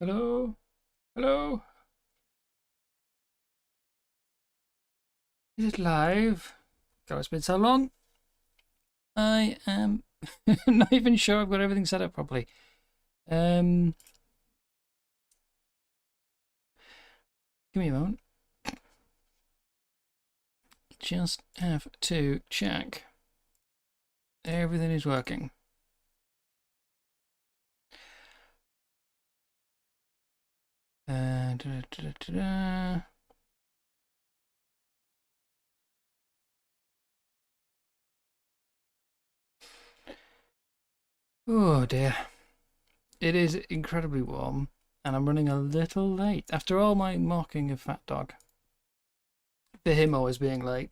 Hello? Hello? Is it live? God, it's been so long. I am not even sure I've got everything set up properly. Give me a moment. Just have to check everything is working. Oh dear. It is incredibly warm, and I'm running a little late. After all my mocking of Fat Dog. For him always being late.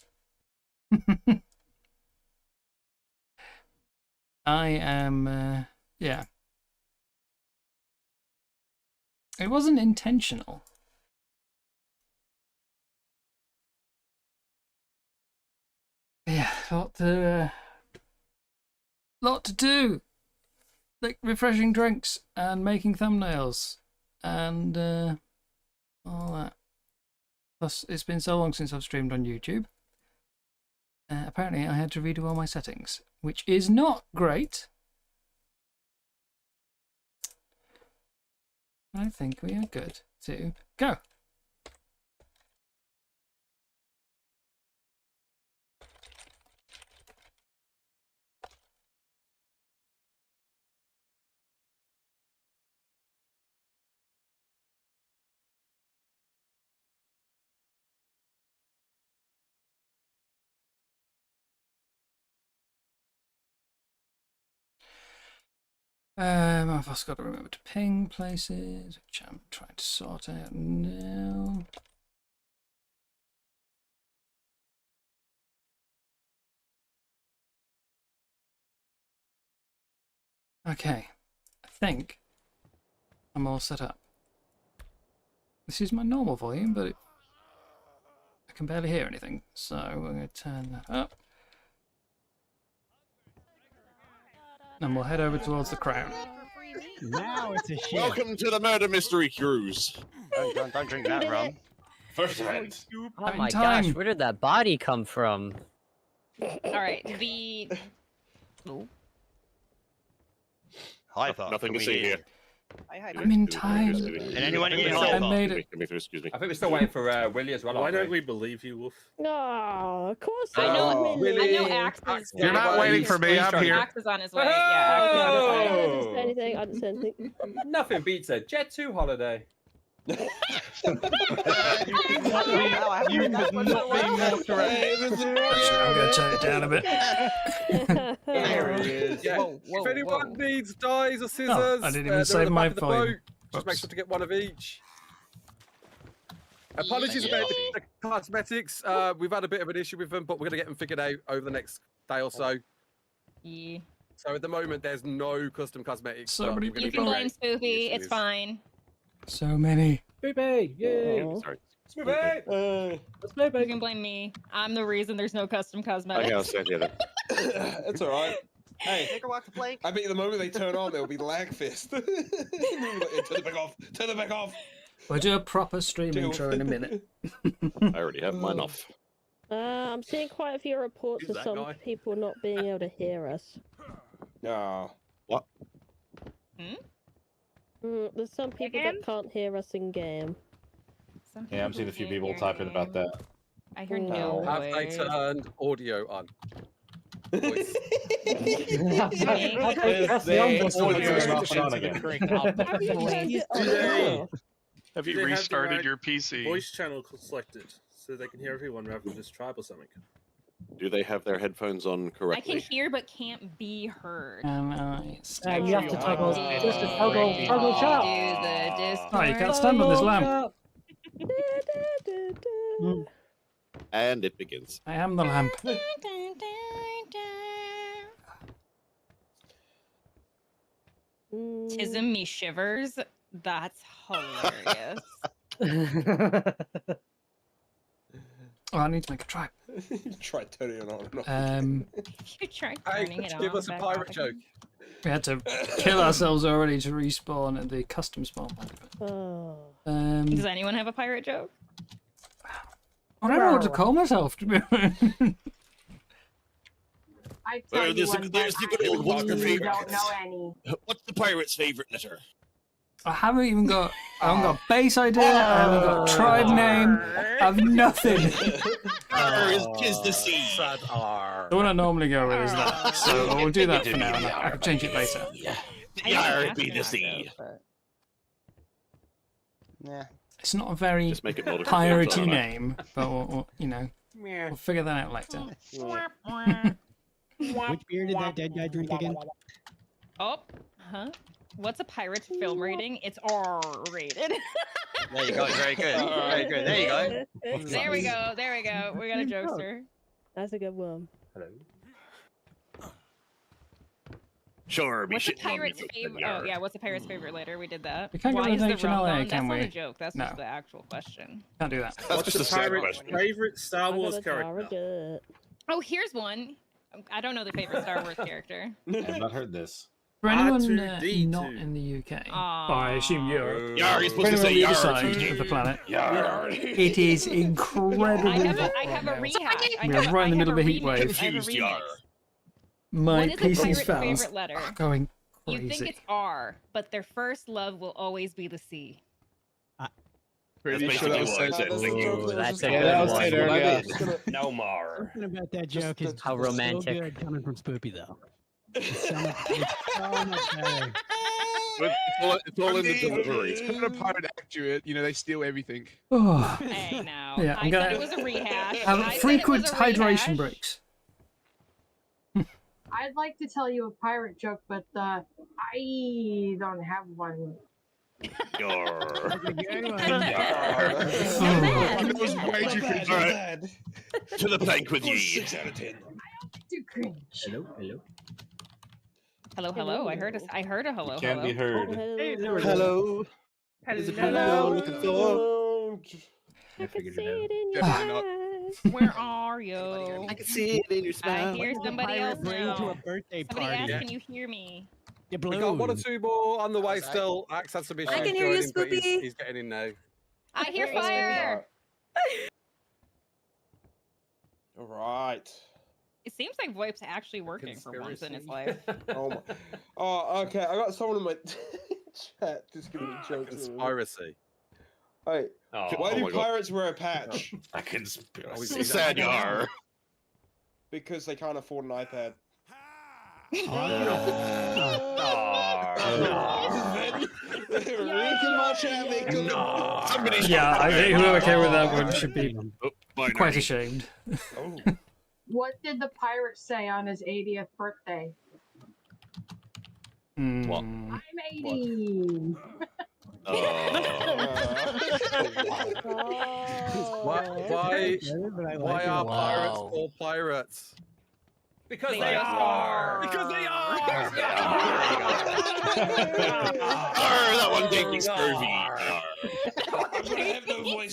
I am, yeah. It wasn't intentional. Yeah, lot to do. Like refreshing drinks and making thumbnails and all that. Plus, it's been so long since I've streamed on YouTube. Apparently, I had to redo all my settings, which is not great. I think we are good to go. I've also got to remember to ping places, which I'm trying to sort out now. Okay, I think I'm all set up. This is my normal volume, but I can barely hear anything, so we're going to turn that up. And we'll head over towards the crown. Now it's a shit. Welcome to the Murder Mystery Cruise. Don't drink that rum. First hand. Oh my gosh, where did that body come from? Alright, the... Hi, thought. Nothing to see here. I'm in time. And anyone in I made it. Excuse me. I think we're still waiting for Willie as well. Why don't we believe you, Wolf? Oh, of course I know. I know Axe is... You're not waiting for me, I'm here. Axe is on his way. Yeah, Axe is on his way. Oh! I didn't say anything. I didn't say anything. Nothing beats a Jet 2 holiday. You could not be more correct. I'm going to turn it down a bit. There it is. Yeah. If anyone needs dies or scissors, I didn't even they're save at the my back of the volume. boat. Just make sure to get one of each. Apologies about the cosmetics. We've had a bit of an issue with them, but we're going to get them figured out over the next day or so. Yeah. So at the moment, there's no custom cosmetics. So but many we're gonna You be can right. blame Spoopy. It's fine. So many. Spoopy! Yay! Sorry. Spoopy! You can blame me. I'm the reason there's no custom I cosmetics. can't say that. It's alright. Hey, Take a walk to plank. I mean, the moment they turn on, there'll be lag fist. Turn it back off. Turn it back off. We'll do a proper stream intro in a minute. I already have mine off. I'm seeing quite a few reports Who's of that some guy? people not being able to hear us. No. What? There's some people Again? that can't hear us in game. Yeah, I'm seeing a few people typing about that. I hear no Have they words. turned audio on? Voice. That's the onboard on again. Have you turned it on? Have Do you they have restarted the your PC? Voice channel selected so they can hear everyone rather than just tribe or something. Do they have their headphones on I correctly? can hear but can't be heard. And I You stand. have to toggle chat. Oh, you can't stand on this lamp. And it begins. I am the lamp. Tism me shivers. That's hilarious. Oh, I need to make a tribe. Try turning it on and off. You try Hey, turning it on. give us a back pirate off joke. again. We had to kill ourselves already to respawn at the custom spawn point. Oh. Does anyone have a pirate joke? I don't know what to call myself, to be honest. I tell you there's one, the but good old I Walker really favorite. don't know any. What's the pirate's favorite letter? I haven't got base idea, I haven't got tribe name, I have nothing. R is 'tis the sea. Sad R. The one I normally go with is that, so we'll do that for now, and I can change it later. Yar be the sea. Yeah. It's not a very Just make it more piratey name, but we'll figure that out later. Which beer did that dead guy drink again? Oh, huh? What's a pirate film rating? It's R rated. There you go. Very good. Very good. There you go. There we go. There we go. We got a jokester. That's a good one. Hello. Sure, be What's a shitting on me pirate's with the favorite? yar. Oh yeah, what's a pirate's favorite letter? We did that. We can't get Why rid is of the rum HLA, gone? can That's not we? a joke. That's No. just the actual question. Can't do that. That's What's just the a sad pirate's question. favorite Star I Wars got a character? target. Oh, here's one. I don't know the favorite Star Wars character. I've not heard this. For anyone R2D2. not in the UK, Aw. I assume Europe, Yar, you're for supposed to anyone on say the yar. other side of the planet, Yar. it is incredibly I have hot a right now. rehash. I We have are right in the I middle of have a heat remix. wave. I have a Confused yar. remix. My What is a PC's pirate's fans favorite letter? are going You think crazy. it's R, but their first love will always be the C. That's Pretty sure basically that what I said. that's the Thank joke you. that that's just a gonna- good that was one. it earlier. Just gonna- No more. Something about that Just joke is the- so romantic. good coming from Spoopy though. It's so much, it's so much better. It's all in the delivery. It's kind of pirate accurate. You know, they steal everything. Oh, Hey, now. Yeah, I I'm said gonna it was a rehash. have I said it frequent was a hydration rehash. breaks. I'd like to tell you a pirate joke, but I don't have one. Yar. That's a good one. That was way too cringy. All right. To the plank with ye. 6 out of 10. Too cringe. Hello, hello. Hello, hello. I heard a hello. Can't be hello. heard. Hello. Is it people you're looking for? I can see it in your Definitely not. eyes. Where are you? can see it in your I hear What's a somebody pirate else bring to a now. birthday Somebody party? asked, can you hear me? You We got one or balloon. two more on the way still. Axe had some issues. I can hear you, joining, but he's- Spoopy. He's getting in now. I hear fire. All right. It seems like VoIP's actually working for once in his life. Oh my. Oh, okay. I got someone in my chat just giving me jokes. Conspiracy. Hey, Oh, why do my God. pirates wear a patch? I can. Oh, So he's- sad yar. Because they can't afford an iPad. Rick and my chat make them. Somebody. Yeah, I think whoever came with that one should be Oh, Monarky. quite ashamed. Oh. What did the pirate say on his 80th birthday? What? Hmm. I'm 80. Why Why are pirates called pirates? Because They they are. Because they are. That one gave me scurvy.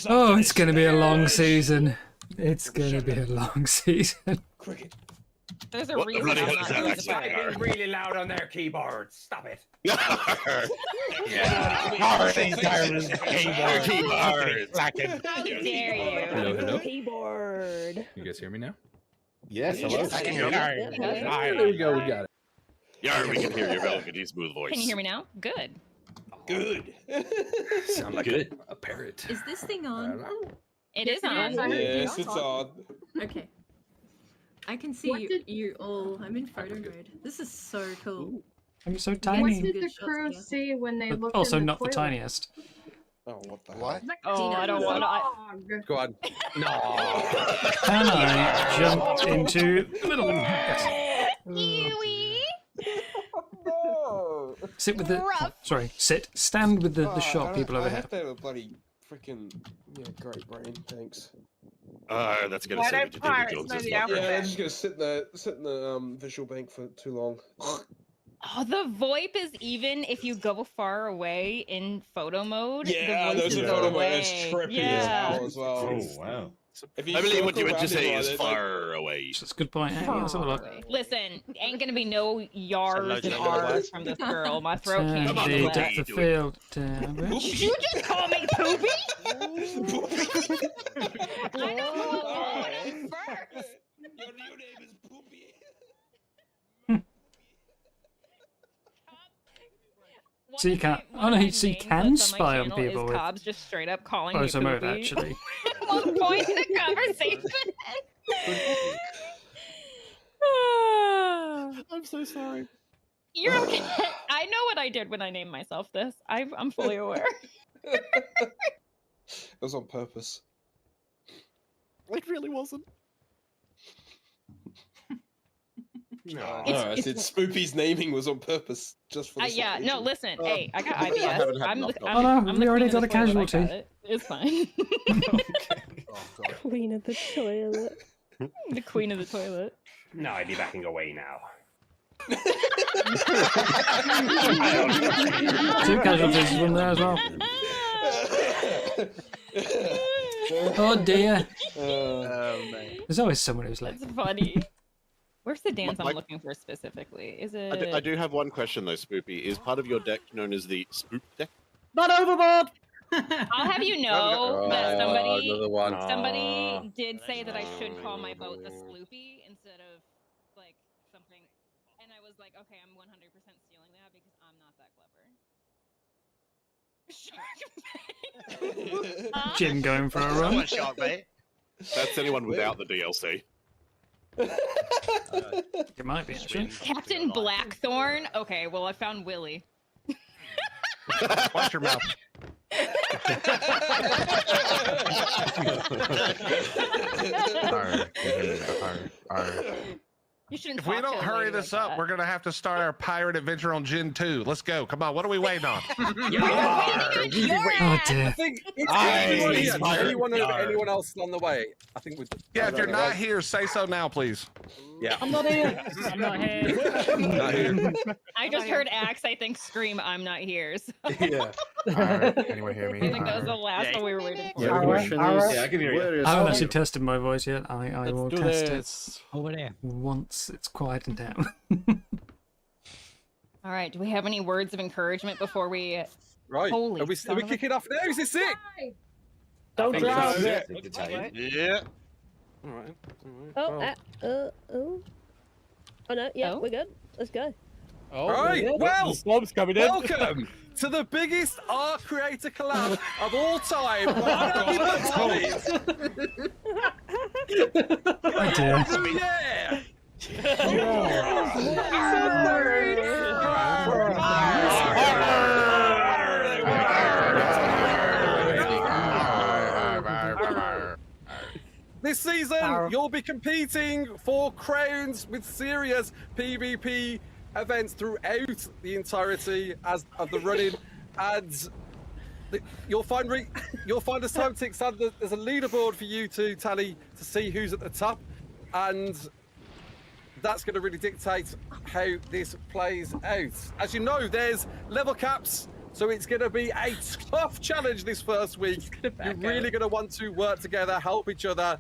Oh, it's gonna be a long season. It's gonna be a long season. Cricket. There's a What the reason bloody I'm hell not is that doing the actually? pirate. Typing really loud on their keyboards. Stop it. Yeah. Keyboards. How dare you? Hello. Keyboard. You guys hear me now? Yes, hello. I can hear you. There we go. We got it. Yar, we can hear your velvety smooth voice. Can you hear me now? Good. Good. Sound like Good. a parrot. Is this thing I on? don't know. It is Yes, on. it is. Yes, it's on. Okay. I can see you all. I'm in photo mode. This is so cool. I'm so What tiny. did the crew see when they But looked also in the not the toilet? tiniest. Oh, what the What? hell? Oh, I don't want to. Dog. Go on. No. Can I jump into the middle? Yes. Kiwi. No. Sit with the. Oh, sorry, sit. Stand with the shop people over I here. have to have a bloody freaking great brain. Thanks. That's gonna Why say don't that pirates Jones know is the not alphabet? Yeah, they're just gonna sit in the visual bank for too long. Oh, the VoIP is even if you go far away in photo mode. Yeah, the voice those is are photo mode. away. It's trippy Yeah. as well. Oh, wow. If you I believe what you circle meant to around say it, is like- far away. That's a good point. Hey, let's have a look. Listen, ain't gonna be no yars loads and of little R's words. from this girl. My throat Turn can't Come on, the handle Poopy. that. depth of Do it. field down. Did you just call me poopy? I don't know what is first. Your new name is Poopy. So you can't- One oh, no, of my so you main can clips on my spy on channel is people with Cobbs just straight up calling me photo mode, poopy. actually. At one point in the conversation. I'm so sorry. You're okay. I know what I did when I named myself this. I'm fully aware. It was on purpose. It really wasn't. No, It's- I said Spoopy's naming was on purpose, just for this Yeah, no, occasion. listen. Hey, I got I IBS. haven't had I'm enough the, of I'm, Oh, no, I'm we the already queen of got a the toilet, I casualty. got it. It's fine. Queen of the toilet. The queen of the toilet. No, I'd be backing away now. Two casualties from there as well. Oh dear. mate. There's always someone who's late. That's funny. Where's the dance My- I'm looking for specifically? Is it? I do have one question though, Spoopy. Is part of your deck known as the Spoop deck? Not overboard. I'll have you know that somebody another one. somebody did say that I should call my boat the Sloopy instead of like something, and I was like, okay, I'm 100% stealing that because I'm not that clever. Shark. Jim going for a I run. want shark bait. That's anyone without the DLC. It might be actually. Captain Blackthorn. Okay, well I found Willie. Watch your mouth. You shouldn't. If we talk don't to a hurry lady this like up, that. we're gonna have to start our pirate adventure on Gin 2. Let's go. Come on, what are we waiting on? Oh I dear. think it's Aye, anyone, he's here. fired. anyone else on the way. I think we. Yeah, if you're not here, say so now, please. Yeah. I'm not here. I'm not here. Not here. I just heard Axe, I think, scream, "I'm not here." So Yeah. Anyone hear I think that was the last Yeah. one we were waiting for. Yeah, the question is, Yeah, I can hear you. where is I haven't our- actually tested my voice yet. I will Let's do test this. Over there. it once it's quieted down. All right. Do we have any words of encouragement before we? Right. Holy Are we son of a- kicking off now? Is this it? Don't think drown. so. Take the time. Yeah. All right. Oh, oh. Oh no, yeah, Oh. we're good. Let's go. All right. Well, Storm's coming in. welcome to the biggest art creator collab of all time. Monarky Bloodtide. Oh dear. Yeah. This season, you'll be competing for crowns with serious PvP events throughout the entirety of the running, and you'll find as time ticks on, there's a leaderboard for you to tally to see who's at the top, and that's going to really dictate how this plays out. As you know, there's level caps. So it's going to be a tough challenge this first week. You're really going to want to work together, help each other,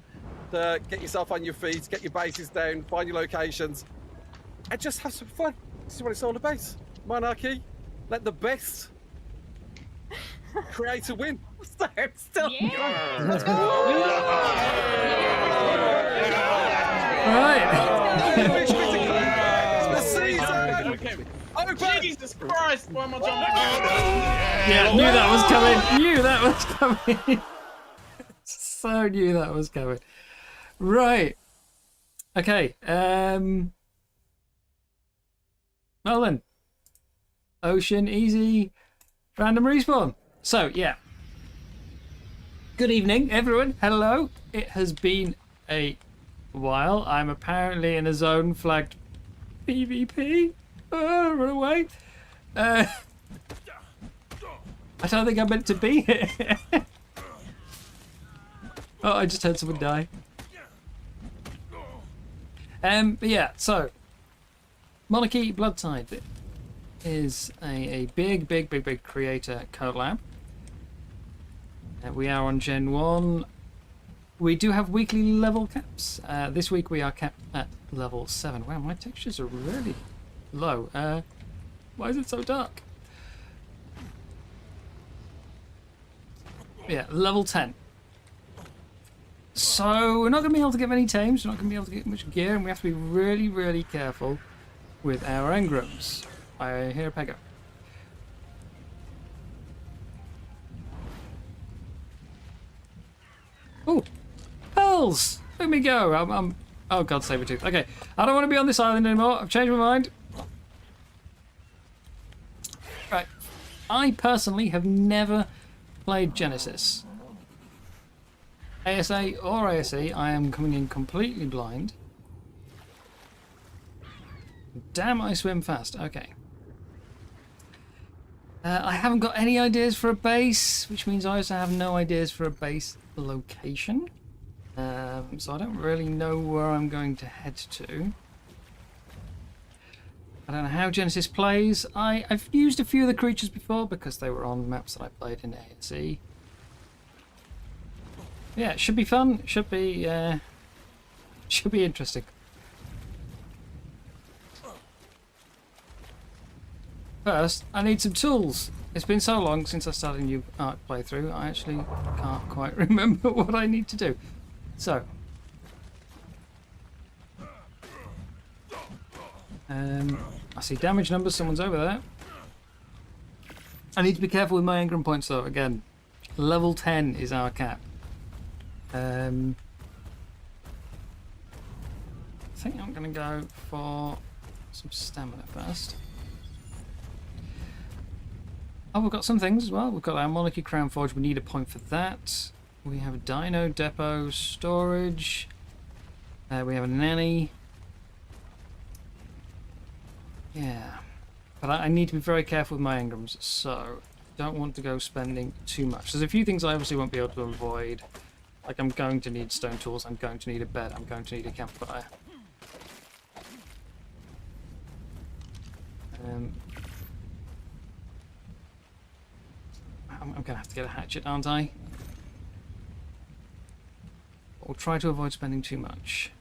to get yourself on your feet, get your bases down, find your locations, and just have some fun. This is what it's all about. Monarchy, let the best creator win. Yeah. Right. The season. Open. Jesus Christ! Why am I jumping? Yeah, knew that was coming. Knew that was coming. So knew that was coming. Right. Okay. Well then. Ocean, easy, random respawn. So yeah. Good evening, everyone. Hello. It has been a while. I'm apparently in a zone flagged PvP. Run away. I don't think I'm meant to be here. Oh, I just heard someone die. But yeah, so Monarky Bloodtide is a big creator collab. We are on Gen 1. we do have weekly level caps. This week we are capped at level 7. Wow, my textures are really low. Why is it so dark? Yeah, level 10. So we're not going to be able to get many tames, we're not going to be able to get much gear, and we have to be really, really careful with our engrams. I hear a pego. Oh, pearls! Let me go. I'm. Oh God, saber tooth. Okay, I don't want to be on this island anymore. I've changed my mind. Right, I personally have never played Genesis. ASA or ASE, I am coming in completely blind. Damn, I swim fast. Okay. I haven't got any ideas for a base, which means I also have no ideas for a base location. So I don't really know where I'm going to head to. I don't know how Genesis plays. I've used a few of the creatures before because they were on maps that I played in ASE. Yeah, it should be fun. It should be interesting. First, I need some tools. It's been so long since I started a new Ark playthrough, I actually can't quite remember what I need to do. So, I see damage numbers, someone's over there. I need to be careful with my engram points though, again. Level 10 is our cap. I think I'm going to go for some stamina first. Oh, we've got some things as well. We've got our Monarchy Crown Forge. We need a point for that. We have a Dino Depot storage. We have a Nanny. Yeah. But I need to be very careful with my engrams, so don't want to go spending too much. There's a few things I obviously won't be able to avoid. Like I'm going to need stone tools, I'm going to need a bed, I'm going to need a campfire. I'm going to have to get a hatchet, aren't I? Or try to avoid spending too much.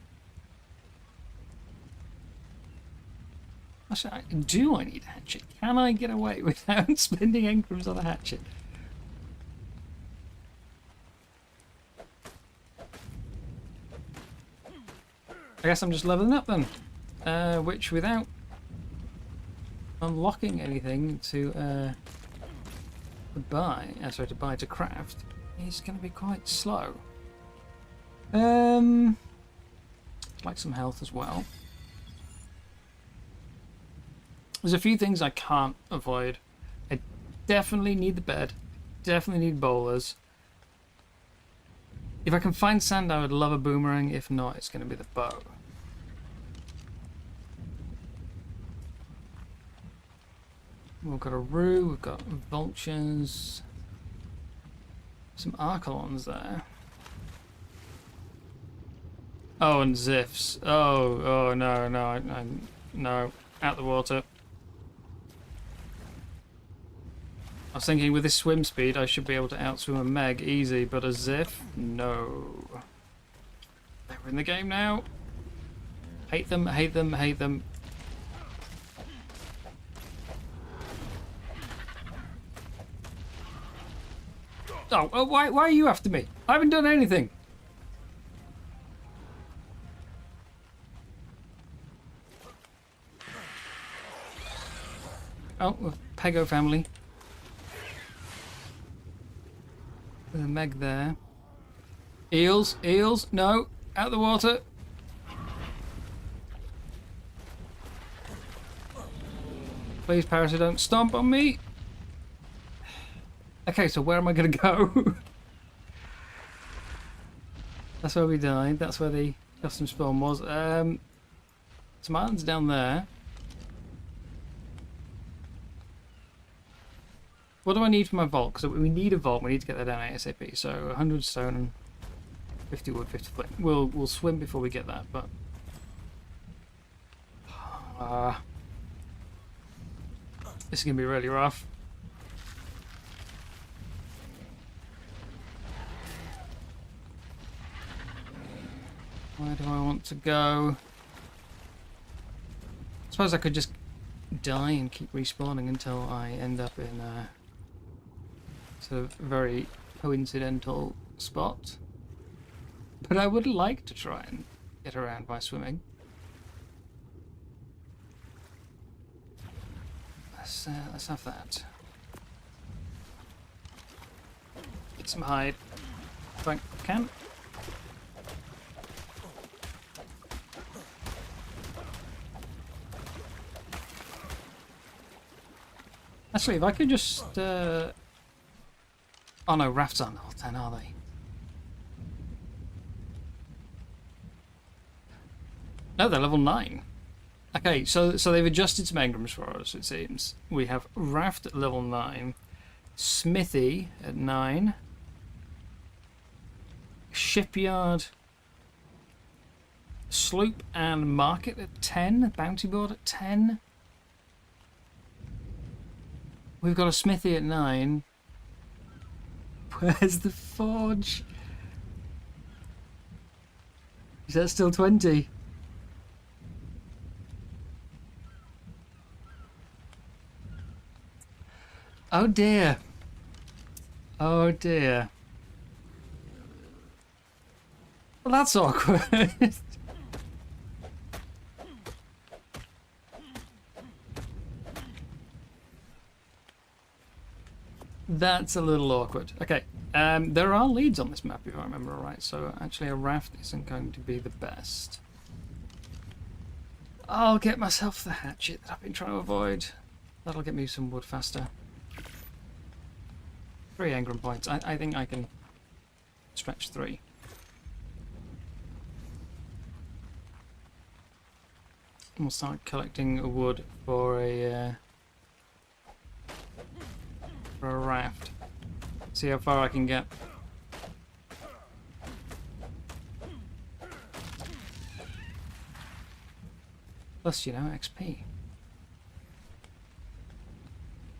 Actually, do I need a hatchet? Can I get away without spending engrams on a hatchet? I guess I'm just leveling up then, which without unlocking anything to to craft is going to be quite slow. Like some health as well. There's a few things I can't avoid. I definitely need the bed, definitely need bowlers. If I can find sand, I would love a boomerang. If not, it's going to be the bow. We've got a roo, we've got vultures, some archelons there. Oh, and ziffs. Oh, no, out the water. I was thinking with this swim speed, I should be able to outswim a Meg easy, but a ziff, no. They're in the game now. Hate them, hate them, hate them. Oh, why are you after me? I haven't done anything. Oh, Pego family. There's a Meg there. Eels, eels, no, out the water. Please, Parasite, don't stomp on me. Okay, so where am I going to go? That's where we died. That's where the custom spawn was. Some islands down there. What do I need for my vault? Because we need a vault. We need to get that down ASAP. So 100 stone and 50 wood, 50 flint. We'll swim before we get that, but this is gonna be really rough. Where do I want to go? I suppose I could just die and keep respawning until I end up in a sort of very coincidental spot. But I would like to try and get around by swimming. Let's have that. Get some hide if I can. Actually, if I could just... Oh no, rafts aren't level 10, are they? No, they're level 9. Okay, so they've adjusted some engrams for us, it seems. We have raft at level 9, smithy at 9, shipyard, sloop and market at 10, bounty board at 10. We've got a smithy at 9. Where's the forge? Is that still 20? Oh dear. Oh dear. Well, that's awkward. That's a little awkward. Okay, there are leads on this map if I remember right, so actually a raft isn't going to be the best. I'll get myself the hatchet that I've been trying to avoid. That'll get me some wood faster. 3 engram points. I think I can stretch 3. And we'll start collecting wood for a raft. See how far I can get. Plus, you know, XP.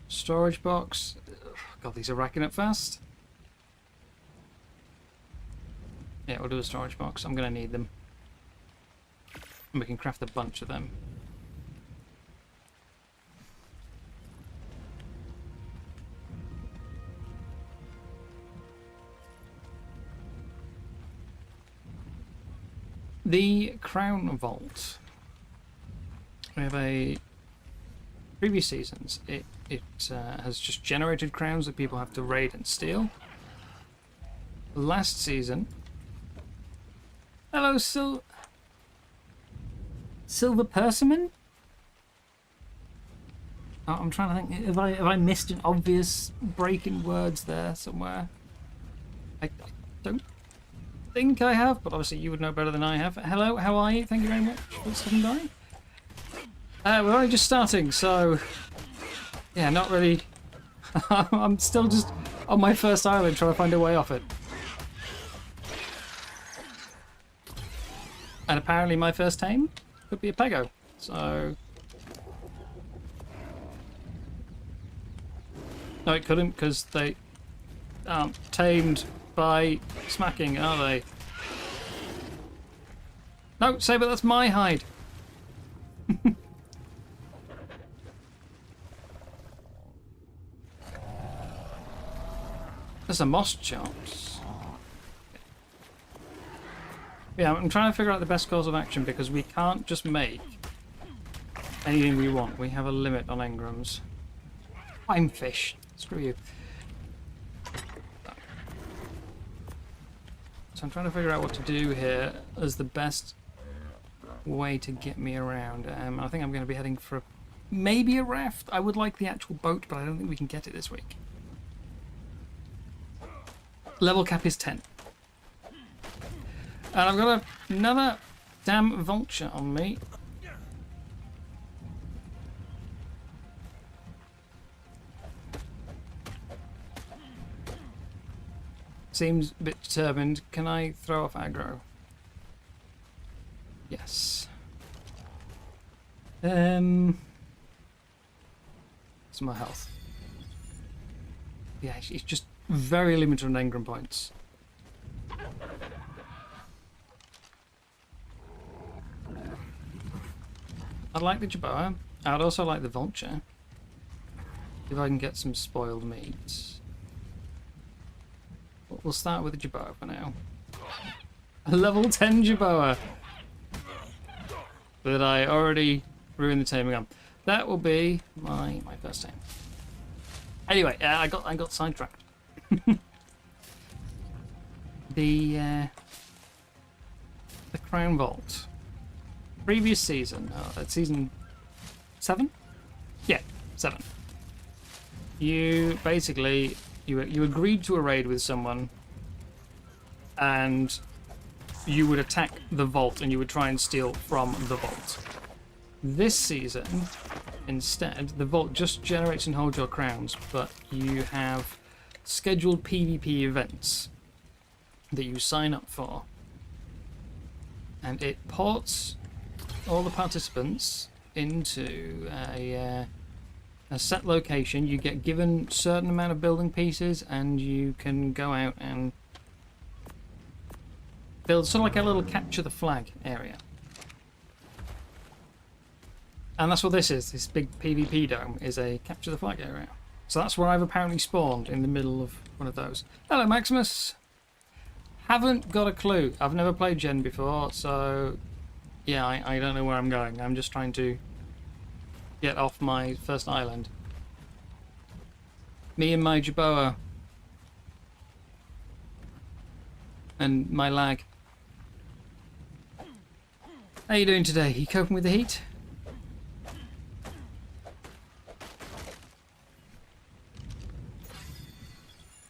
Storage box. God, these are racking up fast. Yeah, we'll do a storage box. I'm gonna need them. And we can craft a bunch of them. The Crown Vault. We have a previous seasons. It has just generated crowns that people have to raid and steal. Last season. Hello, Silver Persimmon. Oh, I'm trying to think. Have I missed an obvious break in words there somewhere? I don't think I have, but obviously you would know better than I have. Hello, how are you? Thank you very much for stopping by. We're only just starting, so yeah, not really. I'm still just on my first island trying to find a way off it. And apparently my first tame could be a pego, so... No, it couldn't, because they aren't tamed by smacking, are they? No, Saber, that's my hide! There's a moss chops. Yeah, I'm trying to figure out the best course of action because we can't just make anything we want. We have a limit on engrams. I'm fish. Screw you. So I'm trying to figure out what to do here as the best way to get me around. I think I'm going to be heading for maybe a raft. I would like the actual boat, but I don't think we can get it this week. Level cap is 10. And I've got another damn vulture on me. Seems a bit determined. Can I throw off aggro? Yes. It's my health. Yeah, it's just very limited on engram points. I'd like the Jerboa. I'd also like the Vulture. If I can get some spoiled meat. But we'll start with the Jerboa for now. A level 10 Jerboa! That I already ruined the taming on. That will be my first time. Anyway, I got sidetracked. The Crown Vault. Previous season, season 7? Yeah, 7. You basically you agreed to a raid with someone, and you would attack the vault and you would try and steal from the vault. This season, instead, the vault just generates and holds your crowns, but you have scheduled PvP events that you sign up for, and it ports all the participants into a set location. You get given certain amount of building pieces, and you can go out and build sort of like a little capture the flag area. And that's what this is. This big PvP dome is a capture the flag area. So that's where I've apparently spawned, in the middle of one of those. Hello, Maximus. Haven't got a clue. I've never played Gen before, so yeah, I don't know where I'm going. I'm just trying to get off my first island. Me and my Jerboa. And my lag. How you doing today? You coping with the heat?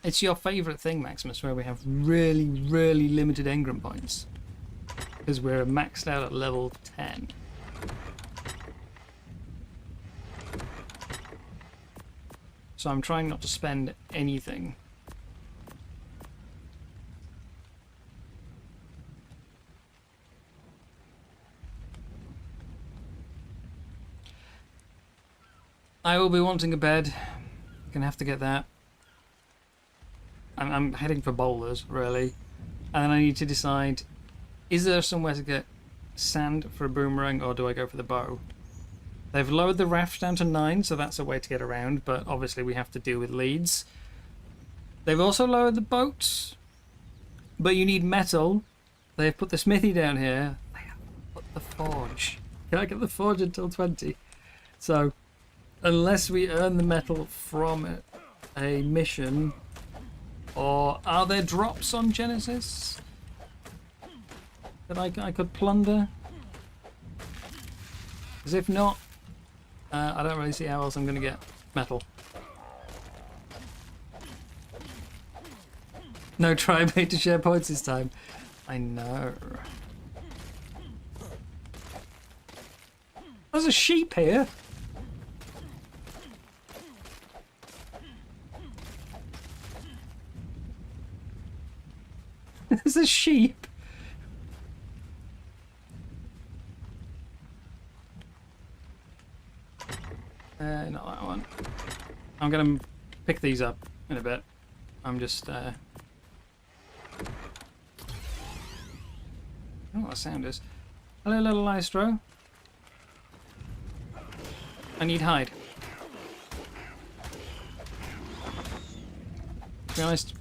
It's your favourite thing, Maximus, where we have really, really limited engram points. Because we're maxed out at level 10. So I'm trying not to spend anything. I will be wanting a bed. Gonna have to get that. I'm heading for boulders, really. And then I need to decide, is there somewhere to get sand for a boomerang, or do I go for the bow? They've lowered the raft down to 9, so that's a way to get around, but obviously we have to deal with leads. They've also lowered the boats, but you need metal. They've put the smithy down here. They haven't put the forge. Can I get the forge until 20? So, unless we earn the metal from a mission, or are there drops on Genesis that I could plunder? Because if not, I don't really see how else I'm going to get metal. No tri-bait to share points this time. I know. There's a sheep here. There's a sheep. Not that one. I'm gonna pick these up in a bit. I'm just I don't know what the sound is. Hello, little Lystro. I need hide. To be honest,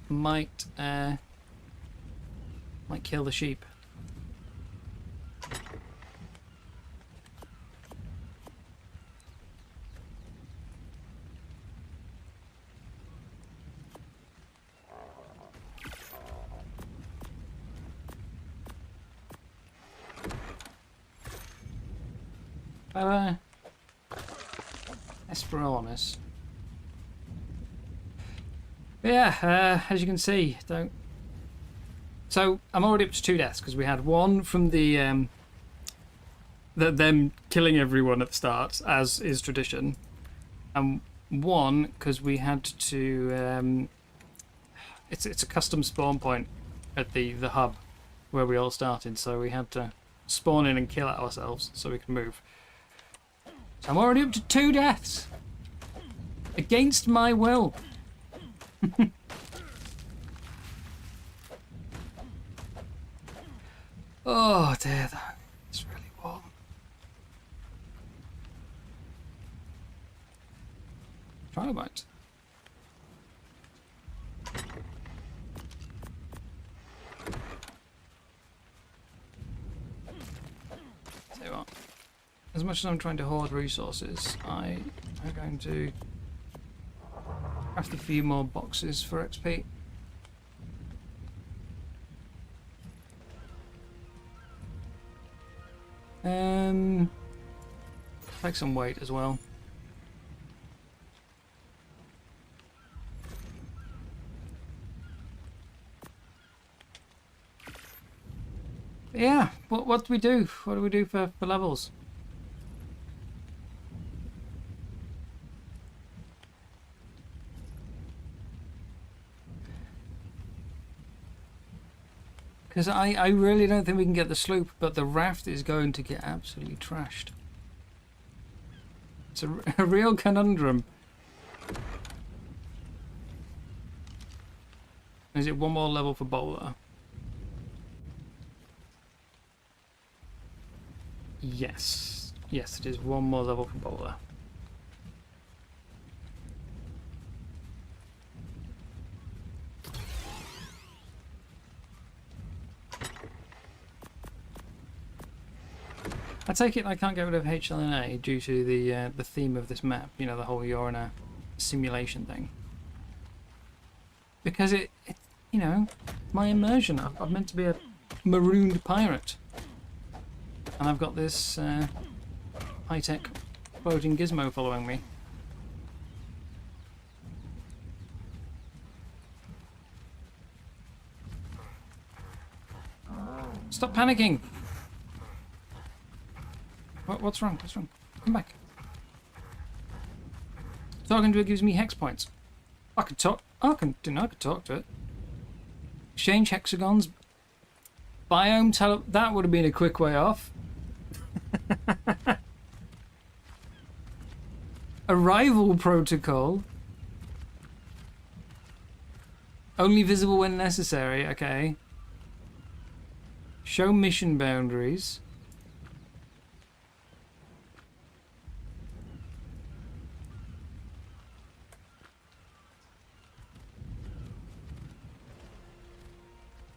might kill the sheep. Bye-bye. Esperanus. Yeah, as you can see, don't. So I'm already up to 2 deaths because we had one from the them killing everyone at the start, as is tradition, and one because we had to. It's a custom spawn point at the hub where we all started, so we had to spawn in and kill ourselves so we can move. So I'm already up to 2 deaths against my will. Oh dear, it's really warm. Trilobite. Tell you what, as much as I'm trying to hoard resources, I am going to craft a few more boxes for XP. Take some weight as well. Yeah, what do we do? What do we do for levels? Because I really don't think we can get the sloop, but the raft is going to get absolutely trashed. It's a real conundrum. Is it one more level for bowler? Yes. Yes, it is one more level for bowler. I take it I can't get rid of HLNA due to the theme of this map, you know, the whole you're in a simulation thing. Because it you know, my immersion, I'm meant to be a marooned pirate. And I've got this high-tech floating gizmo following me. Stop panicking! What's wrong? What's wrong? Come back. Talking to it gives me hex points. I can talk. I can talk to it. Exchange hexagons. Biome that would have been a quick way off. Arrival protocol. Only visible when necessary. Okay. Show mission boundaries.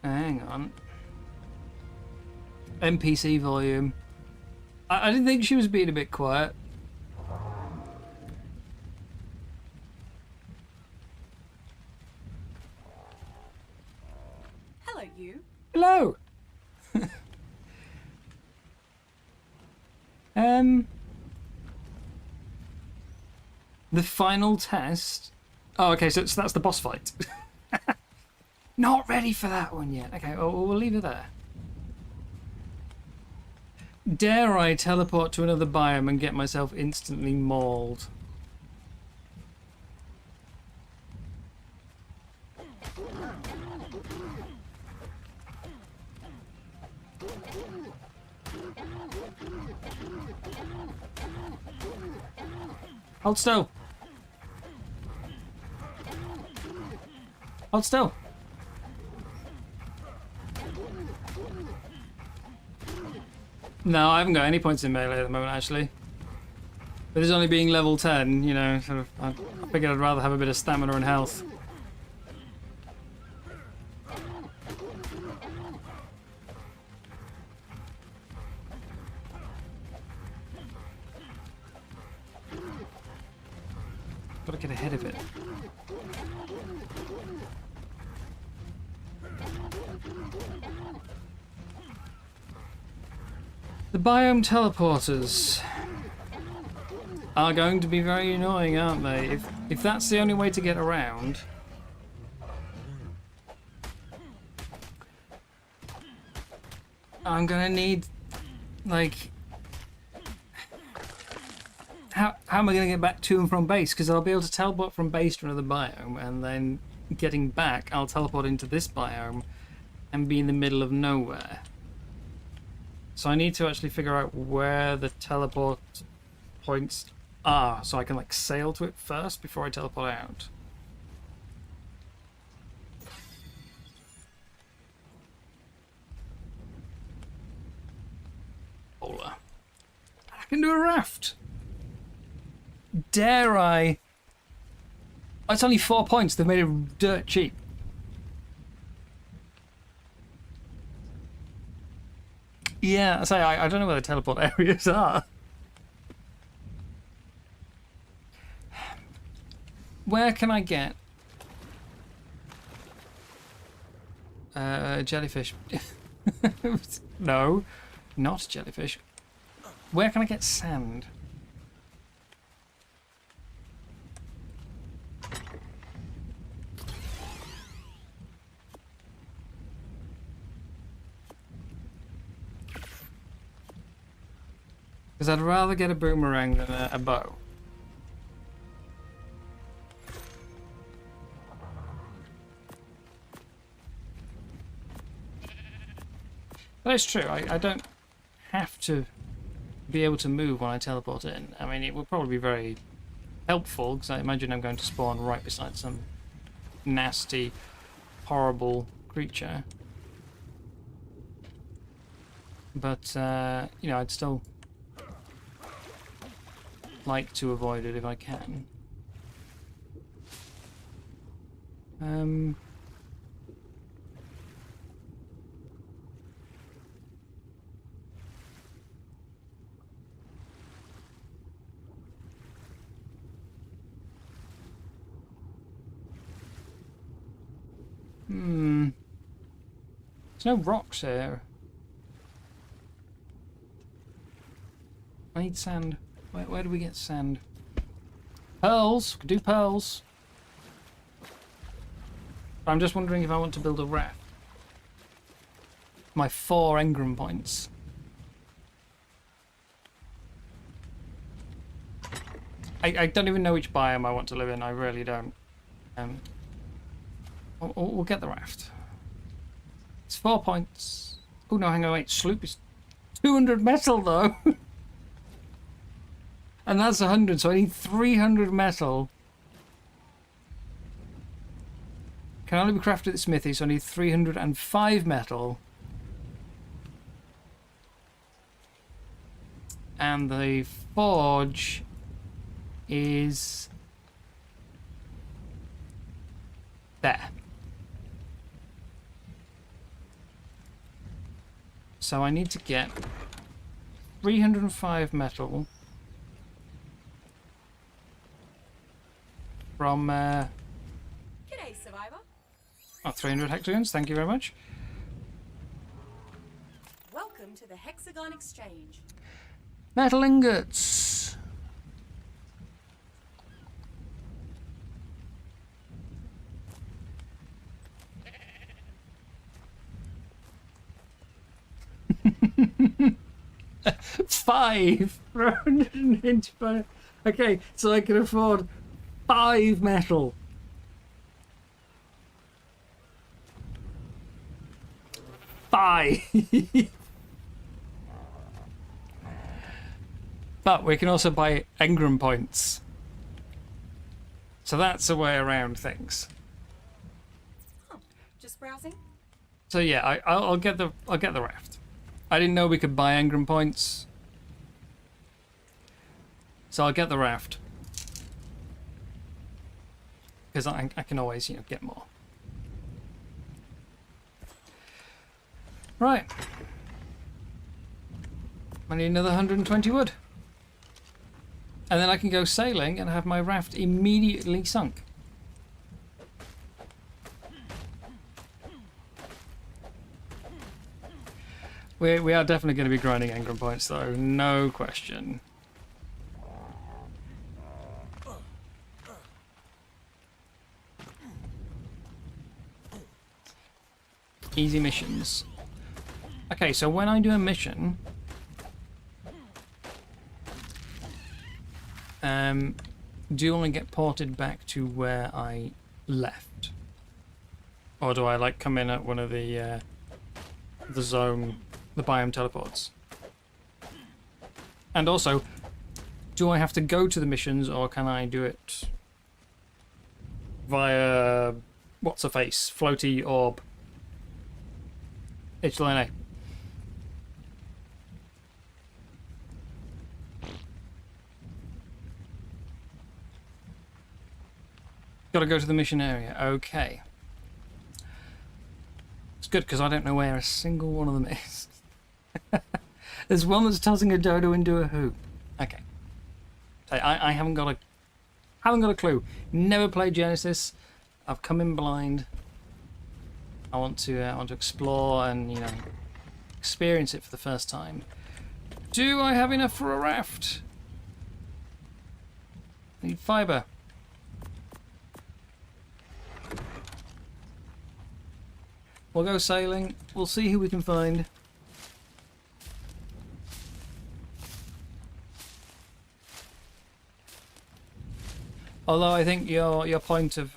Hang on. NPC volume. I didn't think she was being a bit quiet. Hello, you. Hello. The final test. Oh, okay. So that's the boss fight. Not ready for that one yet. Okay, well, we'll leave it there. Dare I teleport to another biome and get myself instantly mauled? Hold still. Hold still. No, I haven't got any points in melee at the moment, actually. But it's only being level 10, you know, sort of, I figured I'd rather have a bit of stamina and health. Gotta get ahead of it. The biome teleporters are going to be very annoying, aren't they? If that's the only way to get around. I'm gonna need, like, how am I gonna get back to and from base? Because I'll be able to teleport from base to another biome, and then getting back, I'll teleport into this biome and be in the middle of nowhere. So I need to actually figure out where the teleport points are, so I can like sail to it first before I teleport out. Bowler. I can do a raft. Dare I Oh, it's only 4 points. They've made it dirt cheap. Yeah, I don't know where the teleport areas are. Where can I get jellyfish? No, not jellyfish. Where can I get sand? Because I'd rather get a boomerang than a bow. But it's true, I don't have to be able to move when I teleport in. I mean, it would probably be very helpful, because I imagine I'm going to spawn right beside some nasty, horrible creature. But, you know, I'd still like to avoid it if I can. There's no rocks here. I need sand. Where do we get sand? Pearls. We could do pearls. But I'm just wondering if I want to build a raft. My 4 engram points. I don't even know which biome I want to live in. I really don't. We'll get the raft. It's 4 points. Oh no, hang on, wait. Sloop is 200 metal though. And that's 100, so I need 300 metal. Can only be crafted at the smithy, so I need 305 metal. And the forge is there. So I need to get 305 metal from G'day, survivor. 300 hexagons, thank you very much. Welcome to the Hexagon Exchange. Metal ingots. Five for 185. Okay, so I can afford 5 metal. Five. But we can also buy engram points. So that's a way around things. Oh, just browsing. So yeah, I'll get the raft. I didn't know we could buy engram points. So I'll get the raft. Because I can always, you know, get more. Right. I need another 120 wood. And then I can go sailing and have my raft immediately sunk. We are definitely going to be grinding engram points though, no question. Easy missions. Okay, so when I do a mission, do you only get ported back to where I left? Or do I like come in at one of the zone, the biome teleports? And also, do I have to go to the missions or can I do it via, what's her face, floaty orb? HLNA. Got to go to the mission area. Okay. It's good because I don't know where a single one of them is. There's one that's tossing a dodo into a hoop. Okay. I haven't got a clue. Never played Genesis. I've come in blind. I want to explore and, you know, experience it for the first time. Do I have enough for a raft? I need fiber. We'll go sailing. We'll see who we can find. Although I think your point of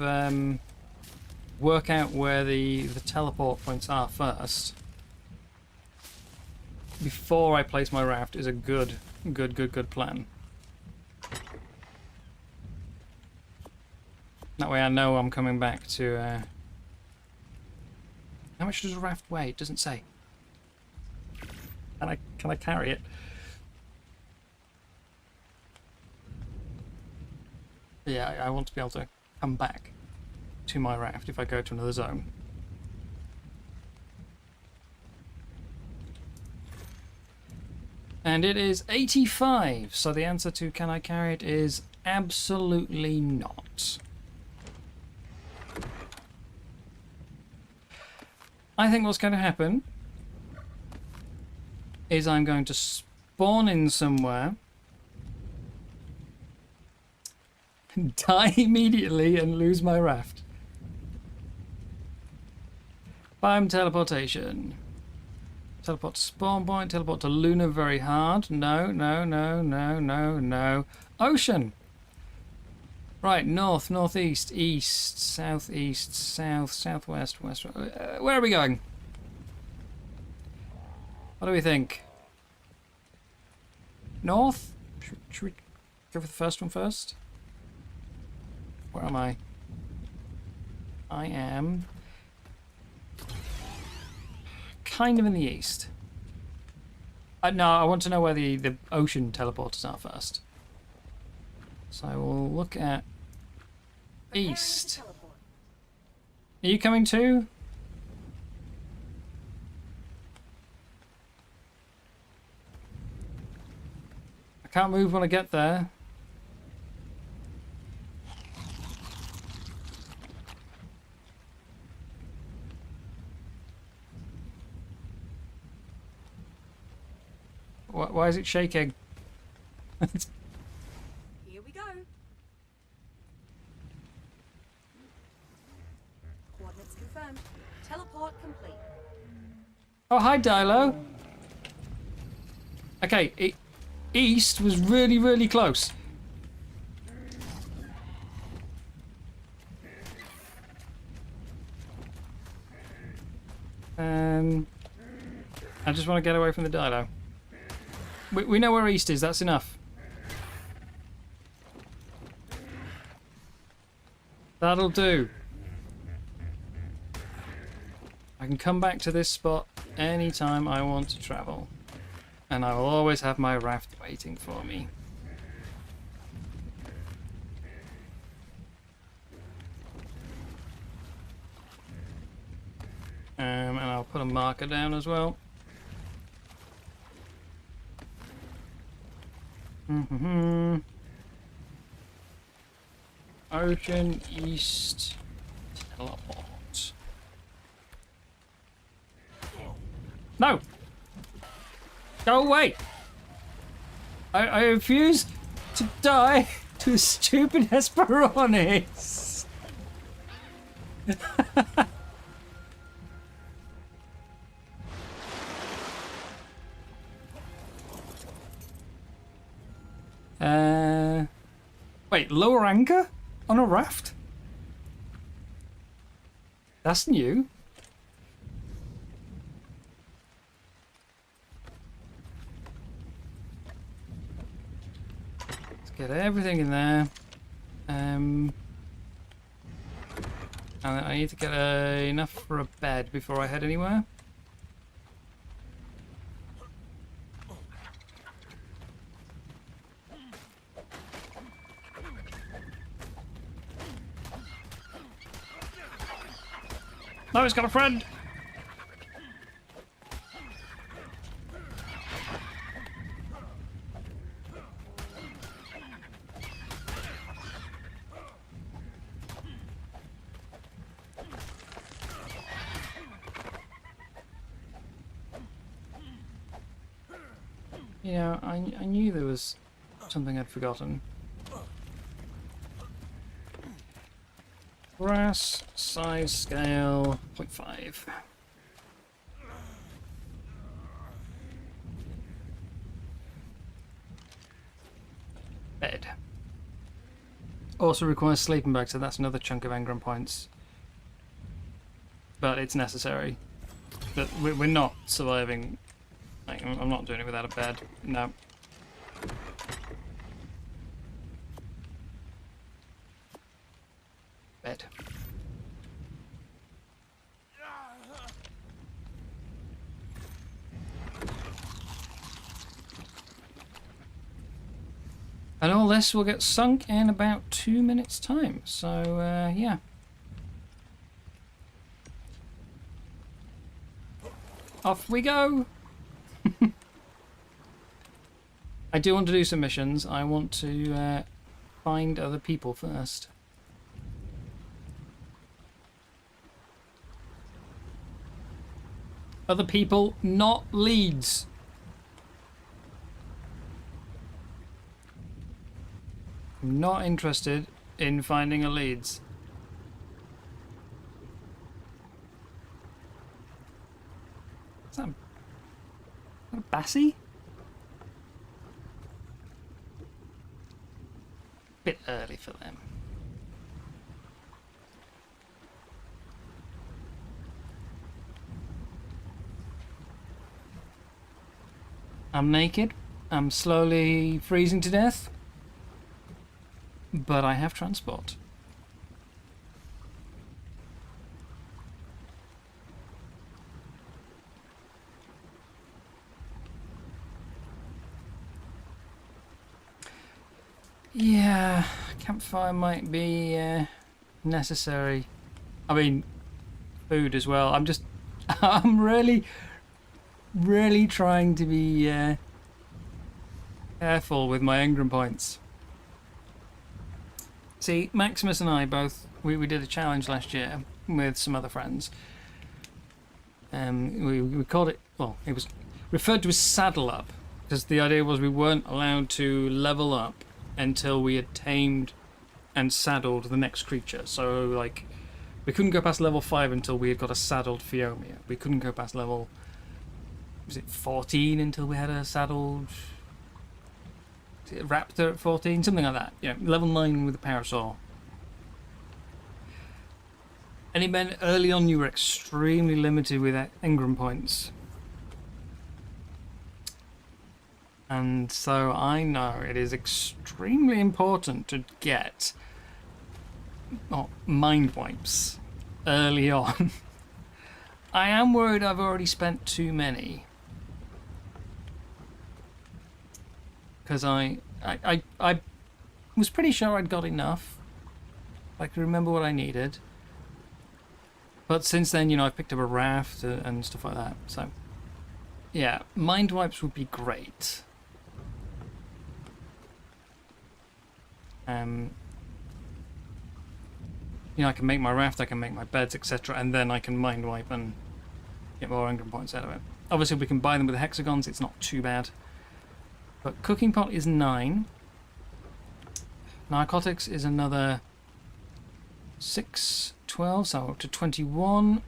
work out where the teleport points are first before I place my raft is a good plan. That way I know I'm coming back to. How much does a raft weigh? It doesn't say. Can I carry it? Yeah, I want to be able to come back to my raft if I go to another zone. And it is 85, so the answer to can I carry it is absolutely not. I think what's going to happen is I'm going to spawn in somewhere, die immediately and lose my raft. Bam, teleportation. Teleport to spawn point, teleport to Luna very hard. No, no, no, no, no, no. Ocean! Right, north, northeast, east, southeast, south, southwest, west. Where are we going? What do we think? North? Should we go for the first one first? Where am I? I am kind of in the east. No, I want to know where the ocean teleporters are first. So we'll look at east. Are you coming too? I can't move when I get there. Why is it shaking? Here we go. Coordinates confirmed. Teleport complete. Oh, hi, Dilo. Okay, east was really, really close. I just want to get away from the Dilo. We know where east is, that's enough. That'll do. I can come back to this spot anytime I want to travel. And I will always have my raft waiting for me. And I'll put a marker down as well. Ocean East teleport. No! Go away! I refuse to die to a stupid Hesperonyx! Wait, lower anchor? On a raft? That's new. Let's get everything in there. And I need to get enough for a bed before I head anywhere. No, it's got a friend! You know, I knew there was something I'd forgotten. Brass, size, scale, 0.5. Bed. Also requires sleeping bag, so that's another chunk of engram points. But it's necessary. But we're not surviving. Like, I'm not doing it without a bed. No. Bed. And all this will get sunk in about 2 minutes' time. So, yeah. Off we go! I do want to do some missions. I want to find other people first. Other people, not leads. I'm not interested in finding a leads. Is that a Bassie? Bit early for them. I'm naked. I'm slowly freezing to death. But I have transport. Yeah, campfire might be necessary. I mean, food as well. I'm really trying to be careful with my engram points. See, Maximus and I both, we did a challenge last year with some other friends. We called it, well, it was referred to as saddle up, because the idea was we weren't allowed to level up until we had tamed and saddled the next creature. So, like, we couldn't go past level 5 until we had got a saddled Phiomia. We couldn't go past level, was it 14 until we had a saddled Raptor at 14? Something like that. Yeah, level 9 with a Parasaur. And it meant early on you were extremely limited with engram points. And so I know it is extremely important to get mind wipes early on. I am worried I've already spent too many. Because I was pretty sure I'd got enough. I can remember what I needed. But since then, you know, I've picked up a raft and stuff like that. So, yeah, mind wipes would be great. You know, I can make my raft, I can make my beds, etc., and then I can mind wipe and get more engram points out of it. Obviously, we can buy them with the hexagons, it's not too bad. But cooking pot is 9. Narcotics is another 6, 12, so up to 21.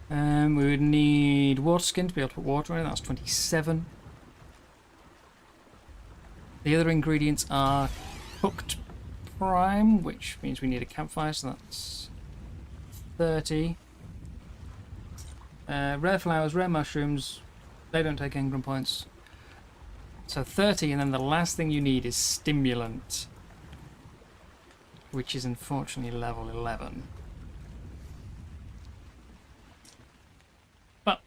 We would need water skin to be able to put water in, that's 27. The other ingredients are cooked prime, which means we need a campfire, so that's 30. Rare flowers, rare mushrooms, they don't take engram points. So 30, and then the last thing you need is stimulant, which is unfortunately level 11. But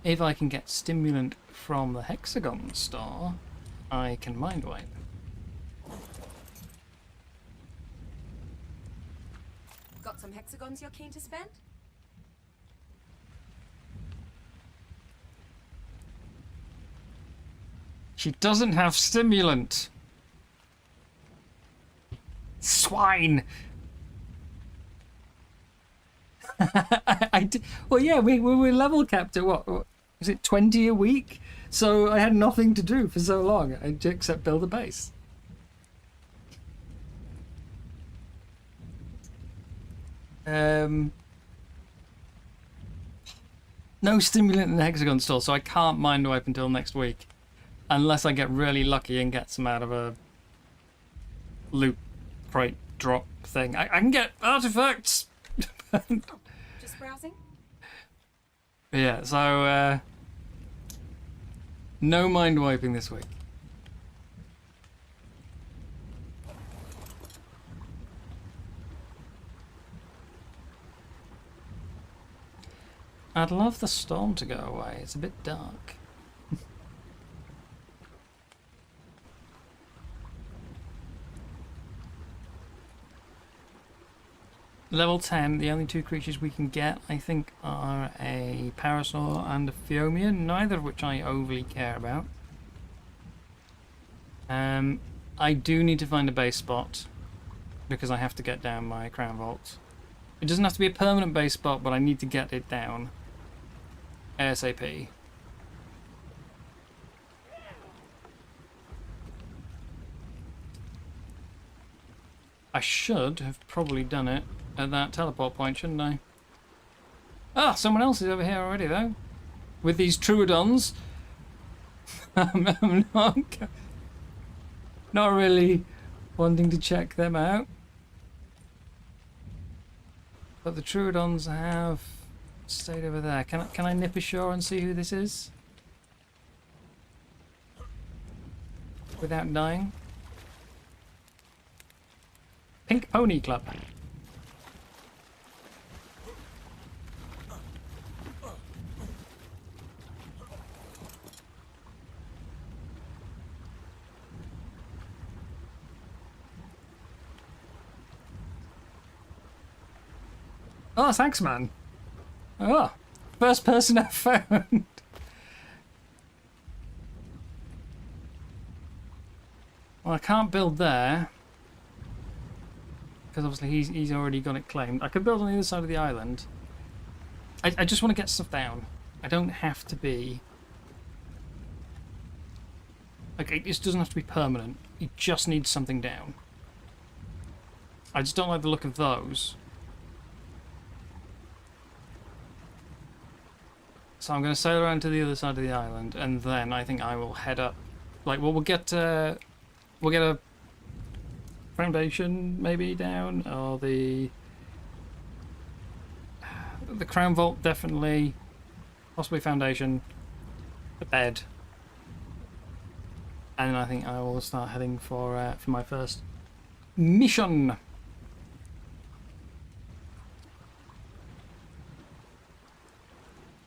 if I can get stimulant from the hexagon store, I can mind wipe. Got some hexagons you're keen to spend? She doesn't have stimulant. Swine. Well, yeah, we were level capped at what was it, 20 a week? So I had nothing to do for so long except build a base. No stimulant in the hexagon store, so I can't mind wipe until next week, unless I get really lucky and get some out of a loot crate drop thing. I can get artifacts. Just browsing? Yeah, so no mind wiping this week. I'd love the storm to go away. It's a bit dark. Level 10, the only two creatures we can get, I think, are a Parasaur and a Pheomia, neither of which I overly care about. I do need to find a base spot, because I have to get down my Crown Vault. It doesn't have to be a permanent base spot, but I need to get it down ASAP. I should have probably done it at that teleport point, shouldn't I? Ah, someone else is over here already, though. With these Troodons. I'm not really wanting to check them out. But the Troodons have stayed over there. Can I nip ashore and see who this is? Without dying? Pink Pony Club. Oh, thanks, man. Oh, first person I've found. Well, I can't build there. Because obviously he's already got it claimed. I could build on the other side of the island. I just want to get stuff down. I don't have to be... Like, it just doesn't have to be permanent. You just need something down. I just don't like the look of those. So I'm going to sail around to the other side of the island, and then I think I will head up. Like, well, we'll get a foundation maybe down, or the Crown Vault definitely, possibly foundation, the bed, and I think I will start heading for my first mission.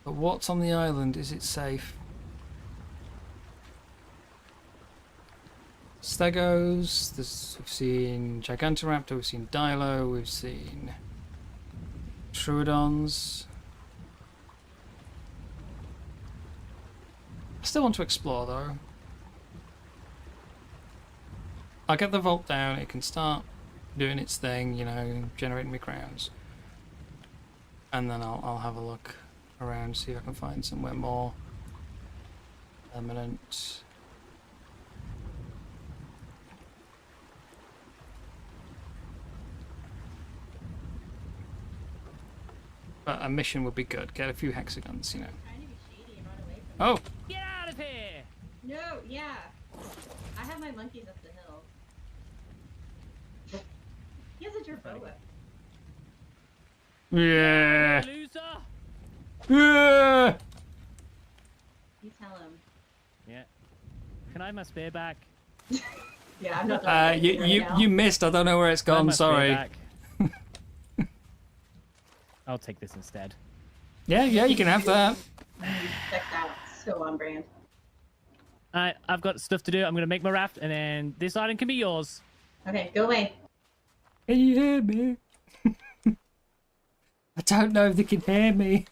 But what's on the island? Is it safe? Stegos, we've seen Gigantoraptor, we've seen Dilo, we've seen Troodons. I still want to explore though. I'll get the vault down, it can start doing its thing, you know, generating me crowns. And then I'll have a look around, see if I can find somewhere more permanent. But a mission would be good. Get a few hexagons, you know. Oh! Get out of here! No, yeah. I have my monkeys up the hill. He has a jerboa. Yeah! Loser! Yeah! You tell him. Yeah. Can I have my spear back? Yeah, I'm not. You missed. I don't know where it's Can I have gone. my spear Sorry. back? I'll take this instead. Yeah, you can have that. Check out. So on brand. Alright, I've got stuff to do. I'm gonna make my raft, and then this island can be yours. Okay, go away. Can you hear me? I don't know if they can hear me.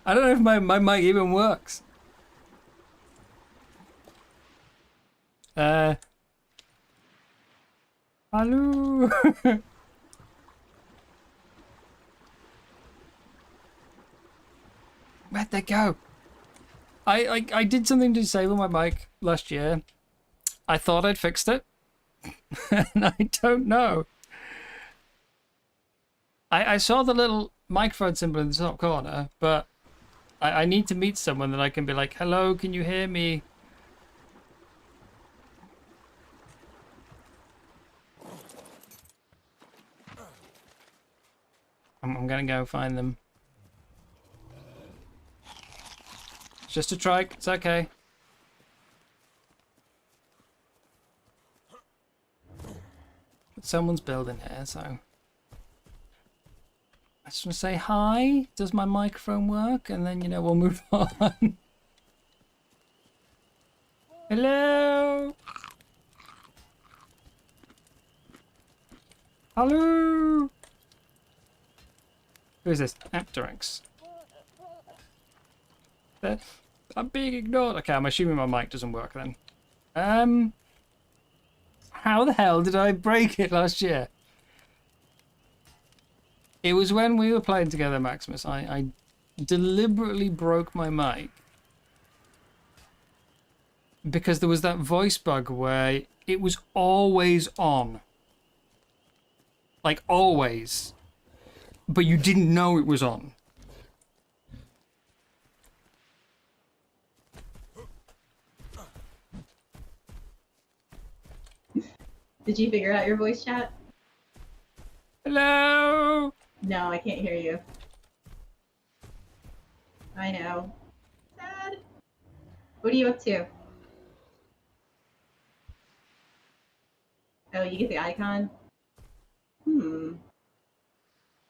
I don't know if my mic even works. Hello. Where'd they go? I did something to disable my mic last year. I thought I'd fixed it. And I don't know. I saw the little microphone symbol in the top corner, but I need to meet someone that I can be like, hello, can you hear me? I'm gonna go find them. It's just a trike, it's okay. But someone's building here, so... I just want to say hi. Does my microphone work? And then, you know, we'll move on. Hello? Hello? Who is this? Apteryx. I'm being ignored. Okay, I'm assuming my mic doesn't work then. How the hell did I break it last year? It was when we were playing together, Maximus. I deliberately broke my mic because there was that voice bug where it was always on. Like, always. But you didn't know it was on. Did you figure out your voice chat? Hello? No, I can't hear you. I know. Sad. What are you up to? Oh, you get the icon?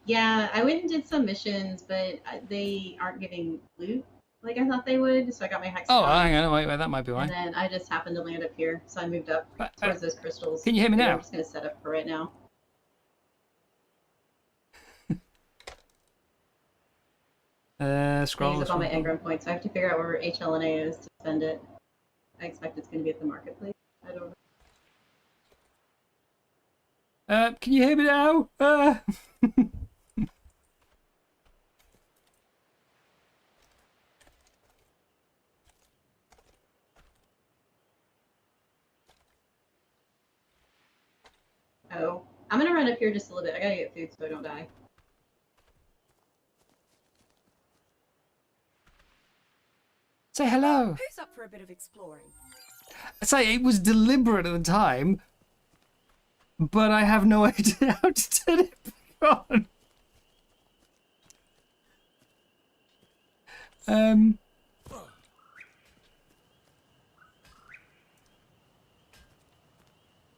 Yeah, I went and did some missions, but they aren't giving loot like I thought they would, so I got my hex. Oh, hang on, wait, that might be why. And then I just happened to land up here, so I moved up towards those crystals. Can you hear me now? I'm just going to set up for right now. Scroll. Up on my engram point, so I have to figure out where HLNA is to spend it. I expect it's going to be at the marketplace. I don't know. Can you hear me now? Oh, I'm going to run up here just a little bit. I got to get food so I don't die. Say hello. Who's up for a bit of exploring? I say it was deliberate at the time, but I have no idea how to turn it back on.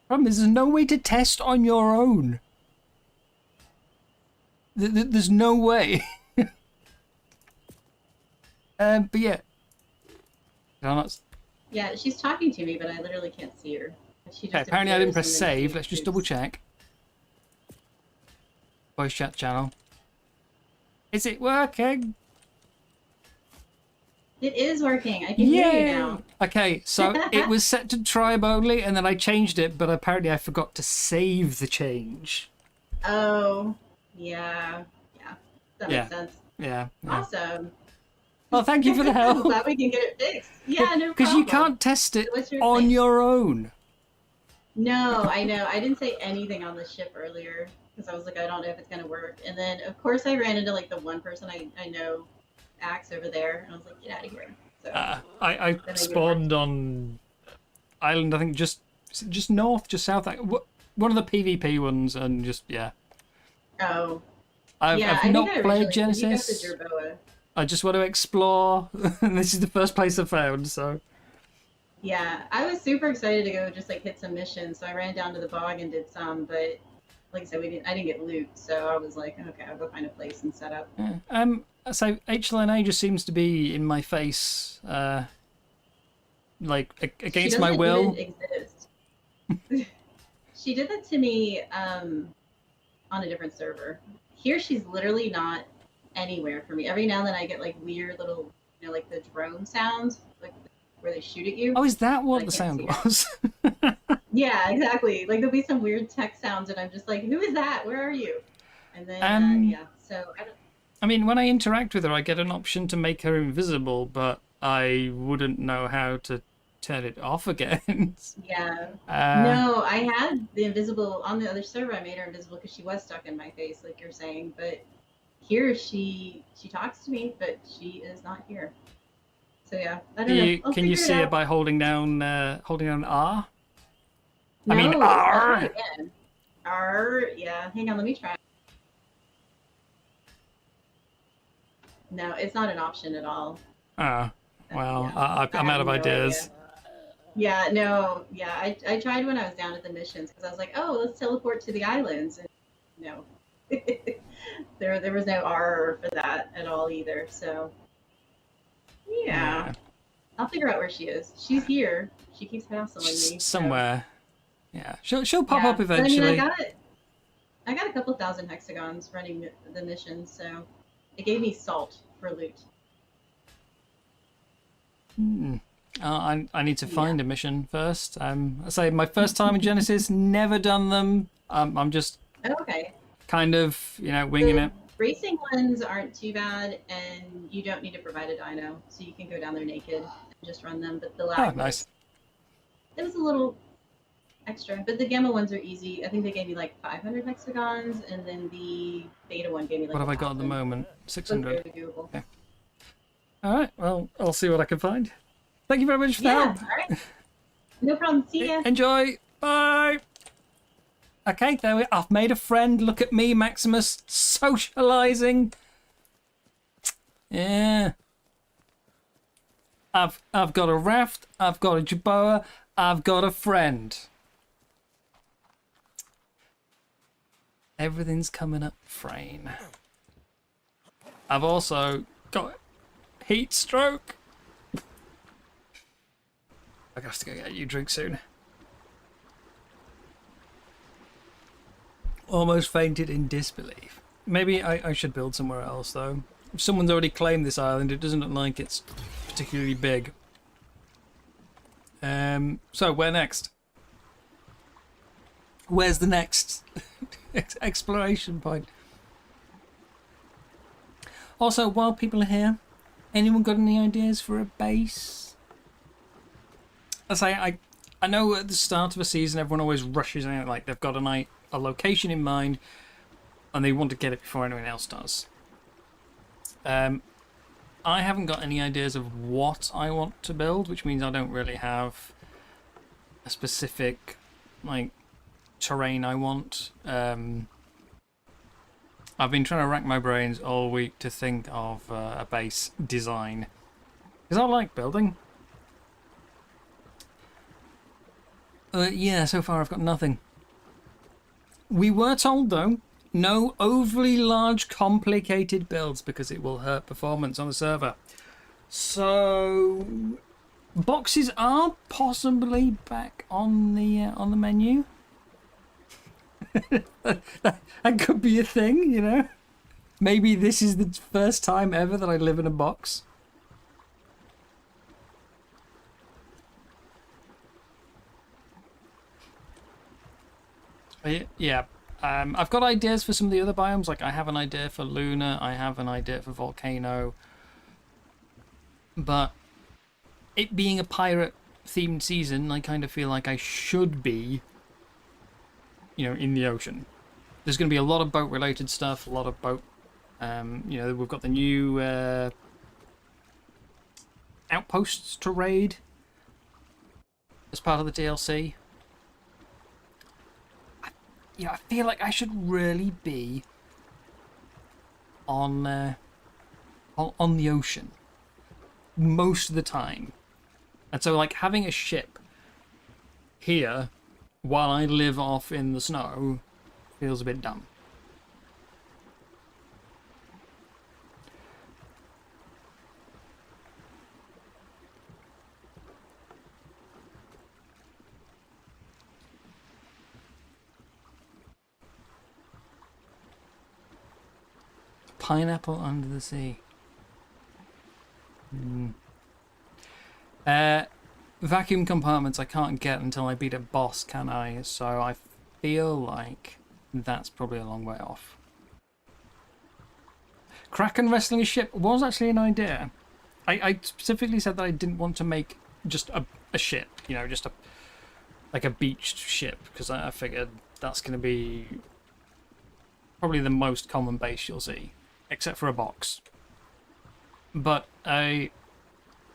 Problem is, there's no way to test on your own. There's no way. But yeah. Yeah, she's talking to me, but I literally can't see her. She just apparently I didn't appears press and then save. she Let's just appears. double check. Voice chat channel. Is it working? It is working. I can hear you now. Okay, so it was set to tribe only, and then I changed it, but apparently I forgot to save the change. Oh, yeah. Yeah. That makes sense. Yeah. Awesome. Well, thank you for the help. Glad we can get it fixed. Yeah, no problem. Because you can't test it on your own. No, I know. I didn't say anything on the ship earlier because I was like, I don't know if it's going to work. And then, of course, I ran into like the one person I know, Axe, over there. And I was like, get out of here. So I spawned on island, I think just north, just south. One of the PvP ones, and just, yeah. Oh. I've not played Genesis. You got the Jerboa. I just want to explore, and this is the first place I found, so... Yeah, I was super excited to go just like hit some missions, so I ran down to the bog and did some, but like I said, I didn't get loot, so I was like, okay, I'll go find a place and set up. Yeah. So HLNA just seems to be in my face, like against my will. She doesn't even exist. She did that to me on a different server. Here, she's literally not anywhere for me. Every now and then, I get like weird little, like the drone sounds, like where they shoot at you. Oh, is that but I what the can't sound see her. was? Yeah, exactly. Like there'll be some weird tech sounds, and I'm just like, "Who is that? Where are you?" And then yeah, so I don't. I mean, when I interact with her, I get an option to make her invisible, but I wouldn't know how to turn it off again. Yeah. Uh, No, I had the invisible on the other server. I made her invisible because she was stuck in my face, like you're saying. But here, she talks to me, but she is not here. So yeah, I don't know. I'll can you figure see it her out. by holding down R? No, I mean I'll try R. again. R. Yeah. Hang on. Let me try. No, it's not an option at all. Ah, well, Yeah. I'm I out have of no ideas. idea. Yeah, no, yeah. I tried when I was down at the missions because I was like, oh, let's teleport to the islands. And no, there was no R for that at all either. So yeah, I'll figure out where she is. She's here. She keeps hassling me. So. Somewhere. Yeah, she'll pop Yeah. up But, eventually. I mean, I got a couple thousand hexagons running the mission, so it gave me salt for loot. I need to find a mission first. I say my first time in Genesis, never done them. I'm just Okay. kind of winging it. Racing ones aren't too bad, and you don't need to provide a dyno, so you can go down there naked and just run them. But the lag, Nice. It was a little extra. But the gamma ones are easy. I think they gave me like 500 hexagons, and then the beta one gave me like. What have I got at the 1,000. moment? 600. Very doable. Okay. All right. Well, I'll see what I can find. Thank you very much for the help. All right. No problem. See ya. Enjoy. Bye. Okay, there we. I've made a friend. Look at me, Maximus, socializing. Yeah. I've got a raft. I've got a Jaboa. I've got a friend. Everything's coming up, Freyn. I've also got heat stroke. I got to go get you a drink soon. Almost fainted in disbelief. Maybe I should build somewhere else, though. If someone's already claimed this island, it doesn't look like it's particularly big. So, where next? Where's the next exploration point? Also, while people are here, anyone got any ideas for a base? I know at the start of a season, everyone always rushes out like they've got a location in mind, and they want to get it before anyone else does. I haven't got any ideas of what I want to build, which means I don't really have a specific terrain I want. I've been trying to rack my brains all week to think of a base design, because I like building. Yeah, so far I've got nothing. We were told, though, no overly large, complicated builds because it will hurt performance on the server. So, boxes are possibly back on the menu. That could be a thing, Maybe this is the first time ever that I live in a box. Yeah. I've got ideas for some of the other biomes. Like, I have an idea for Luna. I have an idea for Volcano. But it being a pirate-themed season, I kind of feel like I should be, in the ocean. There's going to be a lot of boat-related stuff, a lot of boat... we've got the new outposts to raid as part of the DLC. I feel like I should really be on the ocean most of the time, and so having a ship here while I live off in the snow feels a bit dumb. Pineapple under the sea. Vacuum compartments I can't get until I beat a boss, can I? So I feel like that's probably a long way off. Kraken wrestling a ship was actually an idea. I specifically said that I didn't want to make just a ship, you know, just like a beached ship, because I figured that's going to be probably the most common base you'll see, except for a box. But I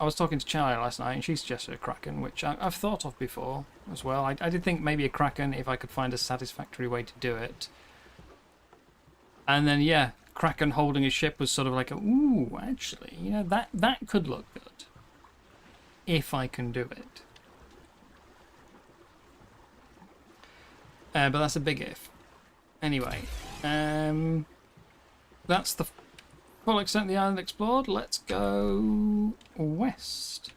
was talking to Charlie last night, and she suggested a Kraken, which I've thought of before as well. I did think maybe a Kraken if I could find a satisfactory way to do it. And then, yeah, Kraken holding a ship was sort of like, ooh, actually, you know, that could look good. If I can do it. But that's a big if. Anyway, that's the full extent of the island explored. Let's go west.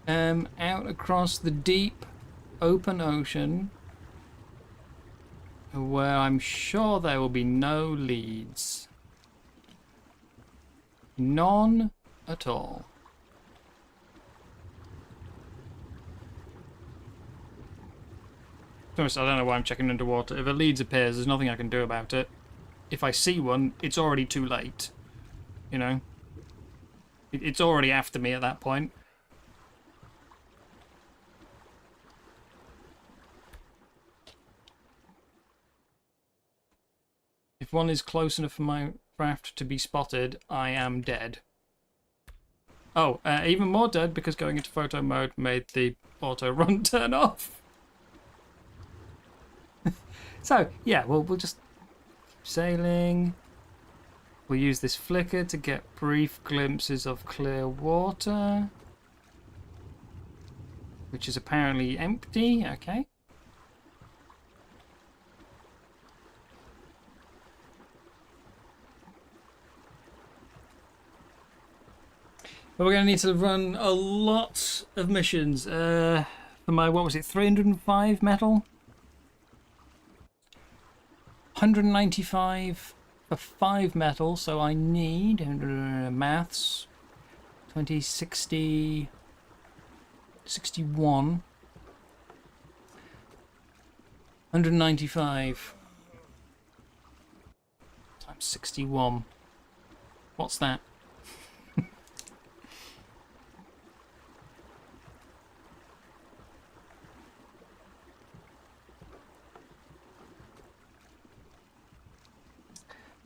Out across the deep open ocean, where I'm sure there will be no leads. None at all. To be honest, I don't know why I'm checking underwater. If a leads appears, there's nothing I can do about it. If I see one, it's already too late. You know? It's already after me at that point. If one is close enough for my craft to be spotted, I am dead. Oh, even more dead because going into photo mode made the auto run turn off. So, yeah, we'll just keep sailing. We'll use this flicker to get brief glimpses of clear water, which is apparently empty. Okay. But we're going to need to run a lot of missions. For my, what was it, 305 metal? 195 for 5 metal, so I need maths 20, 60, 61, 195 times 61. What's that?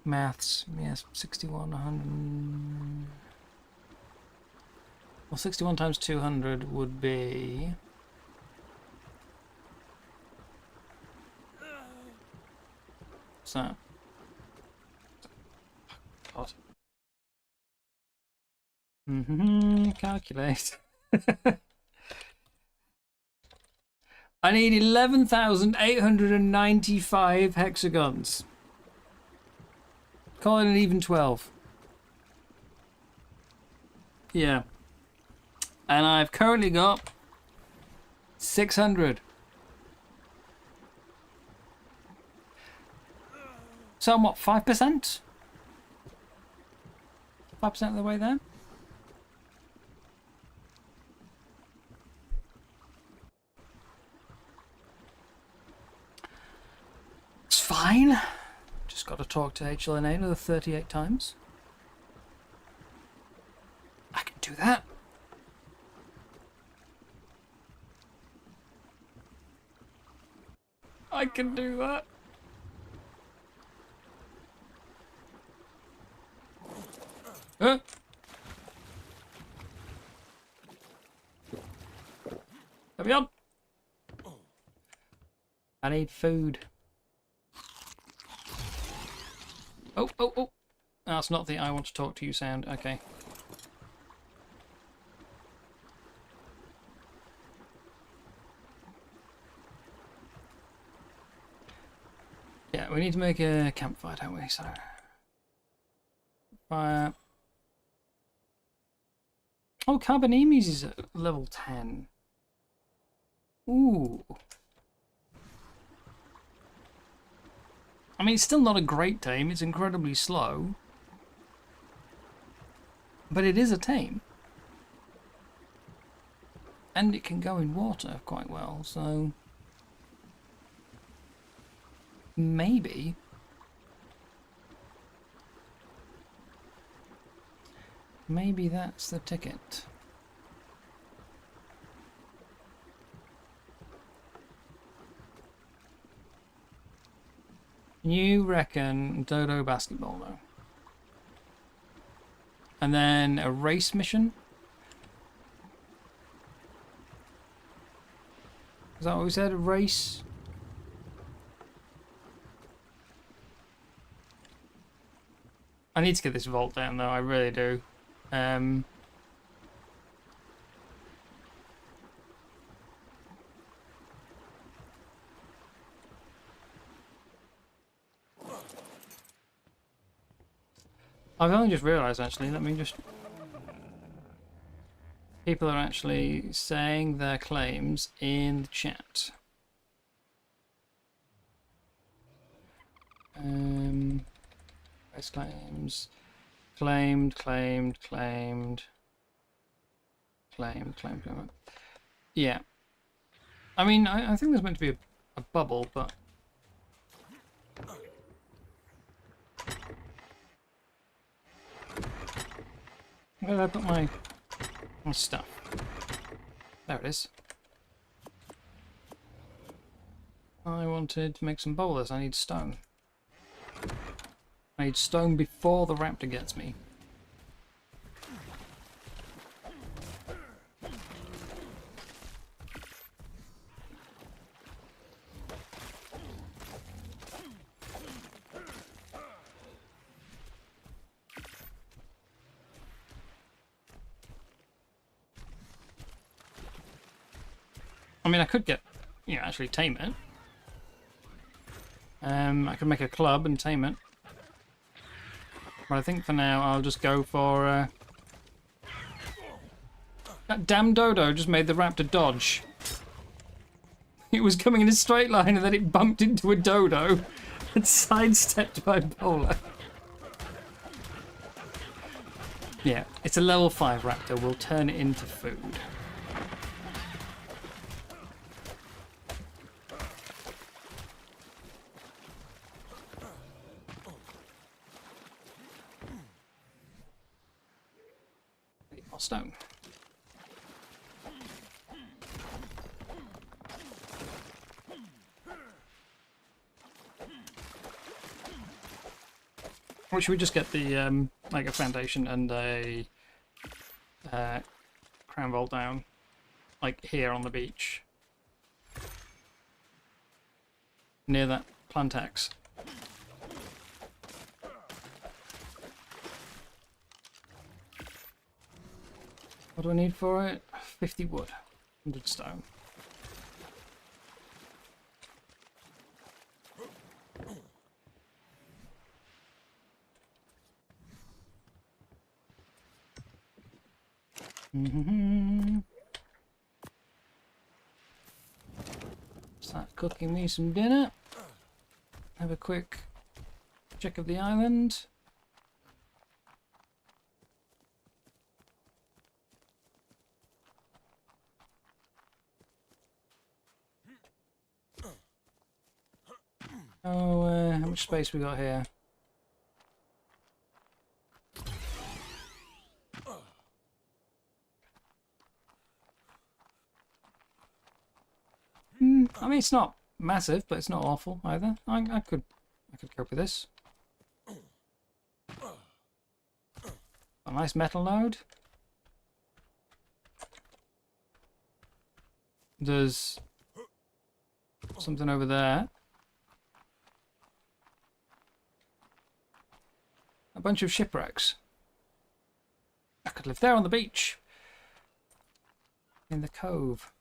Maths, yes, 61, 100. Well, 61 times 200 would be... What's that? God. Calculate. I need 11,895 hexagons. Call it an even 12. Yeah. And I've currently got 600. So I'm what, 5%? 5% of the way there? It's fine. Just got to talk to HLNA another 38 times. I can do that. I can do that. Come on. I need food. Oh, oh, oh. That's not the I want to talk to you sound. Okay. Yeah, we need to make a campfire, don't we? So, fire. Oh, Carbonemes is at level 10. Ooh. I mean, it's still not a great tame. It's incredibly slow. But it is a tame. And it can go in water quite well, so... maybe. Maybe that's the ticket. You reckon Dodo basketball though? And then a race mission? Is that what we said? A race? I need to get this vault down though, I really do. I've only just realised actually, let me just... People are actually saying their claims in the chat. Best claims. Claimed. Yeah. I mean, I think there's meant to be a bubble, but... Where did I put my stuff? There it is. I wanted to make some boulders. I need stone. I need stone before the raptor gets me. I mean, I could get, you know, actually tame it. I could make a club and tame it. But I think for now I'll just go for... That damn dodo just made the raptor dodge. It was coming in a straight line and then it bumped into a dodo and sidestepped by Bowler. Yeah, it's a level 5 raptor. We'll turn it into food. Stone. Or should we just get the like a foundation and a crown vault down, like here on the beach, near that plantax? What do I need for it? 50 wood, 100 stone. Start cooking me some dinner. Have a quick check of the island. Oh, how much space we got here? I mean, it's not massive, but it's not awful either. I could cope with this. A nice metal node. There's something over there. A bunch of shipwrecks. I could live there on the beach. In the cove.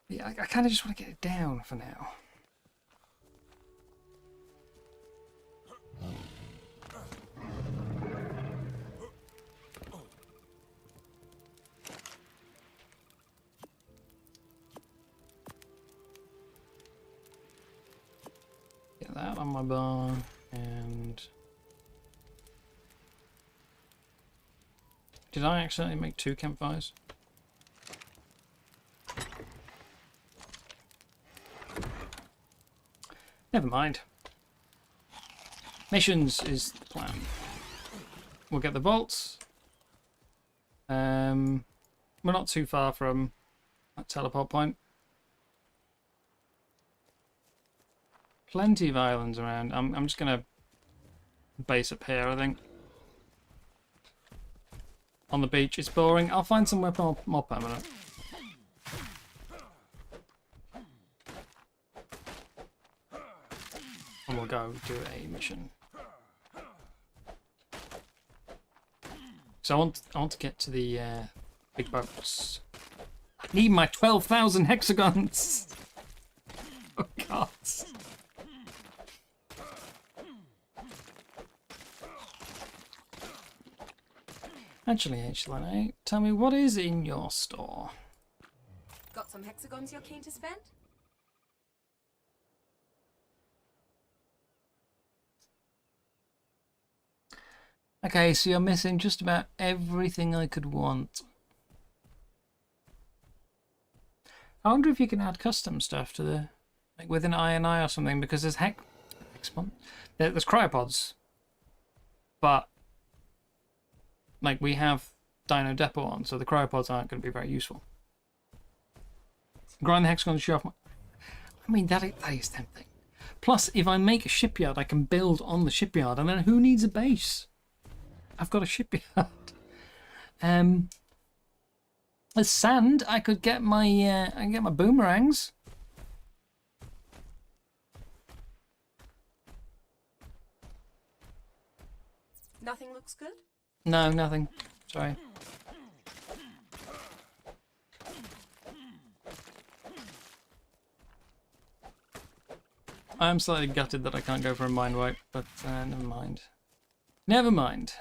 Yeah, I kind of just want to get it down for now. that on my bar, and did I accidentally make 2 campfires? Never mind. Missions is the plan. We'll get the vaults. We're not too far from that teleport point. Plenty of islands around. I'm just gonna base up here, I think. On the beach, it's boring. I'll find somewhere more permanent. And we'll go do a mission. So I want to get to the big boats. I need my 12,000 hexagons. Oh God. Actually, H-Line, tell me what is in your store? Got some hexagons you're keen to spend? Okay, so you're missing just about everything I could want. I wonder if you can add custom stuff to the, like with an INI or something, because there's there's cryopods, but like we have Dino Depot on, so the cryopods aren't going to be very useful. Grind the hexagons, show off. I mean, that is tempting. Plus, if I make a shipyard, I can build on the shipyard, and then who needs a base? I've got a shipyard. As sand, I could get my boomerangs. Nothing looks good? No, nothing. Sorry. I'm slightly gutted that I can't go for a mind wipe, but never mind. Never mind.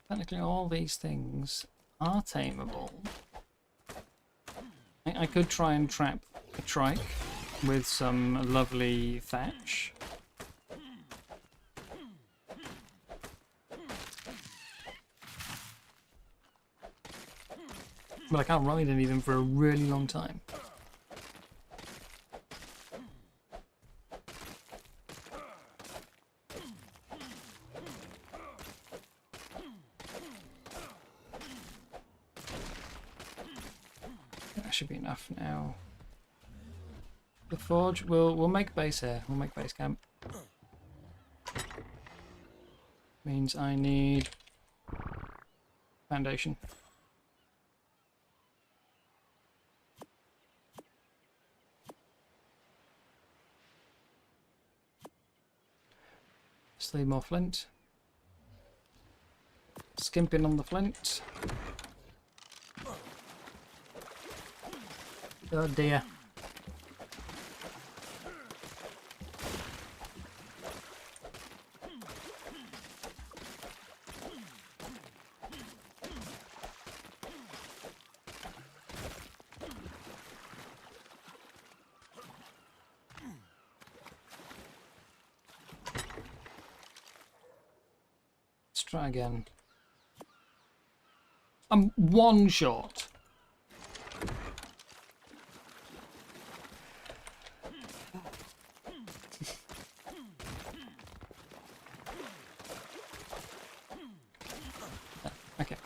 Technically, all these things are tameable. I could try and trap a trike with some lovely thatch. But I can't ride any of them for a really long time. Should be enough now. The forge, we'll make base here. We'll make base camp. Means I need foundation. Just need more flint. Skimping on the flint. Oh dear. Let's try again. I'm one short. Okay.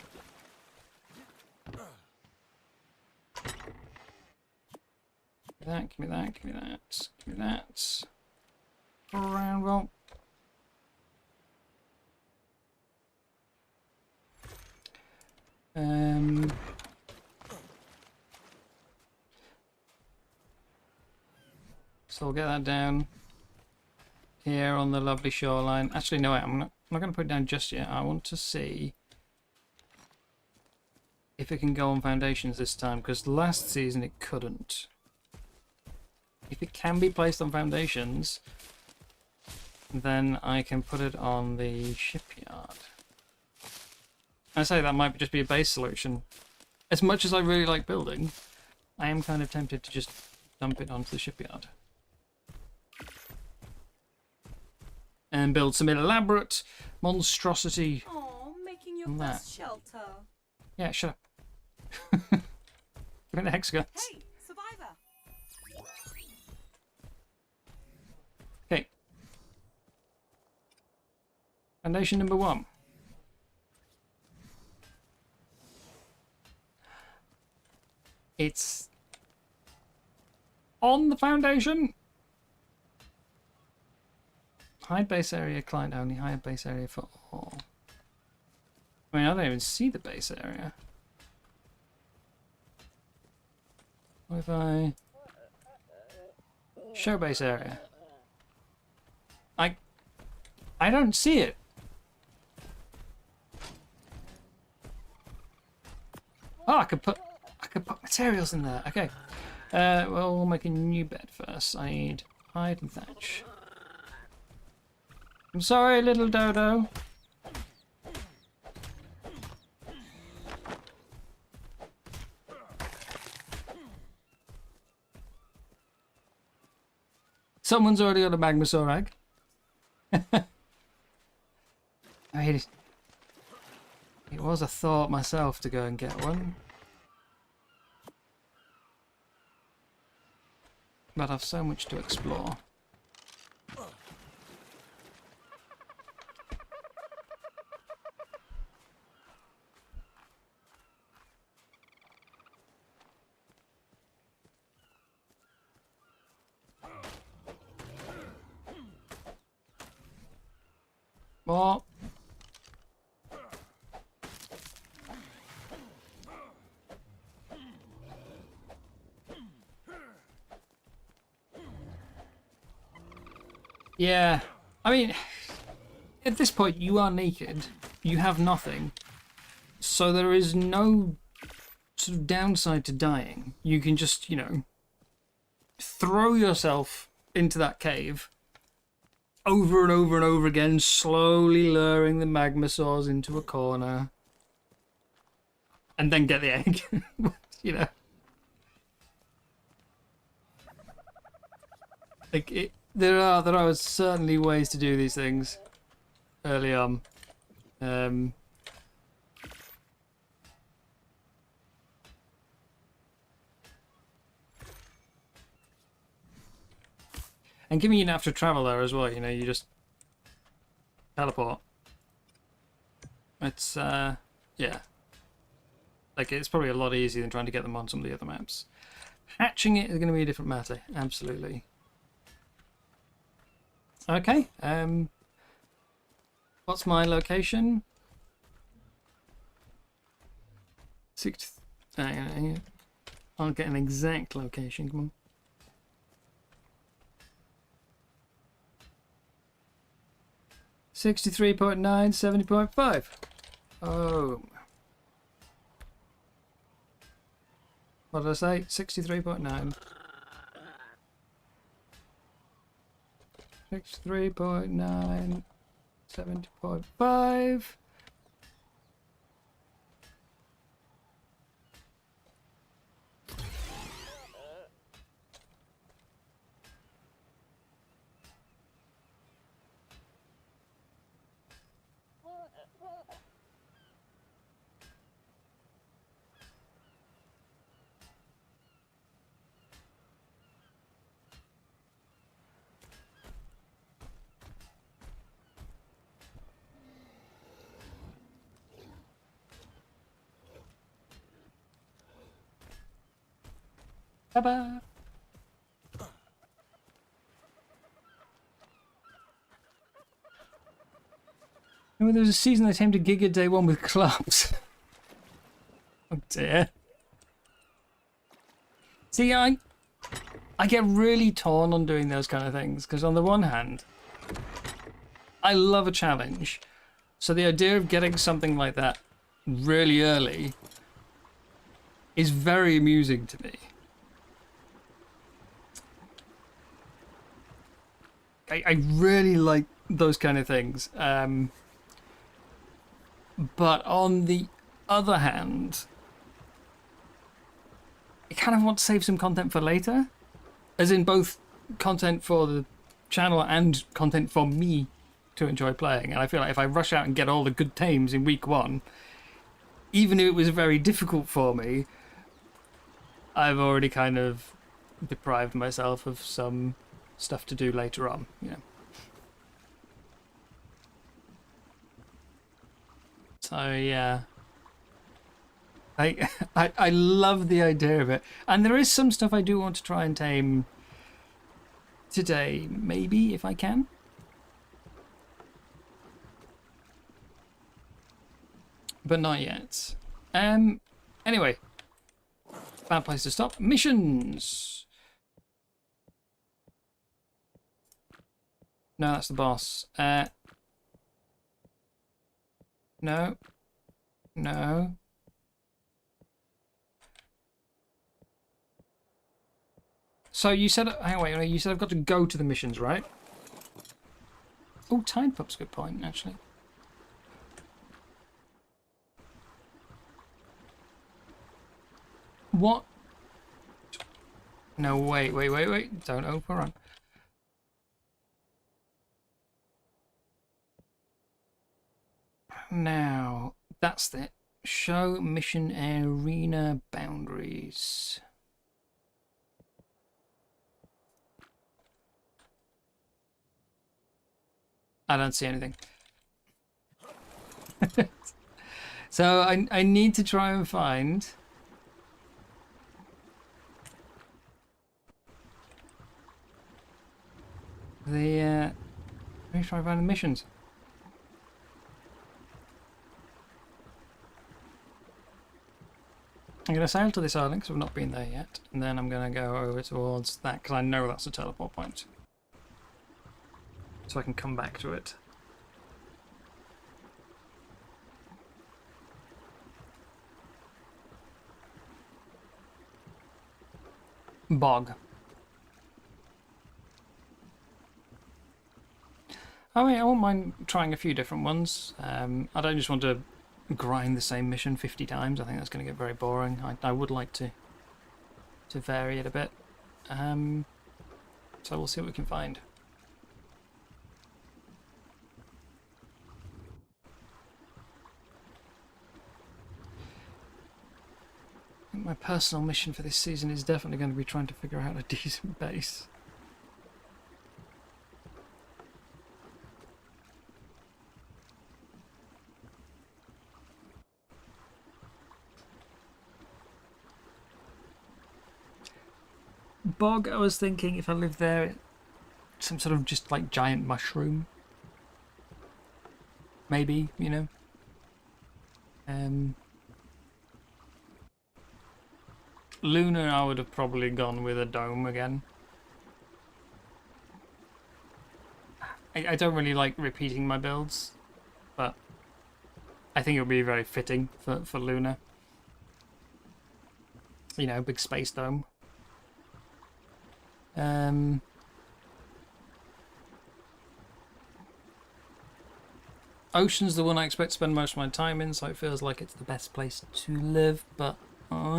Give me that, give me that, give me that. Round roll. So we'll get that down here on the lovely shoreline. Actually, no, wait, I'm not going to put it down just yet. I want to see if it can go on foundations this time, because last season it couldn't. If it can be placed on foundations, then I can put it on the shipyard. I say that might just be a base solution. As much as I really like building, I am kind of tempted to just dump it onto the shipyard. And build some elaborate monstrosity. Oh, making your That. first shelter. Yeah, shut up. Give me the hexagons. Hey, survivor. Okay. Foundation number 1. It's on the foundation. Hide base area, client only. Hide base area for all. I mean, I don't even see the base area. What if I show base area? I don't see it. Oh, I could put materials in there. Okay. Well, we'll make a new bed first. I need hide and thatch. I'm sorry, little dodo. Someone's already got a magmasaur egg. I mean, it was a thought myself to go and get one. But I've so much to explore. More. Yeah, I mean, at this point you are naked, you have nothing, so there is no sort of downside to dying. You can just, you know, throw yourself into that cave over and over and over again, slowly luring the magmasaurs into a corner, and then get the egg, you know. Like it. There are certainly ways to do these things early on. And given you don't have to travel there as well, you know, you just teleport. It's yeah. Like it's probably a lot easier than trying to get them on some of the other maps. Hatching it is going to be a different matter, absolutely. Okay, what's my location? 6. I'll get an exact location. Come on. 63.9, 70.5. Oh. What did I say? 63.9. 63.9, 70.5. Bye-bye. Remember there was a season I attempted Giga Day 1 with clubs. Oh dear. See, I get really torn on doing those kind of things, because on the one hand, I love a challenge. So the idea of getting something like that really early is very amusing to me. I really like those kind of things. But on the other hand, I kind of want to save some content for later. As in both content for the channel and content for me to enjoy playing. And I feel like if I rush out and get all the good tames in week 1, even if it was very difficult for me, I've already kind of deprived myself of some stuff to do later on, you know. So yeah, I love the idea of it, and there is some stuff I do want to try and tame today, maybe if I can. But not yet. Anyway, bad place to stop. Missions. No, that's the boss. No. No. So you said, hang on, wait, you said I've got to go to the missions, right? Oh, Tide Pup's a good point, actually. What? No, wait. Don't overrun. Now, that's it. Show mission arena boundaries. I don't see anything. So I need to try and find the let me try and find the missions. I'm going to sail to this island because we've not been there yet, and then I'm going to go over towards that because I know that's a teleport point. So I can come back to it. Bog. I mean, I won't mind trying a few different ones. I don't just want to grind the same mission 50 times. I think that's going to get very boring. I would like to vary it a bit. So we'll see what we can find. I think my personal mission for this season is definitely going to be trying to figure out a decent base. Bog, I was thinking if I lived there, some sort of just like giant mushroom. Maybe, you know. Lunar, I would have probably gone with a dome again. I don't really like repeating my builds, but I think it would be very fitting for Lunar. You know, big space dome. Ocean's the one I expect to spend most of my time in, so it feels like it's the best place to live, but yeah,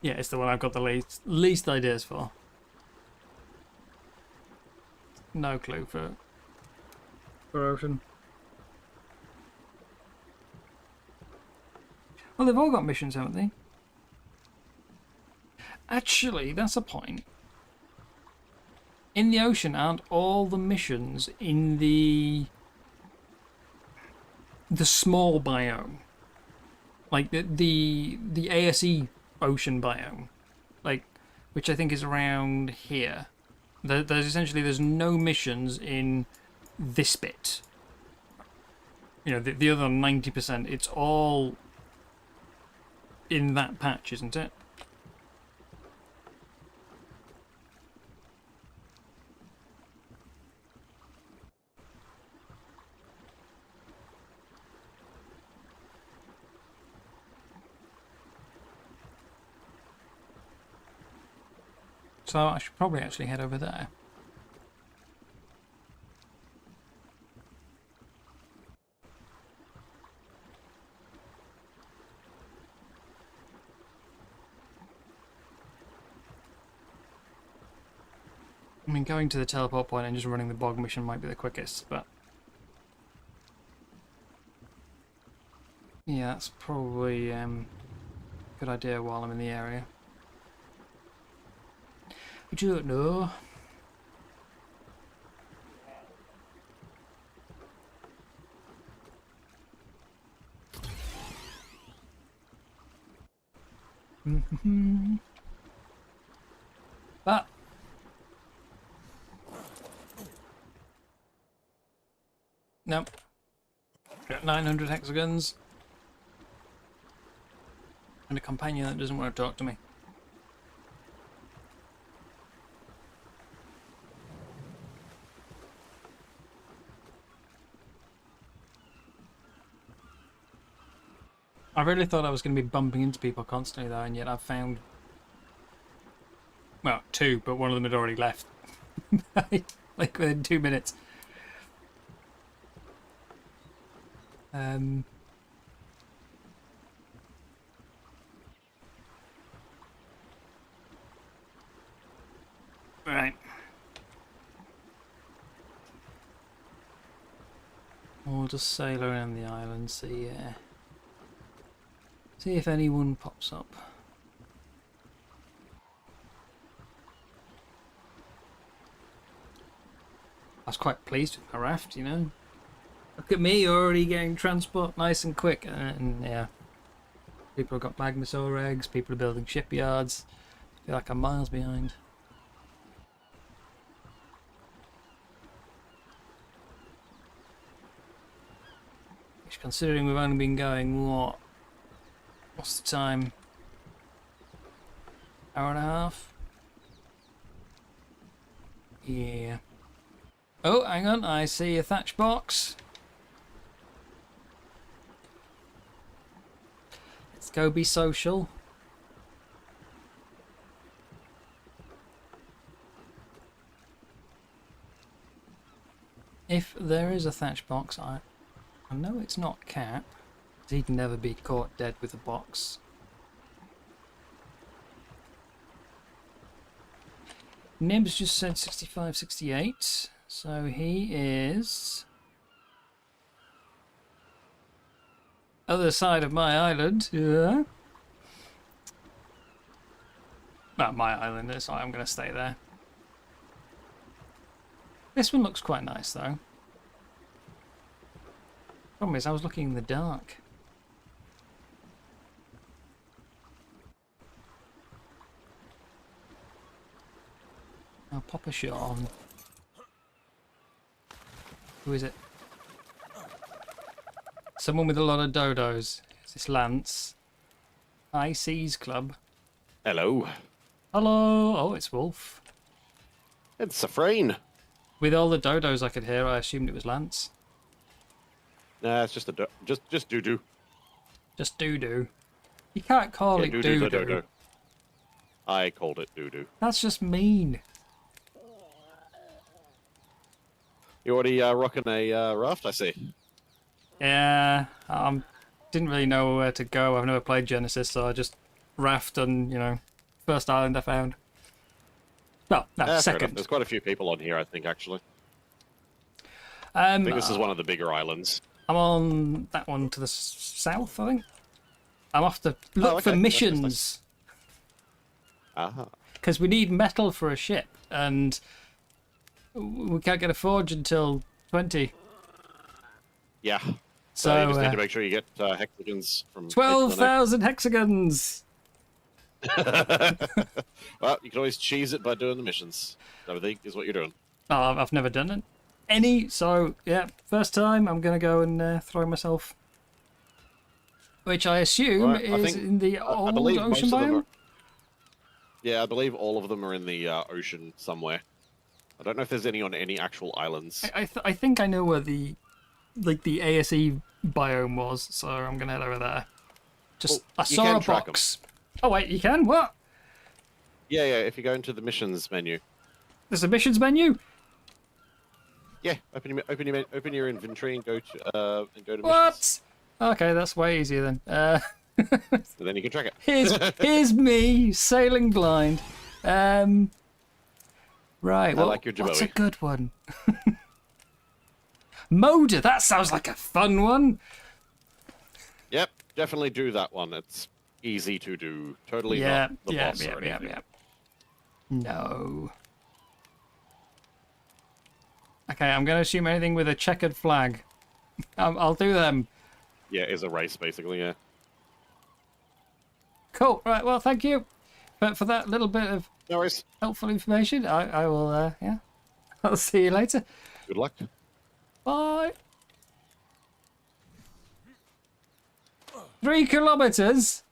it's the one I've got the least ideas for. No clue for Ocean. Well, they've all got missions, haven't they? Actually, that's a point. In the ocean, aren't all the missions in the small biome? Like the ASE ocean biome, like, which I think is around here. There's no missions in this bit. You know, the other 90%, it's all in that patch, isn't it? So I should probably actually head over there. I mean, going to the teleport point and just running the bog mission might be the quickest, but... yeah, that's probably a good idea while I'm in the area. I don't know. But nope. Got 900 hexagons. And a companion that doesn't want to talk to me. I really thought I was going to be bumping into people constantly though, and yet I've found... well, 2, but one of them had already left. Like within 2 minutes. Right. We'll just sail around the island, see if anyone pops up. I was quite pleased with my raft, you know. Look at me, already getting transport nice and quick. And yeah, people have got magmasaur eggs, people are building shipyards. I feel like I'm miles behind. Which, considering we've only been going, what's the time? Hour and a half? Yeah. Oh, hang on, I see a thatch box. Let's go be social. If there is a thatch box, I know it's not Cap. He'd never be caught dead with a box. Nibs just said 65, 68. So he is... other side of my island. Yeah. Not my island, so I'm going to stay there. This one looks quite nice though. Problem is I was looking in the dark. I'll pop a shot on. Who is it? Someone with a lot of dodos. Is this Lance? High Seas Club. Hello. Hello. Oh, it's Wolf. It's a Freyn. With all the dodos I could hear, I assumed it was Lance. Nah, it's just a just doo-doo. Just doo-doo. You can't call it doo-doo. doo-doo. I called it doo-doo. That's just mean. You already rocking a raft, I see. Yeah, didn't really know where to go. I've never played Genesis, so I just raft on, you know, first island I found. Well, no, second. There's quite a few people on here, I think, actually. I think this is one of the bigger islands. I'm on that one to the south, I think. I'm off to look for missions. Because we need metal for a ship, and we can't get a forge until 20. Yeah. So you just need to make sure you get hexagons from 12,000 hexagons! Well, you can always cheese it by doing the missions. I think is what you're doing. Oh, I've never done it. So yeah, first time I'm going to go and throw myself. Which I assume is in the old ocean biome? Yeah, I believe all of them are in the ocean somewhere. I don't know if there's any on any actual islands. I think I know where the ASE biome was, so I'm gonna head over there. I saw a box. Oh wait, you can? What? Yeah, if you go into the missions menu. There's a missions menu? Yeah, open your inventory and go to missions. What? Okay, that's way easier then. So then you can track it. Here's me sailing blind. Right, well, like your what's a Jaboi. good one? Moda, that sounds like a fun one. Yep, definitely do that one. It's easy to do. Totally Yeah, not the boss or anything. yeah. No. Okay, I'm going to assume anything with a checkered flag. I'll do them. Yeah, it's a race, basically, yeah. Cool. Right, well, thank you for that little bit of No worries. helpful information. I will, yeah. I'll see you later. Good luck. Bye. 3 kilometers?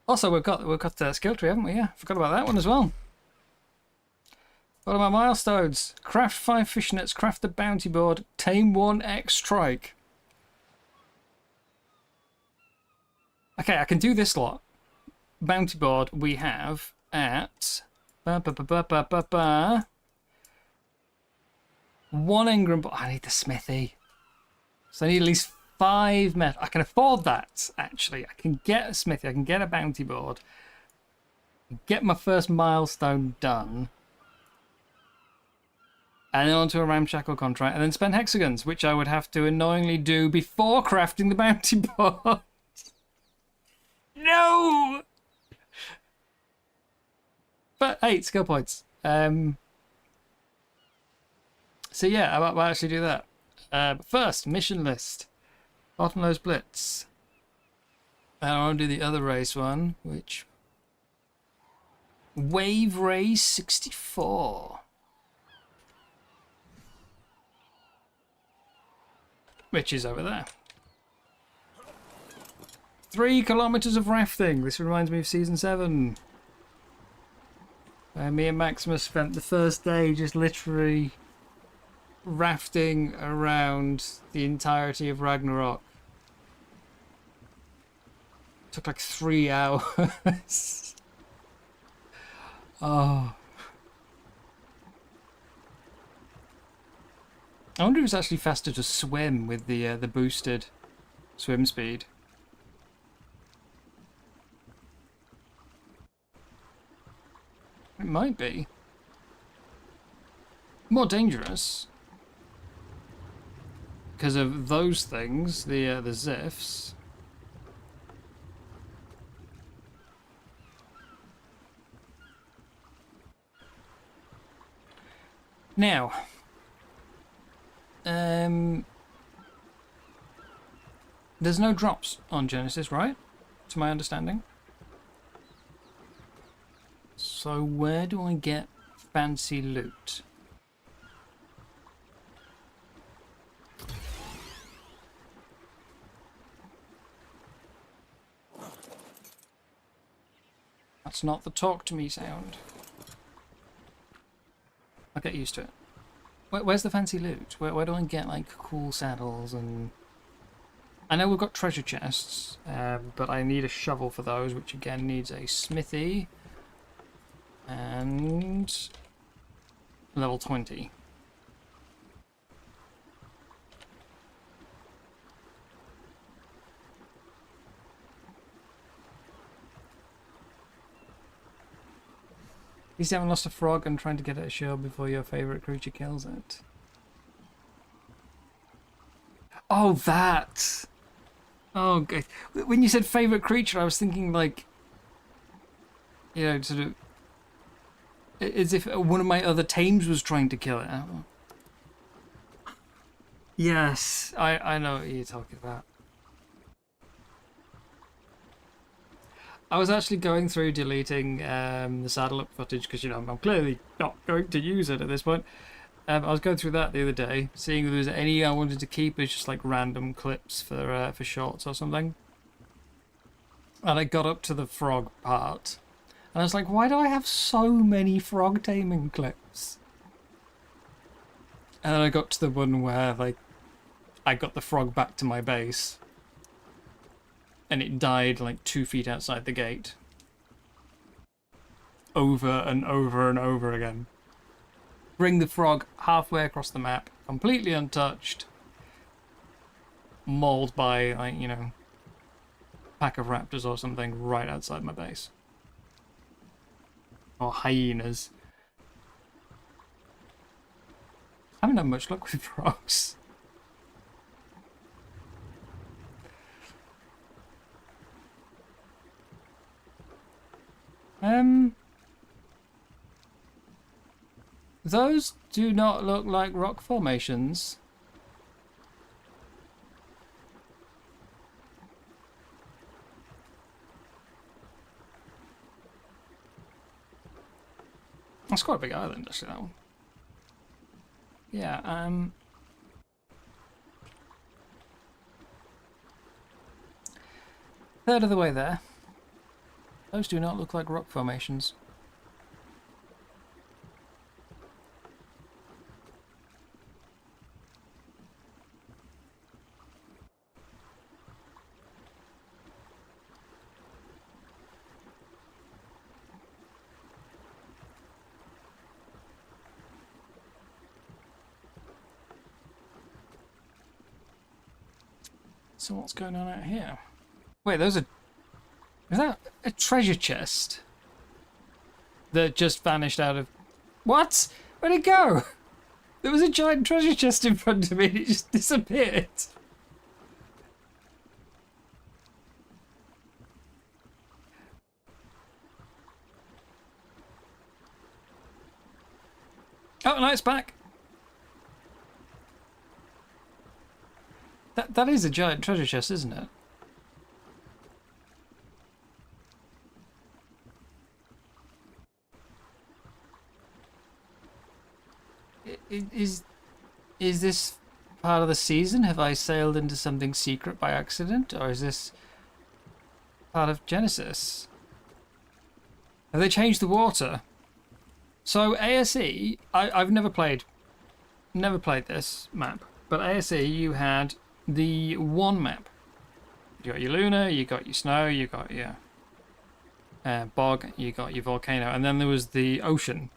Also, we've got skill tree, haven't we? Yeah, forgot about that one as well. What are my milestones? Craft 5 fishnets, craft the bounty board, tame 1 X strike. Okay, I can do this lot. Bounty board we have at 1 engram. I need the smithy, so I need at least 5 metal. I can afford that. Actually, I can get a smithy. I can get a bounty board. Get my first milestone done. And then onto a ramshackle contract, and then spend hexagons, which I would have to annoyingly do before crafting the bounty board. No! But hey, skill points. So yeah, I might actually do that. But first, mission list. Bottomless Blitz. And I want to do the other race one, which... Wave Race 64. Which is over there. 3 kilometers of rafting. This reminds me of season 7. Where me and Maximus spent the first day just literally rafting around the entirety of Ragnarok. Took like 3 hours. Oh. I wonder if it's actually faster to swim with the boosted swim speed. It might be. More dangerous. Because of those things, the ziffs. Now, there's no drops on Genesis, right? To my understanding. So where do I get fancy loot? That's not the talk to me sound. I'll get used to it. Where's the fancy loot? Where do I get like cool saddles and... I know we've got treasure chests, but I need a shovel for those, which again needs a smithy and level 20. At least you haven't lost a frog and trying to get it ashore before your favourite creature kills it. Oh, that! Oh, God. When you said favourite creature, I was thinking like, you know, sort of, as if one of my other tames was trying to kill it. Yes, I know what you're talking about. I was actually going through deleting the saddle up footage because, you know, I'm clearly not going to use it at this point. I was going through that the other day, seeing if there was any I wanted to keep as just like random clips for shorts or something. And I got up to the frog part, and I was like, why do I have so many frog taming clips? And then I got to the one where like I got the frog back to my base. And it died like 2 feet outside the gate. Over and over and over again. Bring the frog halfway across the map, completely untouched. Mauled by, like, you know, pack of raptors or something right outside my base. Or hyenas. I haven't had much luck with frogs. Those do not look like rock formations. That's quite a big island, actually, that one. Yeah, third of the way there. Those do not look like rock formations. So what's going on out here? Wait, is that a treasure chest that just vanished out of... What? Where'd it go? There was a giant treasure chest in front of me and it just disappeared. Oh, no, it's back. That is a giant treasure chest, isn't it? Is this part of the season? Have I sailed into something secret by accident? Or is this part of Genesis? Have they changed the water? So ASE, I've never played this map, but ASE you had the one map. You got your lunar, you got your snow, you got your bog, you got your volcano, and then there was the ocean.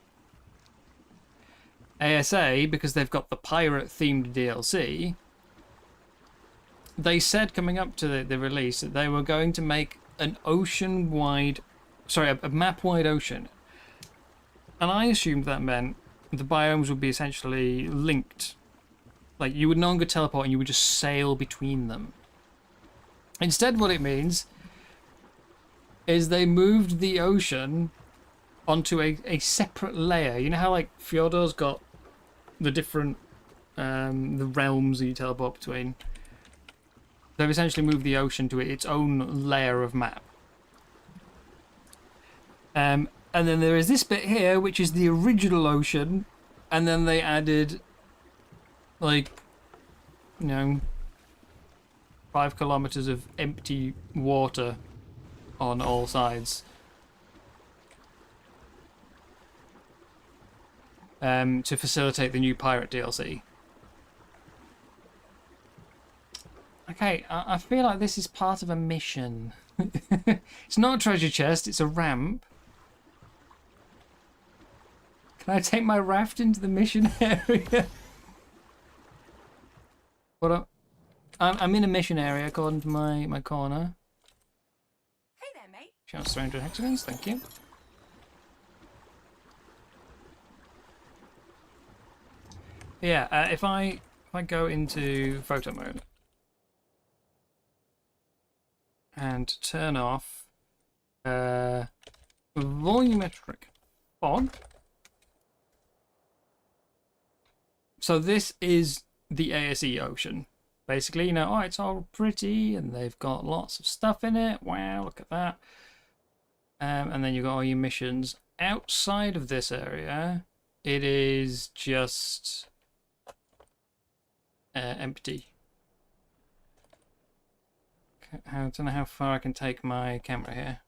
ASA, because they've got the pirate themed DLC, they said coming up to the release that they were going to make an ocean-wide, sorry, a map-wide ocean. And I assumed that meant the biomes would be essentially linked. Like, you would no longer teleport and you would just sail between them. Instead, what it means is they moved the ocean onto a separate layer. You know how, like, Fjordor's got the different the realms that you teleport between? They've essentially moved the ocean to its own layer of map. And then there is this bit here, which is the original ocean, and then they added, like, you know, 5 kilometers of empty water on all sides. To facilitate the new pirate DLC. Okay, I feel like this is part of a mission. It's not a treasure chest, it's a ramp. Can I take my raft into the mission area? What up? I'm in a mission area according to my corner. Hey there, mate. Chance 300 hexagons, thank you. Yeah, if I go into photo mode and turn off volumetric fog. So this is the ASE ocean. Basically, you know, oh, it's all pretty and they've got lots of stuff in it. Wow, look at that. And then you've got all your missions. Outside of this area, it is just empty. I don't know how far I can take my camera here.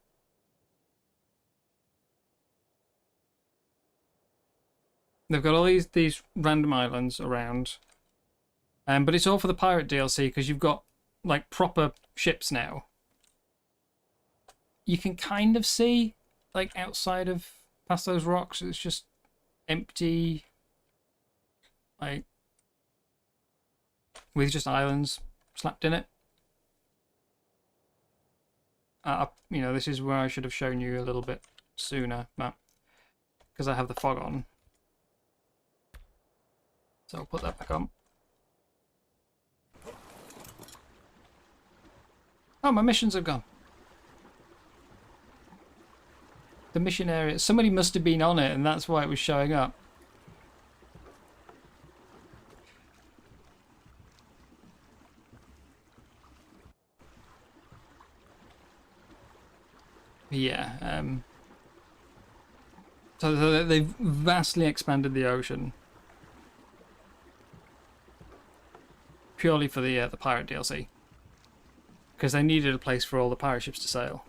They've got all these random islands around. But it's all for the pirate DLC because you've got like proper ships now. You can kind of see like outside of past those rocks, it's just empty, like with just islands slapped in it. You know, this is where I should have shown you a little bit sooner, but because I have the fog on. So I'll put that back on. Oh, my missions have gone. The mission area. Somebody must have been on it, and that's why it was showing up. Yeah. So they've vastly expanded the ocean. Purely for the pirate DLC. Because they needed a place for all the pirate ships to sail.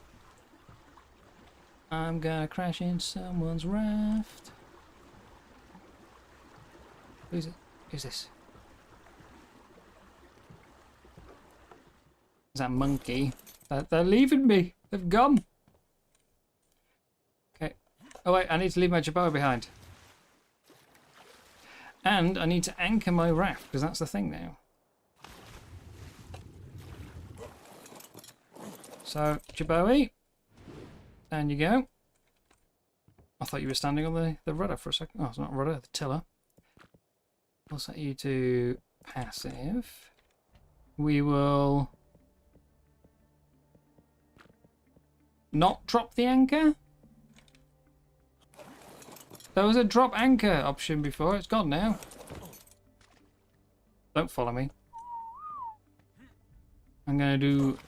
I'm gonna crash into someone's raft. Who's it? Who's this? Is that monkey? They're leaving me. They've gone. Okay. Oh wait, I need to leave my jabot behind. And I need to anchor my raft, because that's the thing now. So, Jaboey, down you go. I thought you were standing on the rudder for a second. Oh, it's not rudder, the tiller. We'll set you to passive. We will not drop the anchor. There was a drop anchor option before. It's gone now. Don't follow me. I'm going to do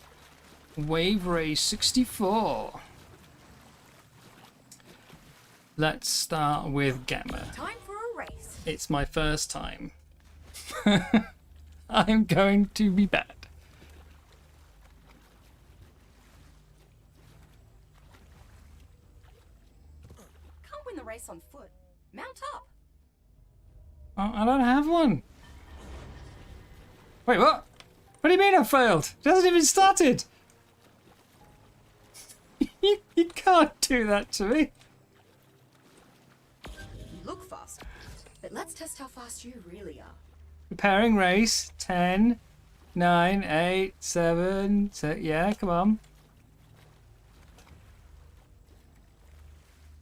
Wave Race 64. Let's start with Gamma. Time for a race. It's my first time. I'm going to be bad. Can't win the race on foot. Mount up. Oh, I don't have one. Wait, what? What do you mean I failed? It hasn't even started. You can't do that to me. You look fast, but let's test how fast you really are. Preparing race. 10, 9, 8, 7, 6. Yeah, come on.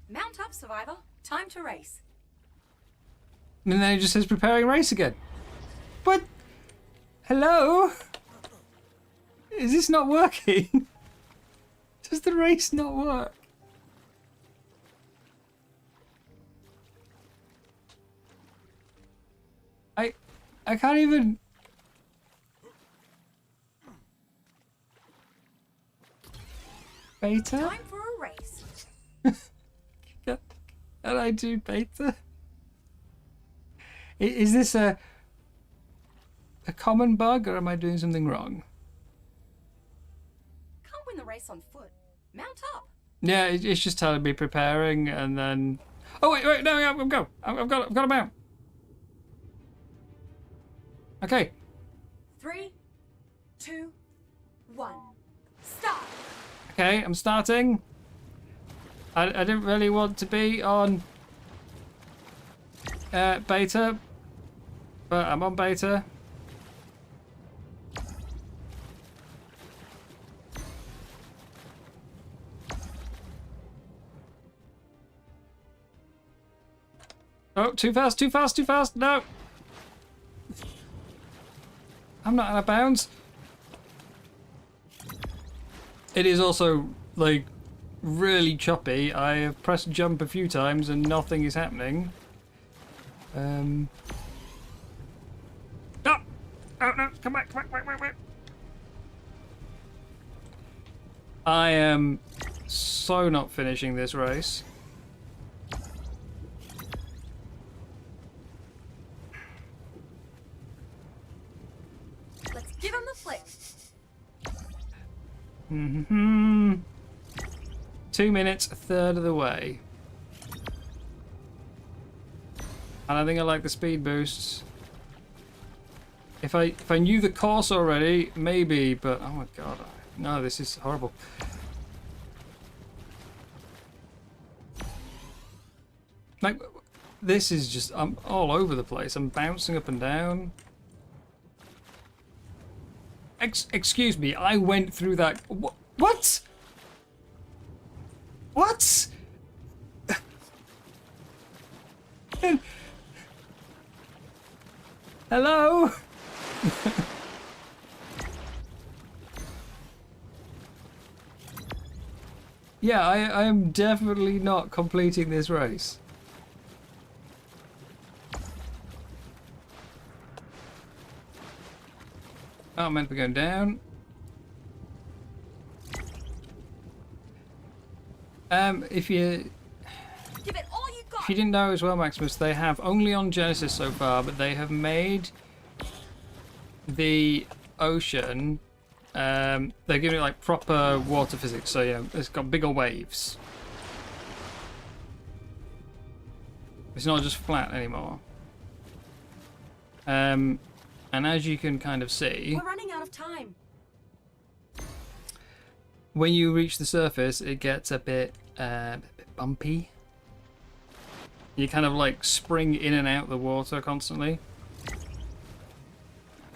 Mount up, survivor. Time to race. And then it just says preparing race again. But, hello? Is this not working? Does the race not work? I can't even... Beta? Time for a race. Can I do beta? Is this a common bug, or am I doing something wrong? Can't win the race on foot. Mount up. Yeah, it's just telling me preparing, and then... Oh, wait, no, I've got a mount. Okay. 3, 2, 1. Start. Okay, I'm starting. I didn't really want to be on beta, but I'm on beta. Oh, too fast, too fast, too fast. No. I'm not out of bounds. It is also, like, really choppy. I have pressed jump a few times and nothing is happening. Oh! Oh, no, come back. I am so not finishing this race. Let's give him the flick. 2 minutes, a third of the way. I don't think I like the speed boosts. If I knew the course already, maybe, but oh my god, no, this is horrible. Like, this is just, I'm all over the place. I'm bouncing up and down. Excuse me, I went through that. What? What? Hello? Yeah, I am definitely not completing this race. Oh, I'm meant to be going down. If you didn't know as well, Maximus, they have only on Genesis so far, but they have made the ocean. They're giving it like proper water physics, so yeah, it's got bigger waves. It's not just flat anymore. And as you can kind of see, We're running out of time. when you reach the surface, it gets a bit bumpy. You kind of like spring in and out the water constantly.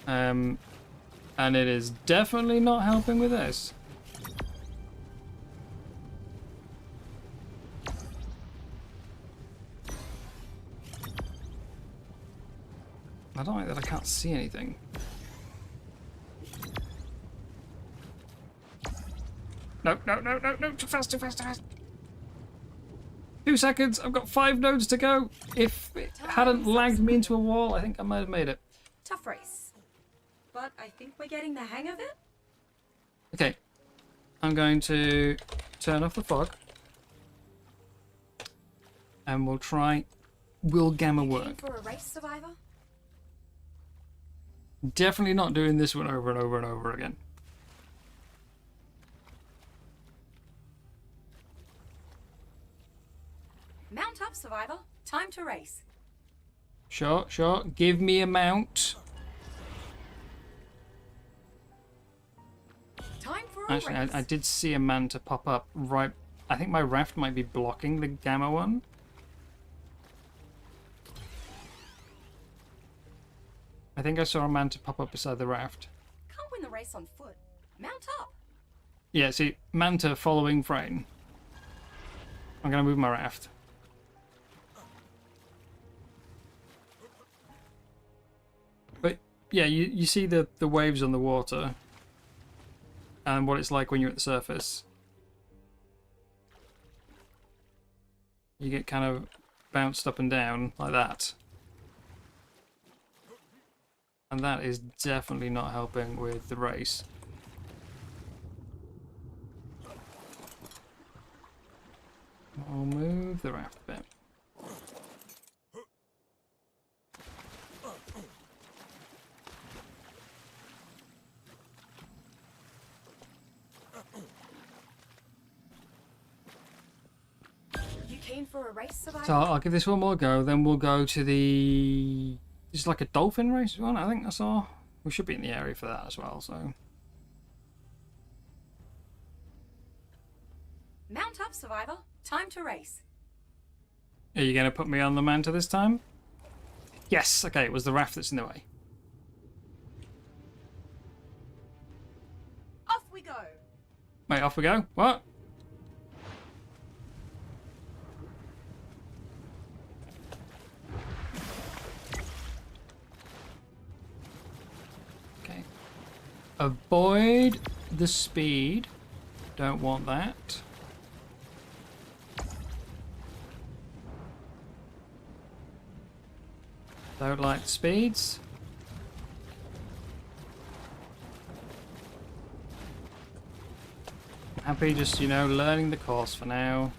And it is definitely not helping with this. I don't like that I can't see anything. No, no, no, no, no, too fast, too fast, too fast. 2 seconds, I've got 5 nodes to go. If it hadn't lagged me into a wall, I think I might have made it. Tough race. But I think we're getting the hang of it. Okay, I'm going to turn off the fog. And we'll try, will Gamma work? For a race, Survivor? Definitely not doing this one over and over and over again. Mount up, Survivor. Time to race. Sure, sure. Give me a mount. Time for a Actually, race. I did see a manta pop up right. I think my raft might be blocking the Gamma one. I think I saw a manta pop up beside the raft. Can't win the race on foot. Mount up. Yeah, see, manta following Freyn. I'm gonna move my raft. But yeah, you see the waves on the water and what it's like when you're at the surface. You get kind of bounced up and down like that. And that is definitely not helping with the race. I'll move the raft a bit. You keen for a race, Survivor? So I'll give this one more go, then we'll go to the... It's like a dolphin race one, I think I saw. We should be in the area for that as well, so... Mount up, Survivor. Time to race. Are you going to put me on the manta this time? Yes, okay, it was the raft that's in the way. Off we go. Wait, off we go. What? Okay. Avoid the speed. Don't want that. Don't like speeds. Happy just, you know, learning the course for now.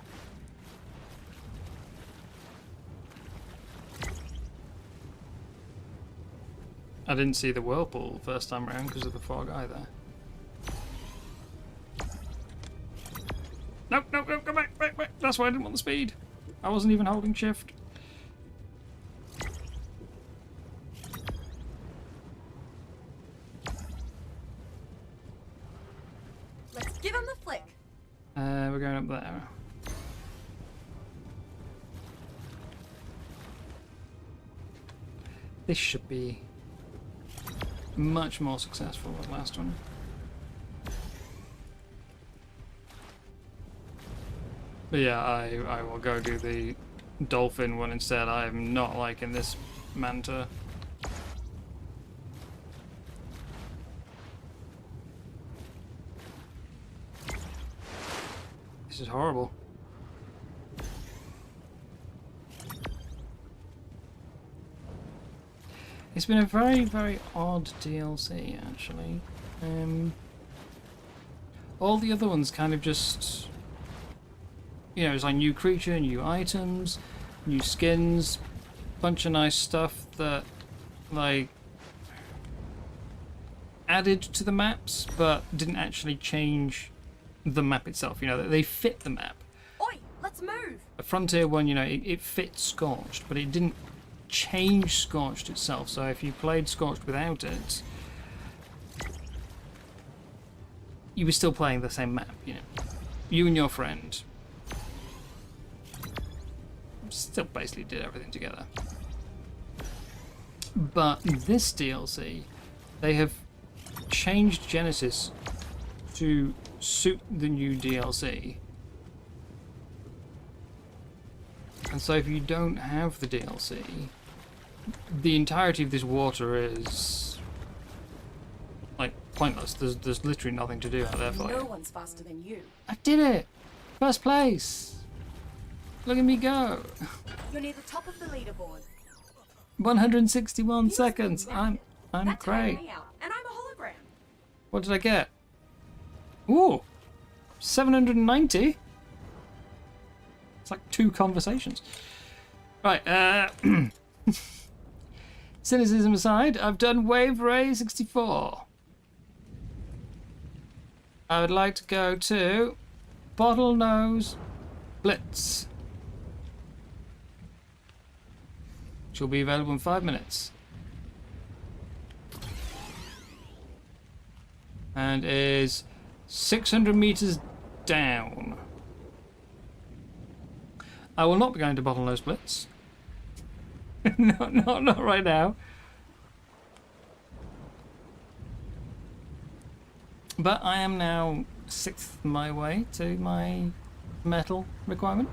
I didn't see the whirlpool first time around because of the fog either. Nope, nope, nope, go back, back, back. That's why I didn't want the speed. I wasn't even holding shift. Give him the flick. We're going up there. This should be much more successful than the last one. But yeah, I will go do the dolphin one instead. I am not liking this manta. This is horrible. It's been a very, very odd DLC, actually. All the other ones kind of just... You know, it's like new creature, new items, new skins, bunch of nice stuff that, like, added to the maps, but didn't actually change the map itself. You know, they fit the map. Oi, let's move. The Frontier one, you know, it fit Scorched, but it didn't change Scorched itself. So if you played Scorched without it, you were still playing the same map, you know. You and your friend still basically did everything together. But this DLC, they have changed Genesis to suit the new DLC. And so if you don't have the DLC, the entirety of this water is like pointless. There's literally nothing to do out there for you. No one's faster than you. I did it! First place! Look at me go! You're near the top of the leaderboard. 161 seconds. I'm That's great. me out, and I'm a hologram. What did I get? Ooh, 790. It's like 2 conversations. Right. Cynicism aside, I've done Wave Ray 64. I would like to go to Bottlenose Blitz, which will be available in 5 minutes. And is 600 meters down. I will not be going to Bottlenose Blitz. not right now. But I am now 6th my way to my metal requirement.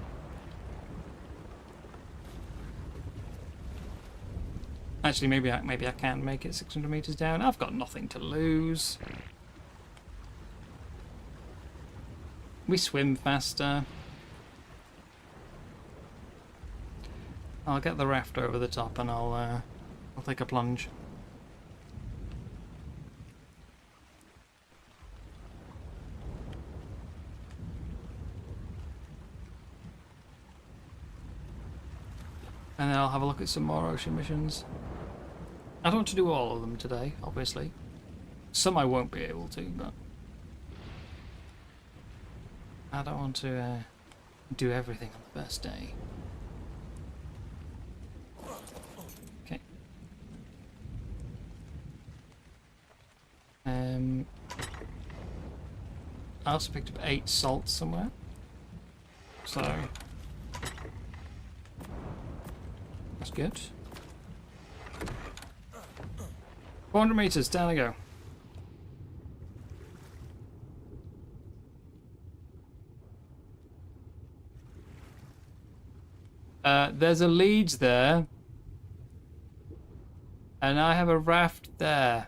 Actually, maybe I can make it 600 meters down. I've got nothing to lose. We swim faster. I'll get the raft over the top and I'll take a plunge. And then I'll have a look at some more ocean missions. I don't want to do all of them today, obviously. Some I won't be able to, but I don't want to do everything on the first day. Okay. I also picked up 8 salts somewhere. So that's good. 400 meters, down I go. There's a Leeds there. And I have a raft there.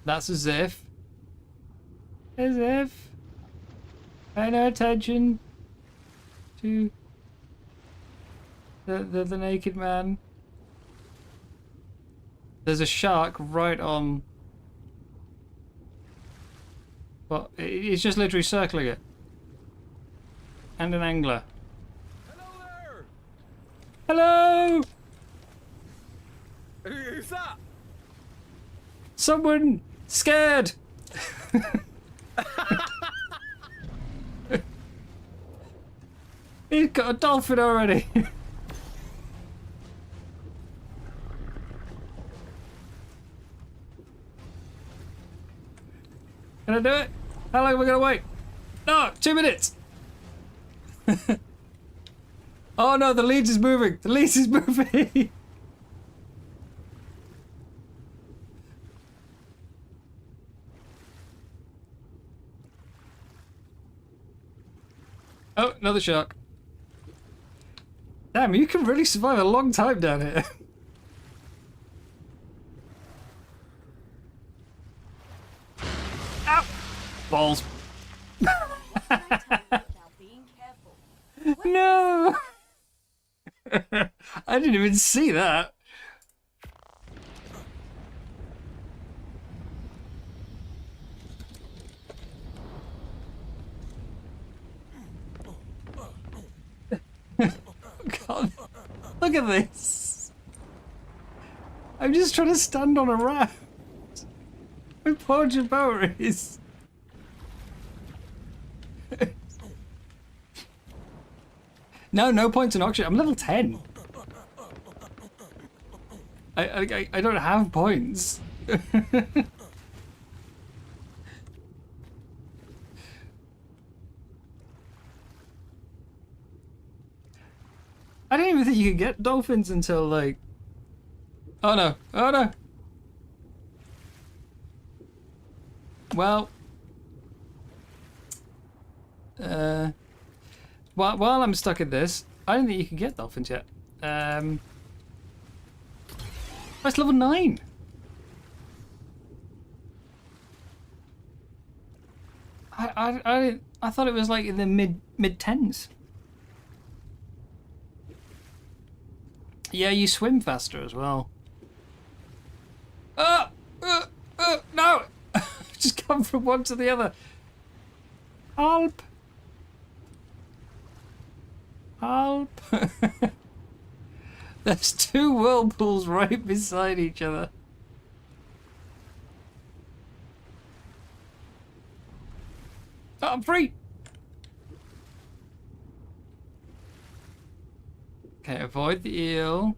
That's as if. As if. Pay no attention to the naked man. There's a shark right on. But it's just literally circling it. And an angler. Hello there! Hello! Who's that? Someone scared! He's got a dolphin already. Can I do it? How long am I gonna wait? No, 2 minutes. Oh no, the lead is moving. The lead is moving. Oh, another shark. Damn, you can really survive a long time down here. Ow! Balls. No! I didn't even see that. God, look at this. I'm just trying to stand on a raft. My poor Jabari. No points in auction. I'm level 10. I don't have points. I didn't even think you could get dolphins until like... Oh no, oh no. Well... While I'm stuck in this, I don't think you can get dolphins yet. That's level 9. I thought it was like in the mid 10s. Yeah, you swim faster as well. No! Just come from one to the other. Help! Help! There's 2 whirlpools right beside each other. Oh, I'm free! Okay, avoid the eel.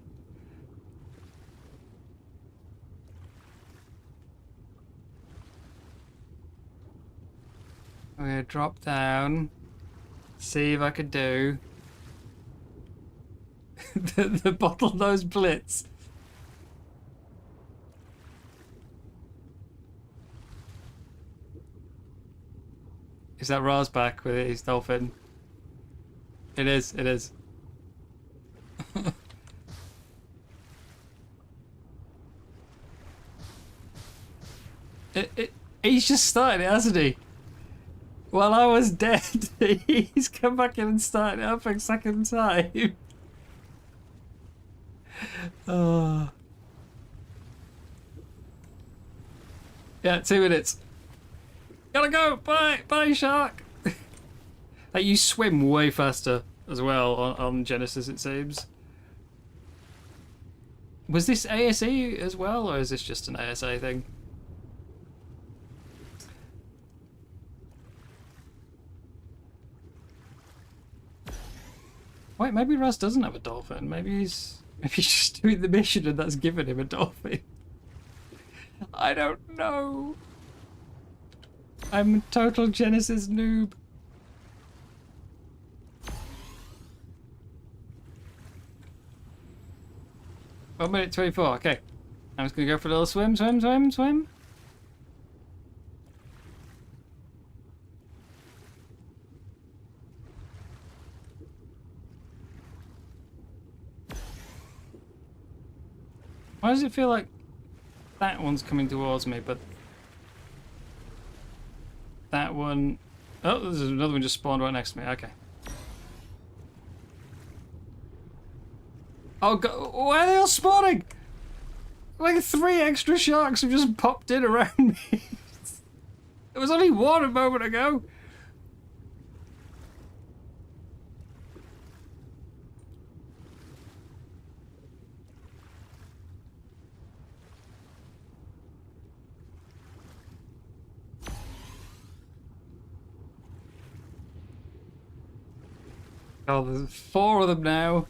I'm gonna drop down. See if I could do the bottlenose blitz. Is that Ra's back with his dolphin? It is, it is. He's just started it, hasn't he? While I was dead, he's come back in and started it up a second time. Oh. Yeah, 2 minutes. Gotta go. Bye, bye, shark. Like, you swim way faster as well on Genesis, it seems. Was this ASE as well, or is this just an ASA thing? Wait, maybe Russ doesn't have a dolphin. Maybe he's just doing the mission and that's given him a dolphin. I don't know. I'm a total Genesis noob. One minute 24. Okay, I'm just gonna go for a little swim. Why does it feel like that one's coming towards me, but that one... Oh, there's another one just spawned right next to me. Okay. Oh god, why are they all spawning? Like 3 extra sharks have just popped in around me. There was only one a moment ago. Oh, there's 4 of them now.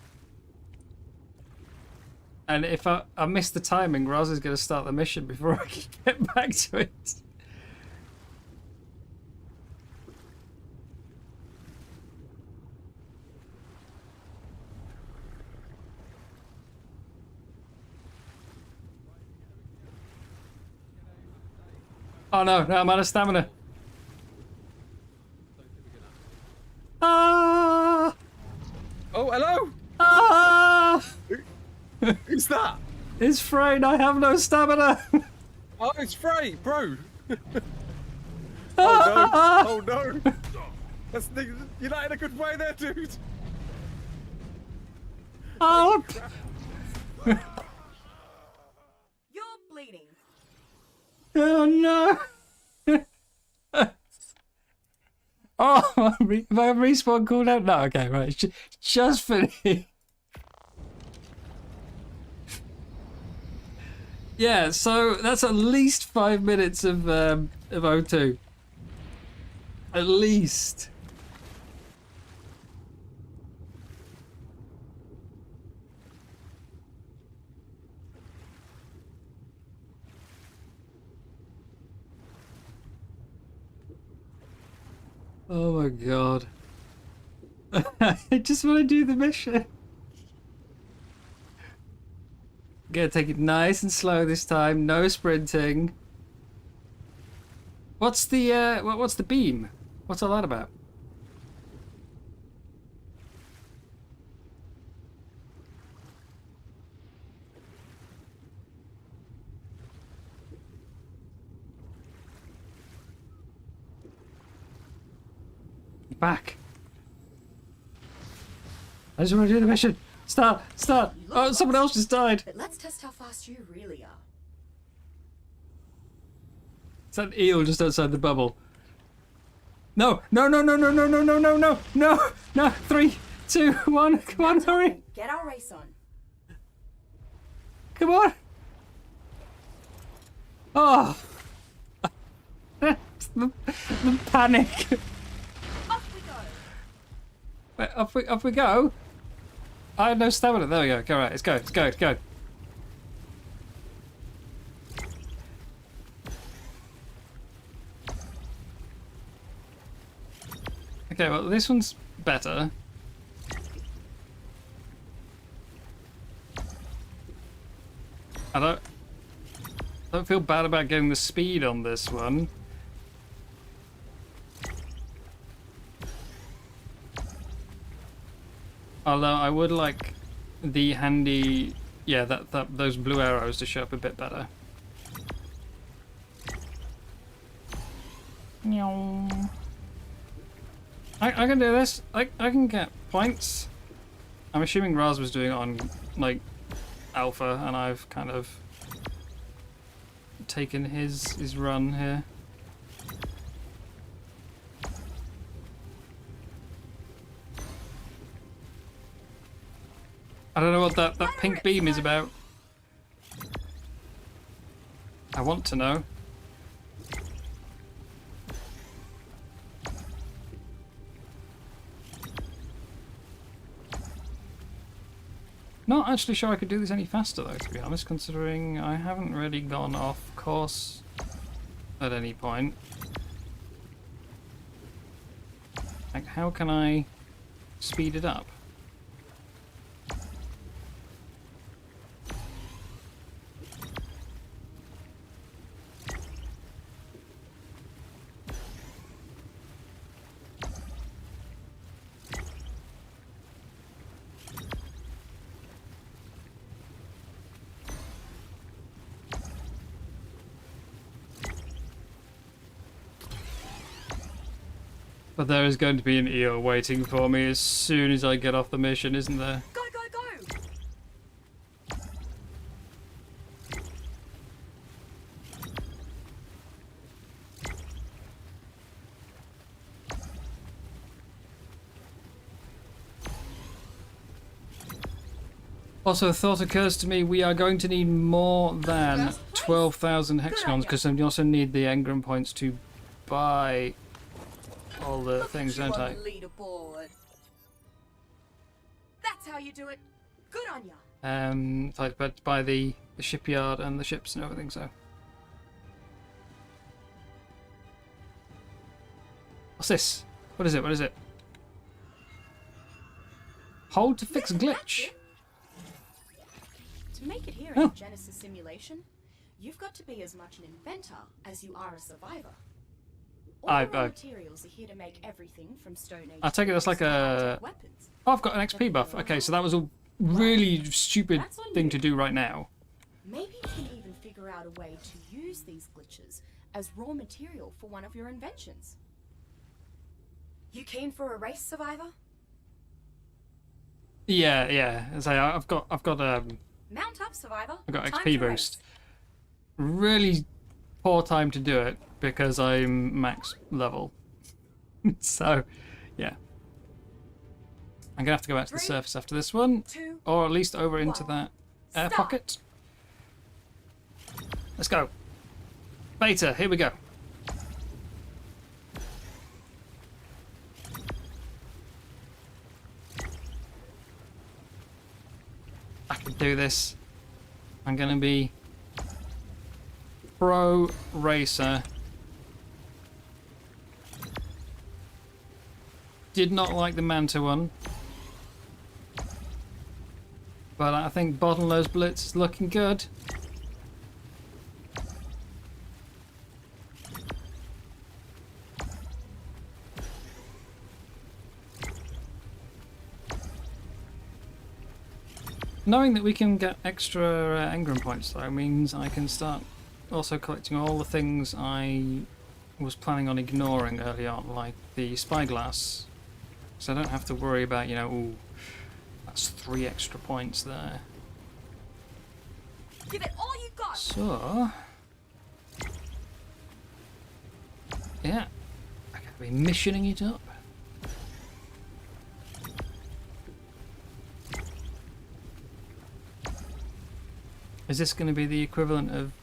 And if I miss the timing, Roz is going to start the mission before I can get back to it. Oh no, no, I'm out of stamina. Ah! Oh, hello. Ah! Who's that? It's Freyn, I have no stamina. Oh, it's Frey, bro. Oh no! Oh no! You're not in a good way there, dude. Oh! You're bleeding. Oh no! Oh, my respawn cooldown. No, okay, right. Just finished. Yeah, so that's at least 5 minutes of O2. At least. Oh my god. I just want to do the mission. Gonna take it nice and slow this time. No sprinting. What's the beam? What's all that about? Back. I just want to do the mission. Start. Oh, someone else just died. But let's test how fast you really are. It's that eel just outside the bubble. No. 3, 2, 1. Come on, hurry. Get our race on. Come on. Oh. the panic. Off we go. Wait, off we go. I had no stamina. There we go. Go right. Let's go. Okay, well this one's better. I don't feel bad about getting the speed on this one. Although I would like the handy, yeah, those blue arrows to show up a bit better. I can do this. I can get points. I'm assuming Raz was doing it on like alpha, and I've kind of taken his run here. I don't know what that pink beam is about. I want to know. Not actually sure I could do this any faster though, to be honest, considering I haven't really gone off course at any point. Like, how can I speed it up? But there is going to be an eel waiting for me as soon as I get off the mission, isn't there? Go, go, go! Also, a thought occurs to me, we are going to need more than 12,000 hexagons, because I also need the engram points to buy all the things, don't I? Leaderboard. That's how you do it. Good on ya. Like, but buy the shipyard and the ships and everything, so. What's this? What is it? Hold to fix glitch. To make it here Oh. in Genesis simulation, You've got to be as much an inventor as you are a survivor. I- All the raw I- materials are here to make everything from Stone Age. I take it that's like a... weapons. Oh, I've got an XP buff. Okay, so that was a really stupid That's on thing you. to do right now. Maybe you can even figure out a way to use these glitches as raw material for one of your inventions. You keen for a race, survivor? Yeah, yeah. As I say, I've got Mount up, survivor. I've got Time XP to boost. Really poor time to do it because I'm max level. So, yeah. I'm gonna have to go back to the 3, surface after this one, 2, or at least over into 1. that air Stop. pocket. Let's go. Beta, here we go. I can do this. I'm gonna be pro racer. Did not like the Manta one, but I think Bottomless Blitz is looking good. Knowing that we can get extra engram points though means I can start also collecting all the things I was planning on ignoring early on, like the spyglass. So I don't have to worry about, you know, ooh, that's 3 extra points there. Give it all you got. So, yeah, I gotta be missioning it up. Is this going to be the equivalent of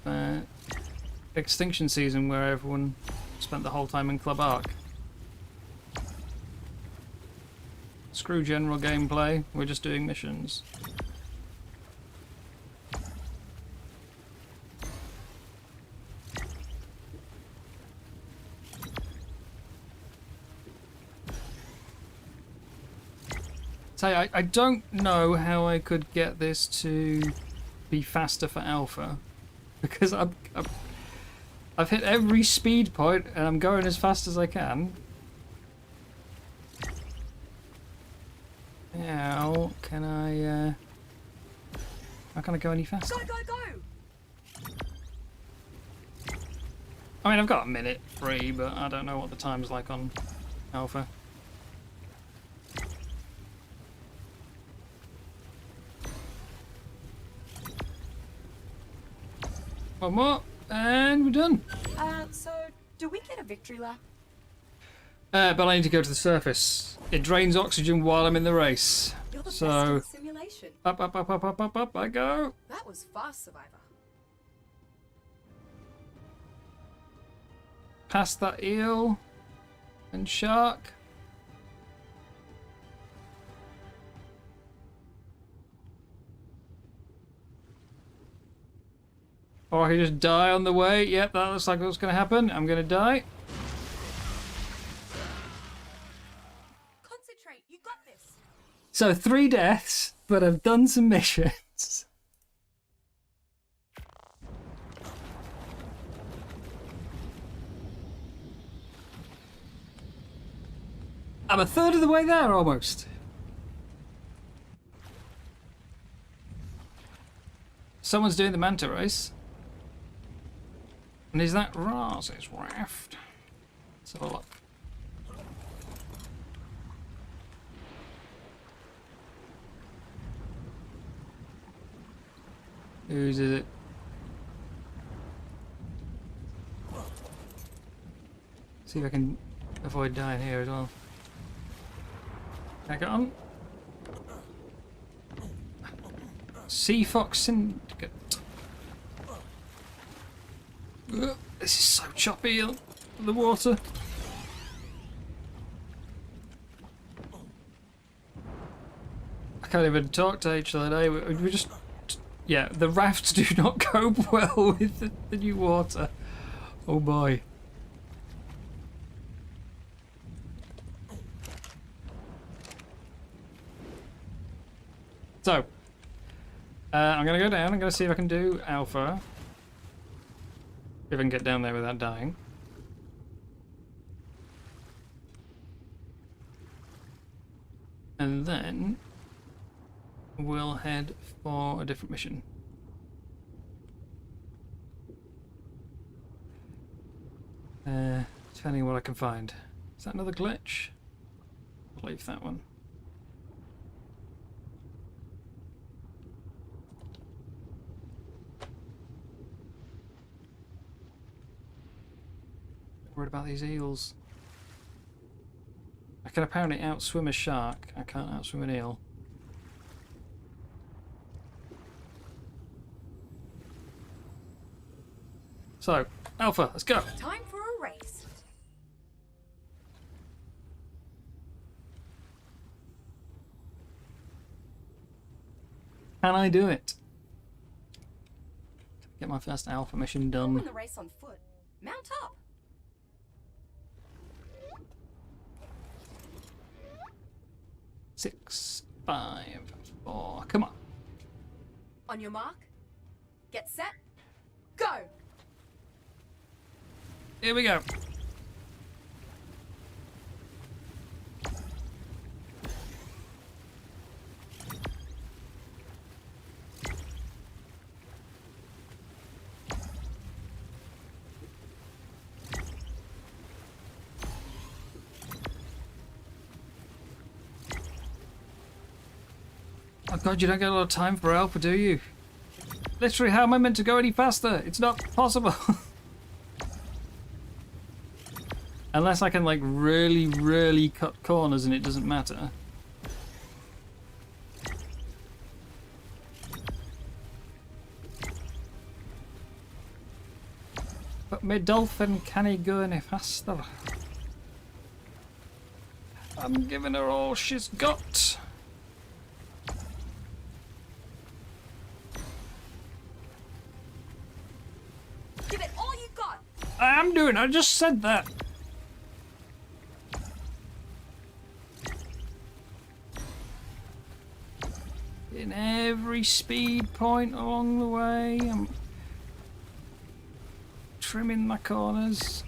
Extinction Season, where everyone spent the whole time in Club Arc? Screw general gameplay, we're just doing missions. Say, I don't know how I could get this to be faster for alpha, because I've hit every speed point and I'm going as fast as I can. How can I how can I go any faster? Go, go, go! I mean, I've got a minute free, but I don't know what the time's like on alpha. One more, and we're done. So do we get a victory lap? But I need to go to the surface. It drains oxygen while I'm in the race. You're the best So in simulation. up, up, up, up, up, up, up I go. That was fast, survivor. Past that eel and shark. Or I could just die on the way. Yep, that looks like what's going to happen. I'm going to die. Concentrate, you got this. So 3 deaths, but I've done some missions. I'm a third of the way there almost. Someone's doing the manta race. And is that Raz's raft? Let's have a look. Whose is it? See if I can avoid dying here as well. Can I get on? Sea Fox Syndicate. Ugh, this is so choppy, the water. I can't even talk to each other today. We just... Yeah, the rafts do not cope well with the new water. Oh boy. So, I'm going to go down. I'm going to see if I can do alpha. If I can get down there without dying. And then we'll head for a different mission. Depending on what I can find. Is that another glitch? I'll leave that one. Worried about these eels. I can apparently outswim a shark. I can't outswim an eel. So, Alpha, let's go. Time for a race. Can I do it? Get my first Alpha mission I'll win done. the race on foot. Mount up. 6, 5, 4. Come on. On your mark. Get set. Go. Here we go. Oh god, you don't get a lot of time for Alpha, do you? Literally, how am I meant to go any faster? It's not possible. Unless I can like really cut corners and it doesn't matter. But my dolphin can't go any faster. I'm giving her all she's got. Give it all you got. I am doing, I just said that. In every speed point along the way, I'm trimming my corners.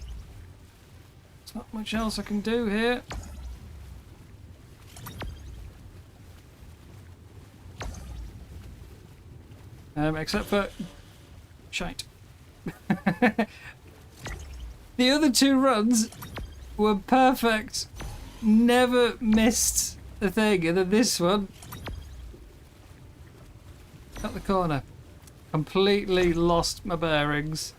There's not much else I can do here. Except for shite. The other two runs were perfect. Never missed a thing, and then this one, cut the corner. Completely lost my bearings.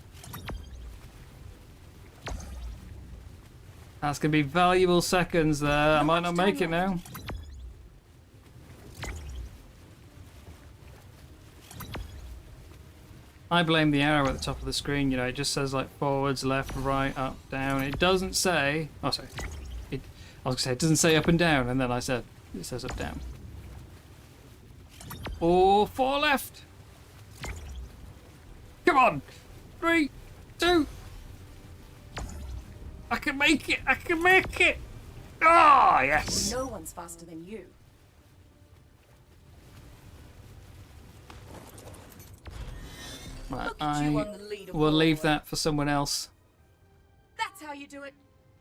That's gonna be valuable seconds there. I might not make it now. I blame the arrow at the top of the screen, you know, it just says like forwards, left, right, up, down. It doesn't say, oh sorry, I was gonna say it doesn't say up and down, and then I said it says up, down. Or 4 left. Come on, 3, 2. I can make it, I can make it. Ah, yes. No one's faster than you. Right, Look at you I on the leaderboard. will leave that for someone else. That's how you do it.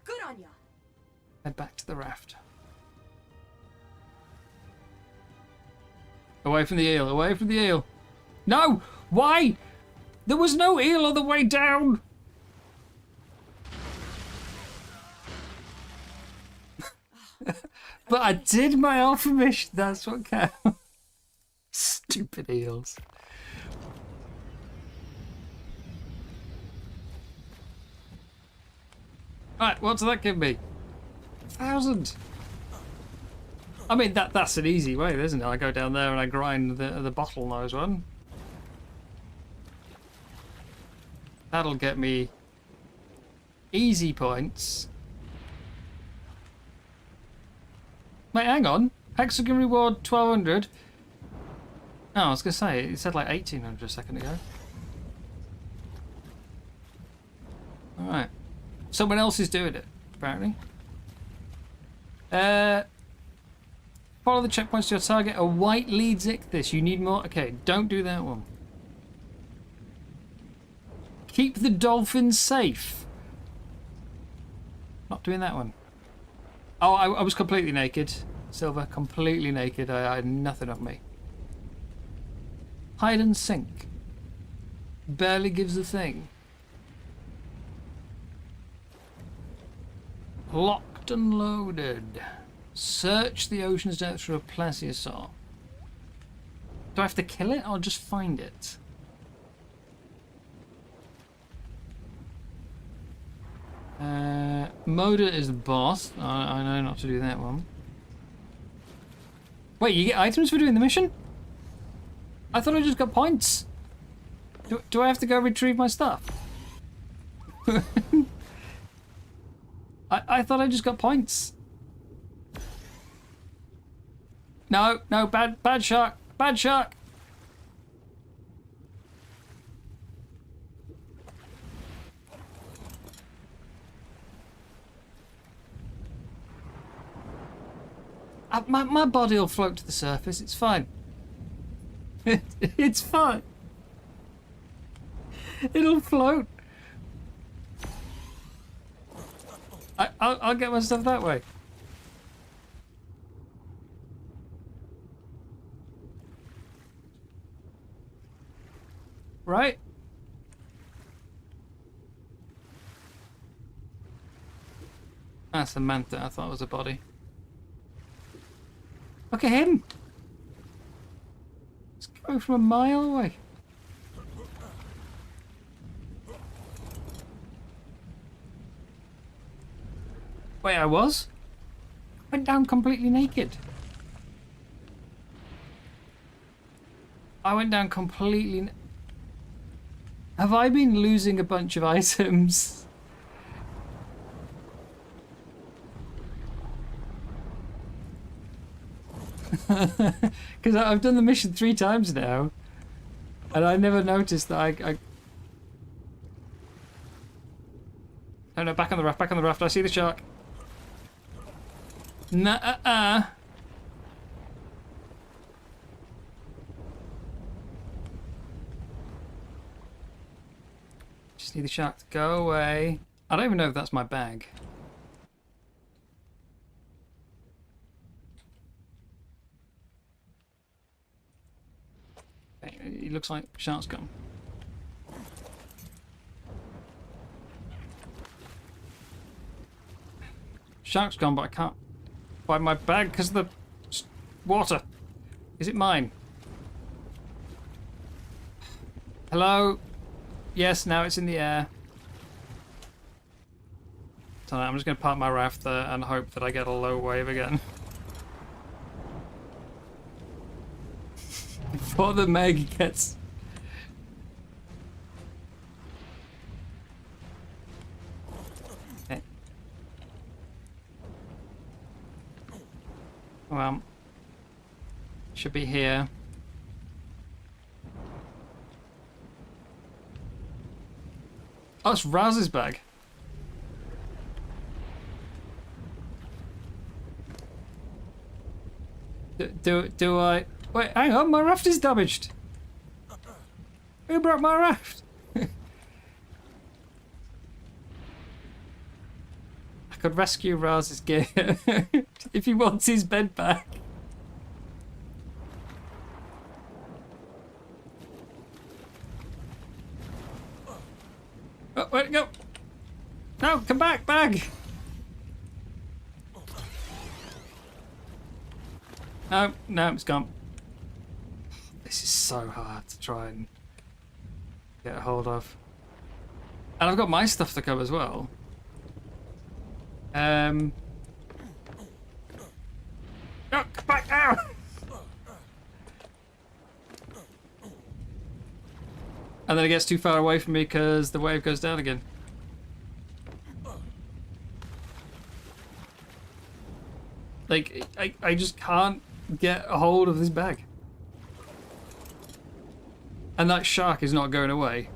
Good on ya. Head back to the raft. Away from the eel, away from the eel. No! Why? There was no eel on the way down! But I did my alpha mission, that's what counts. Stupid eels. Right, what does that give me? 1,000. I mean, that's an easy way, isn't it? I go down there and I grind the bottlenose one. That'll get me easy points. Wait, hang on. Hexagon reward 1,200. Oh, I was going to say, it said like 1,800 a second ago. Alright. Someone else is doing it, apparently. Follow the checkpoints to your target. A white leads ichthys. You need more. Okay, don't do that one. Keep the dolphins safe. Not doing that one. Oh, I was completely naked. Silver, completely naked. I had nothing on me. Hide and sink. Barely gives a thing. Locked and loaded. Search the ocean's depths for a plesiosaur. Do I have to kill it or just find it? Moda is the boss. I know not to do that one. Wait, you get items for doing the mission? I thought I just got points. Do I have to go retrieve my stuff? I thought I just got points. No, bad shark, bad shark. My body will float to the surface. It's fine. It's fine. It'll float. I'll get my stuff that way. Right? That's the manta. I thought it was a body. Look at him. It's coming from a mile away. Wait, I was? Went down completely naked. I went down completely... Have I been losing a bunch of items? Because I've done the mission 3 times now. And I never noticed that I... Oh no, back on the raft, back on the raft. I see the shark. Nah, Just need the shark to go away. I don't even know if that's my bag. Okay, it looks like shark's gone. Shark's gone, but I can't find my bag because of the water. Is it mine? Hello? Yes, now it's in the air. So I'm just going to park my raft there and hope that I get a low wave again. Before the Meg gets... Okay. Well, should be here. Oh, it's Raz's bag. Do I... Wait, hang on, my raft is damaged. Who broke my raft? I could rescue Raz's gear if he wants his bed back. Oh, where'd it go? No, come back, bag! No, it's gone. This is so hard to try and get a hold of. And I've got my stuff to come as well. No, come back now! And then it gets too far away from me because the wave goes down again. Like, I just can't get a hold of this bag. And that shark is not going away.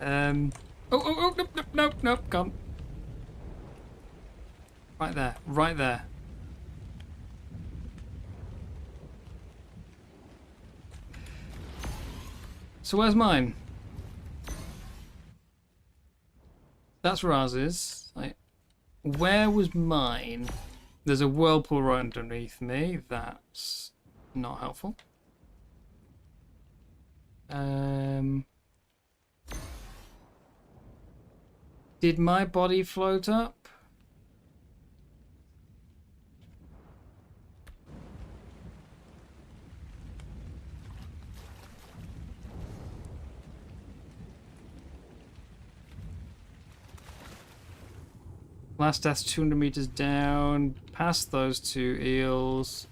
Oh, nope, gone. Right there, right there. So where's mine? That's Raz's. Where was mine? There's a whirlpool right underneath me. That's not helpful. Did my body float up? Last death's 200 meters down, past those two eels.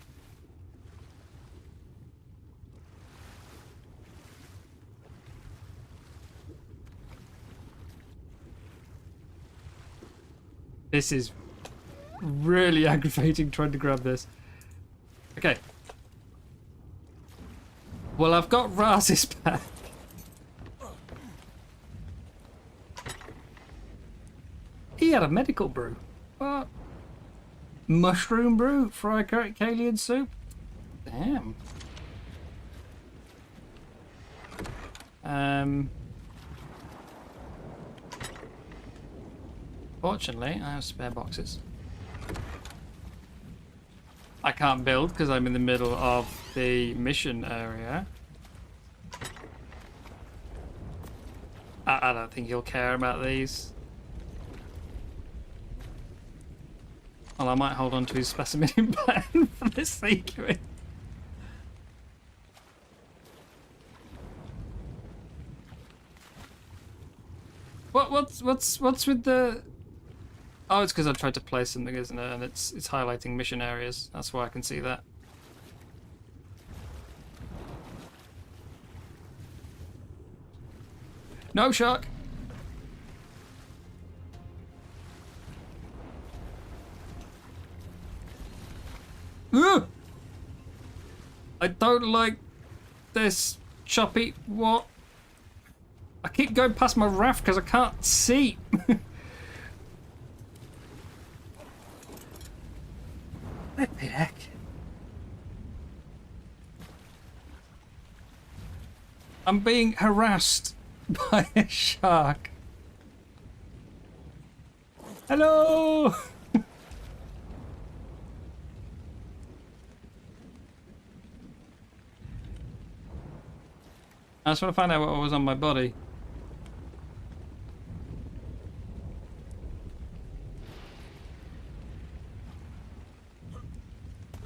This is really aggravating trying to grab this. Okay. Well, I've got Raz's back. He had a medical brew. What? Mushroom brew? Fried Kalian soup? Damn. Fortunately, I have spare boxes. I can't build because I'm in the middle of the mission area. I don't think he'll care about these. Well, I might hold on to his specimen plan for the sake of it. What's with the? Oh, it's because I tried to place something, isn't it? And it's highlighting mission areas. That's why I can see that. No shark. Ugh! I don't like this choppy. What? I keep going past my raft because I can't see. What the heck? I'm being harassed by a shark. Hello! I just want to find out what was on my body.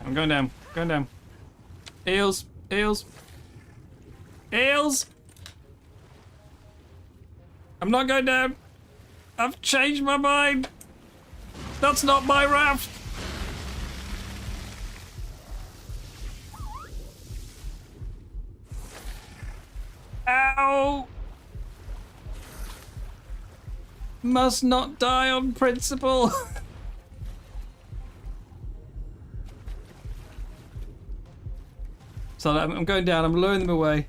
I'm going down. Going down. Eels. Eels. Eels! I'm not going down. I've changed my mind. That's not my raft. Ow! Must not die on principle. So I'm going down, I'm luring them away.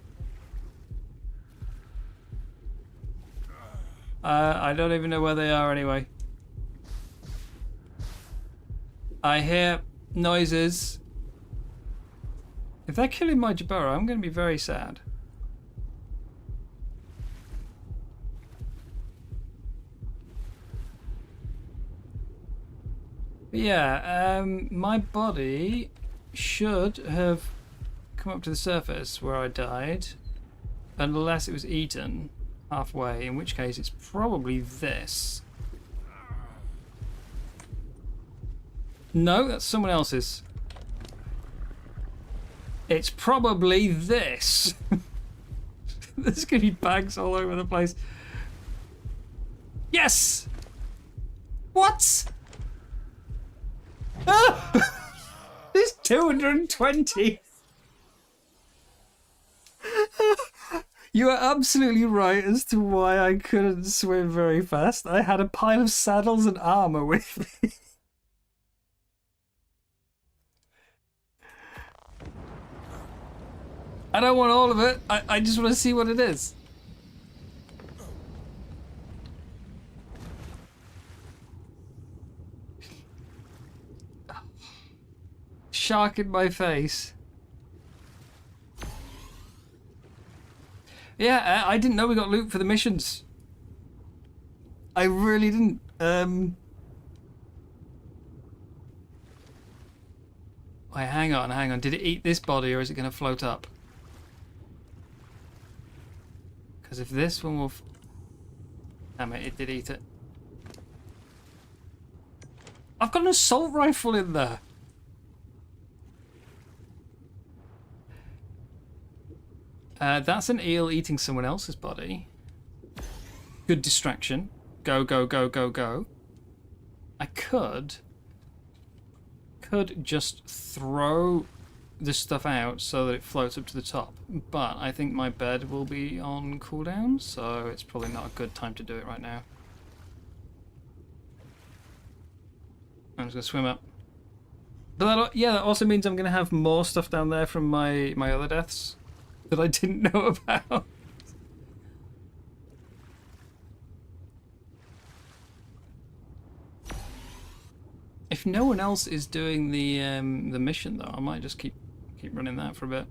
I don't even know where they are anyway. I hear noises. If they're killing my Jabara, I'm going to be very sad. But yeah, my body should have come up to the surface where I died, unless it was eaten halfway, in which case it's probably this. No, that's someone else's. It's probably this. There's gonna be bags all over the place. Yes! What? Ah! There's 220. You are absolutely right as to why I couldn't swim very fast. I had a pile of saddles and armor with me. I don't want all of it. I just want to see what it is. Shark in my face. Yeah, I didn't know we got loot for the missions. I really didn't. Wait, hang on. Did it eat this body or is it going to float up? Because if this one will... Damn it did eat it. I've got an assault rifle in there. That's an eel eating someone else's body. Good distraction. Go, go, go, go, go. I could just throw this stuff out so that it floats up to the top, but I think my bed will be on cooldown, so it's probably not a good time to do it right now. I'm just gonna swim up. But that also means I'm gonna have more stuff down there from my other deaths that I didn't know about. If no one else is doing the mission though, I might just keep running that for a bit.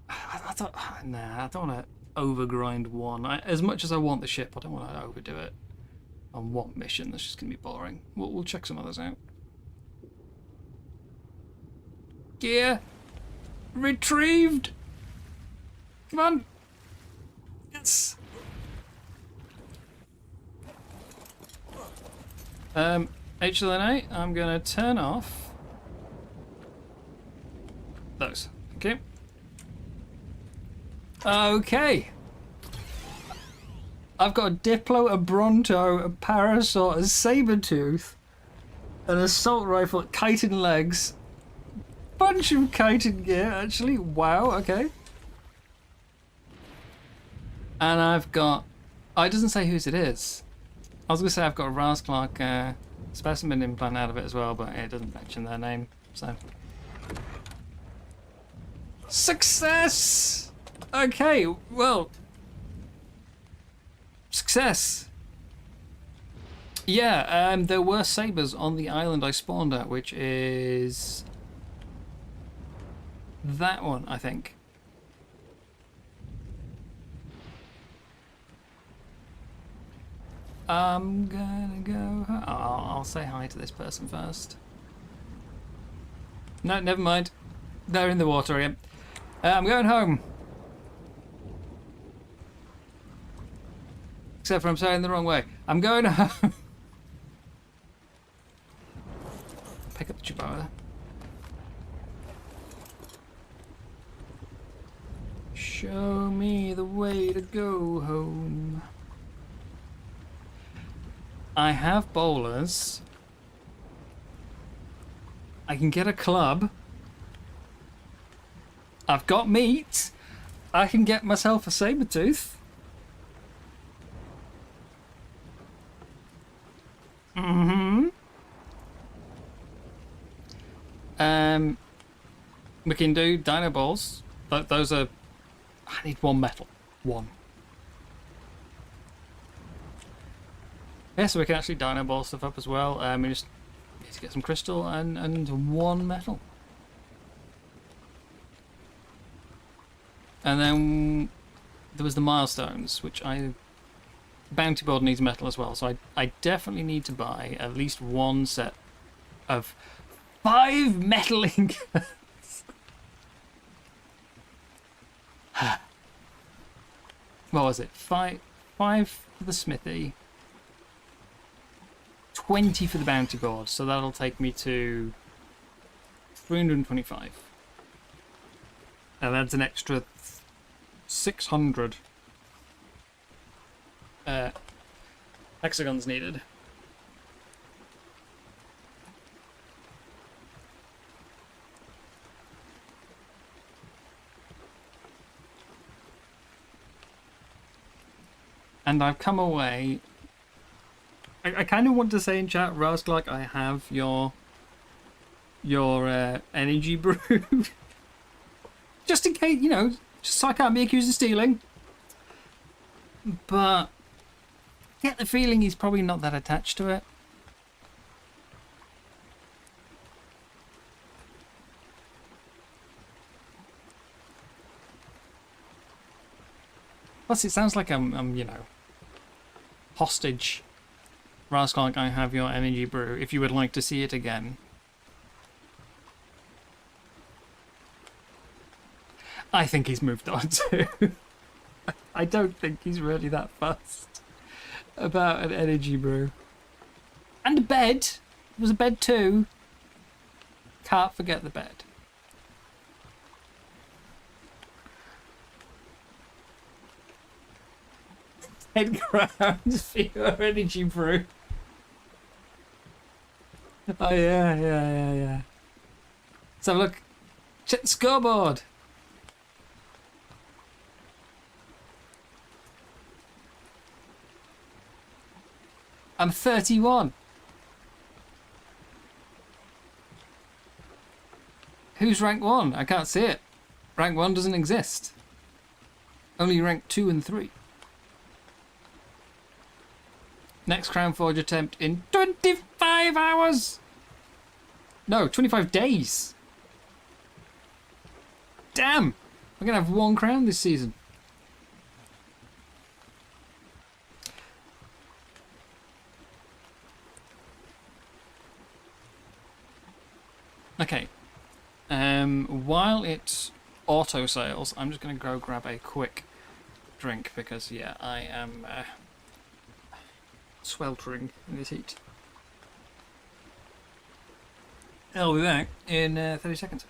I don't want to overgrind one. As much as I want the ship, I don't want to overdo it on one mission. That's just gonna be boring. We'll check some others out. Gear retrieved. Come on. Yes. HLNA, I'm gonna turn off those. Okay. Okay. I've got a Diplo, a Bronto, a Parasol, a Sabertooth, an assault rifle, chitin legs, bunch of chitin gear actually. Wow, okay. And I've got... Oh, it doesn't say whose it is. I was going to say I've got a Razclark specimen implant out of it as well, but it doesn't mention their name, so... Success! Okay, well... Success! Yeah, there were sabers on the island I spawned at, which is... that one, I think. I'm gonna go... I'll say hi to this person first. No, never mind. They're in the water again. I'm going home. Except for I'm saying the wrong way. I'm going home. Pick up the Chewbacca. Show me the way to go home. I have bowlers. I can get a club. I've got meat. I can get myself a Sabertooth. We can do dino balls. But those are... I need one metal. One. Yeah, so we can actually dino ball stuff up as well. We just need to get some crystal and one metal. And then there was the milestones, which bounty board needs metal as well, so I definitely need to buy at least one set of 5 metal ingots. What was it? 5 for the smithy, 20 for the bounty board, so that'll take me to 325. And that's an extra 600 hexagons needed. And I've come away... I kind of want to say in chat, Razclark, I have your energy brew. Just in case, you know, just so I can't be accused of stealing. But I get the feeling he's probably not that attached to it. Plus, it sounds like I'm you know, hostage. Rascal, I have your energy brew. If you would like to see it again. I think he's moved on too. I don't think he's really that fussed about an energy brew. And a bed. There was a bed too. Can't forget the bed. 10 crowns for your energy brew. Oh yeah. Let's have a look. Check the scoreboard. I'm 31. Who's rank 1? I can't see it. Rank 1 doesn't exist. Only rank 2 and 3. Next Crown Forge attempt in 25 hours! No, 25 days! Damn! I'm gonna have 1 crown this season. Okay. While it auto sales, I'm just gonna go grab a quick drink because, yeah, I am sweltering in this heat. I'll be back in 30 seconds.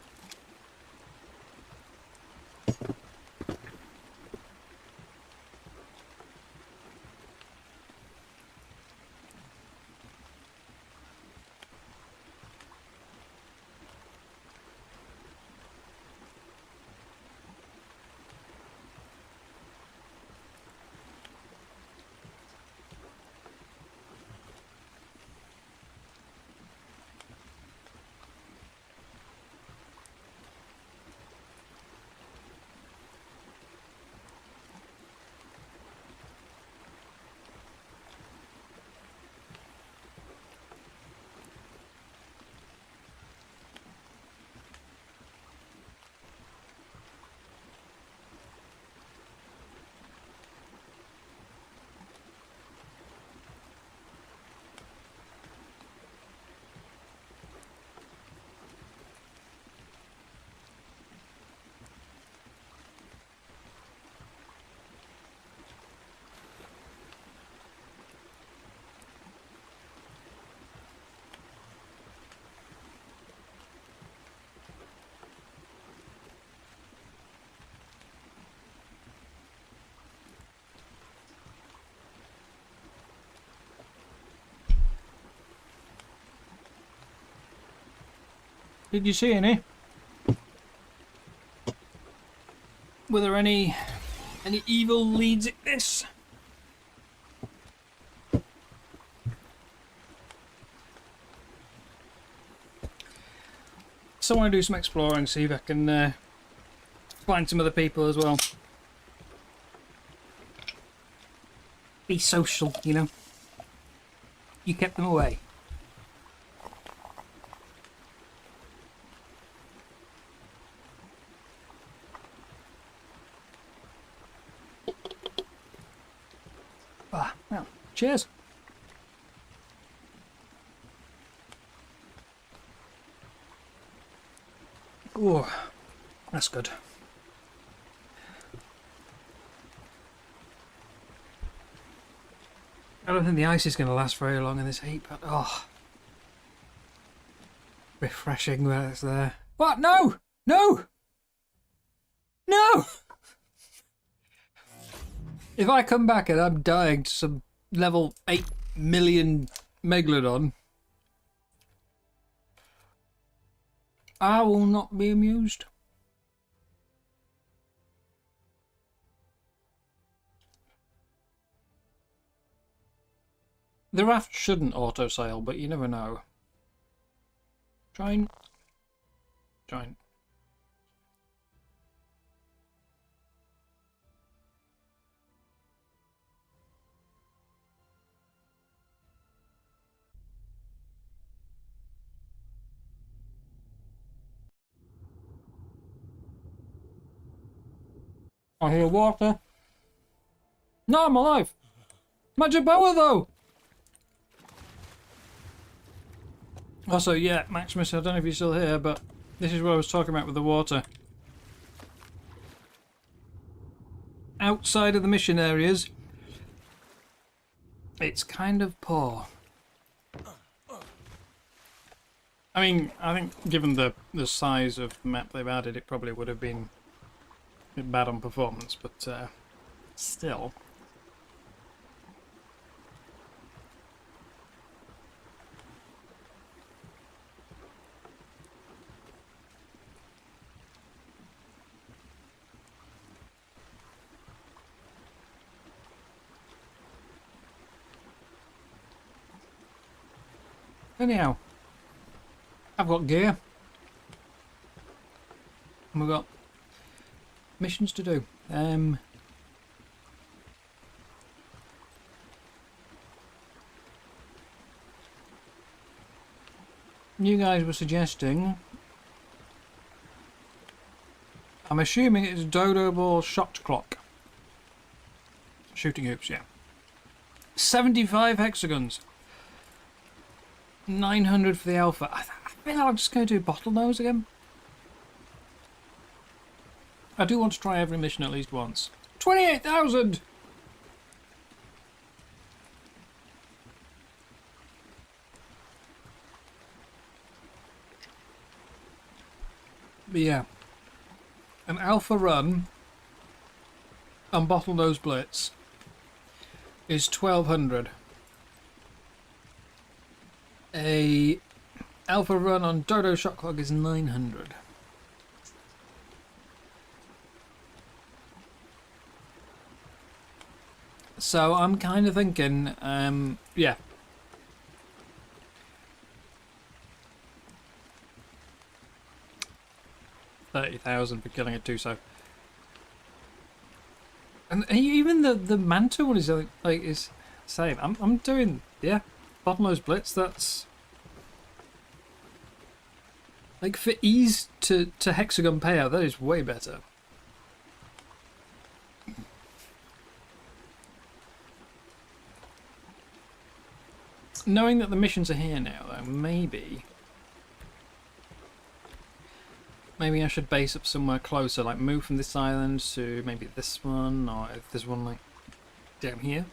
Did you see any? Were there any evil leads at this? So I want to do some exploring, see if I can find some other people as well. Be social, you know. You kept them away. Ah, well, cheers. Oh, that's good. I don't think the ice is going to last very long in this heat, but oh, refreshing when it's there. What? No! No! No! If I come back and I'm dying to some level 8 million Megalodon, I will not be amused. The raft shouldn't auto-sail, but you never know. Trying. I hear water. No, I'm alive. Magic power, though. Also, yeah, Maximus, I don't know if you're still here, but this is what I was talking about with the water. Outside of the mission areas, it's kind of poor. I mean, I think given the size of the map they've added, it probably would have been a bit bad on performance, but still. Anyhow, I've got gear. And we've got missions to do. You guys were suggesting... I'm assuming it's Dodo Ball Shot Clock. Shooting hoops, yeah. 75 hexagons. 900 for the alpha. I think I'm just going to do bottlenose again. I do want to try every mission at least once. 28,000! But yeah. An alpha run on bottlenose blitz is 1,200. A alpha run on Dodo Shot Clock is 900. So I'm kind of thinking, yeah. $30,000 for killing a Tuso. And even the Manta one is like is same. I'm doing, yeah. Bottomless Blitz, that's... Like, for ease to hexagon payout, that is way better. Knowing that the missions are here now, though, maybe I should base up somewhere closer, like move from this island to maybe this one, or if there's one, like, down here.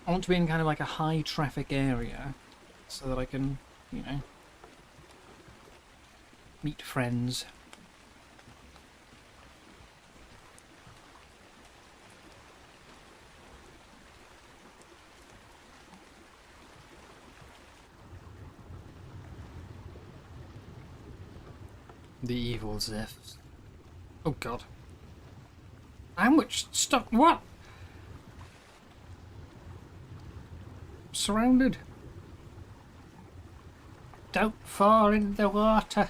I want to be in kind of like a high traffic area so that I can, you know, meet friends. The evil Zephyrs. Oh god. How much stuff? What? Surrounded. Don't fall in the water.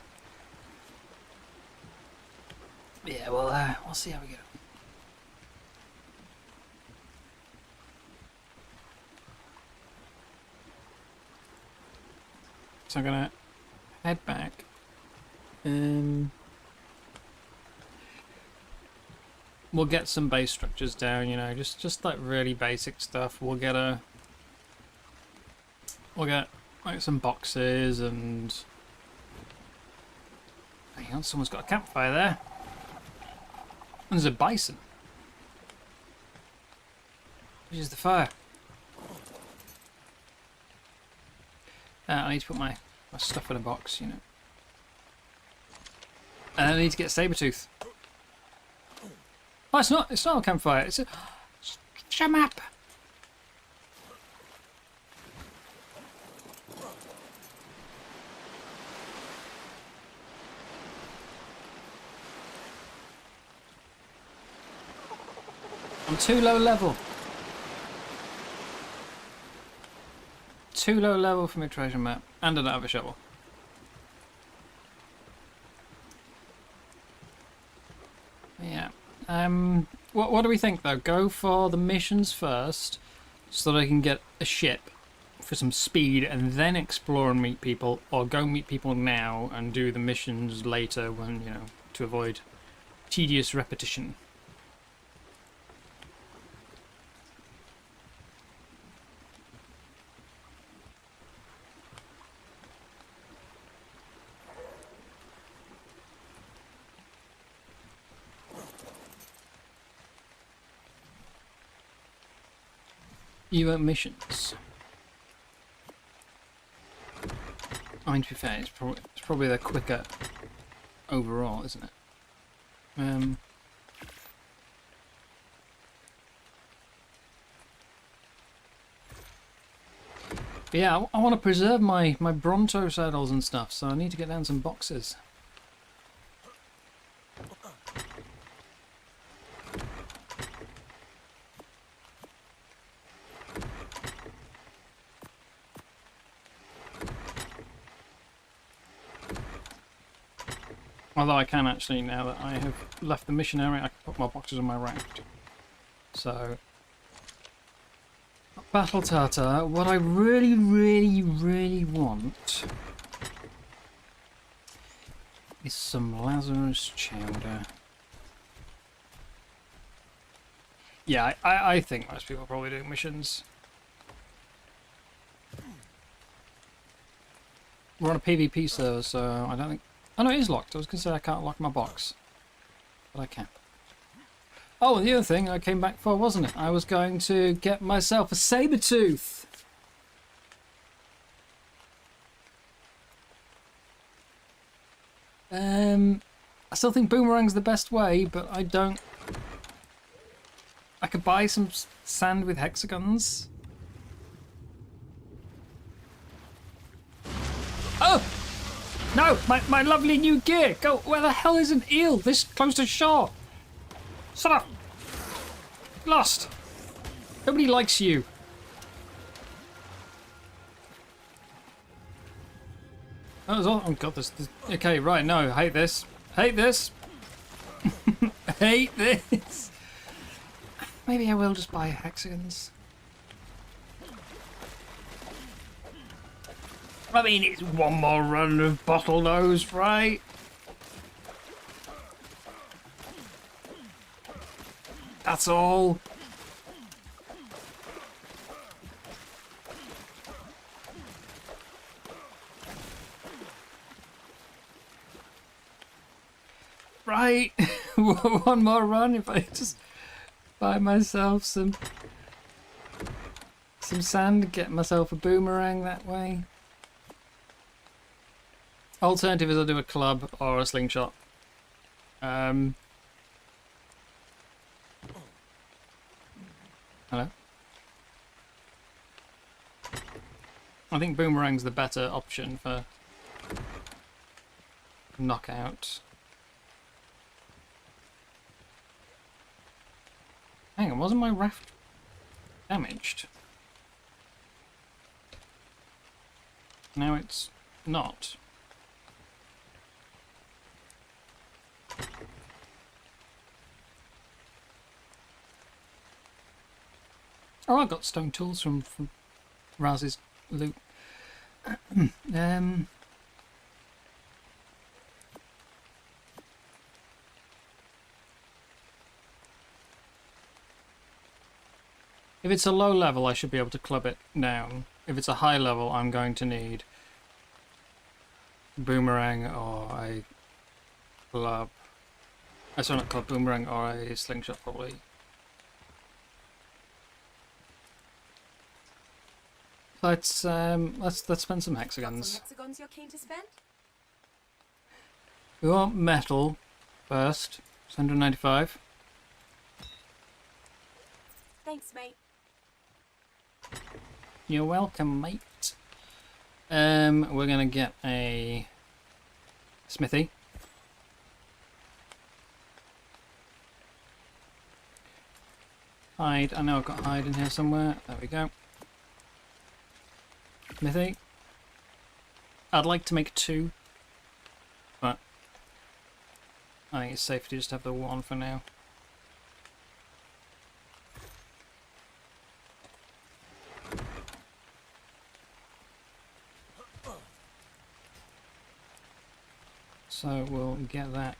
Yeah, well, we'll see how we go. So I'm gonna head back. We'll get some base structures down, you know, just like really basic stuff. We'll get like some boxes and... Hang on, someone's got a campfire there. And there's a bison. Which is the fire? I need to put my stuff in a box, you know. And I need to get Sabretooth. Oh, it's not a campfire, it's a map. I'm too low level. Too low level for my treasure map. And I don't have a shovel. Yeah. What do we think though? Go for the missions first, so that I can get a ship for some speed and then explore and meet people, or go meet people now and do the missions later when, you know, to avoid tedious repetition. You want missions? I mean, to be fair, it's probably the quicker overall, isn't it? But yeah, I want to preserve my Bronto saddles and stuff, so I need to get down some boxes. Although I can actually, now that I have left the mission area, I can put my boxes on my raft. So, Battle Tata, what I really, really, really want is some Lazarus chowder. Yeah, I think most people are probably doing missions. We're on a PvP server, so I don't think... Oh no, it is locked. I was going to say I can't lock my box. But I can. Oh, and the other thing I came back for, wasn't it? I was going to get myself a saber tooth. I still think boomerang's the best way, but I don't... I could buy some sand with hexagons. Oh! No! My lovely new gear! Go! Where the hell is an eel this close to shore? Shut up! Lost! Nobody likes you. That was all. Oh god, this. Okay, right, no, hate this. Hate this! Hate this! Maybe I will just buy hexagons. I mean, it's one more run of bottlenose, right? That's all. Right, one more run if I just buy myself some sand, get myself a boomerang that way. Alternative is I'll do a club or a slingshot. Hello? I think boomerang's the better option for knockout. Hang on, wasn't my raft damaged? Now it's not. Oh, I got stone tools from Raz's loot. If it's a low level, I should be able to club it down. If it's a high level, I'm going to need boomerang or a club. Sorry, not club, boomerang or a slingshot probably. Let's spend some hexagons. Some hexagons you're keen to spend? We want metal first. It's 195. Thanks, mate. You're welcome, mate. We're gonna get a smithy. Hide. I know I've got hide in here somewhere. There we go. Smithy. I'd like to make 2, but I think it's safe to just have the 1 for now. So we'll get that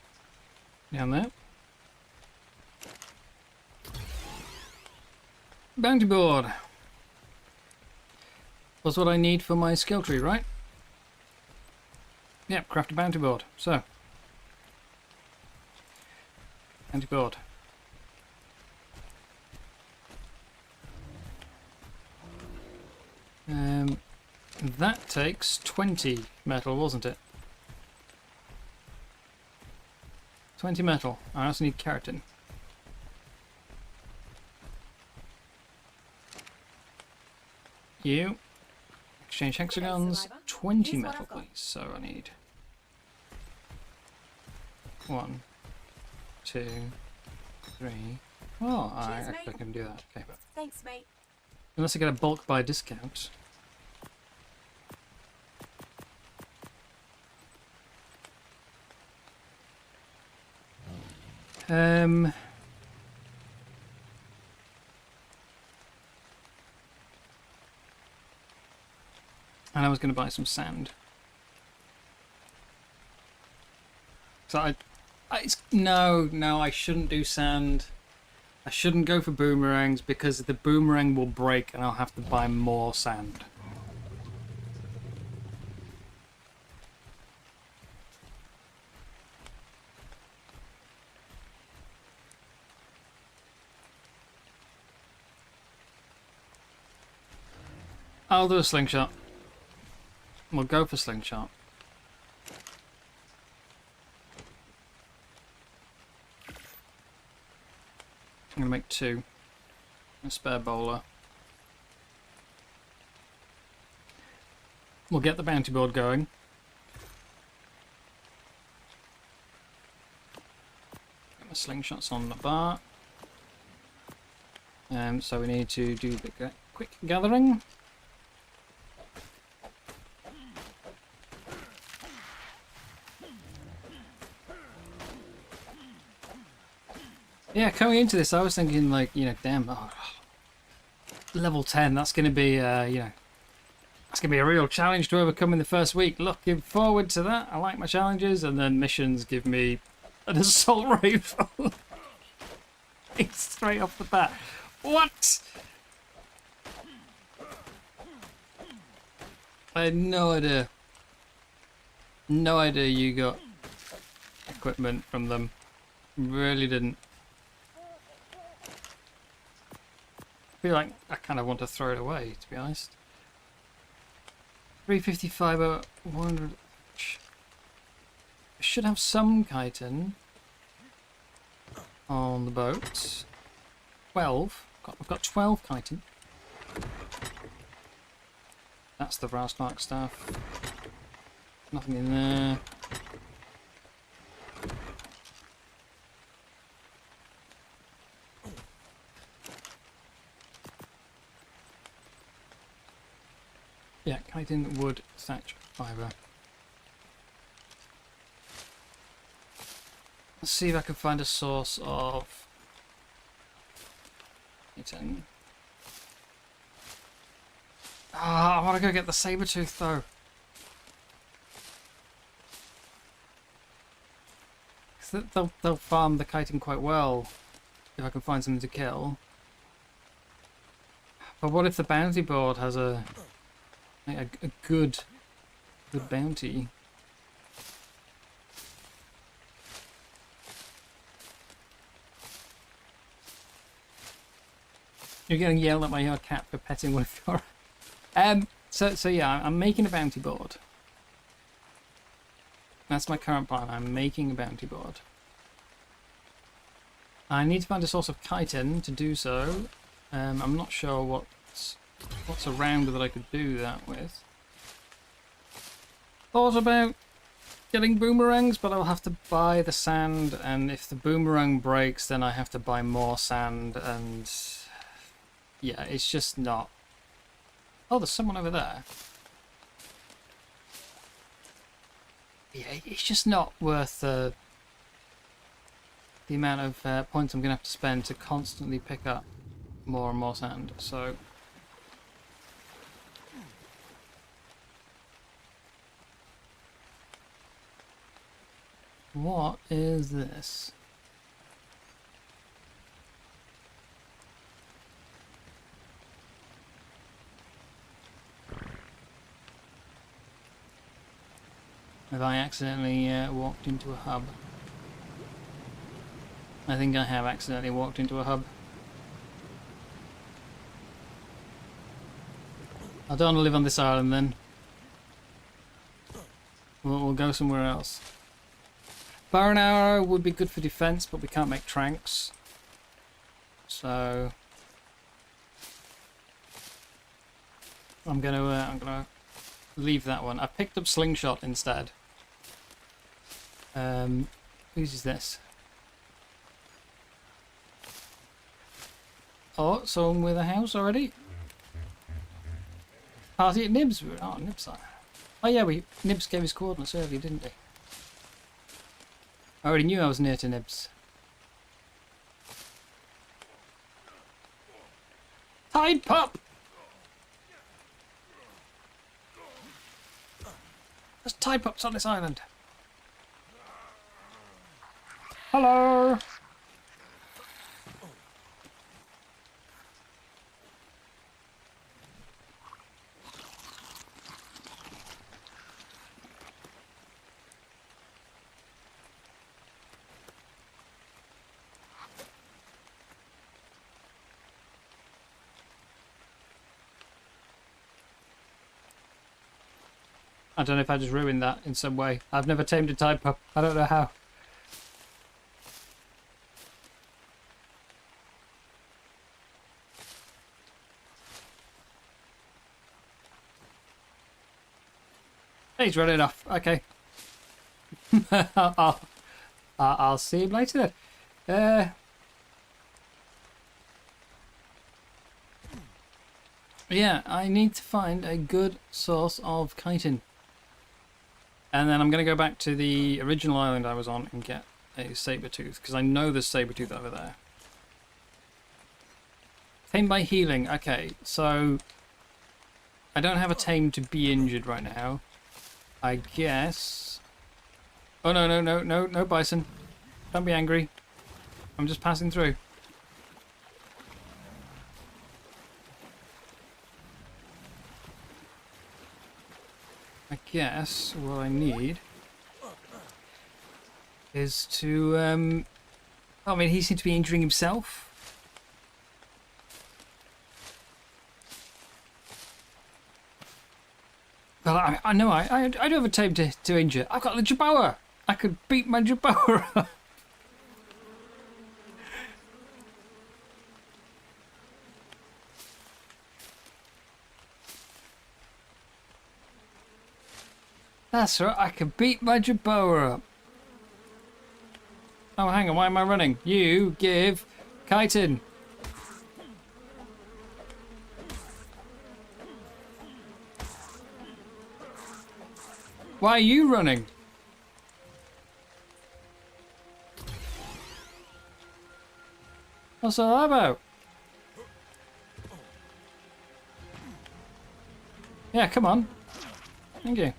down there. Bounty board. Was what I need for my skill tree, right? Yep, craft a bounty board. So, bounty board. That takes 20 metal, wasn't it? 20 metal. I also need keratin. You. Exchange hexagons. 20 metal, please. So I need 1, 2, 3. Oh, I can do that. Okay, but Thanks, mate. unless I get a bulk buy discount. And I was going to buy some sand. So no, I shouldn't do sand. I shouldn't go for boomerangs because the boomerang will break and I'll have to buy more sand. I'll do a slingshot. We'll go for slingshot. I'm gonna make 2. A spare bowler. We'll get the bounty board going. Get my slingshots on the bar. So we need to do the quick gathering. Yeah, coming into this, I was thinking, like, you know, damn, level 10, that's going to be, you know, that's going to be a real challenge to overcome in the first week. Looking forward to that. I like my challenges, and then missions give me an assault rifle. It's straight off the bat. What? I had no idea. No idea you got equipment from them. Really didn't. I feel like I kind of want to throw it away, to be honest. 355 over 100. I should have some chitin on the boat. 12. I've got 12 chitin. That's the Vrasnark staff. Nothing in there. Yeah, chitin, wood, thatch, fibre. Let's see if I can find a source of chitin. Ah, I want to go get the saber tooth though. They'll farm the chitin quite well if I can find something to kill. But what if the bounty board has a good bounty? You're getting yelled at by your cat for petting one of your... So yeah, I'm making a bounty board. That's my current plan. I'm making a bounty board. I need to find a source of chitin to do so. I'm not sure what's around that I could do that with. Thought about getting boomerangs, but I'll have to buy the sand, and if the boomerang breaks, then I have to buy more sand, and yeah, it's just not... Oh, there's someone over there. Yeah, it's just not worth the amount of points I'm going to have to spend to constantly pick up more and more sand, so... What is this? Have I accidentally walked into a hub? I think I have accidentally walked into a hub. I don't want to live on this island then. We'll go somewhere else. Bow and arrow would be good for defense, but we can't make tranks. So I'm gonna leave that one. I picked up slingshot instead. Whose is this? Oh, someone with a house already? Party at Nibs. Oh, Nibs. Oh yeah, Nibs gave his coordinates earlier, didn't he? I already knew I was near to Nibs. Tide pup! There's tide pups on this island. Hello! I don't know if I just ruined that in some way. I've never tamed a tide pup. I don't know how. He's running off. Okay. I'll see him later then. Yeah, I need to find a good source of chitin. And then I'm going to go back to the original island I was on and get a saber-tooth, because I know there's saber-tooth over there. Tame by healing. Okay, so I don't have a tame to be injured right now. I guess... Oh, no, bison. Don't be angry. I'm just passing through. I guess what I need is to, I mean, he seems to be injuring himself. Well, I know I do have a tame to injure. I've got the Jaboa. I could beat my Jaboa up. That's right, I can beat my Jaboa up. Oh, hang on, why am I running? You give chitin. Why are you running? What's all that about? Yeah, come on. Thank you.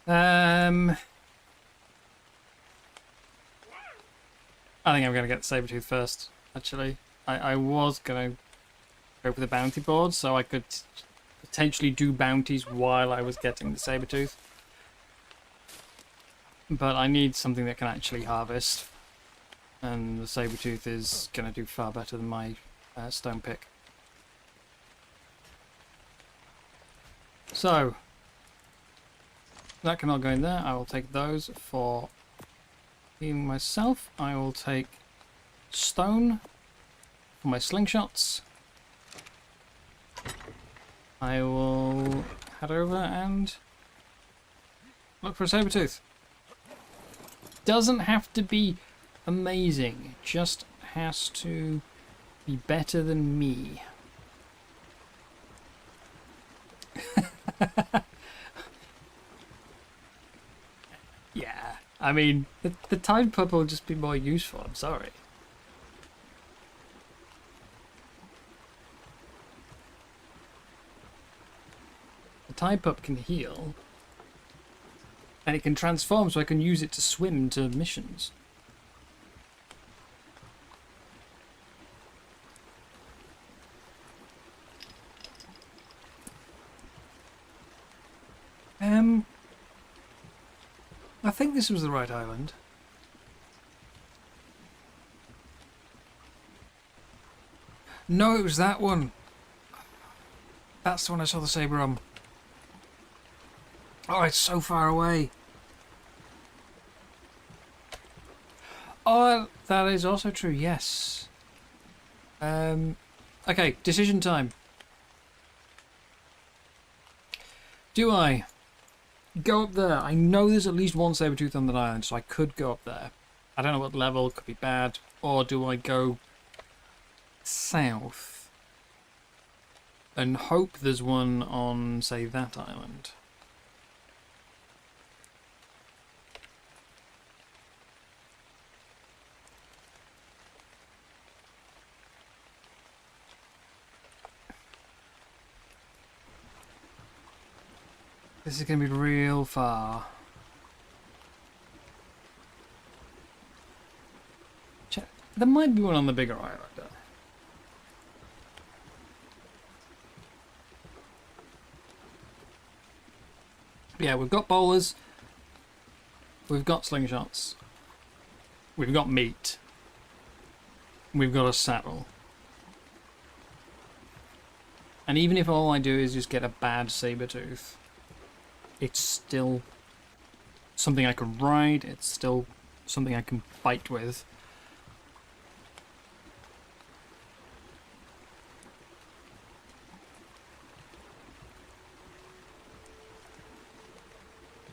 I think I'm going to get the saber-tooth first, actually. I was going to go for the bounty board, so I could potentially do bounties while I was getting the saber-tooth. But I need something that can actually harvest. And the saber-tooth is going to do far better than my stone pick. So, that can all go in there. I will take those for healing myself. I will take stone for my slingshots. I will head over and look for a saber-tooth. Doesn't have to be amazing, it just has to be better than me. Yeah, I mean, the tide pup will just be more useful, I'm sorry. The tide pup can heal. And it can transform, so I can use it to swim to missions. I think this was the right island. No, it was that one. That's the one I saw the saber on. Oh, it's so far away. Oh, that is also true, yes. Okay, decision time. Do I go up there? I know there's at least one saber-tooth on that island, so I could go up there. I don't know what level, could be bad. Or do I go south and hope there's one on, say, that island? This is going to be real far. There might be one on the bigger island. Yeah, we've got bowlers. We've got slingshots. We've got meat. We've got a saddle. And even if all I do is just get a bad saber-tooth, it's still something I can ride, it's still something I can fight with.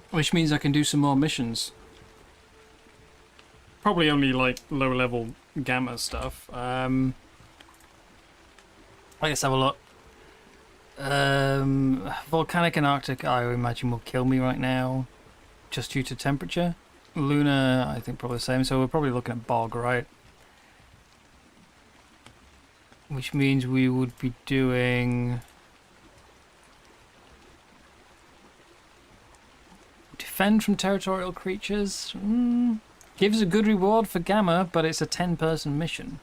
Which means I can do some more missions. Probably only like low-level gamma stuff. Let's have a look. Volcanic and Arctic, I imagine, will kill me right now, just due to temperature. Lunar, I think probably the same, so we're probably looking at bog, right? Which means we would be doing... Defend from territorial creatures. Gives a good reward for gamma, but it's a 10-person mission.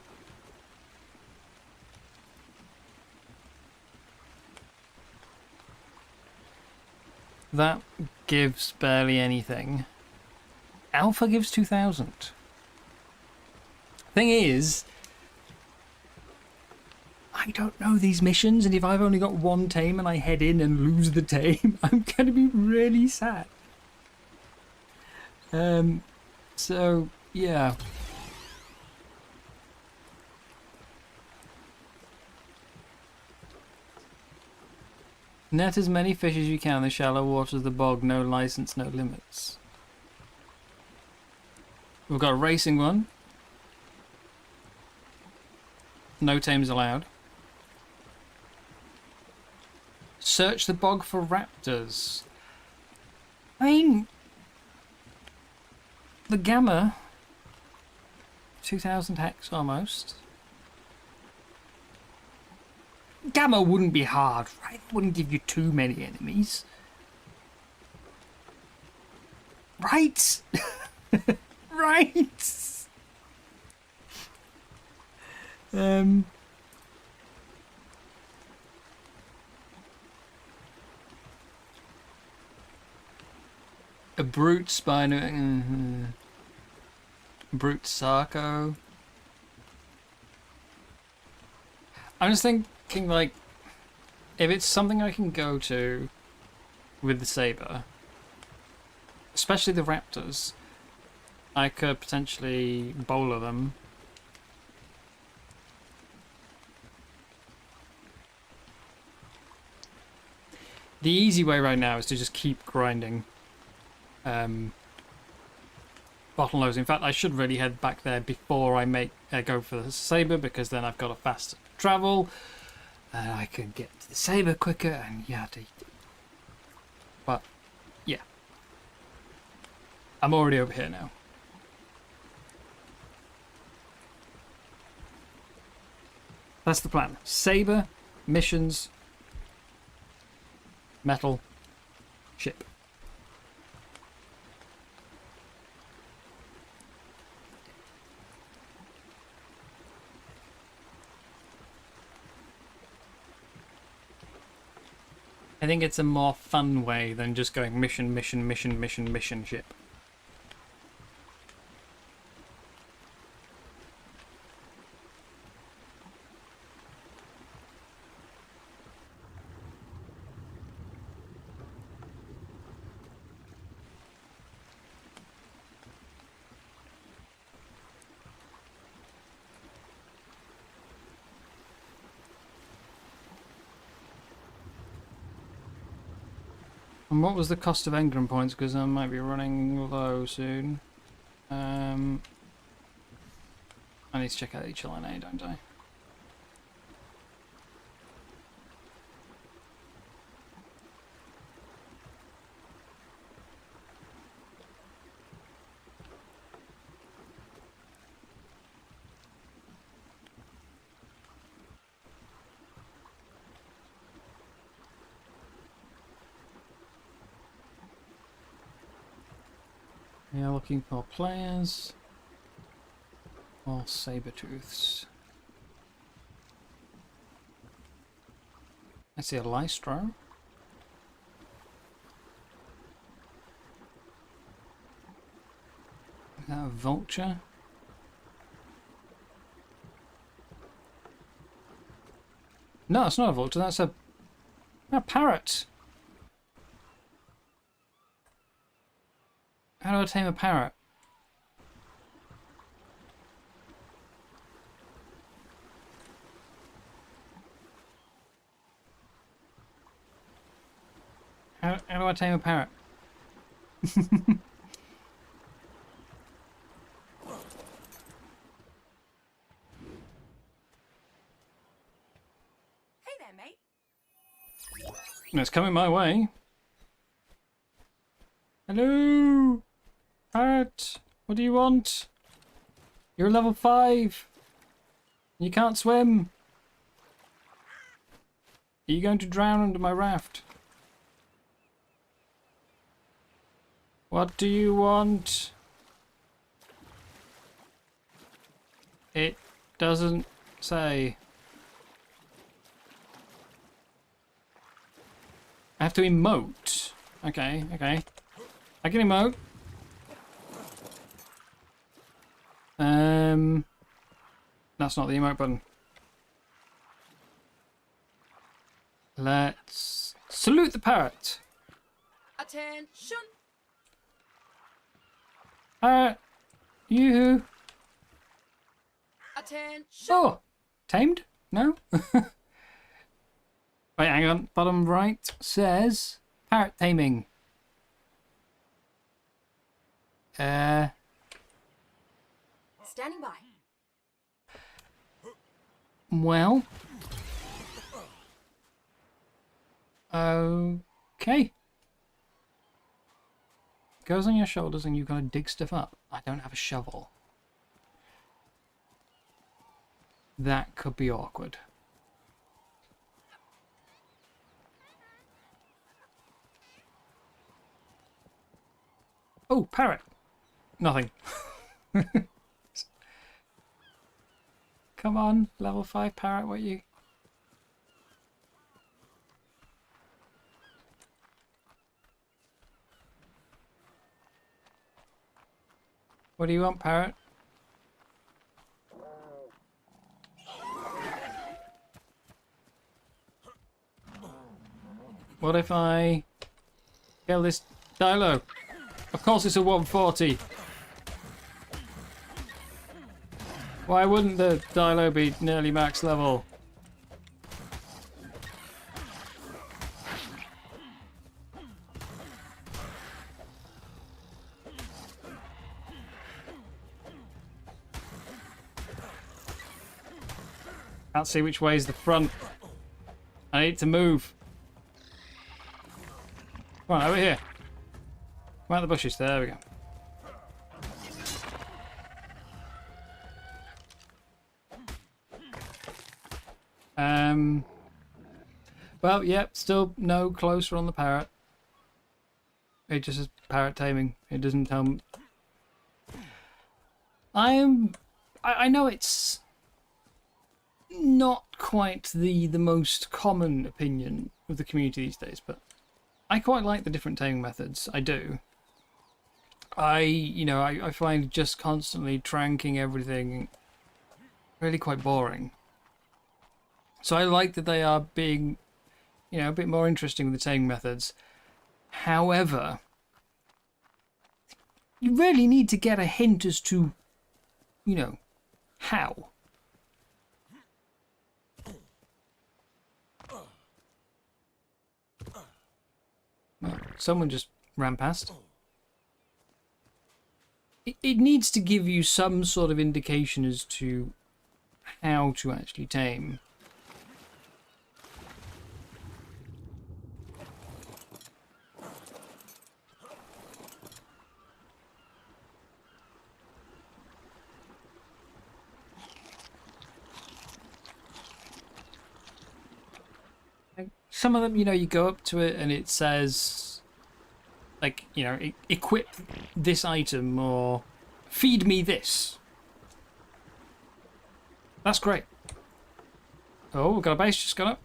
That gives barely anything. Alpha gives 2,000. Thing is, I don't know these missions, and if I've only got one tame and I head in and lose the tame, I'm going to be really sad. So, yeah. Net as many fish as you can in the shallow waters of the bog. No license, no limits. We've got a racing one. No tames allowed. Search the bog for raptors. I mean, the gamma, 2,000 hex almost. Gamma wouldn't be hard, right? It wouldn't give you too many enemies. Right? Right? A brute spino, brute sarco. I'm just thinking, like, if it's something I can go to with the saber, especially the raptors, I could potentially bowler them. The easy way right now is to just keep grinding bottlenose. In fact, I should really head back there before I go for the saber, because then I've got a faster travel and I can get to the saber quicker and yada. But yeah, I'm already over here now. That's the plan. Saber, missions, metal, ship. I think it's a more fun way than just going mission, mission, mission, mission, mission ship. And what was the cost of engram points? Because I might be running low soon. I need to check out each LNA, don't I? Yeah, looking for players. Or saber-tooths. I see a Lystro. Is that a vulture? No, it's not a vulture, that's a parrot. How do I tame a parrot? How do I tame a parrot? Hey there, mate. It's coming my way. Hello? Parrot, what do you want? You're level 5. You can't swim. Are you going to drown under my raft? What do you want? It doesn't say. I have to emote. Okay, okay. I can emote. That's not the emote button. Let's salute the parrot. Attention. Parrot, you. Attention. Oh, tamed? No. Wait, hang on. Bottom right says parrot taming. Standing by. Well. Okay. Goes on your shoulders and you've got to dig stuff up. I don't have a shovel. That could be awkward. Oh, parrot. Nothing. Come on, level 5 parrot, what you... What do you want, parrot? What if I kill this Dilo? Of course it's a 140. Why wouldn't the Dilo be nearly max level? Can't see which way is the front. I need to move. Come on, over here. Come out the bushes. There we go. Well, yep, still no closer on the parrot. It just says parrot taming. It doesn't tell me. I know it's not quite the most common opinion with the community these days, but I quite like the different taming methods. I do. I find just constantly tranking everything really quite boring. So I like that they are being, a bit more interesting with the taming methods. However, you really need to get a hint as to, how. Oh, someone just ran past. It needs to give you some sort of indication as to how to actually tame. Some of them, you go up to it and it says, like, equip this item or feed me this. That's great. Oh, we've got a base just gone up.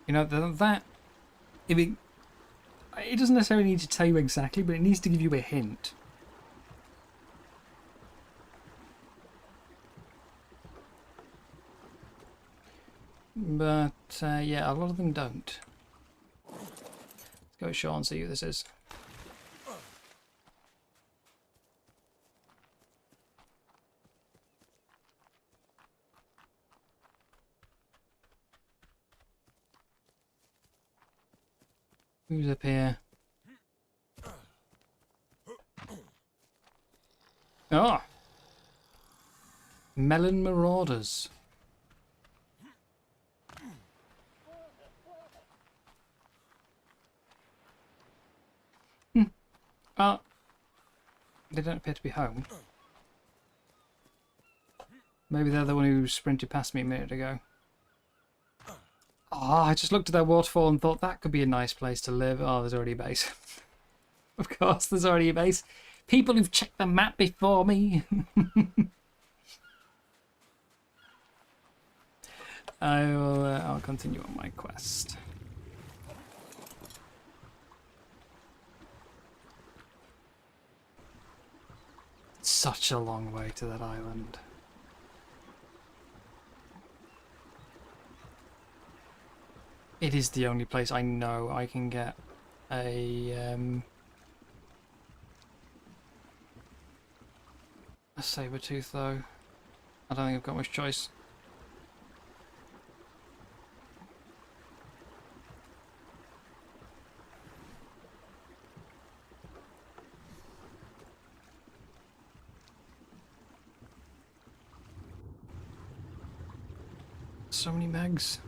That, it doesn't necessarily need to tell you exactly, but it needs to give you a hint. But, yeah, a lot of them don't. Let's go ashore and see who this is. Who's up here? Oh! Melon Marauders. They don't appear to be home. Maybe they're the one who sprinted past me a minute ago. Oh, I just looked at that waterfall and thought that could be a nice place to live. Oh, there's already a base. Of course, there's already a base. People who've checked the map before me. I'll continue on my quest. Such a long way to that island. It is the only place I know I can get a saber tooth though. I don't think I've got much choice. So many megs.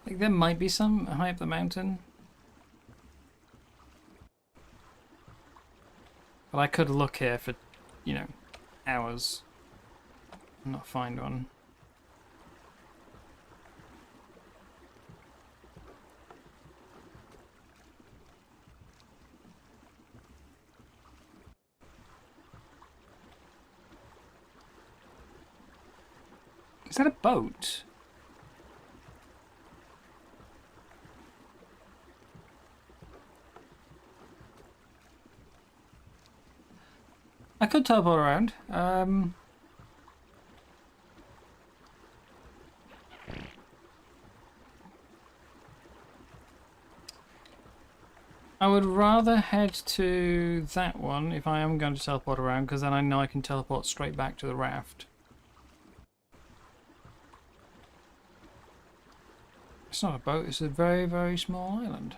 Like there might be some high up the mountain. But I could look here for, hours and not find one. Is that a boat? I could teleport around. I would rather head to that one if I am going to teleport around, because then I know I can teleport straight back to the raft. It's not a boat, it's a very, very small island.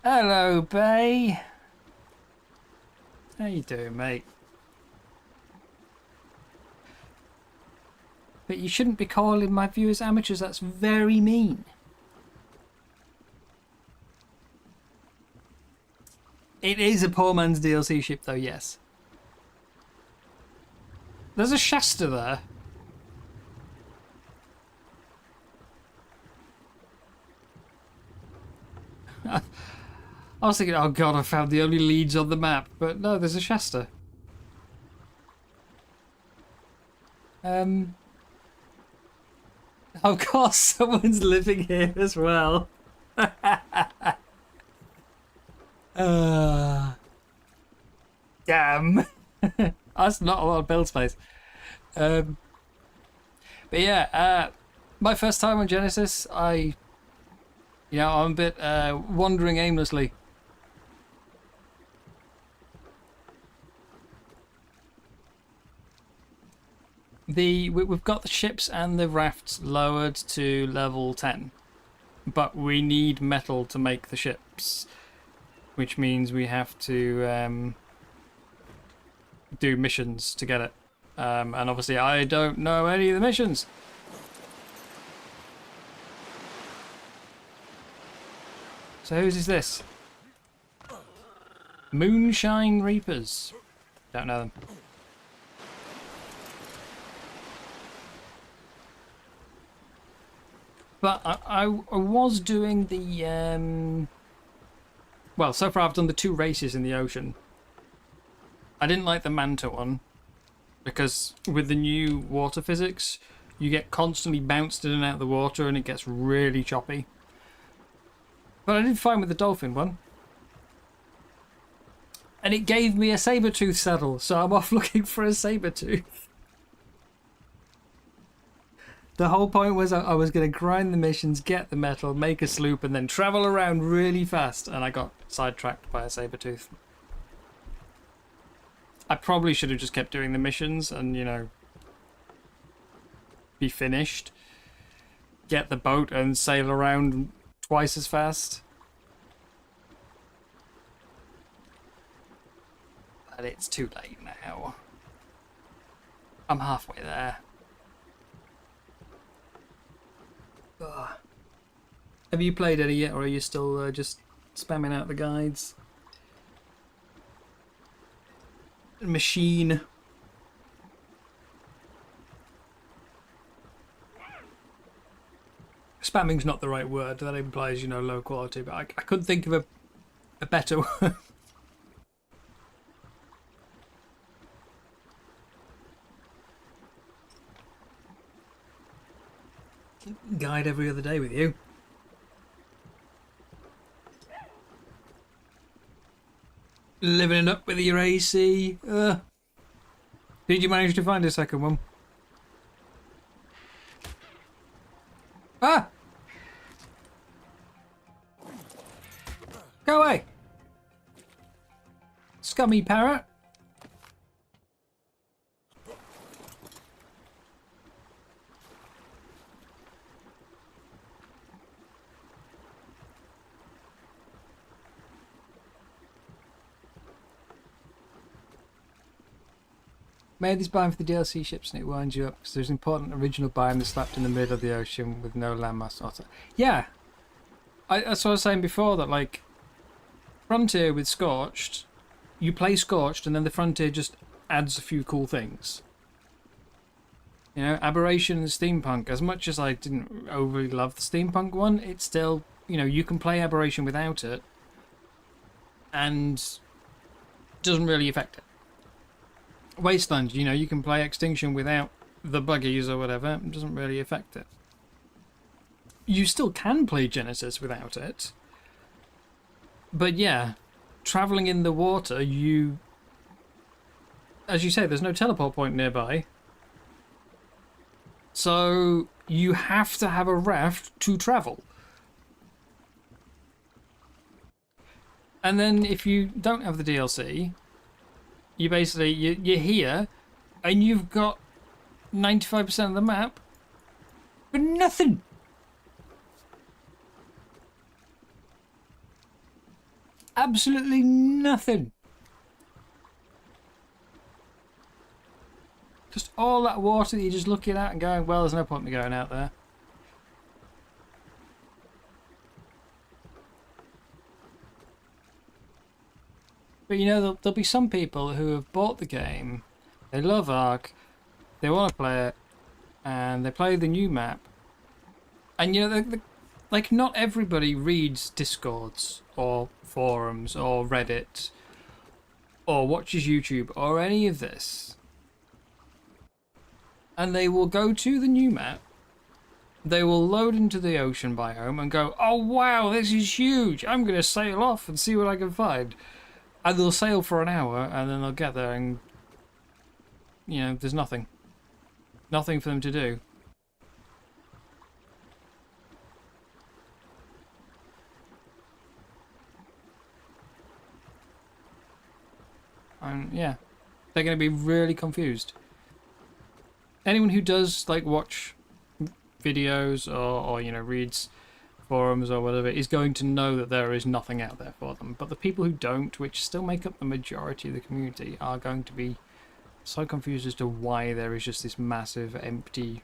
Hello, Bay. How you doing, mate? But you shouldn't be calling my viewers amateurs, that's very mean. It is a poor man's DLC ship though, yes. There's a Shasta there. I was thinking, oh god, I found the only leads on the map, but no, there's a Shasta. Of course, someone's living here as well. Damn. That's not a lot of build space. But yeah, my first time on Genesis, I'm a bit wandering aimlessly. We've got the ships and the rafts lowered to level 10, but we need metal to make the ships, which means we have to do missions to get it. And obviously I don't know any of the missions. So whose is this? Moonshine Reapers. Don't know them. But I was doing the... well, so far I've done the 2 races in the ocean. I didn't like the Manta one, because with the new water physics, you get constantly bounced in and out of the water and it gets really choppy. But I did fine with the dolphin one. And it gave me a saber-tooth saddle, so I'm off looking for a saber-tooth. The whole point was I was going to grind the missions, get the metal, make a sloop, and then travel around really fast, and I got sidetracked by a saber-tooth. I probably should have just kept doing the missions and, you know, be finished. Get the boat and sail around twice as fast. But it's too late now. I'm halfway there. Ugh. Have you played any yet, or are you still just spamming out the guides? Machine. Spamming's not the right word. That implies, you know, low quality, but I couldn't think of a better word. Guide every other day with you. Living it up with your AC. Did you manage to find a second one? Ah! Go away! Scummy parrot. Made this biome for the DLC ships and it winds you up because there's an important original biome that's slapped in the middle of the ocean with no landmass. Yeah, that's what I was saying before, that like Frontier with Scorched, you play Scorched and then the Frontier just adds a few cool things. You know, Aberration and Steampunk, as much as I didn't overly love the Steampunk one, it's still, you know, you can play Aberration without it and doesn't really affect it. Wasteland, you know, you can play Extinction without the buggies or whatever. It doesn't really affect it. You still can play Genesis without it. But yeah, travelling in the water, you... As you say, there's no teleport point nearby. So you have to have a raft to travel. And then if you don't have the DLC... You basically, you're here, and you've got 95% of the map, but nothing. Absolutely nothing. Just all that water that you're just looking at and going, well, there's no point in me going out there. But you know, there'll be some people who have bought the game, they love Ark, they want to play it, and they play the new map. And you know, like not everybody reads Discords or forums or Reddit or watches YouTube or any of this. And they will go to the new map, they will load into the ocean biome and go, oh wow, this is huge, I'm going to sail off and see what I can find. And they'll sail for an hour and then they'll get there and, you know, there's nothing. Nothing for them to do. And yeah, they're going to be really confused. Anyone who does like watch videos or you know, reads forums or whatever is going to know that there is nothing out there for them. But the people who don't, which still make up the majority of the community, are going to be so confused as to why there is just this massive empty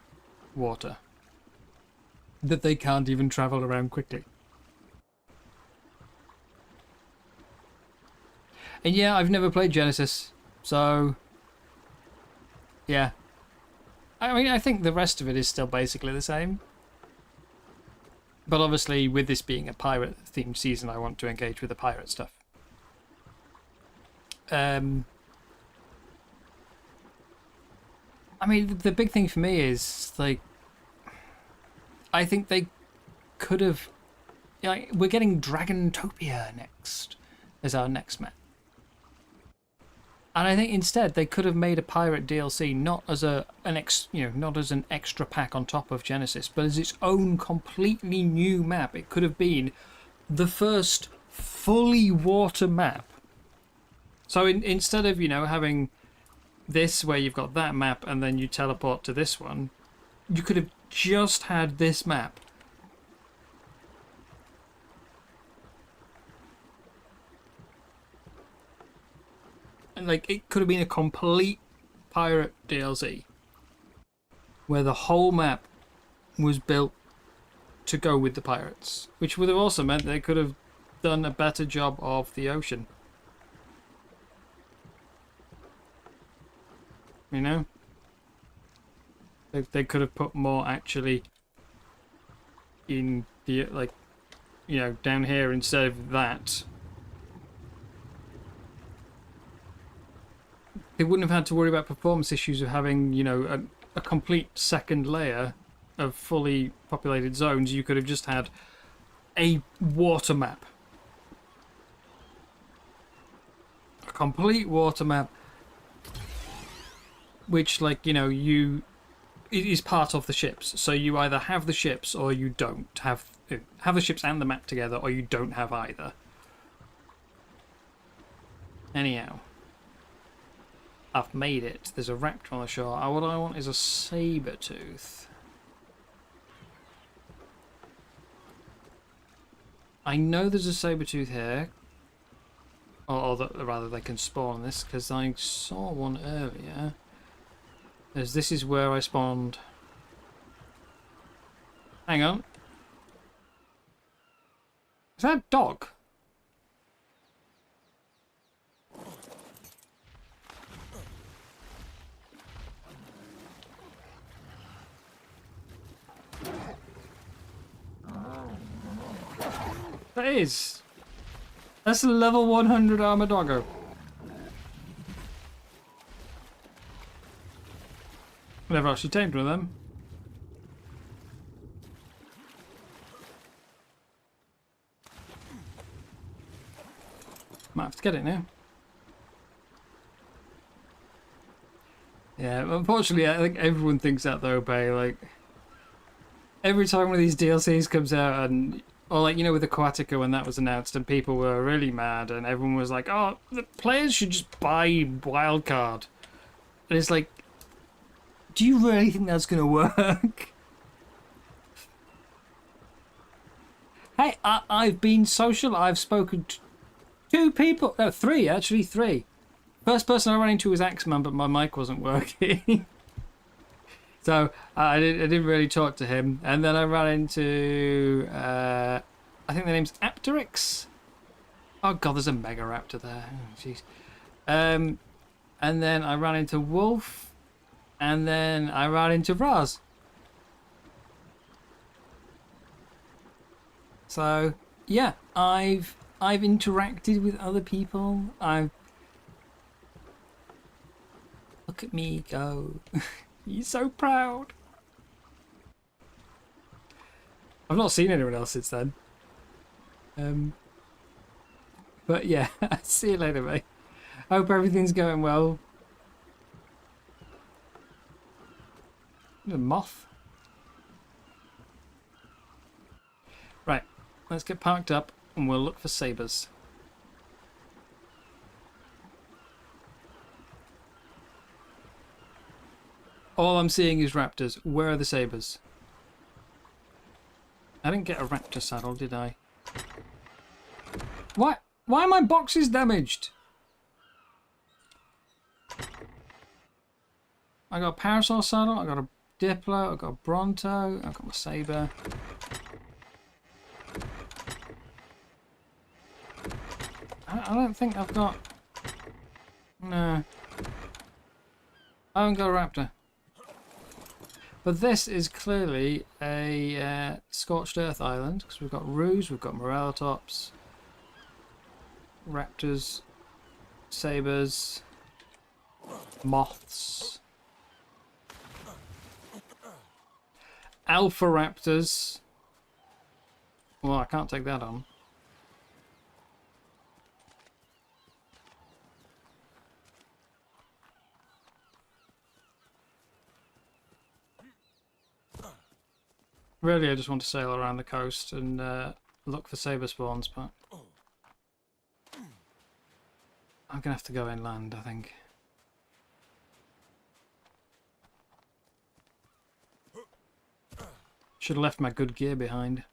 water that they can't even travel around quickly. And yeah, I've never played Genesis, so yeah. I mean, I think the rest of it is still basically the same. But obviously, with this being a pirate-themed season, I want to engage with the pirate stuff. I mean, the big thing for me is, like, I think they could have... Like, we're getting Dragontopia next as our next map. And I think instead they could have made a pirate DLC not as not as an extra pack on top of Genesis, but as its own completely new map. It could have been the first fully water map. So instead of, you know, having this where you've got that map and then you teleport to this one, you could have just had this map. And like, it could have been a complete pirate DLC where the whole map was built to go with the pirates, which would have also meant they could have done a better job of the ocean. You know? They could have put more actually in the, like, you know, down here instead of that. They wouldn't have had to worry about performance issues of having, you know, a complete second layer of fully populated zones. You could have just had a water map. A complete water map. Which, like, you know, it is part of the ships. So you either have the ships or you don't have the ships and the map together, or you don't have either. Anyhow. I've made it. There's a raptor on the shore. What I want is a saber-tooth. I know there's a saber-tooth here. Or rather, they can spawn this, because I saw one earlier. As this is where I spawned. Hang on. Is that a dog? That is. That's a level 100 armor doggo. Never actually tamed one of them. Might have to get it now. Yeah, unfortunately, I think everyone thinks that though, Bay. Like, every time one of these DLCs comes out, and or like, you know, with Aquatica when that was announced, and people were really mad, and everyone was like, "Oh, the players should just buy Wildcard," and it's like, do you really think that's gonna work? Hey, I've been social. I've spoken to 2 people. No, 3 actually. 3. First person I ran into was Axeman, but my mic wasn't working. So I didn't really talk to him. And then I ran into, I think the name's Apteryx. Oh god, there's a Mega Raptor there. Oh, jeez. And then I ran into Wolf. And then I ran into Raz. So yeah, I've interacted with other people. Look at me go. He's so proud. I've not seen anyone else since then. But yeah, see you later, mate. Hope everything's going well. A moth. Right, let's get parked up and we'll look for sabers. All I'm seeing is raptors. Where are the sabers? I didn't get a raptor saddle, did I? Why are my boxes damaged? I got a parasol saddle, I got a Diplo, I got a Bronto, I got my saber. I don't think I've got... No. I haven't got a raptor. But this is clearly a scorched earth island, because we've got roos, we've got morellatops, raptors, sabers, moths, alpha raptors. Well, I can't take that on. Really, I just want to sail around the coast and look for saber spawns, but I'm gonna have to go inland, I think. Should have left my good gear behind.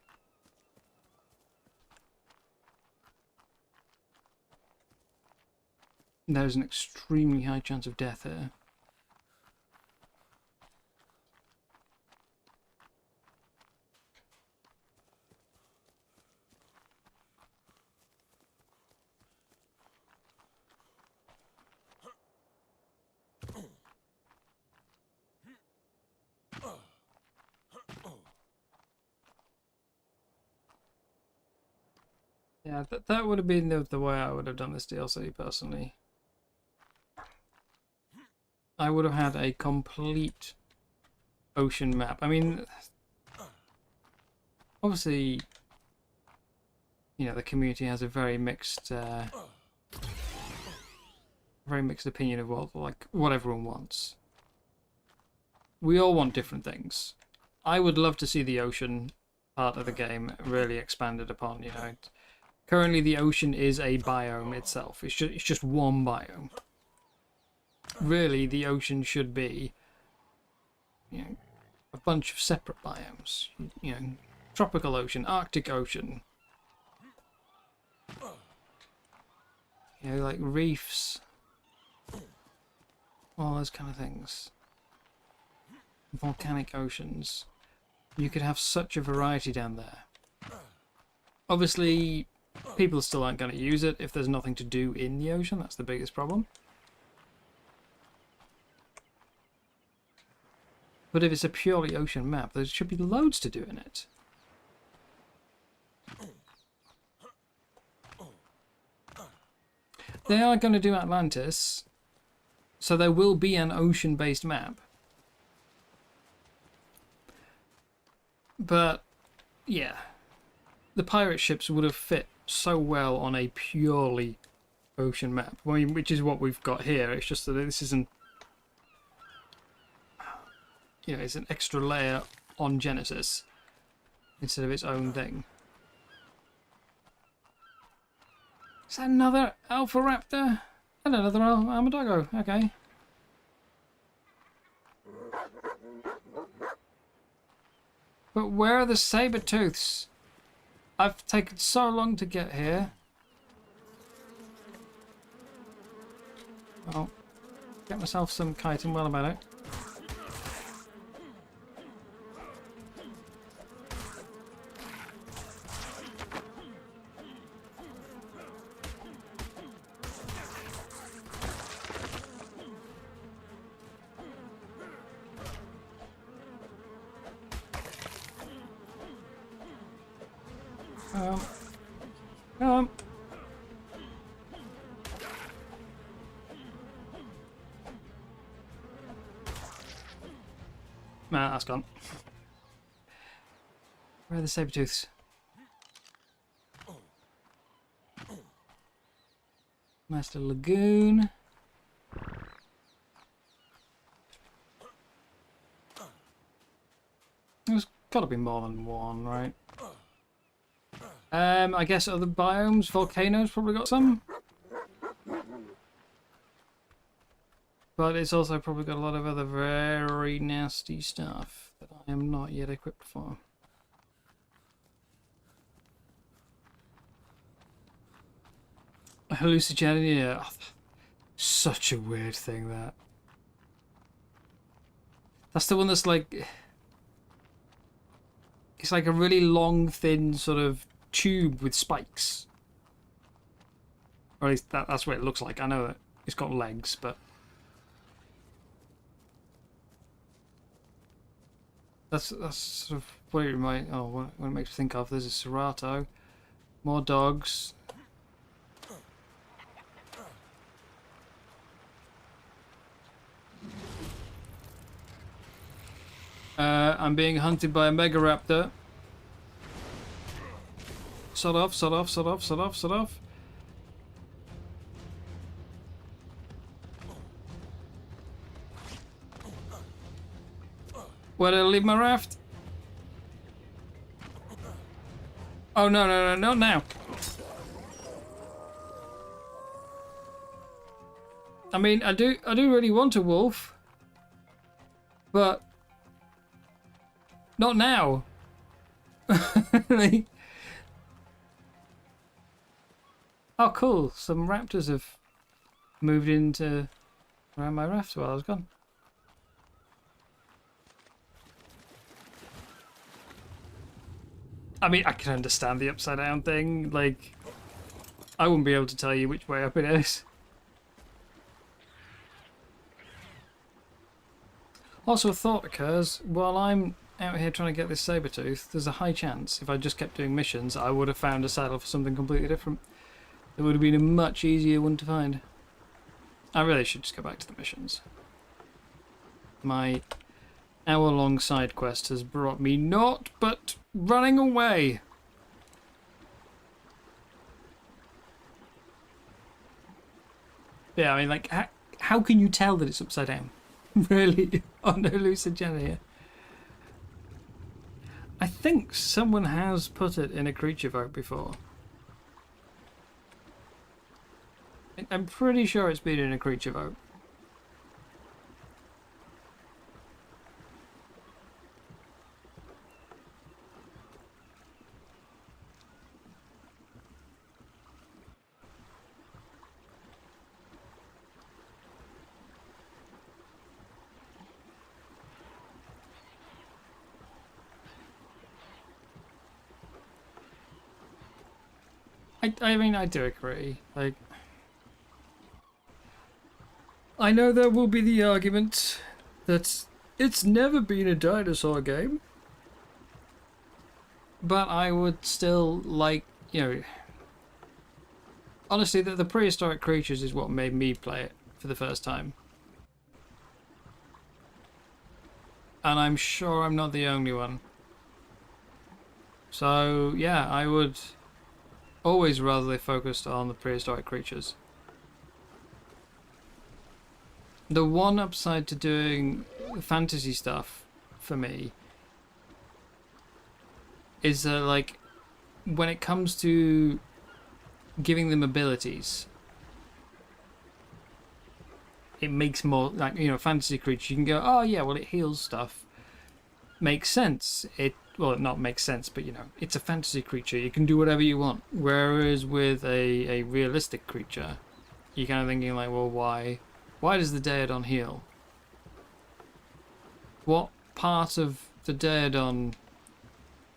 There's an extremely high chance of death here. Yeah, that would have been the way I would have done this DLC, personally. I would have had a complete ocean map. I mean, obviously, you know, the community has a very mixed opinion of what everyone wants. We all want different things. I would love to see the ocean part of the game really expanded upon, you know. Currently, the ocean is a biome itself. It's just one biome. Really, the ocean should be, you know, a bunch of separate biomes. You know, tropical ocean, Arctic ocean. You know, like reefs. All those kind of things. Volcanic oceans. You could have such a variety down there. Obviously, people still aren't going to use it if there's nothing to do in the ocean. That's the biggest problem. But if it's a purely ocean map, there should be loads to do in it. They are going to do Atlantis, so there will be an ocean-based map. But, yeah, the pirate ships would have fit so well on a purely ocean map, I mean, which is what we've got here. It's just that this isn't, you know, it's an extra layer on Genesis instead of its own thing. Is that another Alpha Raptor? And another Armadillo, okay. But where are the saber-tooths? I've taken so long to get here. Well, get myself some chitin while I'm at it. Come. Nah, that's gone. Where are the saber-tooths? Nice little lagoon. There's gotta be more than one, right? I guess other biomes, volcanoes probably got some. But it's also probably got a lot of other very nasty stuff that I am not yet equipped for. Hallucinogenia. Oh, such a weird thing, that. That's the one that's like... It's like a really long, thin sort of tube with spikes. Or at least that's what it looks like. I know that it's got legs, but... That's sort of what it might... Oh, what it makes me think of. There's a Serato. More dogs. I'm being hunted by a Mega Raptor. Sod off, sod off, sod off, sod off, sod off. Where did I leave my raft? Oh no, no, no, not now. I mean, I do really want a wolf, but not now. Like, oh, cool! Some raptors have moved into around my raft while I was gone. I mean, I can understand the upside down thing. Like, I wouldn't be able to tell you which way up it is. Also, a thought occurs while I'm out here trying to get this saber-tooth. There's a high chance if I just kept doing missions, I would have found a saddle for something completely different. It would have been a much easier one to find. I really should just go back to the missions. My hour-long side quest has brought me naught but running away. Yeah, I mean, like, how can you tell that it's upside down? Really? On hallucinogenia. I think someone has put it in a creature vote before. I'm pretty sure it's been in a creature vote. I mean, I do agree. Like, I know there will be the argument that it's never been a dinosaur game, but I would still like, you know, honestly, the prehistoric creatures is what made me play it for the first time. And I'm sure I'm not the only one. So, yeah, I would always rather focused on the prehistoric creatures. The one upside to doing fantasy stuff for me is that, like, when it comes to giving them abilities, it makes more, like, you know, fantasy creature, you can go, oh yeah, well, it heals stuff. Makes sense. Well, not makes sense, but, you know, it's a fantasy creature. You can do whatever you want. Whereas with a realistic creature, you're kind of thinking, like, well, why does the Daedon heal? What part of the Daedon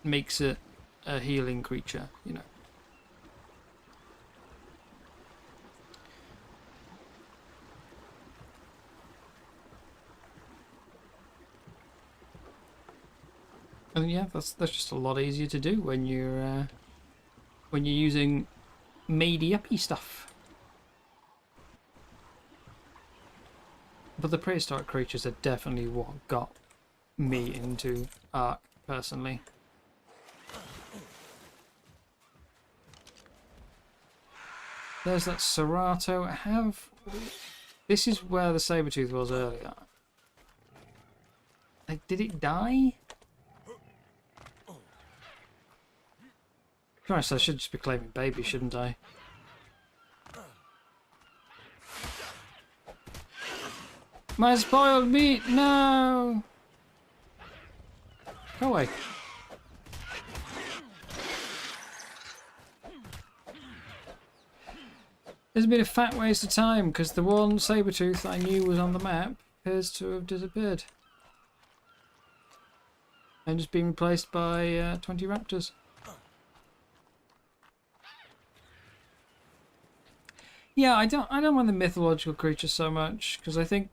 makes it a healing creature, you know? And yeah, that's just a lot easier to do when you're when you're using made-uppy stuff. But the prehistoric creatures are definitely what got me into Ark, personally. There's that Serato. This is where the Sabertooth was earlier. Like, did it die? Christ, I should just be claiming baby, shouldn't I? My spoiled meat, no! Go away. There's been a fat waste of time because the one Sabertooth I knew was on the map appears to have disappeared. And just been replaced by 20 raptors. Yeah, I don't mind the mythological creatures so much because I think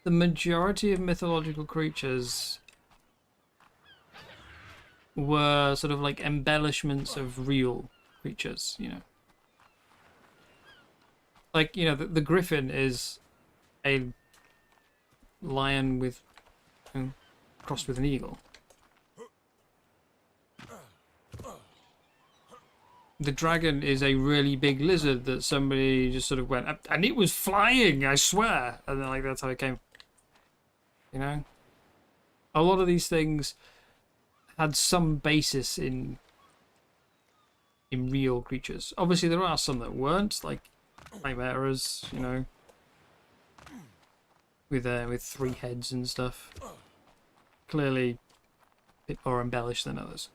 the majority of mythological creatures were sort of like embellishments of real creatures, you know. Like, you know, the griffin is a lion with crossed with an eagle. The dragon is a really big lizard that somebody just sort of went, and it was flying, I swear. And then, like, that's how it came. You know? A lot of these things had some basis in real creatures. Obviously, there are some that weren't, like chimeras, you know, with 3 heads and stuff. Clearly, a bit more embellished than others.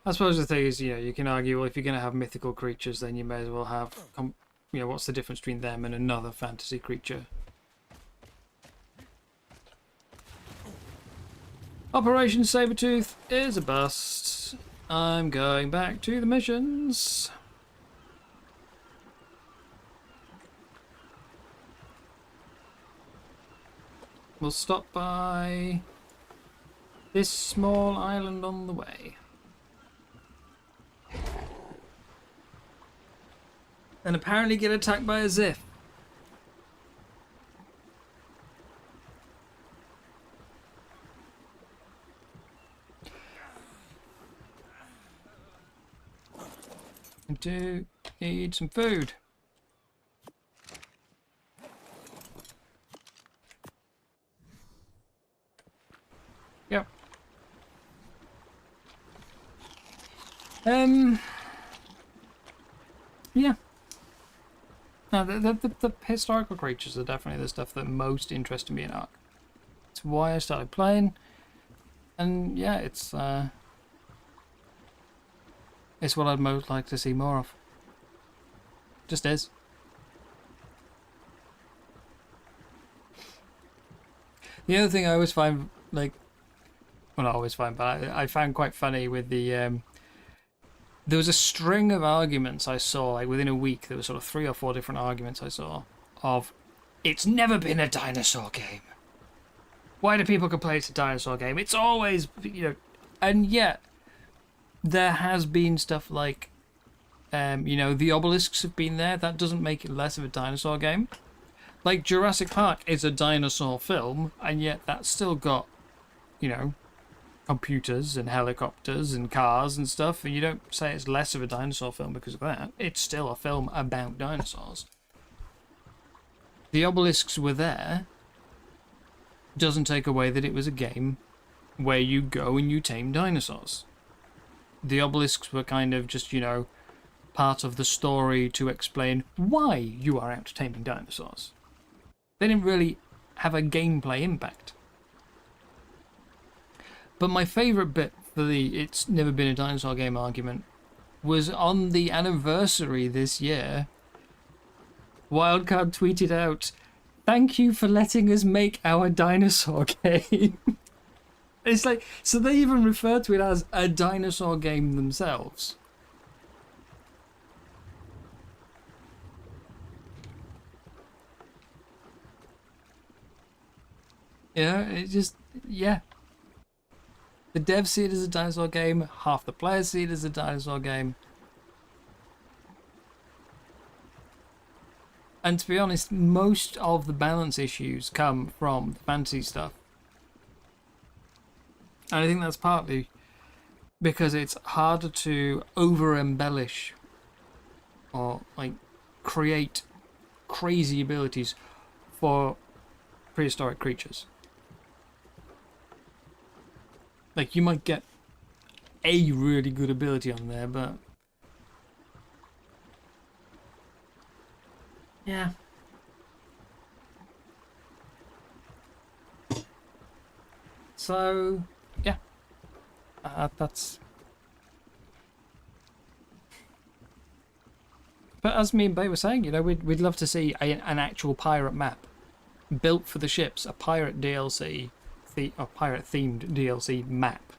I suppose the thing is, you know, you can argue, well, if you're going to have mythical creatures, then you may as well have, you know, what's the difference between them and another fantasy creature? Operation Sabertooth is a bust. I'm going back to the missions. We'll stop by this small island on the way. And apparently get attacked by a Ziff. I do need some food. Yep. Yeah. No, the historical creatures are definitely the stuff that most interested me in Ark. It's why I started playing, and yeah, it's what I'd most like to see more of. Just is. The other thing I always find, like, well, not always find, but I found quite funny with the there was a string of arguments I saw, like within a week, there were sort of 3 or 4 different arguments I saw of, it's never been a dinosaur game. Why do people complain it's a dinosaur game? It's always, you know, and yet there has been stuff like, you know, the obelisks have been there. That doesn't make it less of a dinosaur game. Like Jurassic Park is a dinosaur film, and yet that's still got, you know, computers and helicopters and cars and stuff, and you don't say it's less of a dinosaur film because of that. It's still a film about dinosaurs. The obelisks were there. Doesn't take away that it was a game where you go and you tame dinosaurs. The obelisks were kind of just, you know, part of the story to explain why you are out taming dinosaurs. They didn't really have a gameplay impact. But my favourite bit for the it's never been a dinosaur game argument was on the anniversary this year. Wildcard tweeted out, "Thank you for letting us make our dinosaur game." It's like, so they even refer to it as a dinosaur game themselves. Yeah, it just, yeah. The devs see it as a dinosaur game, half the players see it as a dinosaur game. And to be honest, most of the balance issues come from the fantasy stuff. And I think that's partly because it's harder to over-embellish or like create crazy abilities for prehistoric creatures. Like, you might get a really good ability on there, but yeah. So yeah, that's. But as me and Bay were saying, you know, we'd love to see an actual pirate map built for the ships, a pirate DLC, a pirate themed DLC map.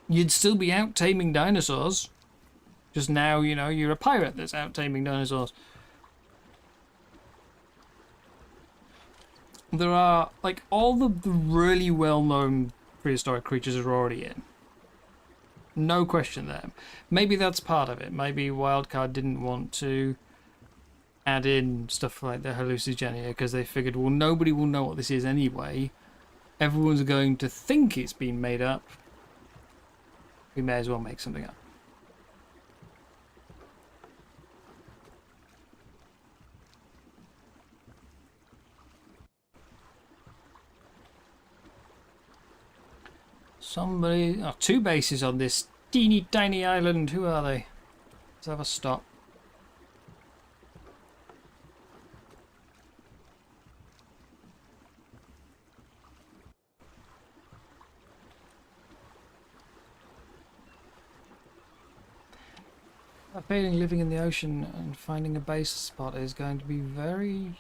You'd still be out taming dinosaurs. Just now, you know, you're a pirate that's out taming dinosaurs. There are, like, all the really well-known prehistoric creatures are already in. No question there. Maybe that's part of it. Maybe Wildcard didn't want to add in stuff like the hallucigenia because they figured, well, nobody will know what this is anyway. Everyone's going to think it's been made up. We may as well make something up. Somebody... Oh, 2 bases on this teeny tiny island. Who are they? Let's have a stop. I have a feeling living in the ocean and finding a base spot is going to be very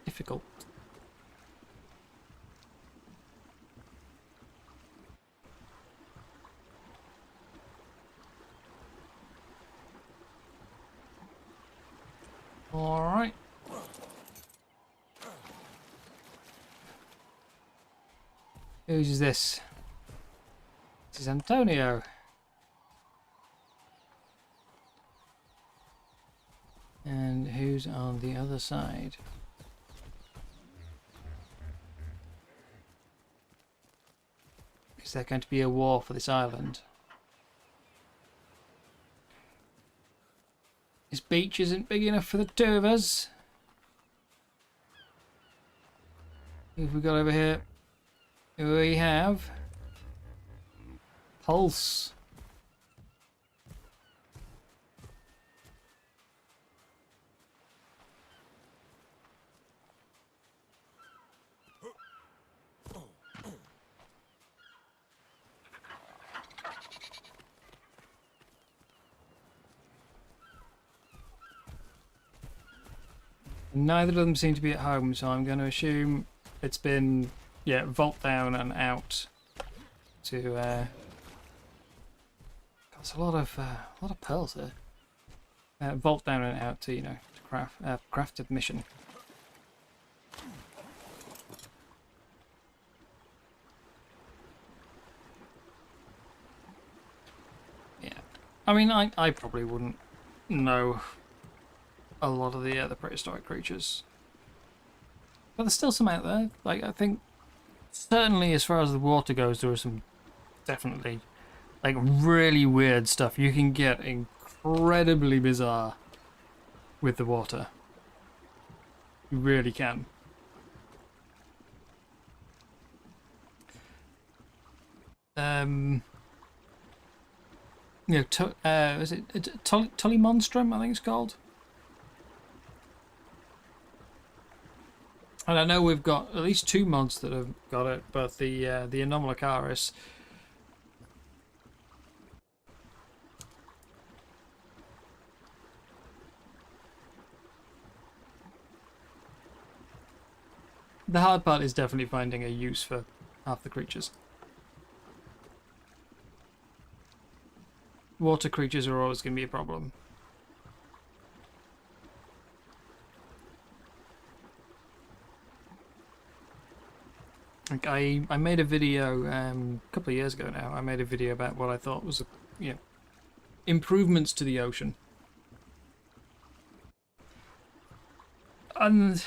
difficult. Alright. Whose is this? This is Antonio. And who's on the other side? Is there going to be a war for this island? This beach isn't big enough for the 2 of us. Who have we got over here? We have Pulse. Neither of them seem to be at home, so I'm going to assume it's been, yeah, vault down and out to, there's a lot of pearls here. Vault down and out to, you know, to crafted mission. Yeah, I mean, I probably wouldn't know a lot of the prehistoric creatures, but there's still some out there. Like, I think certainly as far as the water goes, there are some definitely like really weird stuff. You can get incredibly bizarre with the water. You really can. You know, is it Tully Monstrum, I think it's called? And I know we've got at least 2 mods that have got it, but the Anomalocaris. The hard part is definitely finding a use for half the creatures. Water creatures are always going to be a problem. Like I made a video a couple of years ago now. I made a video about what I thought was, improvements to the ocean. And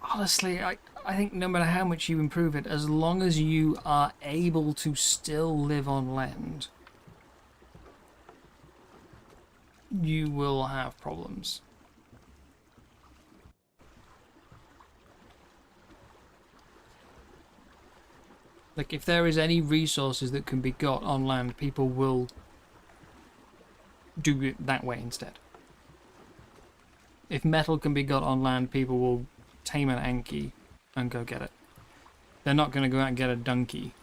honestly, I think no matter how much you improve it, as long as you are able to still live on land, you will have problems. Like, if there is any resources that can be got on land, people will do it that way instead. If metal can be got on land, people will tame an Anki and go get it. They're not going to go out and get a donkey.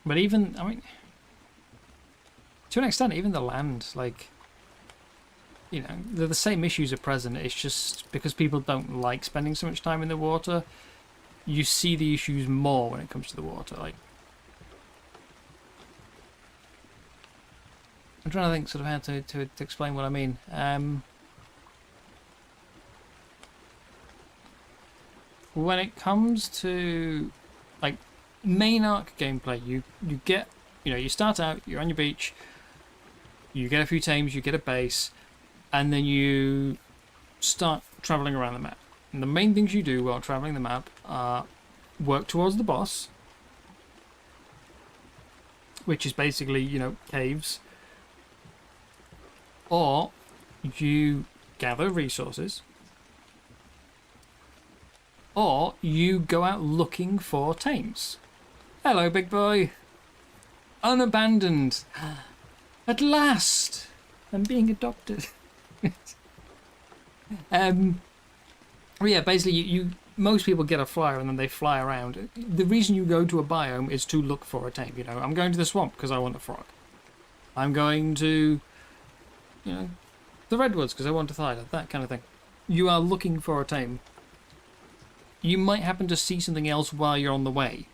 But even, I mean, to an extent, even the land, like, the same issues are present. It's just because people don't like spending so much time in the water, you see the issues more when it comes to the water. Like, I'm trying to think sort of how to explain what I mean. When it comes to, like, main arc gameplay, you get, you start out, you're on your beach, you get a few tames, you get a base, and then you start traveling around the map. And the main things you do while traveling the map are work towards the boss, which is basically, caves, or you gather resources, or you go out looking for tames. Hello, big boy. Unabandoned. At last! I'm being adopted. Yeah, basically, most people get a flyer and then they fly around. The reason you go to a biome is to look for a tame. I'm going to the swamp because I want a frog. I'm going to, the redwoods because I want a thyla, that kind of thing. You are looking for a tame. You might happen to see something else while you're on the way,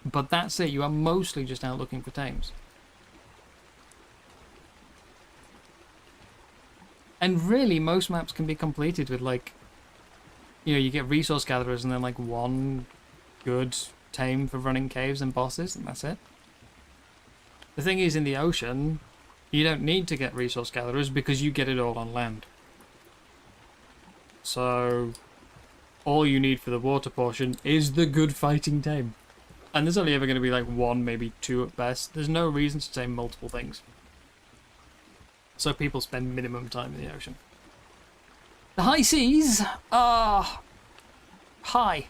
but that's it. You are mostly just out looking for tames. And really, most maps can be completed with, like, you get resource gatherers and then, like, one good tame for running caves and bosses, and that's it. The thing is, in the ocean, you don't need to get resource gatherers because you get it all on land. So, all you need for the water portion is the good fighting tame. And there's only ever going to be, like, one, maybe two at best. There's no reason to tame multiple things. So people spend minimum time in the ocean. The high seas are high.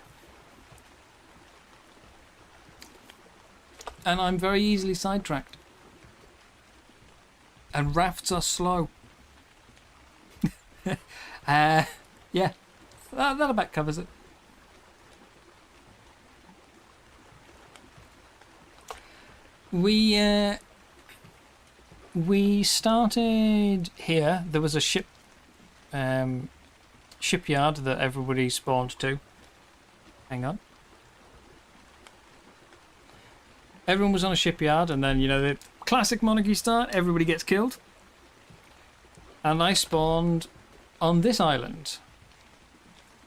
And I'm very easily sidetracked. And rafts are slow. Yeah, that about covers it. We started here. There was a shipyard that everybody spawned to. Hang on. Everyone was on a shipyard, and then, the classic Monarchy start, everybody gets killed. And I spawned on this island,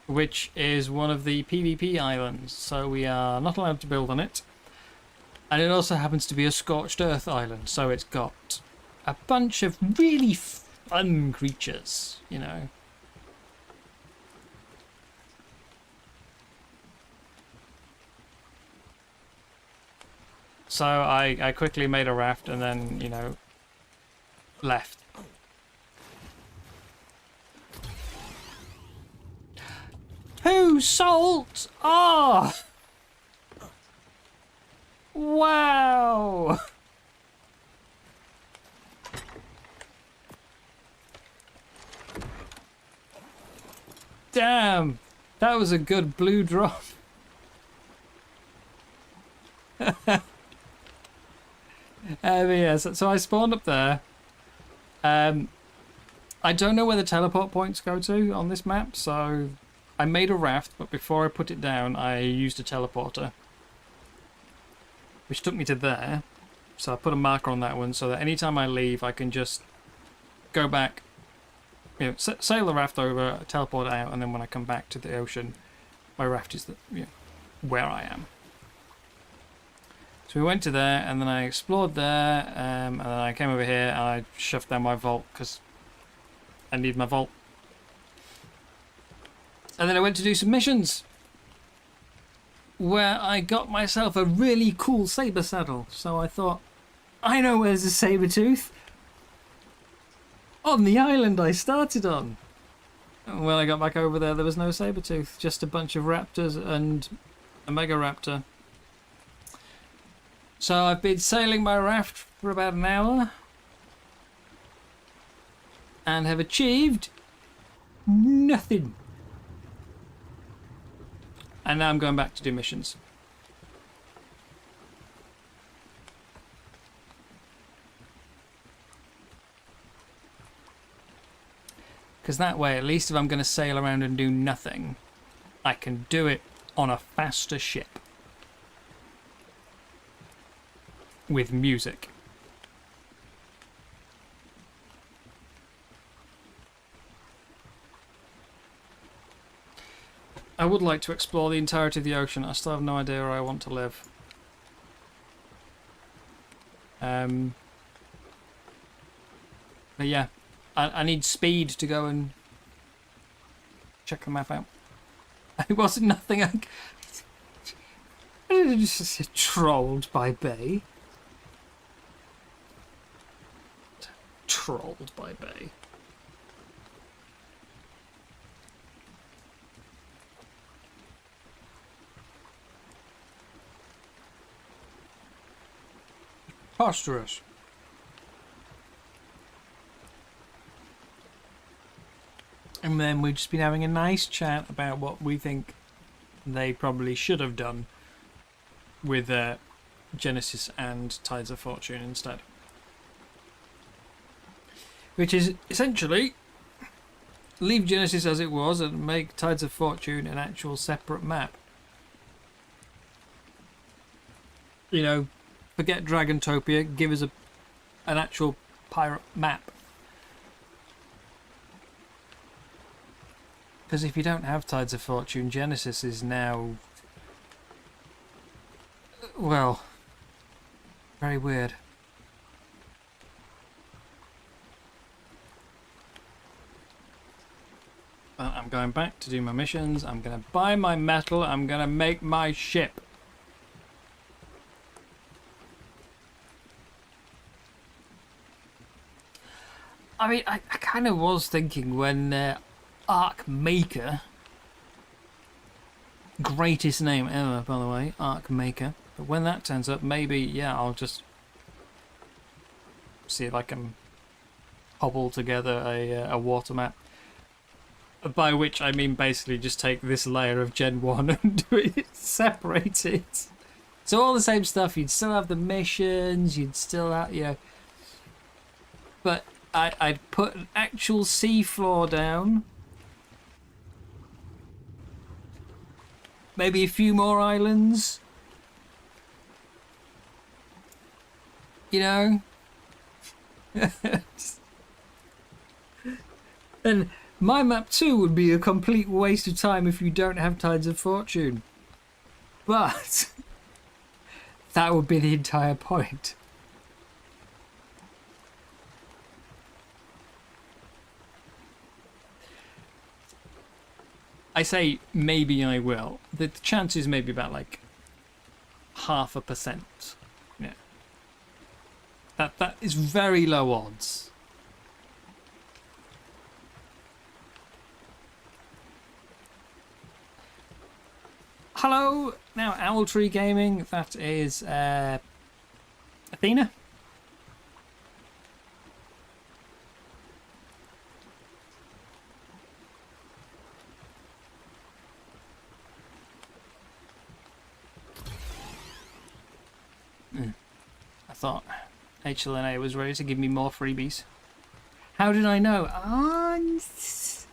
which is one of the PvP islands, so we are not allowed to build on it. And it also happens to be a scorched earth island, so it's got a bunch of really fun creatures, So I quickly made a raft and then, left. Who salt? Oh! Wow! Damn! That was a good blue drop. Yeah, so I spawned up there. I don't know where the teleport points go to on this map, so I made a raft, but before I put it down, I used a teleporter, which took me to there. So I put a marker on that one so that anytime I leave, I can just go back, you know, sail the raft over, teleport out, and then when I come back to the ocean, my raft is where I am. So we went to there, and then I explored there, and then I came over here, and I shoved down my vault, because I need my vault. And then I went to do some missions, where I got myself a really cool saber saddle. So I thought, I know where's a saber tooth. On the island I started on. And when I got back over there was no saber tooth, just a bunch of raptors and a mega raptor. So I've been sailing my raft for about an hour and have achieved nothing. And now I'm going back to do missions. Because that way, at least if I'm going to sail around and do nothing, I can do it on a faster ship. With music. I would like to explore the entirety of the ocean. I still have no idea where I want to live. But yeah, I need speed to go and check the map out. It wasn't nothing I just trolled by Bay. Trolled by Bay. Preposterous. And then we've just been having a nice chat about what we think they probably should have done with Genesis and Tides of Fortune instead. Which is essentially leave Genesis as it was and make Tides of Fortune an actual separate map. You know, forget Dragontopia, give us an actual pirate map. Because if you don't have Tides of Fortune, Genesis is now, well, very weird. But I'm going back to do my missions. I'm going to buy my metal. I'm going to make my ship. I mean, I kind of was thinking when Arc Maker, greatest name ever, by the way, Arc Maker. But when that turns up, maybe, yeah, I'll just see if I can cobble together a water map. By which I mean basically just take this layer of Gen 1 and do it, separate it. So all the same stuff, you'd still have the missions, you'd still have, you know. But I'd put an actual seafloor down. Maybe a few more islands. You know? And my map too would be a complete waste of time if you don't have Tides of Fortune. But that would be the entire point. I say maybe I will. The chances may be about like 0.5%. Yeah. That is very low odds. Hello, now Owltree Gaming, that is Athena. I thought HLNA was ready to give me more freebies. How did I know? I'm just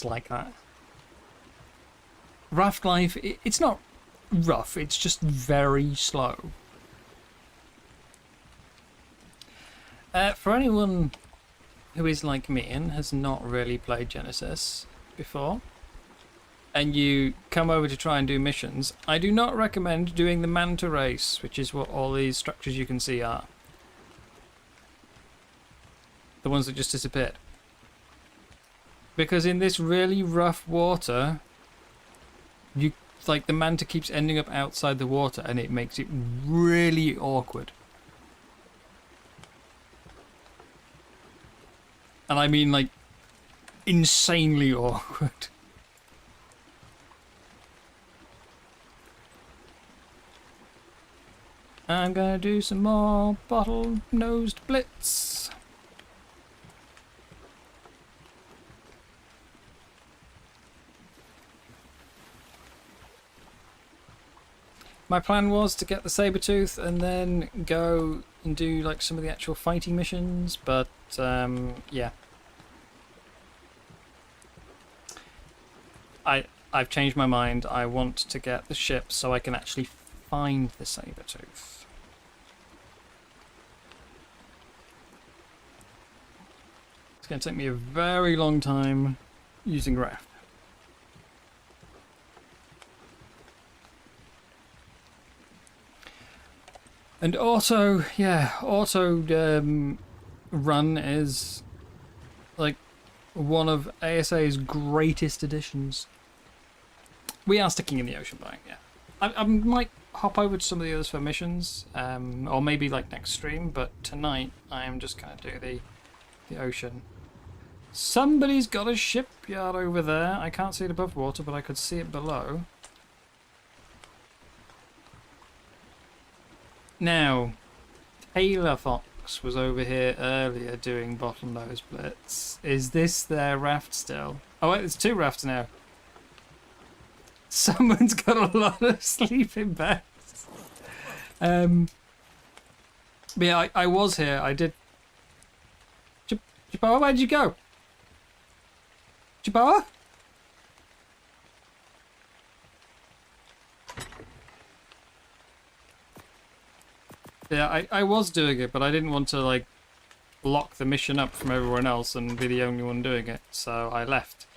like that. Raft life, it's not rough, it's just very slow. For anyone who is like me and has not really played Genesis before, and you come over to try and do missions, I do not recommend doing the manta race, which is what all these structures you can see are. The ones that just disappeared. Because in this really rough water, the manta keeps ending up outside the water and it makes it really awkward. And I mean like insanely awkward. I'm gonna do some more bottle-nosed blitz. My plan was to get the Sabertooth and then go and do like some of the actual fighting missions, but yeah. I've changed my mind. I want to get the ship so I can actually find the Sabertooth. It's going to take me a very long time using raft. And auto run is like one of ASA's greatest additions. We are sticking in the ocean biome, yeah. I might hop over to some of the others for missions, or maybe like next stream, but tonight I am just going to do the ocean. Somebody's got a shipyard over there. I can't see it above water, but I could see it below. Now, Taylor Fox was over here earlier doing bottlenose blitz. Is this their raft still? Oh wait, there's two rafts now. Someone's got a lot of sleeping bags. But yeah, I was here. I did. Chipoa, where'd you go? Chipoa? Yeah, I was doing it, but I didn't want to like lock the mission up from everyone else and be the only one doing it, so I left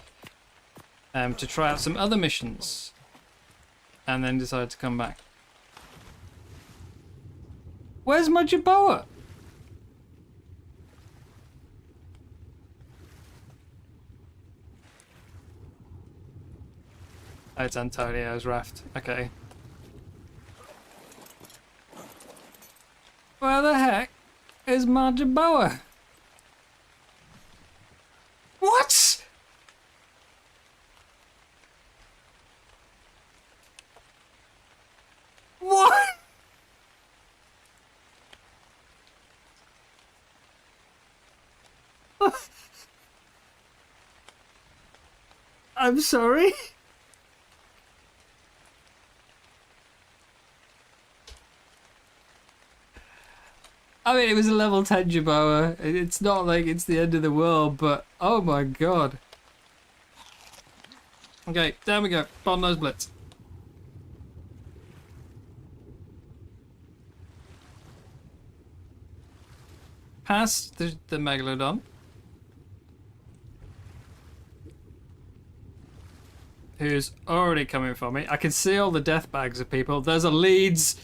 to try out some other missions, and then decided to come back. Where's my Jaboa? Oh, it's Antonio's raft. Okay. Where the heck is my Jaboa? What? What? I'm sorry? I mean, it was a level 10 Jaboa. It's not like it's the end of the world, but oh my god. Okay, down we go. Bottlenose blitz. Past the Megalodon. Who's already coming for me. I can see all the death bags of people. There's a Leeds.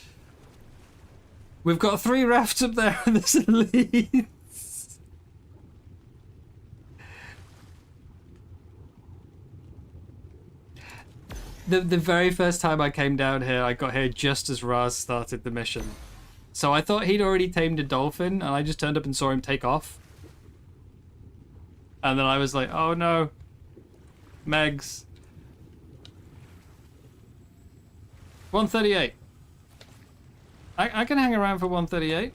We've got 3 rafts up there and there's a Leeds. The very first time I came down here, I got here just as Raz started the mission. So I thought he'd already tamed a dolphin, and I just turned up and saw him take off. And then I was like, oh no. Megs. 138. I can hang around for 138.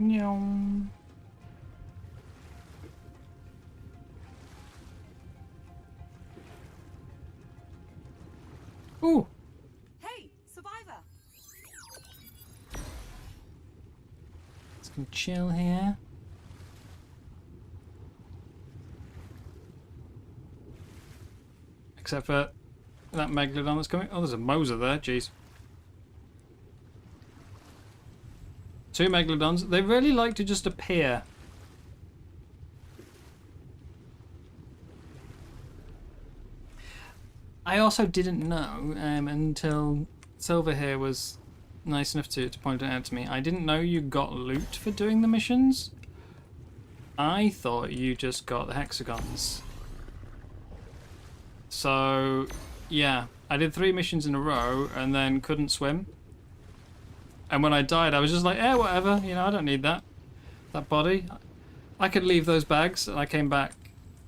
Nyong. Ooh. Hey, survivor. Let's go chill here. except for that Megalodon that's coming. Oh, there's a Moser there. Jeez. 2 Megalodons. They really like to just appear. I also didn't know until Silver here was nice enough to point it out to me. I didn't know you got loot for doing the missions. I thought you just got the hexagons. So, yeah. I did 3 missions in a row and then couldn't swim. And when I died, I was just like, eh, whatever. You know, I don't need that body. I could leave those bags. And I came back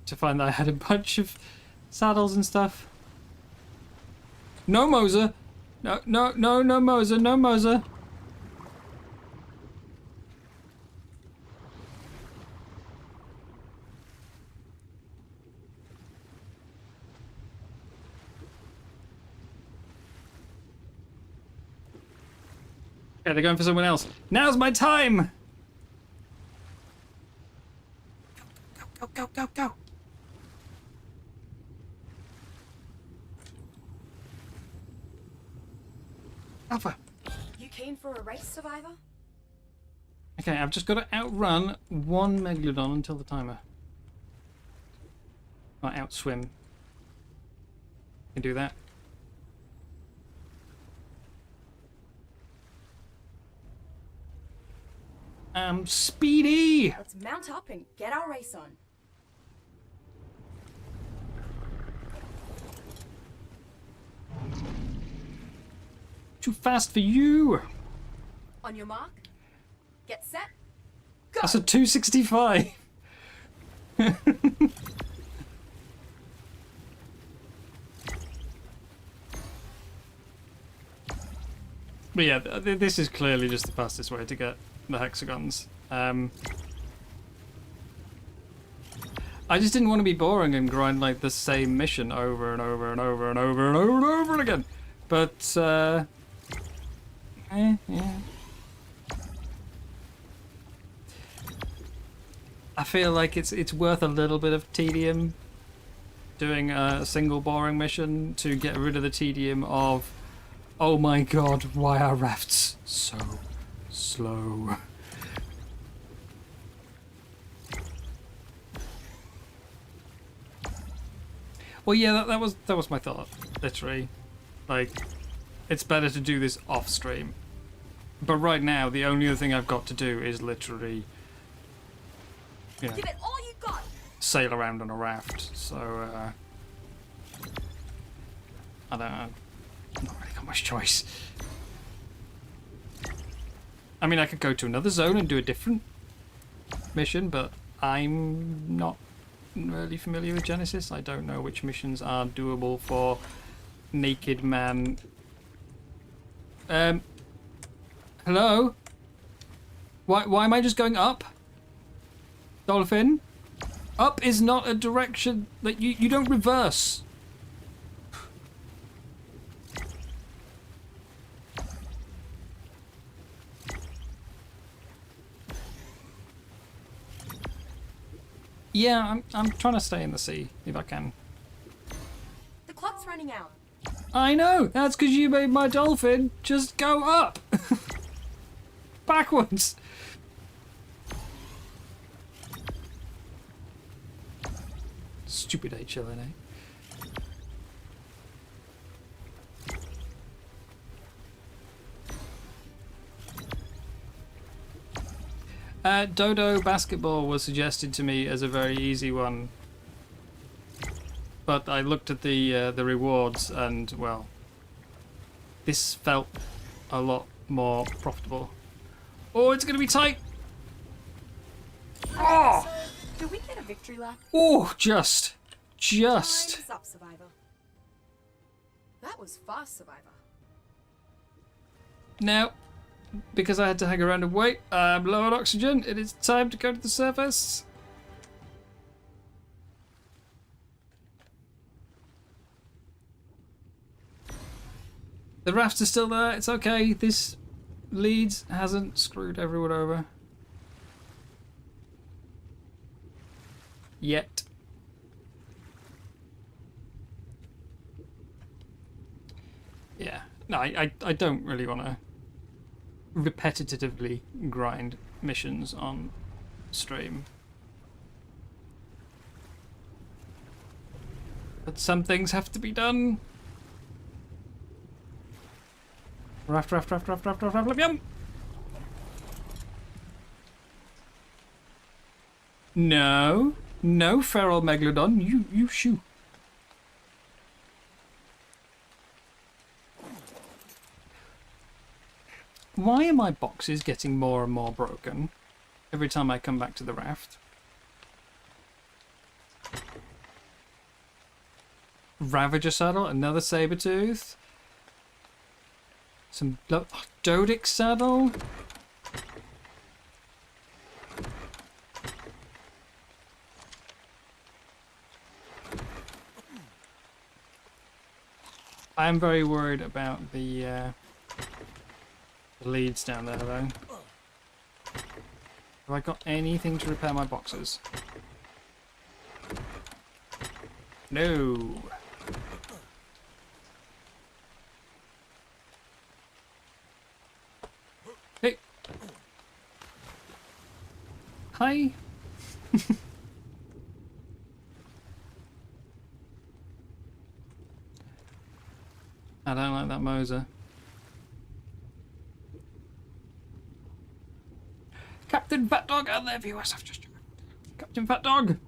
to find that I had a bunch of saddles and stuff. No Moser! No Moser, no Moser! Okay, they're going for someone else. Now's my time! Go! Alpha. You keen for a race, survivor? Okay, I've just got to outrun 1 Megalodon until the timer. Or outswim. Can do that. Speedy! Let's mount up and get our race on. Too fast for you! On your mark, get set, go! That's a 265! But yeah, this is clearly just the fastest way to get the hexagons. I just didn't want to be boring and grind like the same mission over and over and over and over and over and over again. But, yeah. I feel like it's worth a little bit of tedium doing a single boring mission to get rid of the tedium of, oh my god, why are rafts so slow? Well, yeah, that was my thought, literally. Like, it's better to do this off stream. But right now, the only other thing I've got to do is literally, you know, give it all you got. Sail around on a raft. So, I don't know. I've not really got much choice. I mean, I could go to another zone and do a different mission, but I'm not really familiar with Genesis. I don't know which missions are doable for naked man. Hello? Why am I just going up? Dolphin? Up is not a direction that you don't reverse. Yeah, I'm trying to stay in the sea if I can. The clock's running out. I know. That's because you made my dolphin just go up, backwards. Stupid HLNA. Dodo basketball was suggested to me as a very easy one, but I looked at the rewards and, well, this felt a lot more profitable. Oh, it's gonna be tight. Oh, Do we get a victory lap? oh, just. Time's up, survivor. That was fast, survivor. Now, because I had to hang around and wait, I'm low on oxygen. It is time to go to the surface. The rafts are still there. It's okay. This Leeds hasn't screwed everyone over. Yet. Yeah. No, I don't really want to repetitively grind missions on stream. But some things have to be done. Raft, yum! No. No, feral megalodon. You shoo. Why are my boxes getting more and more broken every time I come back to the raft? Ravager saddle, another saber-tooth. Some Dodic saddle. I am very worried about the leads down there, though. Have I got anything to repair my boxes? No. Hey. Hi. I don't like that Moser. Captain Fat Dog and their viewers have just... Captain Fat Dog!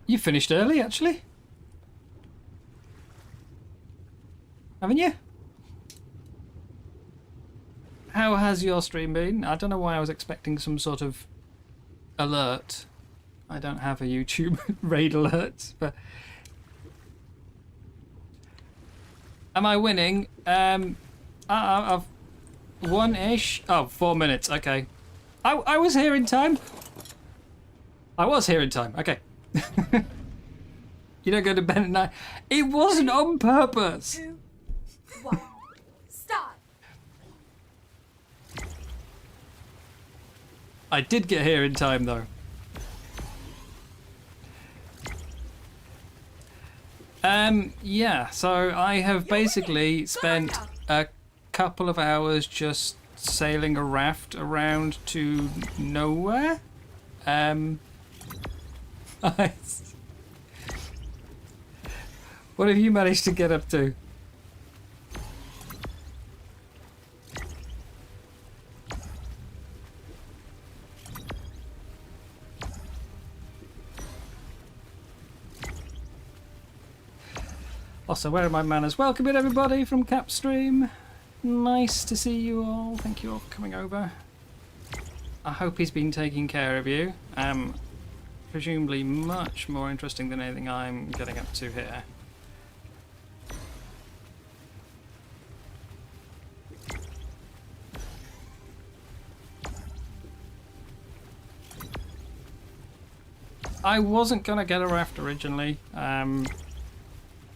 You finished early, actually. Haven't you? How has your stream been? I don't know why I was expecting some sort of alert. I don't have a YouTube raid alert, but... Am I winning? I've one-ish. Oh, 4 minutes. Okay. I was here in time. I was here in time. Okay. You don't go to bed at night. It wasn't on purpose. 2, 1, start. I did get here in time, though. Yeah, so I have basically spent a couple of hours just sailing a raft around to nowhere. What have you managed to get up to? Also, where are my manners? Welcome in, everybody, from Capstream. Nice to see you all. Thank you all for coming over. I hope he's been taking care of you. Presumably much more interesting than anything I'm getting up to here. I wasn't gonna get a raft originally.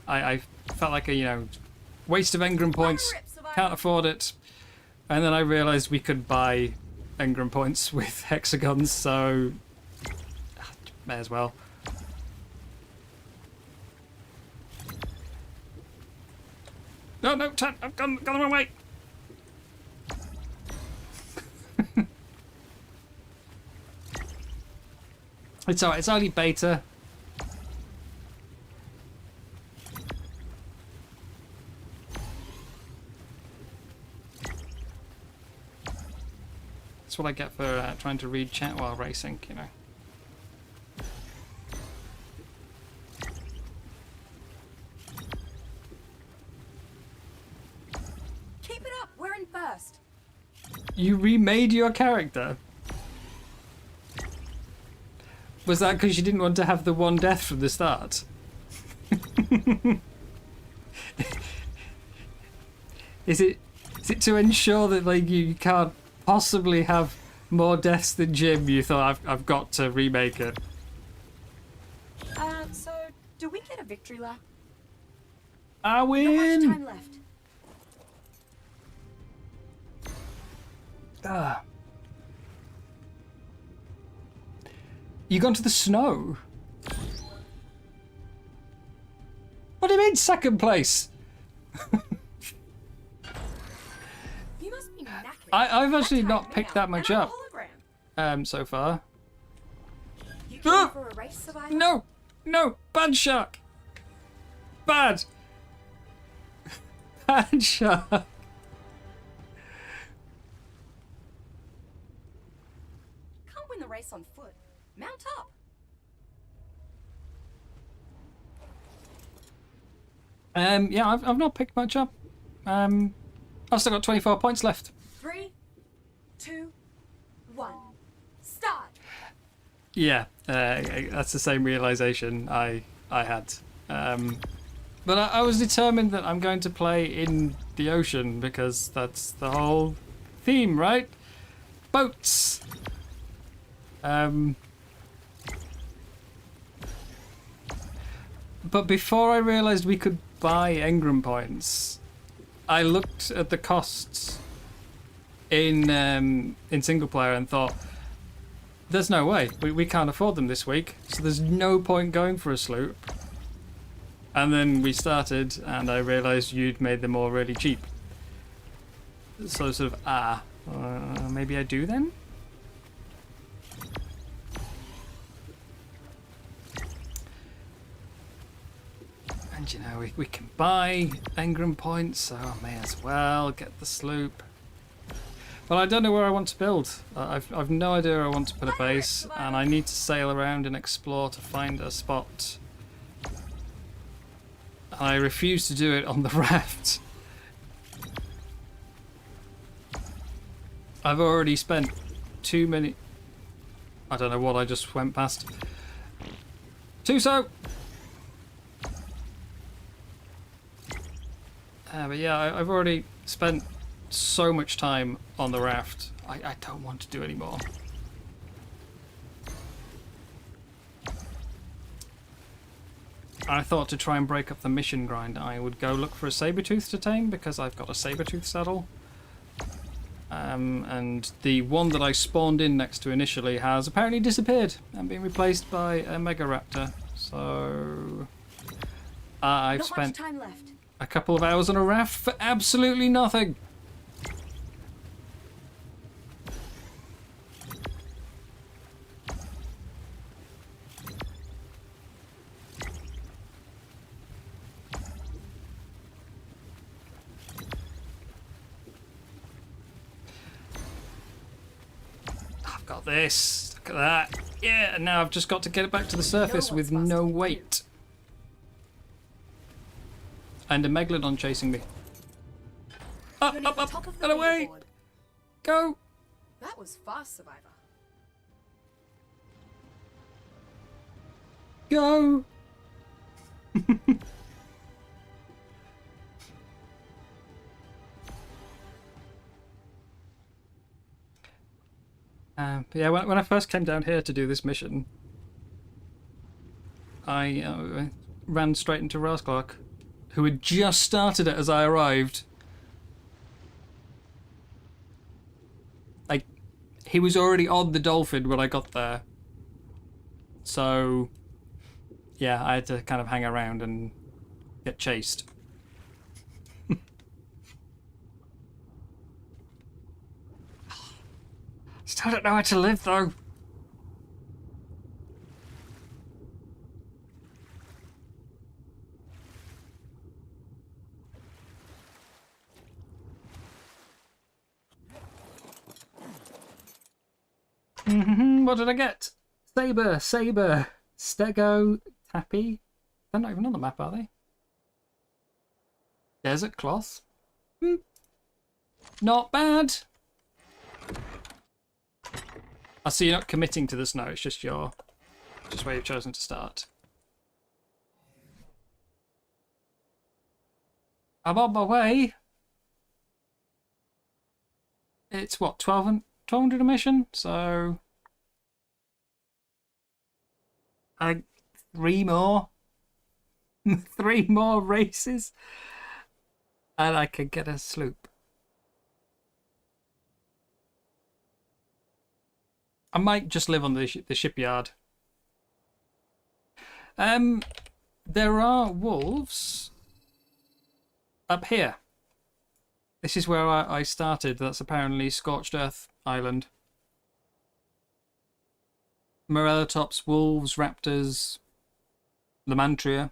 I felt like a, waste of engram points, can't afford it. And then I realised we could buy engram points with hexagons, so may as well. No, I've gone the wrong way. It's alright, it's only beta. That's what I get for trying to read chat while racing, Keep it up, we're in first. You remade your character? Was that because you didn't want to have the one death from the start? Is it to ensure that you can't possibly have more deaths than Jim? You thought I've got to remake it. So do we get a victory lap? I win. Not much time left. You gone to the snow? What do you in second place. You must be knackered. I've actually That not tired picked me that out, much and I'm up a hologram. so far. You came for a race, survivor? No, no, bad shark. Bad. Bad shark. Can't win the race on foot. Mount up. Yeah, I've not picked much up. I've still got 24 points left. 3, 2, 1. Start. Yeah, that's the same realization I had. But I was determined that I'm going to play in the ocean because that's the whole theme, right? Boats. But before I realized we could buy engram points, I looked at the costs in single player and thought, there's no way. We can't afford them this week, so there's no point going for a sloop. And then we started, and I realised you'd made them all really cheap. So sort of, maybe I do then? And you know, we can buy engram points, so I may as well get the sloop. But I don't know where I want to build. I've no idea where I want to put a base, and I need to sail around and explore to find a spot. I refuse to do it on the raft. I've already spent too many... I don't know what I just went past. Tuso! But yeah, I've already spent so much time on the raft. I don't want to do any more. I thought to try and break up the mission grind, I would go look for a saber-tooth to tame because I've got a saber-tooth saddle. And the one that I spawned in next to initially has apparently disappeared and been replaced by a mega raptor. So I've Not spent much time left. a couple of hours on a raft for absolutely nothing. I've got this. Look at that. Yeah, and now I've just got to get it back to the surface with no weight. And a megalodon chasing me. Up, You're near up, the up, top of the get away! leaderboard. Go! That was fast, survivor. Go! But yeah, when I first came down here to do this mission, I ran straight into Rasclark, who had just started it as I arrived. Like, he was already on the dolphin when I got there. So, yeah, I had to kind of hang around and get chased. Still don't know how to live, though. What did I get? Saber, Stego, Tappy. They're not even on the map, are they? Desert cloth. Not bad. I see you're not committing to the snow. It's just where you've chosen to start. I'm on my way. It's what, 1200 a mission? So I think 3 more. 3 more races. And I could get a sloop. I might just live on the shipyard. There are wolves up here. This is where I started. That's apparently Scorched Earth Island. Morellatops, wolves, raptors, Lamantria.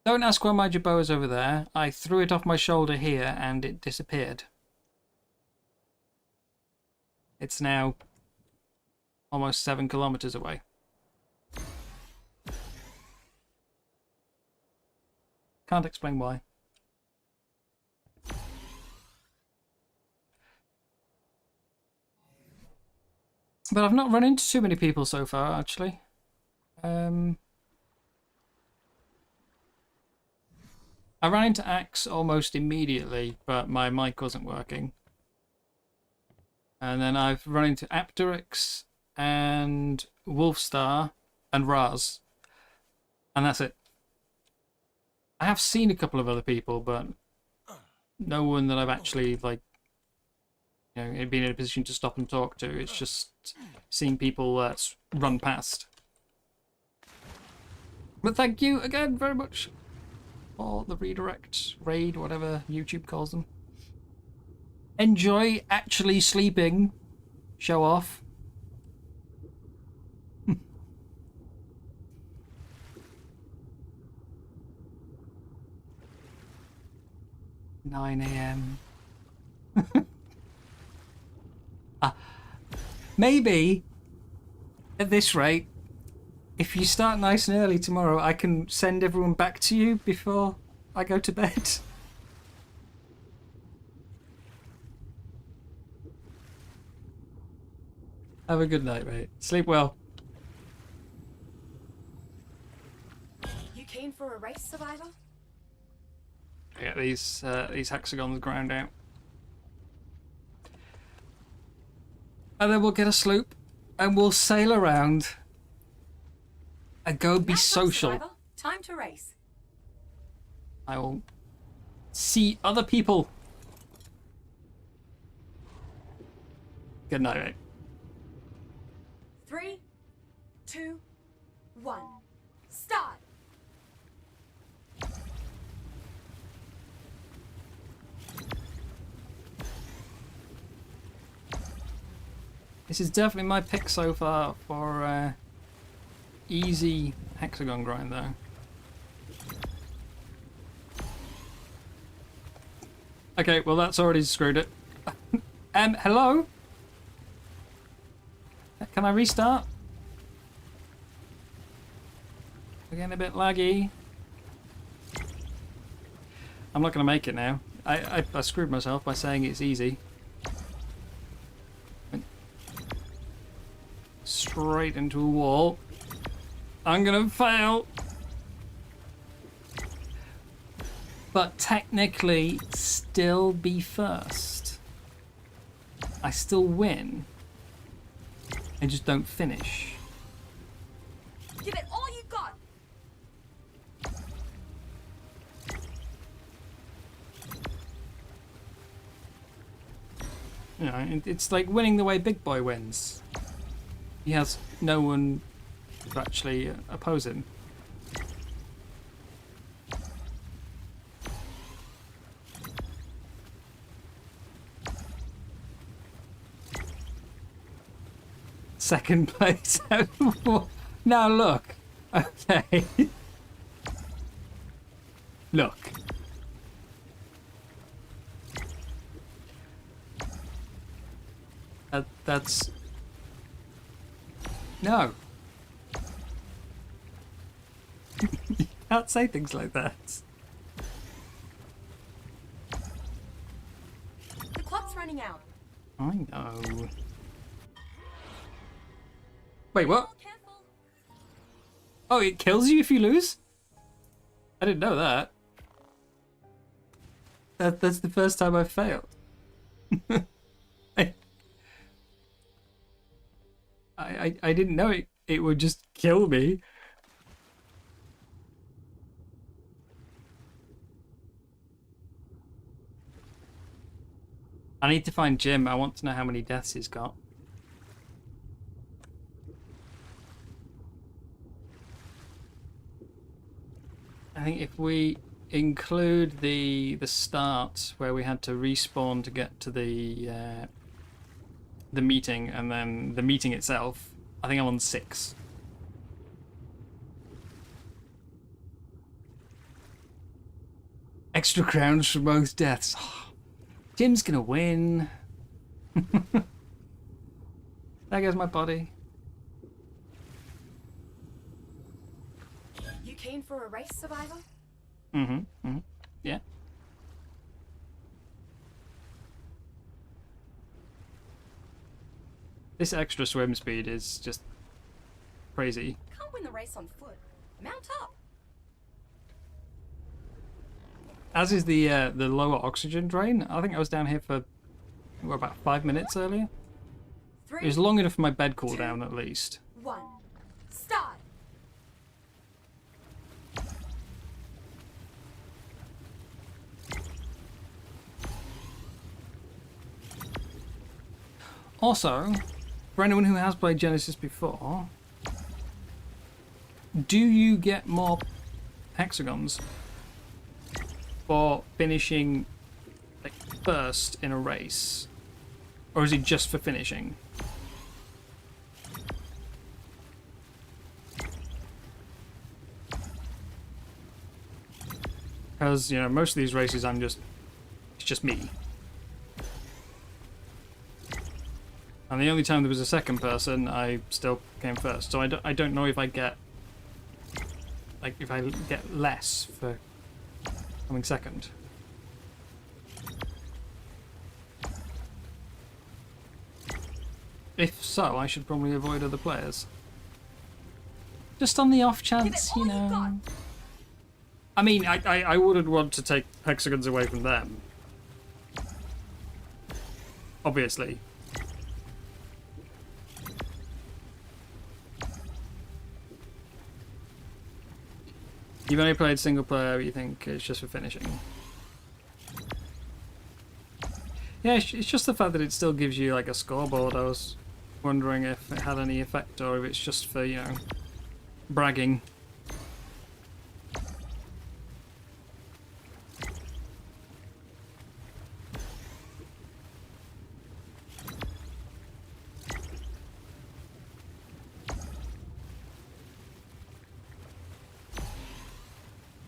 Don't ask why my jabot is over there. I threw it off my shoulder here and it disappeared. It's now almost 7 kilometers away. Can't explain why. But I've not run into too many people so far, actually. I ran into Axe almost immediately, but my mic wasn't working. And then I've run into Apteryx and Wolfstar and Raz. And that's it. I have seen a couple of other people, but no one that I've actually, like, you know, been in a position to stop and talk to. It's just seeing people run past. But thank you again very much for the redirect, raid, whatever YouTube calls them. Enjoy actually sleeping. Show off. 9 AM. Maybe, at this rate, if you start nice and early tomorrow, I can send everyone back to you before I go to bed. Have a good night, mate. Sleep well. You keen for a race, Survivor? Get these hexagons ground out. And then we'll get a sloop and we'll sail around and go be social. Survivor. Time to race. I will see other people. Good night, mate. 3, 2, 1. Start. This is definitely my pick so far for easy hexagon grind, though. Okay, well that's already screwed it. Hello? Can I restart? We're getting a bit laggy. I'm not going to make it now. I screwed myself by saying it's easy. Straight into a wall. I'm gonna fail. But technically still be first. I still win. I just don't finish. Give it all you got. You know, it's like winning the way Big Boy wins. He has no one to actually oppose him. Second place. Now look. Okay. Look. That's... No. You can't say things like that. The clock's running out. I know. Wait, what? Oh, it kills you if you lose? I didn't know that. That's the first time I've failed. I didn't know it would just kill me. I need to find Jim. I want to know how many deaths he's got. think if we include the start where we had to respawn to get to the meeting, and then the meeting itself, I think I'm on 6. Extra crowns for both deaths. Oh, Jim's gonna win. There goes my body. You keen for a race, Survivor? Yeah. This extra swim speed is just crazy. Can't win the race on foot. Mount up. As is the lower oxygen drain. I think I was down here for about 5 minutes earlier. 3, It was long enough for my bed cool 2, down at least. 1. Start. Also, for anyone who has played Genesis before, do you get more hexagons for finishing like first in a race, or is it just for finishing? Because, you know, most of these races it's just me. And the only time there was a second person, I still came first. So I don't know if I get, like, if I get less for coming second. If so, I should probably avoid other players. Just on the off chance, you know. I mean, I wouldn't want to take hexagons away from them. Obviously. You've only played single player, you think it's just for finishing? Yeah, it's just the fact that it still gives you like a scoreboard. I was wondering if it had any effect or if it's just for, you know, bragging.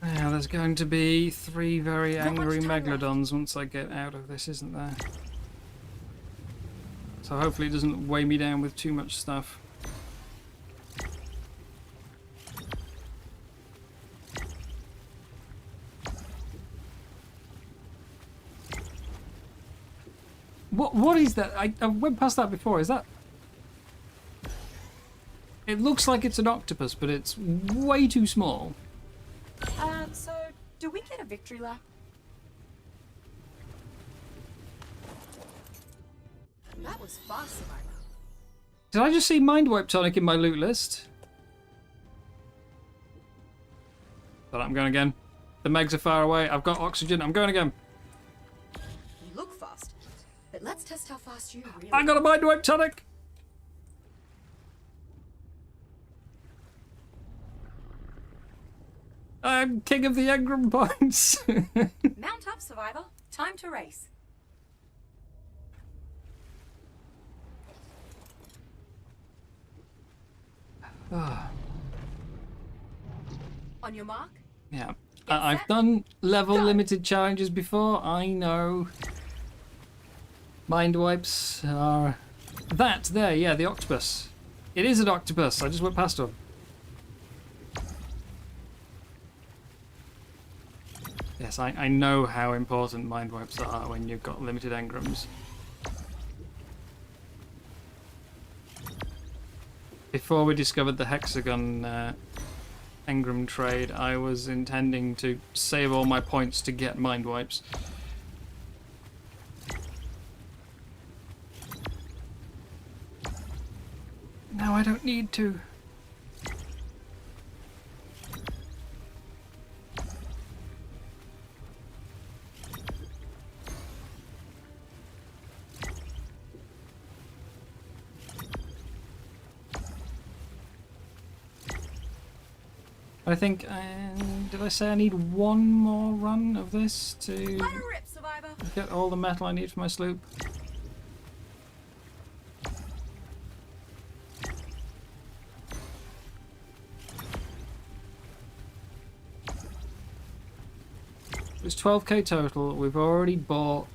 Now there's going to be 3 very angry megalodons once I get out of this, isn't there? So hopefully it doesn't weigh me down with too much stuff. What is that? I went past that before. Is that... It looks like it's an octopus, but it's way too small. So, do we get a victory lap? That was fast, Survivor. Did I just see Mind Wipe Tonic in my loot list? But I'm going again. The megs are far away. I've got oxygen. I'm going again. You look fast, but let's test how fast you really I got a Mind Wipe Tonic! I'm king of the engram points. Mount up, Survivor. Time to race. On your mark. Yeah. I've done level limited challenges before. I know. Mind wipes are... That there, yeah, the octopus. It is an octopus. I just went past him. Yes, I know how important mind wipes are when you've got limited engrams. Before we discovered the hexagon engram trade, I was intending to save all my points to get mind wipes. Now I don't need to. I think Did I say I need one more run of this to Let her rip, survivor. get all the metal I need for my sloop? It's 12k total. We've already bought.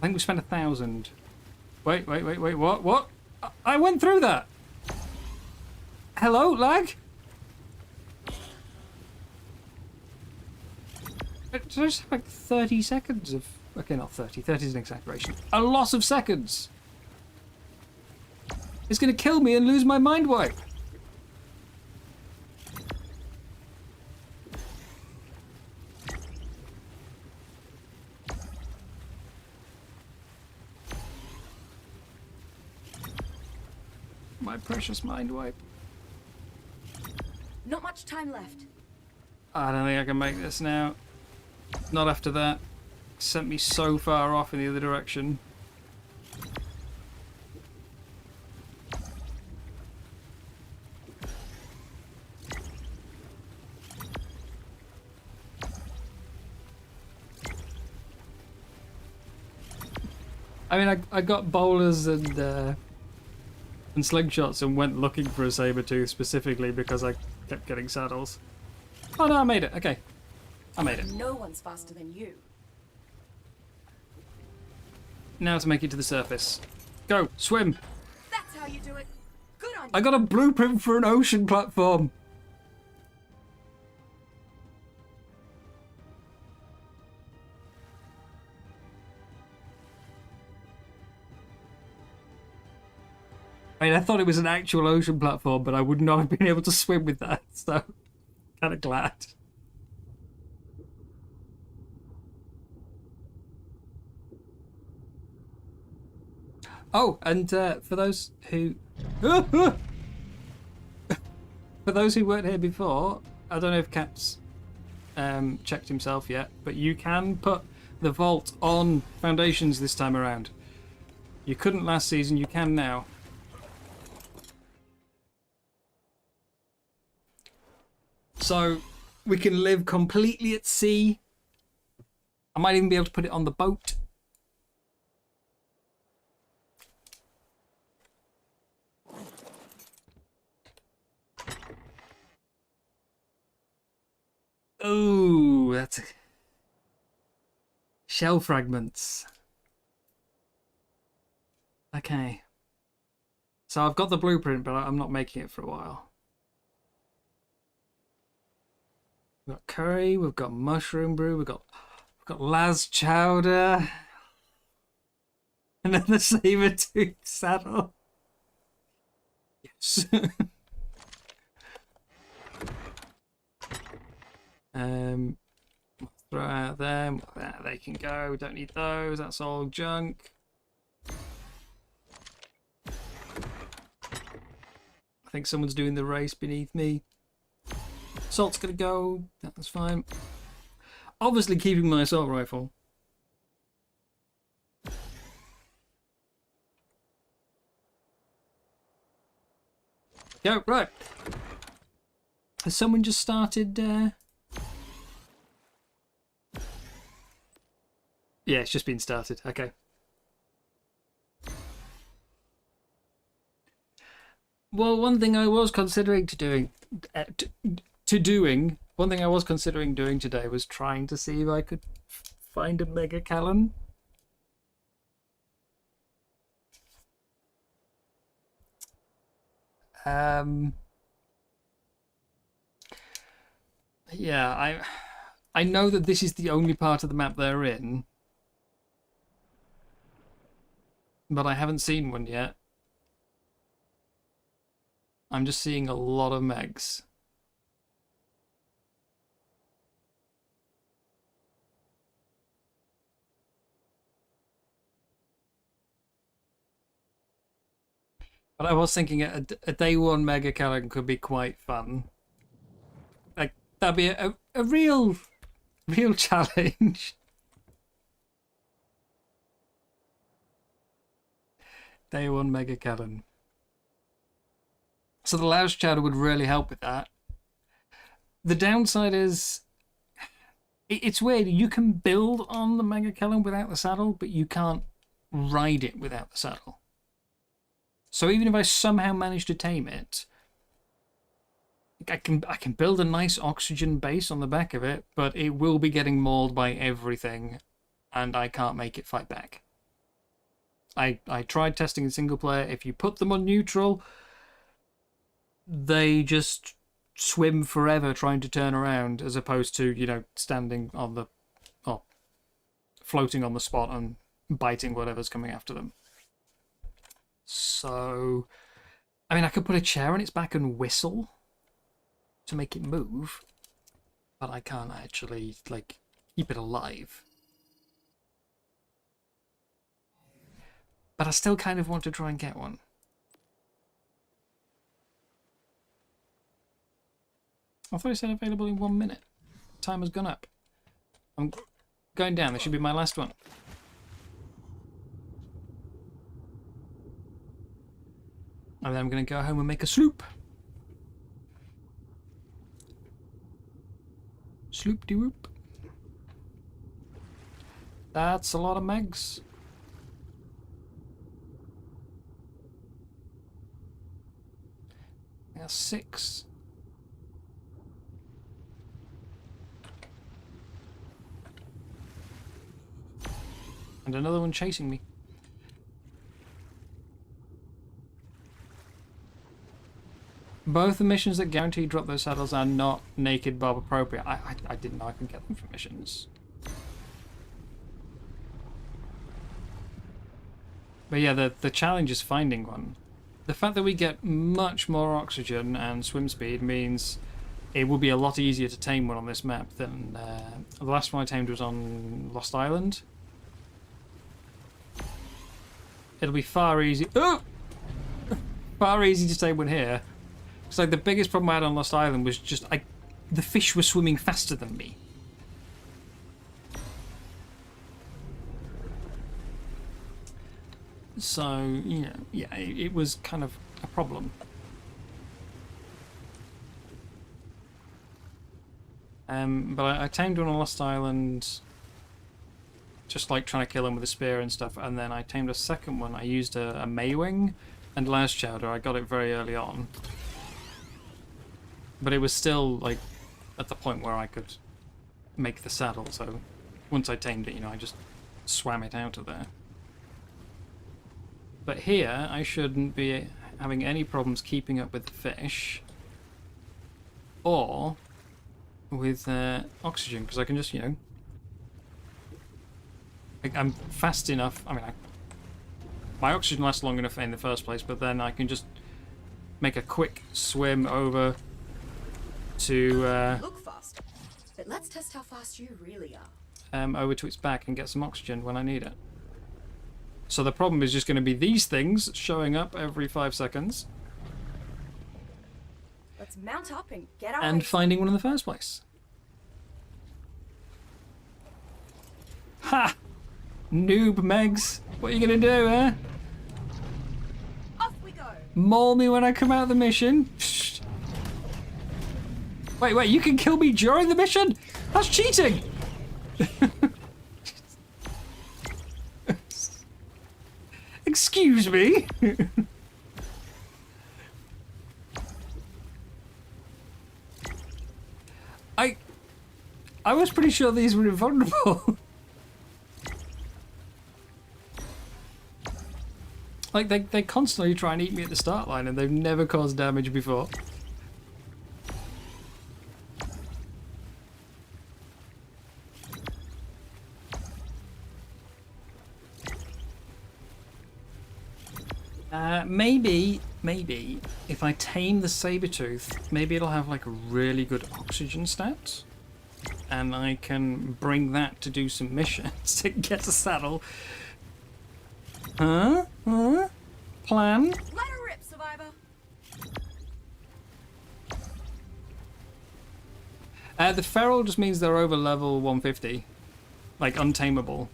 I think we spent 1,000. Wait. What? I went through that. Hello, lag? Did I just have like 30 seconds of... Okay, not 30. 30 is an exaggeration. A loss of seconds. It's going to kill me and lose my mind wipe. My precious mind wipe. Not much time left. I don't think I can make this now. Not after that. Sent me so far off in the other direction. I mean, I got bowlers and slingshots and went looking for a saber-tooth specifically because I kept getting saddles. Oh no, I made it. Okay. I made it. No one's faster than you. Now to make it to the surface. Go, swim. That's how you do it. Good on you. I got a blueprint for an ocean platform. I mean, I thought it was an actual ocean platform, but I would not have been able to swim with that, so kind of glad. Oh, and for those who for those who weren't here before, I don't know if Cap's checked himself yet, but you can put the vault on foundations this time around. You couldn't last season, you can now. So we can live completely at sea. I might even be able to put it on the boat. Ooh, that's shell fragments. Okay. So I've got the blueprint, but I'm not making it for a while. We've got curry, we've got mushroom brew, we've got Laz chowder. And then the saber-tooth saddle. Yes. Throw out them. There they can go. We don't need those. That's all junk. I think someone's doing the race beneath me. Salt's gonna go. That's fine. Obviously keeping my assault rifle. Go, right. Has someone just started? Yeah, it's just been started. Okay. Well, one thing I was considering one thing I was considering doing today was trying to see if I could find a Mega Callan. Yeah, I know that this is the only part of the map they're in, but I haven't seen one yet. I'm just seeing a lot of megs. But I was thinking a day one Mega Callan could be quite fun. Like, that'd be a real challenge. Day one Mega Callan. So the Louse Chowder would really help with that. The downside is, it's weird. You can build on the Mega Kellen without the saddle, but you can't ride it without the saddle. So even if I somehow manage to tame it, I can build a nice oxygen base on the back of it, but it will be getting mauled by everything, and I can't make it fight back. I tried testing in single player. If you put them on neutral, they just swim forever trying to turn around, as opposed to, you know, standing on the, oh, floating on the spot and biting whatever's coming after them. So, I mean, I could put a chair on its back and whistle to make it move, but I can't actually, like, keep it alive. But I still kind of want to try and get one. I thought it said available in 1 minute. Time has gone up. I'm going down. This should be my last one. And then I'm going to go home and make a sloop. Sloop-de-whoop. That's a lot of megs. That's 6. And another one chasing me. Both the missions that guarantee drop those saddles are not naked Bob appropriate. I didn't know I could get them from missions. But yeah, the challenge is finding one. The fact that we get much more oxygen and swim speed means it will be a lot easier to tame one on this map than the last one I tamed was on Lost Island. It'll be far easier. Oh! Far easier to tame one here. It's like the biggest problem I had on Lost Island was just the fish were swimming faster than me. So, yeah, it was kind of a problem. But I tamed one on Lost Island, just like trying to kill him with a spear and stuff, and then I tamed a second one. I used a Maywing and Last Chowder. I got it very early on. But it was still, like, at the point where I could make the saddle, so once I tamed it, I just swam it out of there. But here, I shouldn't be having any problems keeping up with the fish, or with oxygen, because I can just, I'm fast enough. I mean, my oxygen lasts long enough in the first place, but then I can just make a quick swim over to Look fast, but let's test how fast you really are. over to its back and get some oxygen when I need it. So the problem is just going to be these things showing up every 5 seconds. Let's mount up and get our And race. finding one in the first place. Ha! Noob Megs. What are you going to do, eh? Off we go. Maul me when I come out of the mission? Psst. Wait, you can kill me during the mission? That's cheating! Excuse me? I was pretty sure these were invulnerable. Like, they constantly try and eat me at the start line and they've never caused damage before. Maybe, if I tame the Sabertooth, maybe it'll have like a really good oxygen stat. And I can bring that to do some missions to get a saddle. Huh? Plan? Let her rip, survivor. The feral just means they're over level 150. Like, untamable.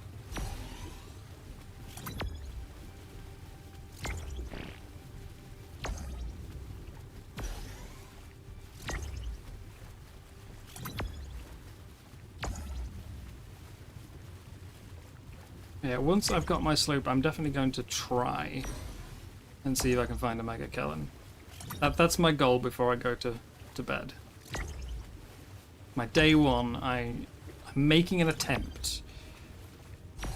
Yeah, once I've got my sloop, I'm definitely going to try and see if I can find a Mega Kellen. That's my goal before I go to bed. My day one, I'm making an attempt.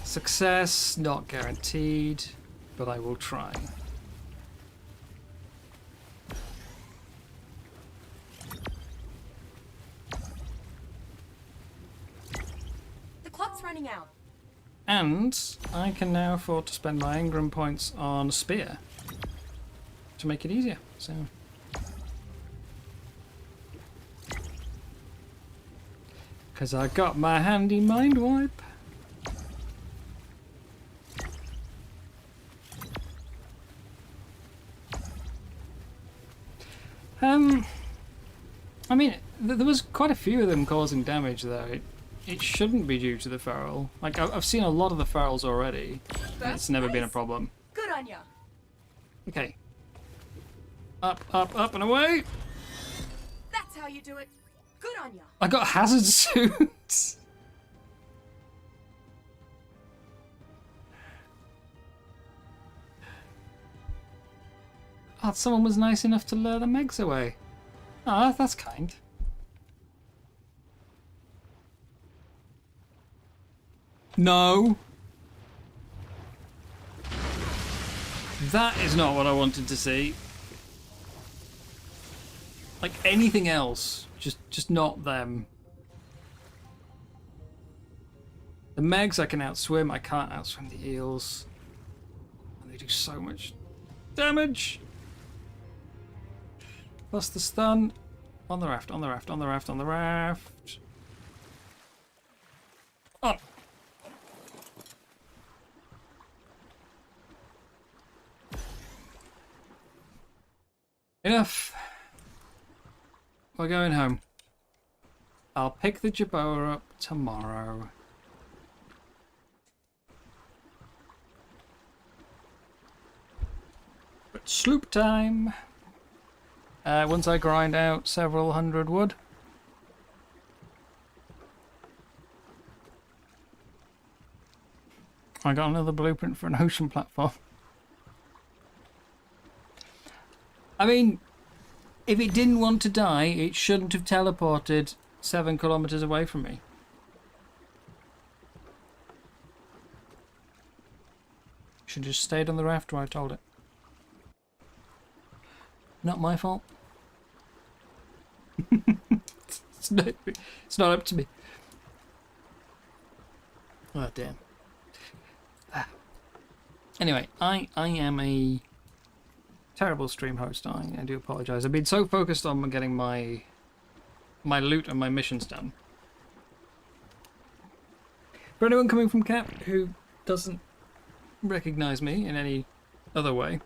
Success, not guaranteed, but I will try. The clock's running out. And I can now afford to spend my Engram points on Spear to make it easier. So, because I got my handy mind wipe. I mean, there was quite a few of them causing damage though. It shouldn't be due to the feral. Like, I've seen a lot of the ferals already, and it's never been a problem. Good on ya. Okay. Up, up, up and away! That's how you do it. Good on ya. I got hazard suits! Oh, someone was nice enough to lure the Megs away. Ah, that's kind. No. That is not what I wanted to see. Like anything else, just not them. The Megs I can outswim, I can't outswim the eels. And they do so much damage. Plus the stun. On the raft, on the raft, on the raft, on the raft. Up. Enough. We're going home. I'll pick the Jerboa up tomorrow. But sloop time. Once I grind out several hundred wood. I got another blueprint for an ocean platform. I mean, if it didn't want to die, it shouldn't have teleported 7 kilometers away from me. Should have just stayed on the raft where I told it. Not my fault. It's not up to me. Oh damn. Anyway, I am a terrible stream host. I do apologise. I've been so focused on getting my loot and my missions done. For anyone coming from Cap who doesn't recognise me in any other way,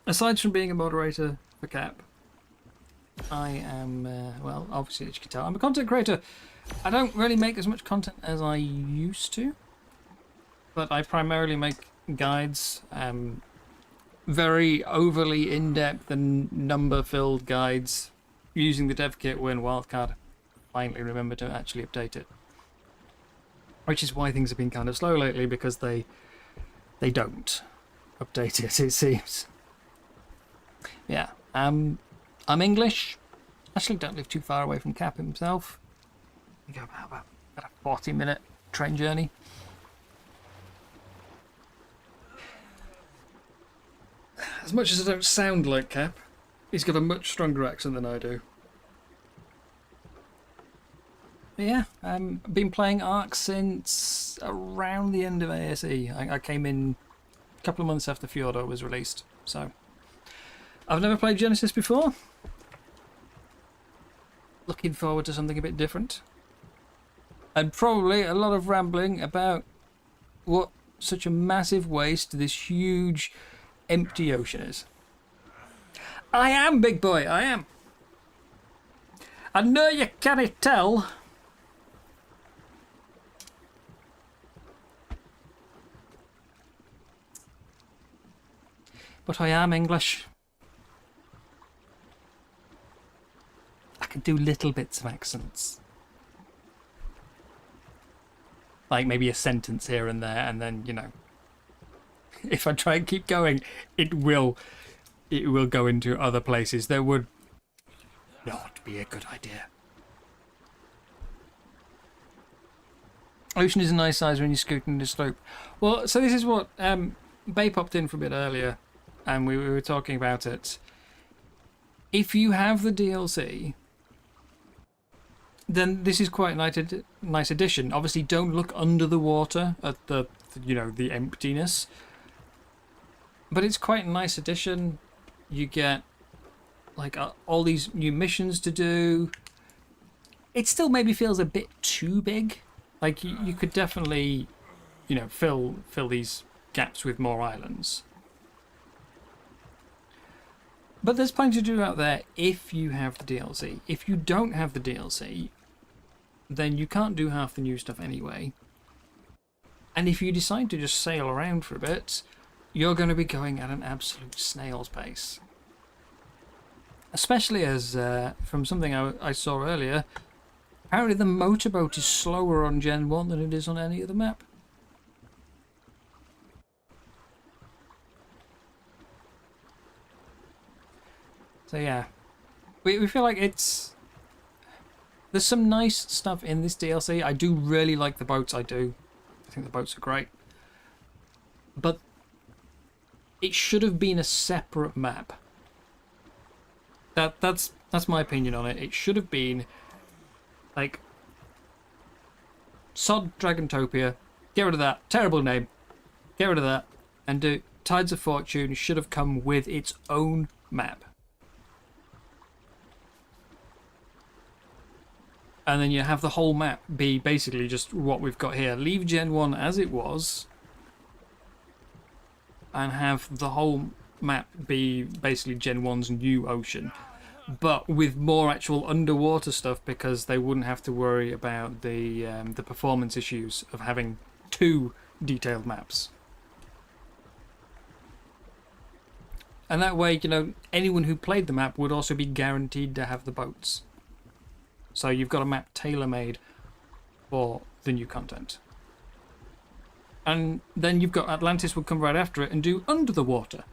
aside from being a moderator for Cap, I am, well, obviously as you can tell, I'm a content creator. I don't really make as much content as I used to, but I primarily make guides, very overly in-depth and number-filled guides using the dev kit when Wildcard finally remembered to actually update it. Which is why things have been kind of slow lately, because they don't update it, it seems. Yeah, I'm English. Actually, don't live too far away from Cap himself. I think about a 40-minute train journey. As much as I don't sound like Cap, he's got a much stronger accent than I do. But yeah, I've been playing Ark since around the end of ASE. I came in a couple of months after Fjordo was released, so I've never played Genesis before. Looking forward to something a bit different. And probably a lot of rambling about what such a massive waste this huge empty ocean is. I am, big boy, I am. I know you can't tell. But I am English. I can do little bits of accents. like maybe a sentence here and there, and then, you know, if I try and keep going, it will go into other places that would not be a good idea. Ocean is a nice size when you're scooting the slope. Well, so this is what Bay popped in for a bit earlier, and we were talking about it. If you have the DLC, then this is quite a nice addition. Obviously, don't look under the water at the, you know, the emptiness. But it's quite a nice addition. You get like all these new missions to do. It still maybe feels a bit too big. Like you could definitely, you know, fill these gaps with more islands. But there's plenty to do out there if you have the DLC. If you don't have the DLC, then you can't do half the new stuff anyway. And if you decide to just sail around for a bit, you're going to be going at an absolute snail's pace. Especially as, from something I saw earlier, apparently the motorboat is slower on Gen 1 than it is on any other map. So yeah, we feel like it's... There's some nice stuff in this DLC. I do really like the boats, I do. I think the boats are great. But it should have been a separate map. That's my opinion on it. It should have been like Sod Dragantopia, get rid of that, terrible name, get rid of that, and do Tides of Fortune should have come with its own map. And then you have the whole map be basically just what we've got here. Leave Gen 1 as it was, and have the whole map be basically Gen 1's new ocean, but with more actual underwater stuff, because they wouldn't have to worry about the performance issues of having two detailed maps. And that way, you know, anyone who played the map would also be guaranteed to have the boats. So you've got a map tailor-made for the new content. And then you've got Atlantis would come right after it and do Under the Water.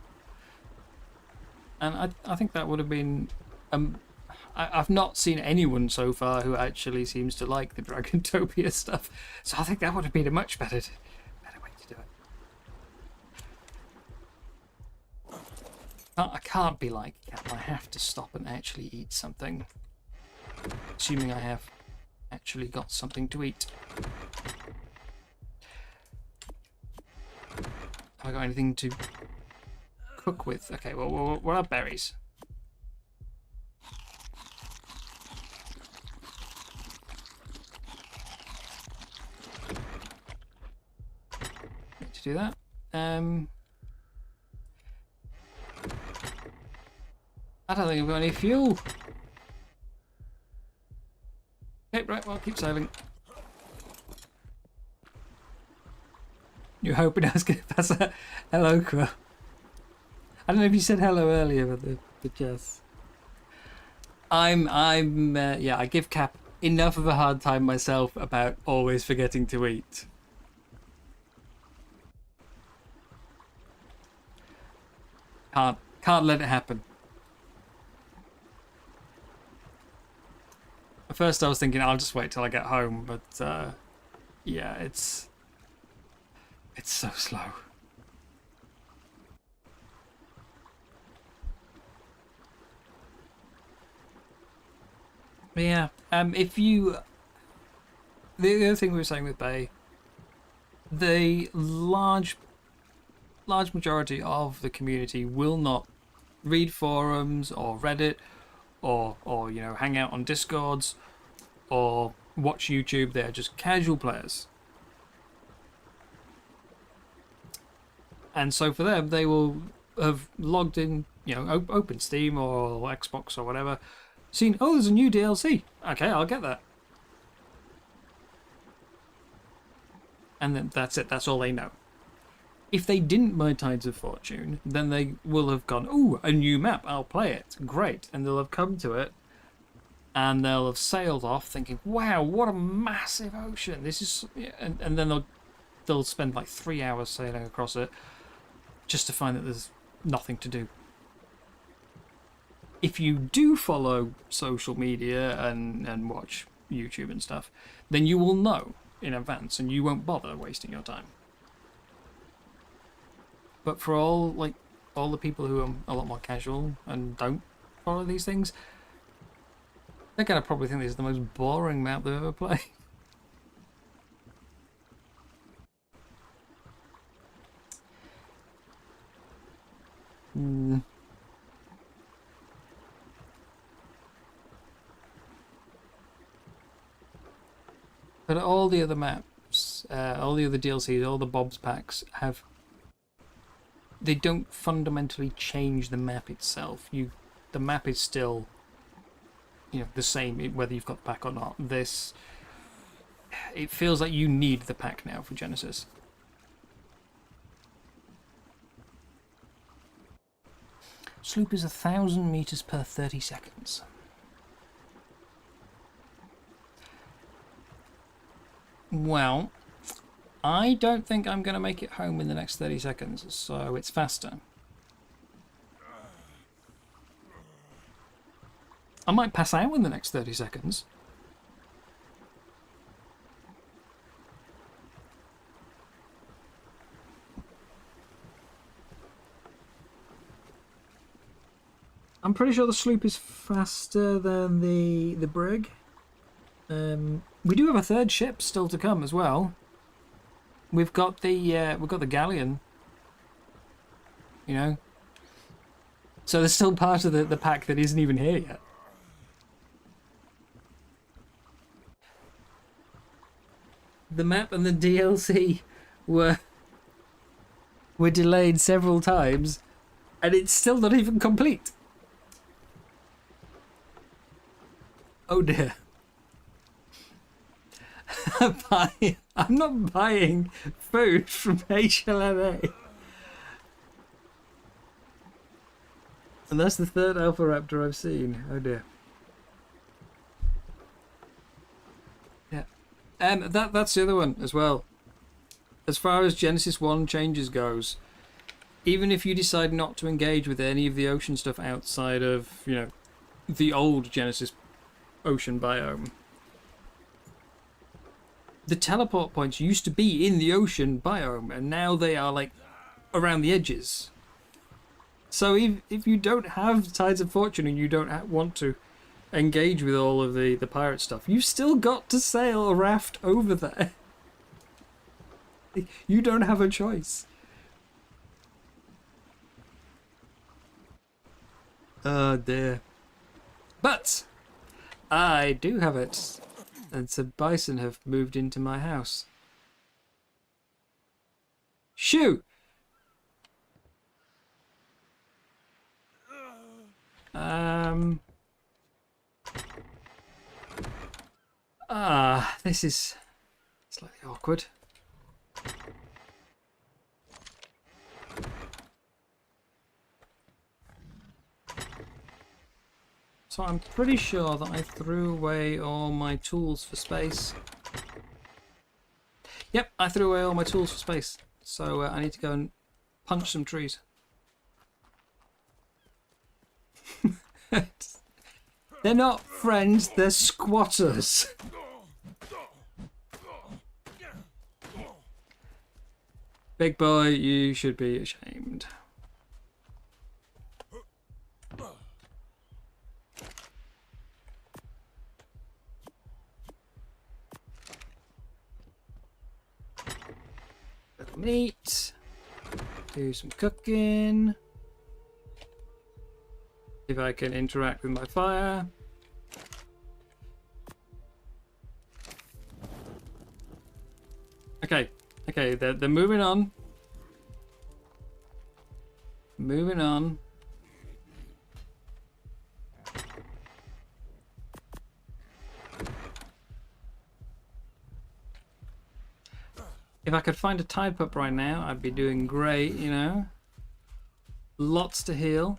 And I think that would have been... I've not seen anyone so far who actually seems to like the Dragantopia stuff. So I think that would have been a much better way to do it. I can't be like, I have to stop and actually eat something. Assuming I have actually got something to eat. Have I got anything to cook with? Okay, well, what are berries? Need to do that. I don't think I've got any fuel. Okay, right, well, keep sailing. You're hoping I was going to pass a hello, Crow. I don't know if you said hello earlier, but the Jess. Yeah, I give Cap enough of a hard time myself about always forgetting to eat. Can't let it happen. At first I was thinking I'll just wait till I get home, but yeah, it's so slow. But yeah, if you... The other thing we were saying with Bay, the large majority of the community will not read forums or Reddit or you know, hang out on Discords or watch YouTube. They're just casual players. And so for them, they will have logged in, you know, open Steam or Xbox or whatever, seen, oh, there's a new DLC. Okay, I'll get that. And then that's it. That's all they know. If they didn't buy Tides of Fortune, then they will have gone, ooh, a new map. I'll play it. Great. And they'll have come to it and they'll have sailed off thinking, wow, what a massive ocean. This is, and then they'll spend like 3 hours sailing across it just to find that there's nothing to do. If you do follow social media and watch YouTube and stuff, then you will know in advance and you won't bother wasting your time. But for all the people who are a lot more casual and don't follow these things, they're going to probably think this is the most boring map they've ever played. But all the other maps, all the other DLCs, all the Bob's packs they don't fundamentally change the map itself. The map is still, the same whether you've got the pack or not. It feels like you need the pack now for Genesis. Sloop is 1,000 meters per 30 seconds. Well, I don't think I'm going to make it home in the next 30 seconds, so it's faster. I might pass out in the next 30 seconds. I'm pretty sure the sloop is faster than the brig. We do have a third ship still to come as well. We've got the galleon. So there's still part of the pack that isn't even here yet. The map and the DLC were delayed several times, and it's still not even complete. Oh dear. I'm not buying food from HLNA. And that's the third Alpha Raptor I've seen. Oh dear. Yeah. And that's the other one as well. As far as Genesis 1 changes goes, even if you decide not to engage with any of the ocean stuff outside of, the old Genesis ocean biome, the teleport points used to be in the ocean biome, and now they are like around the edges. So if you don't have Tides of Fortune and you don't want to engage with all of the pirate stuff, you've still got to sail a raft over there. You don't have a choice. Oh dear. But I do have it. And some bison have moved into my house. Shoo! This is slightly awkward. So I'm pretty sure that I threw away all my tools for space. Yep, I threw away all my tools for space. So I need to go and punch some trees. They're not friends, they're squatters. Big boy, you should be ashamed. Meat. Do some cooking. If I can interact with my fire. Okay, they're moving on. Moving on. If I could find a tide pup right now, I'd be doing great, Lots to heal.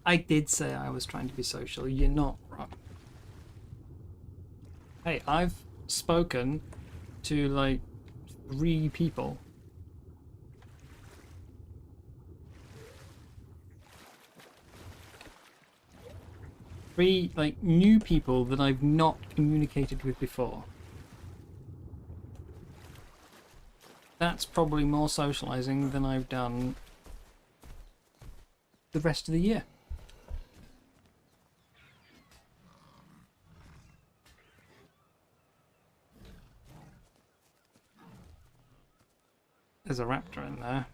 I did say I was trying to be social. You're not wrong. Hey, I've spoken to like 3 people. 3 like new people that I've not communicated with before. That's probably more socializing than I've done the rest of the year. There's a raptor in there.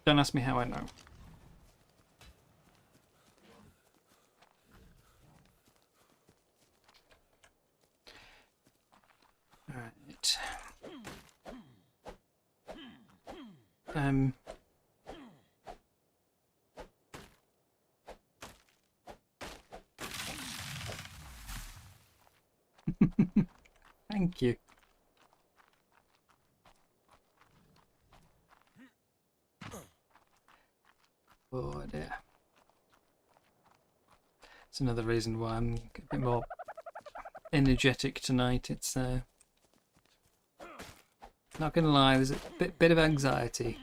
Don't ask me how I know. Alright. Thank you. Oh dear. It's another reason why I'm a bit more energetic tonight. It's not gonna lie, there's a bit of anxiety.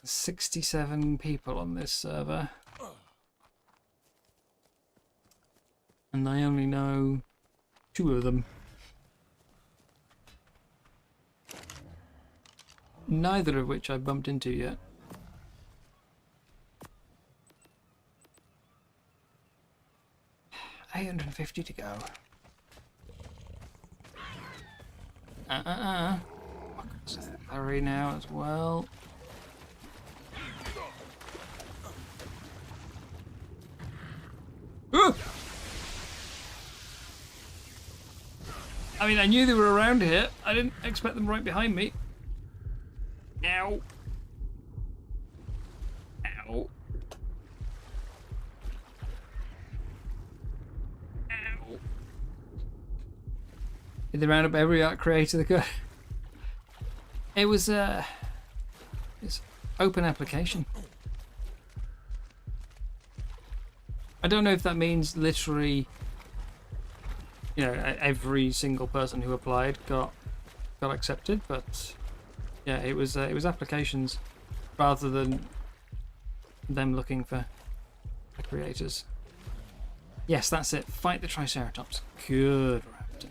There's 67 people on this server. And I only know 2 of them. Neither of which I've bumped into yet. $850 to go. Hurry now as well. Ooh! I mean, I knew they were around here. I didn't expect them right behind me. Ow. Ow. Ow. Did they round up every art creator they could? It was it's open application. I don't know if that means literally, you know, every single person who applied got accepted, but yeah, it was applications rather than them looking for creators. Yes, that's it. Fight the Triceratops. Good raptor.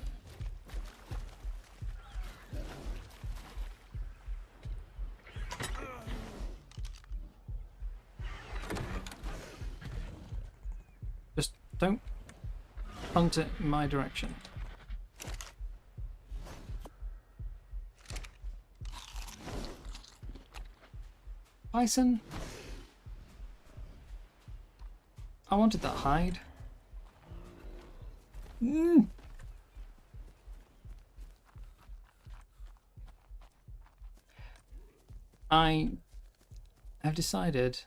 Just don't punt it in my direction. Bison? I wanted that hide. I have decided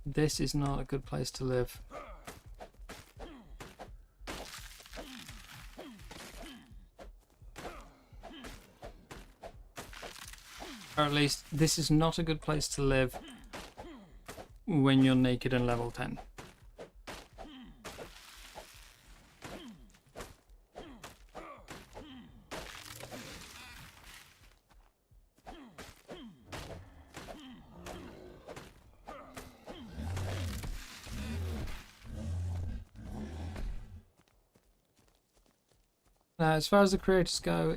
this is not a good place to live. Or at least, this is not a good place to live when you're naked and level 10. Now, as far as the creators go,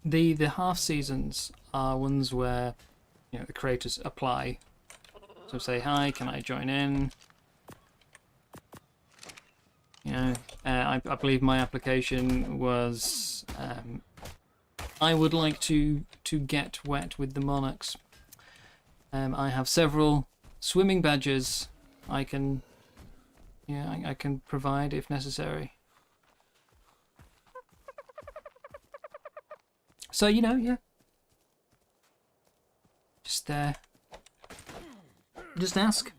the half seasons are ones where, you know, the creators apply. So say, hi, can I join in? You know, I believe my application was, I would like to get wet with the monarchs. I have several swimming badges I can, yeah, I can provide if necessary. So, you know, yeah. Just ask.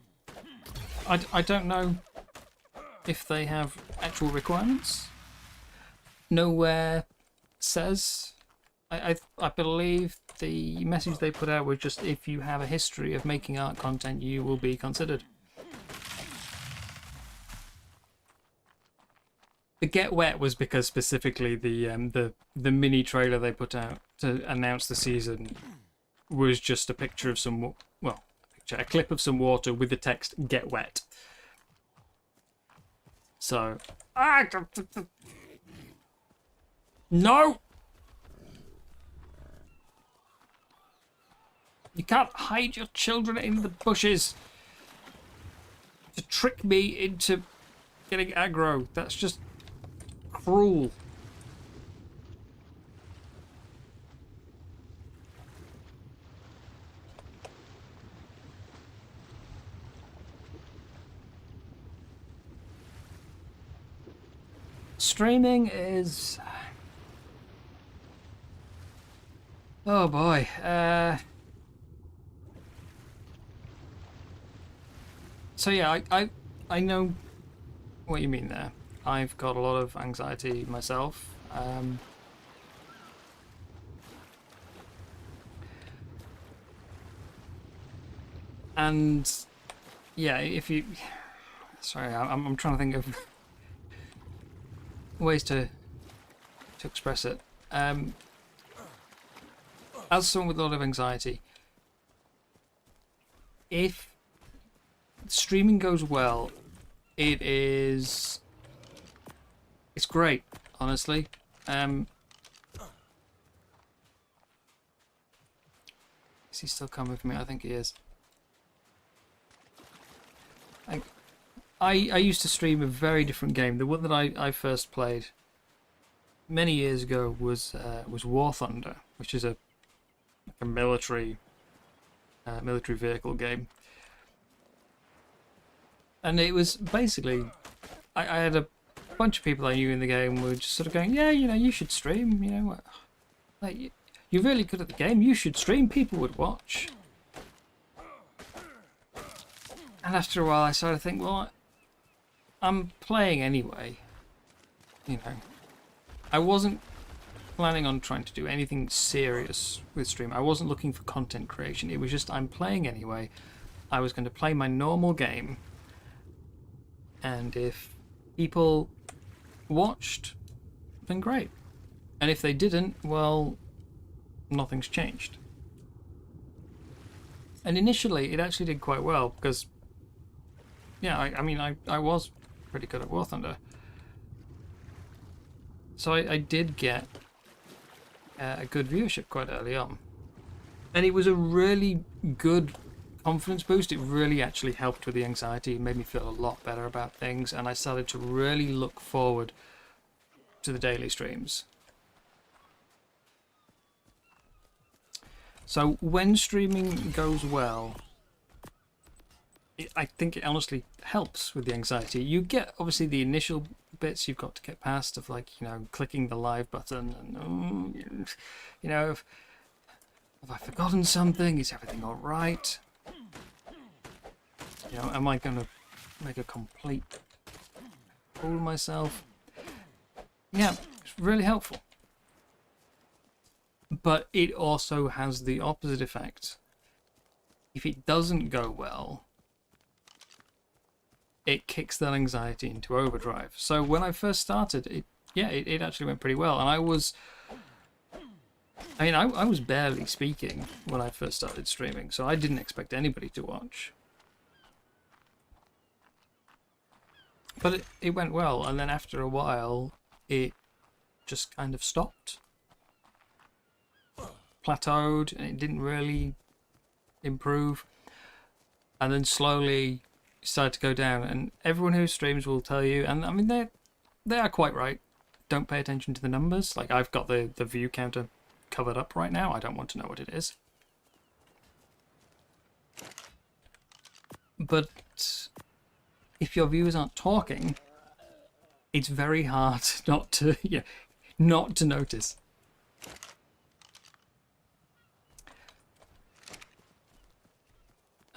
I don't know if they have actual requirements. Nowhere says. I believe the message they put out was just if you have a history of making art content, you will be considered. The Get Wet was because specifically the mini trailer they put out to announce the season was just a picture of some, well, a clip of some water with the text "Get Wet." So, no. You can't hide your children in the bushes to trick me into getting aggro. That's just cruel. Streaming is... oh boy. So yeah, I know what you mean there. I've got a lot of anxiety myself. And yeah, if you... sorry, I'm trying to think of ways to express it. As someone with a lot of anxiety, if streaming goes well, it's great, honestly. Is he still coming with me? I think he is. I used to stream a very different game. The one that I first played many years ago was War Thunder, which is a military vehicle game. And it was basically, I had a bunch of people I knew in the game who were just sort of going, yeah, you know, you should stream, you know, like, you're really good at the game, you should stream, people would watch. And after a while I started to think, well, I'm playing anyway, you know. I wasn't planning on trying to do anything serious with stream. I wasn't looking for content creation. It was just, I'm playing anyway. I was going to play my normal game. And if people watched, then great. And if they didn't, well, nothing's changed. And initially, it actually did quite well because, yeah, I mean, I was pretty good at War Thunder. So I did get a good viewership quite early on. And it was a really good confidence boost. It really actually helped with the anxiety. It made me feel a lot better about things, and I started to really look forward to the daily streams. So when streaming goes well, I think it honestly helps with the anxiety. You get obviously the initial bits you've got to get past of, like, you know, clicking the live button and you know, have I forgotten something? Is everything all right? You know, am I going to make a complete fool of myself? Yeah, it's really helpful. But it also has the opposite effect. If it doesn't go well, it kicks that anxiety into overdrive. So when I first started, it actually went pretty well. And I was barely speaking when I first started streaming, so I didn't expect anybody to watch. But it went well, and then after a while, it just kind of stopped. Plateaued, and it didn't really improve. And then slowly started to go down, and everyone who streams will tell you, and I mean, they are quite right. Don't pay attention to the numbers. Like, I've got the view counter covered up right now. I don't want to know what it is. But if your viewers aren't talking, it's very hard not to notice.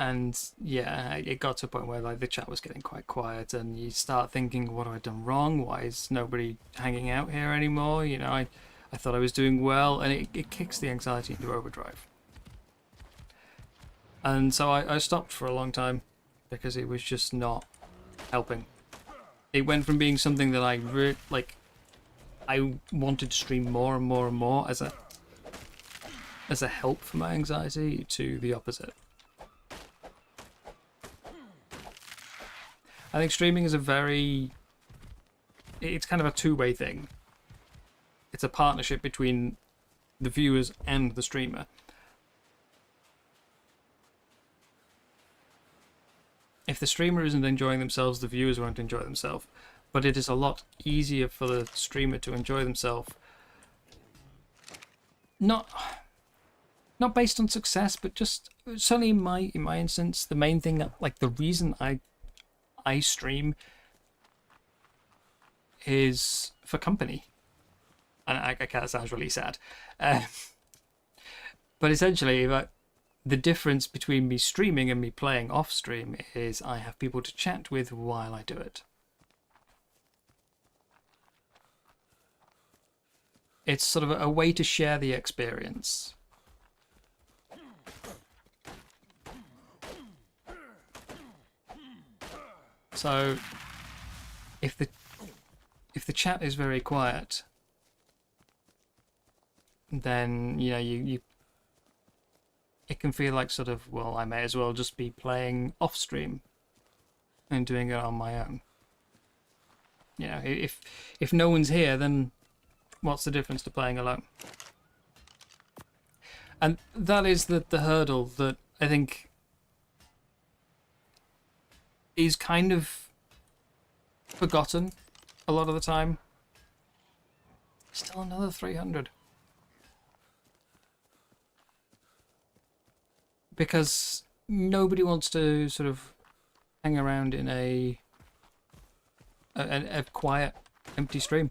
And yeah, it got to a point where like the chat was getting quite quiet, and you start thinking, what have I done wrong? Why is nobody hanging out here anymore? You know, I thought I was doing well, and it kicks the anxiety into overdrive. And so I stopped for a long time because it was just not helping. It went from being something that I wanted to stream more and more and more as a help for my anxiety to the opposite. I think streaming is it's kind of a two-way thing. It's a partnership between the viewers and the streamer. If the streamer isn't enjoying themselves, the viewers won't enjoy themselves. But it is a lot easier for the streamer to enjoy themselves. Not based on success, but just certainly in my instance, the main thing, like the reason I stream is for company. And I that sounds really sad. But essentially, the difference between me streaming and me playing off stream is I have people to chat with while I do it. It's sort of a way to share the experience. So if the chat is very quiet, then you know it can feel like sort of, well, I may as well just be playing off stream and doing it on my own. You know, if no one's here, then what's the difference to playing alone? And that is the hurdle that I think is kind of forgotten a lot of the time. Still another 300. Because nobody wants to sort of hang around in a quiet, empty stream.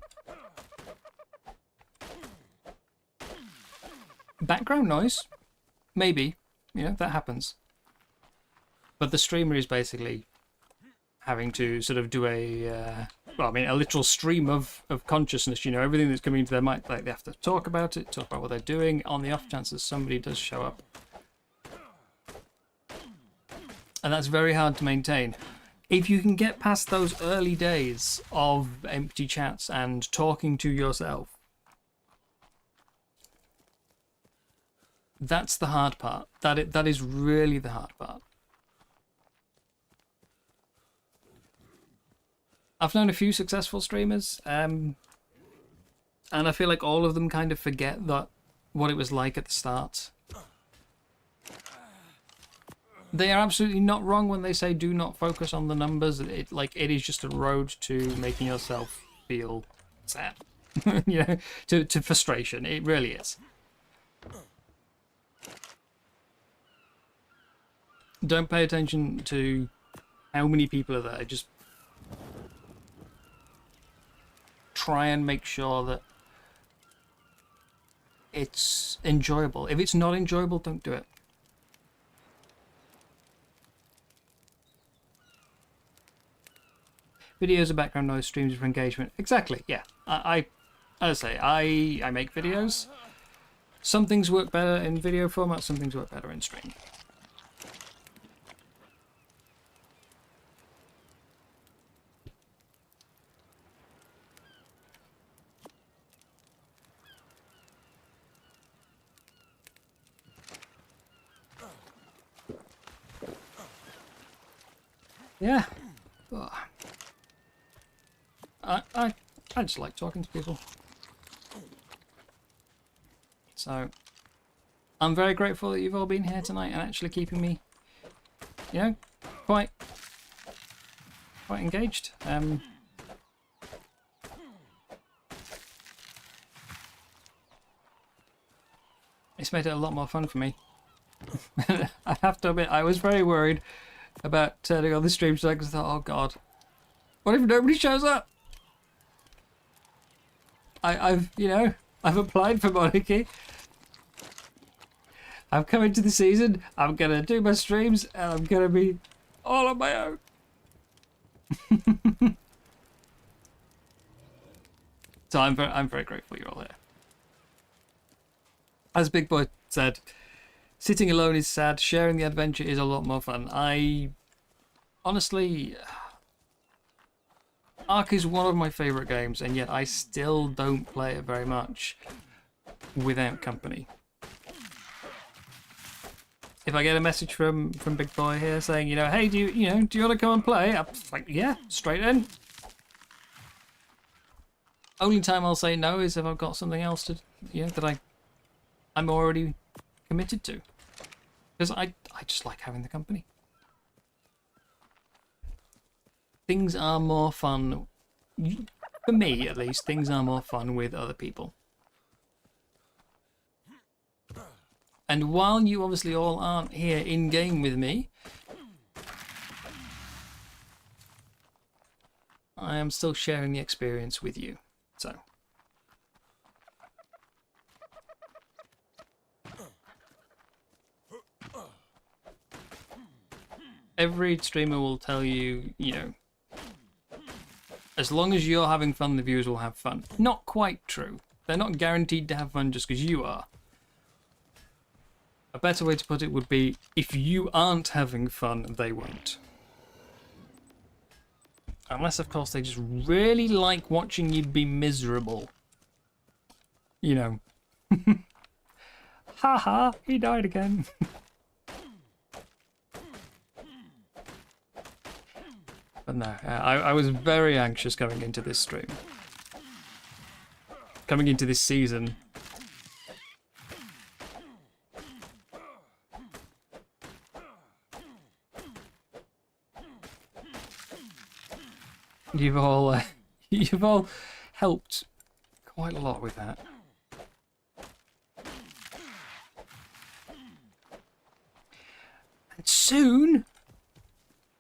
Background noise, maybe, you know, that happens. But the streamer is basically having to sort of do a literal stream of consciousness. You know, everything that's coming into their mind, like they have to talk about it, talk about what they're doing, on the off chance that somebody does show up. And that's very hard to maintain. If you can get past those early days of empty chats and talking to yourself, that's the hard part. That is really the hard part. I've known a few successful streamers, and I feel like all of them kind of forget what it was like at the start. They are absolutely not wrong when they say do not focus on the numbers. It is just a road to making yourself feel sad, you know, to frustration. It really is. Don't pay attention to how many people are there. Just try and make sure that it's enjoyable. If it's not enjoyable, don't do it. Videos are background noise, streams for engagement. Exactly, yeah. As I say, I make videos. Some things work better in video format, some things work better in stream. Yeah. Ugh. I just like talking to people. So I'm very grateful that you've all been here tonight and actually keeping me, you know, quite engaged. It's made it a lot more fun for me. I have to admit, I was very worried about turning on the stream tonight because I thought, oh god, what if nobody shows up? I've applied for Monarky. I'm coming to the season. I'm gonna do my streams, and I'm gonna be all on my own. So I'm very grateful you're all here. As Big Boy said, sitting alone is sad. Sharing the adventure is a lot more fun. Honestly, Ark is one of my favourite games, and yet I still don't play it very much without company. If I get a message from Big Boy here saying, hey, do you want to come and play? I'm like, yeah, straight in. Only time I'll say no is if I've got something else to, that I'm already committed to, because I just like having the company. Things are more fun, for me at least. Things are more fun with other people. And while you obviously all aren't here in game with me, I am still sharing the experience with you. So. Every streamer will tell you, as long as you're having fun, the viewers will have fun. Not quite true. They're not guaranteed to have fun just because you are. A better way to put it would be, if you aren't having fun, they won't. Unless, of course, they just really like watching you be miserable. Haha, he died again. But no, I was very anxious coming into this stream. Coming into this season. You've all helped quite a lot with that. And soon,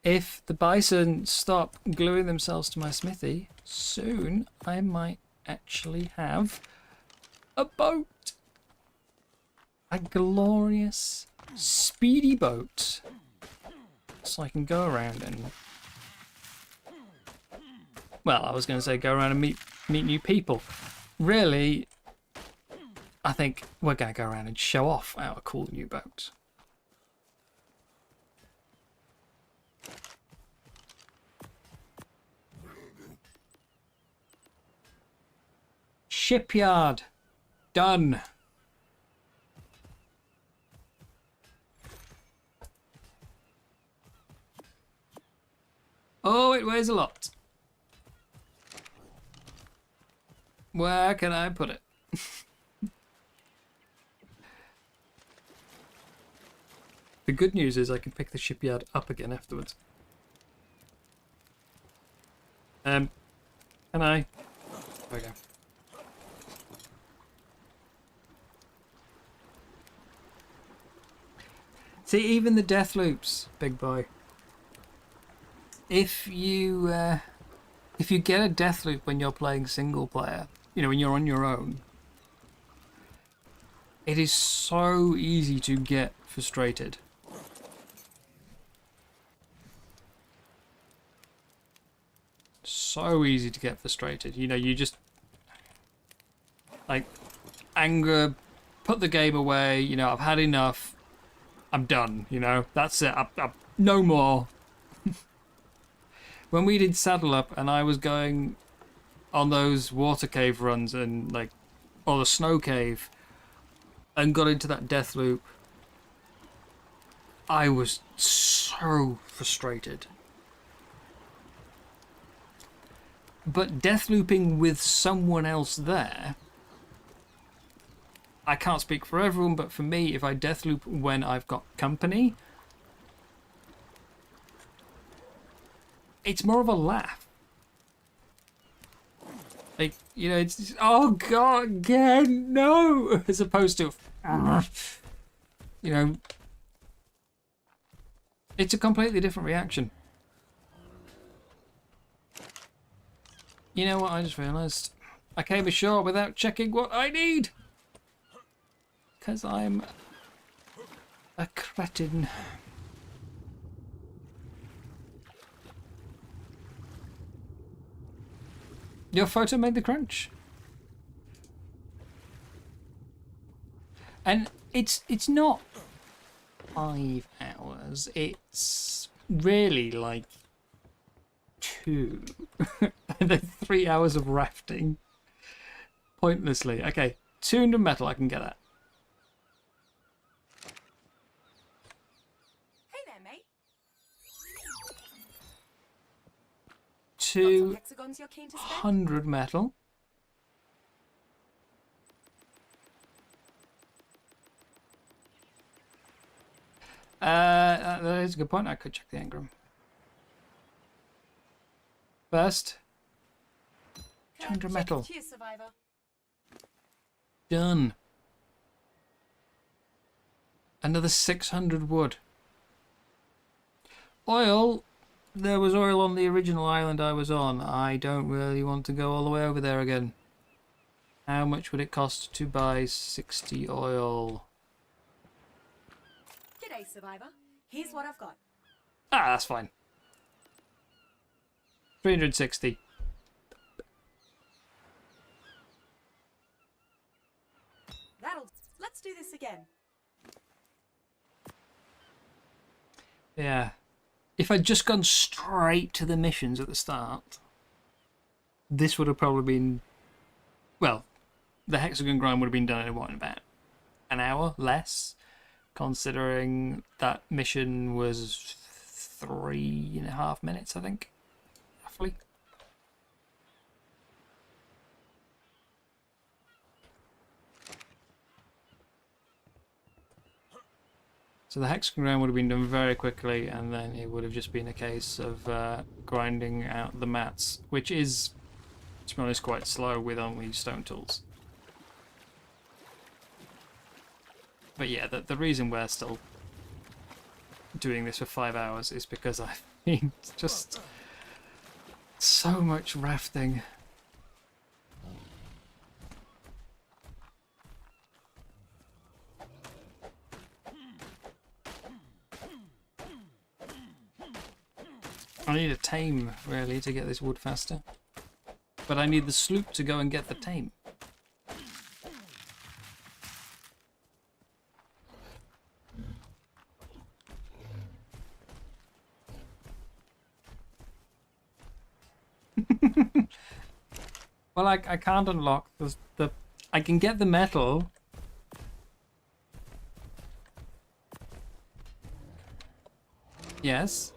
if the bison stop gluing themselves to my smithy, soon I might actually have a boat. A glorious, speedy boat. So I can go around and... Well, I was going to say go around and meet new people. Really, I think we're going to go around and show off our cool new boat. Shipyard. Done. Oh, it weighs a lot. Where can I put it? The good news is I can pick the shipyard up again afterwards. Can I? There we go. See, even the death loops, Big Boy. If you get a death loop when you're playing single player, when you're on your own, it is so easy to get frustrated. So easy to get frustrated. You just like anger, put the game away. I've had enough. I'm done. That's it. No more. When we did Saddle Up and I was going on those water cave runs and or the snow cave and got into that death loop, I was so frustrated. But death looping with someone else there, I can't speak for everyone, but for me, if I death loop when I've got company, it's more of a laugh. It's oh god, again, no, as opposed to, it's a completely different reaction. You know what? I just realised I came ashore without checking what I need, because I'm A cretin. Your photo made the crunch. And it's not 5 hours, it's really like 2. And then 3 hours of rafting. Pointlessly. Okay, 200 metal, I can get that. Hey there, mate. 200 metal. That is a good point. I could check the engram. First, 200 metal. Cheers, survivor. Done. Another 600 wood. Oil. There was oil on the original island I was on. I don't really want to go all the way over there again. How much would it cost to buy 60 oil? G'day, survivor. Here's what I've got. Ah, that's fine. 360. Let's do this again. Yeah. If I'd just gone straight to the missions at the start, this would have probably been... Well, the hexagon grind would have been done in what, about an hour? Less? Considering that mission was 3.5 minutes, I think. Roughly. So the hexagon grind would have been done very quickly, and then it would have just been a case of grinding out the mats, which is, to be honest, quite slow with only stone tools. But yeah, the reason we're still doing this for 5 hours is because I've been just so much rafting. I need a tame, really, to get this wood faster. But I need the sloop to go and get the tame. Well, I can't unlock the... I can get the metal. Yes.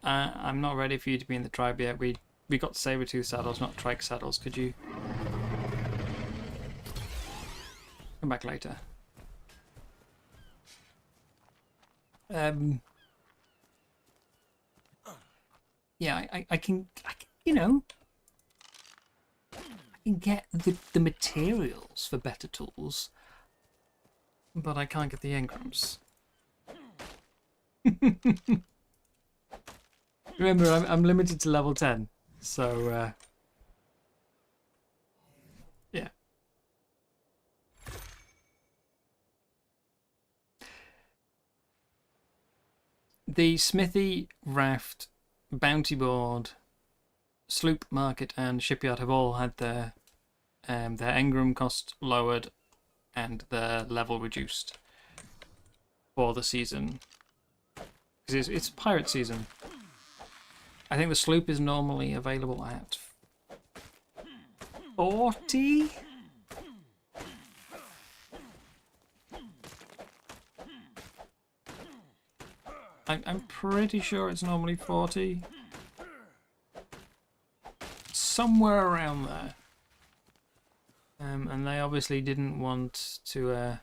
I'm not ready for you to be in the tribe yet. We got saber-tooth saddles, not trike saddles. Could you come back later? Yeah, I can, you know, I can get the materials for better tools, but I can't get the engrams. Remember, I'm limited to level 10, so yeah. The smithy, raft, bounty board, sloop, market, and shipyard have all had their engram cost lowered and their level reduced for the season. Because it's pirate season. I think the sloop is normally available at 40? I'm pretty sure it's normally 40. Somewhere around there. And they obviously didn't want to,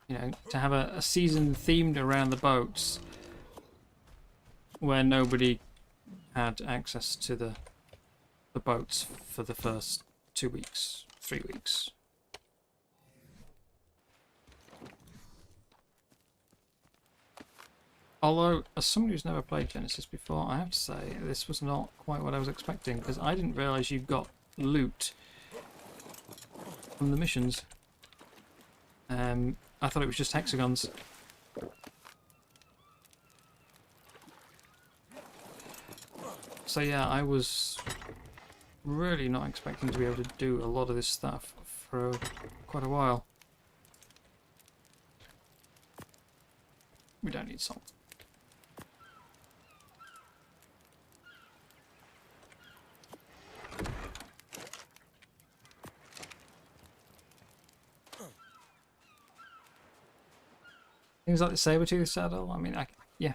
you know, to have a season themed around the boats where nobody had access to the boats for the first 2 weeks, 3 weeks. Although, as somebody who's never played Genesis before, I have to say this was not quite what I was expecting, because I didn't realise you got loot from the missions. I thought it was just hexagons. So yeah, I was really not expecting to be able to do a lot of this stuff for quite a while. We don't need salt. Things like the saber-tooth saddle, I mean, yeah.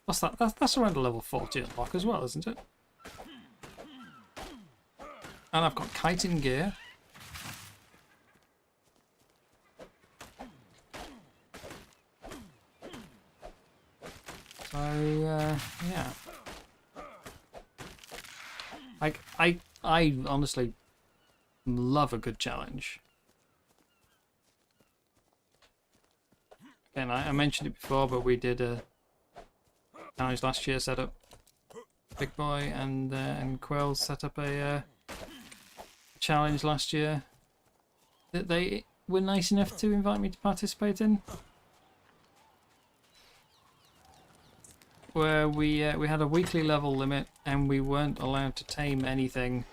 What's that? That's around a level 40 unlock as well, isn't it? And I've got kiting gear. So, yeah. I honestly love a good challenge. Again, I mentioned it before, but we did a challenge last year, set up Big Boy and Quill set up a challenge last year that they were nice enough to invite me to participate in, where we had a weekly level limit and we weren't allowed to tame anything.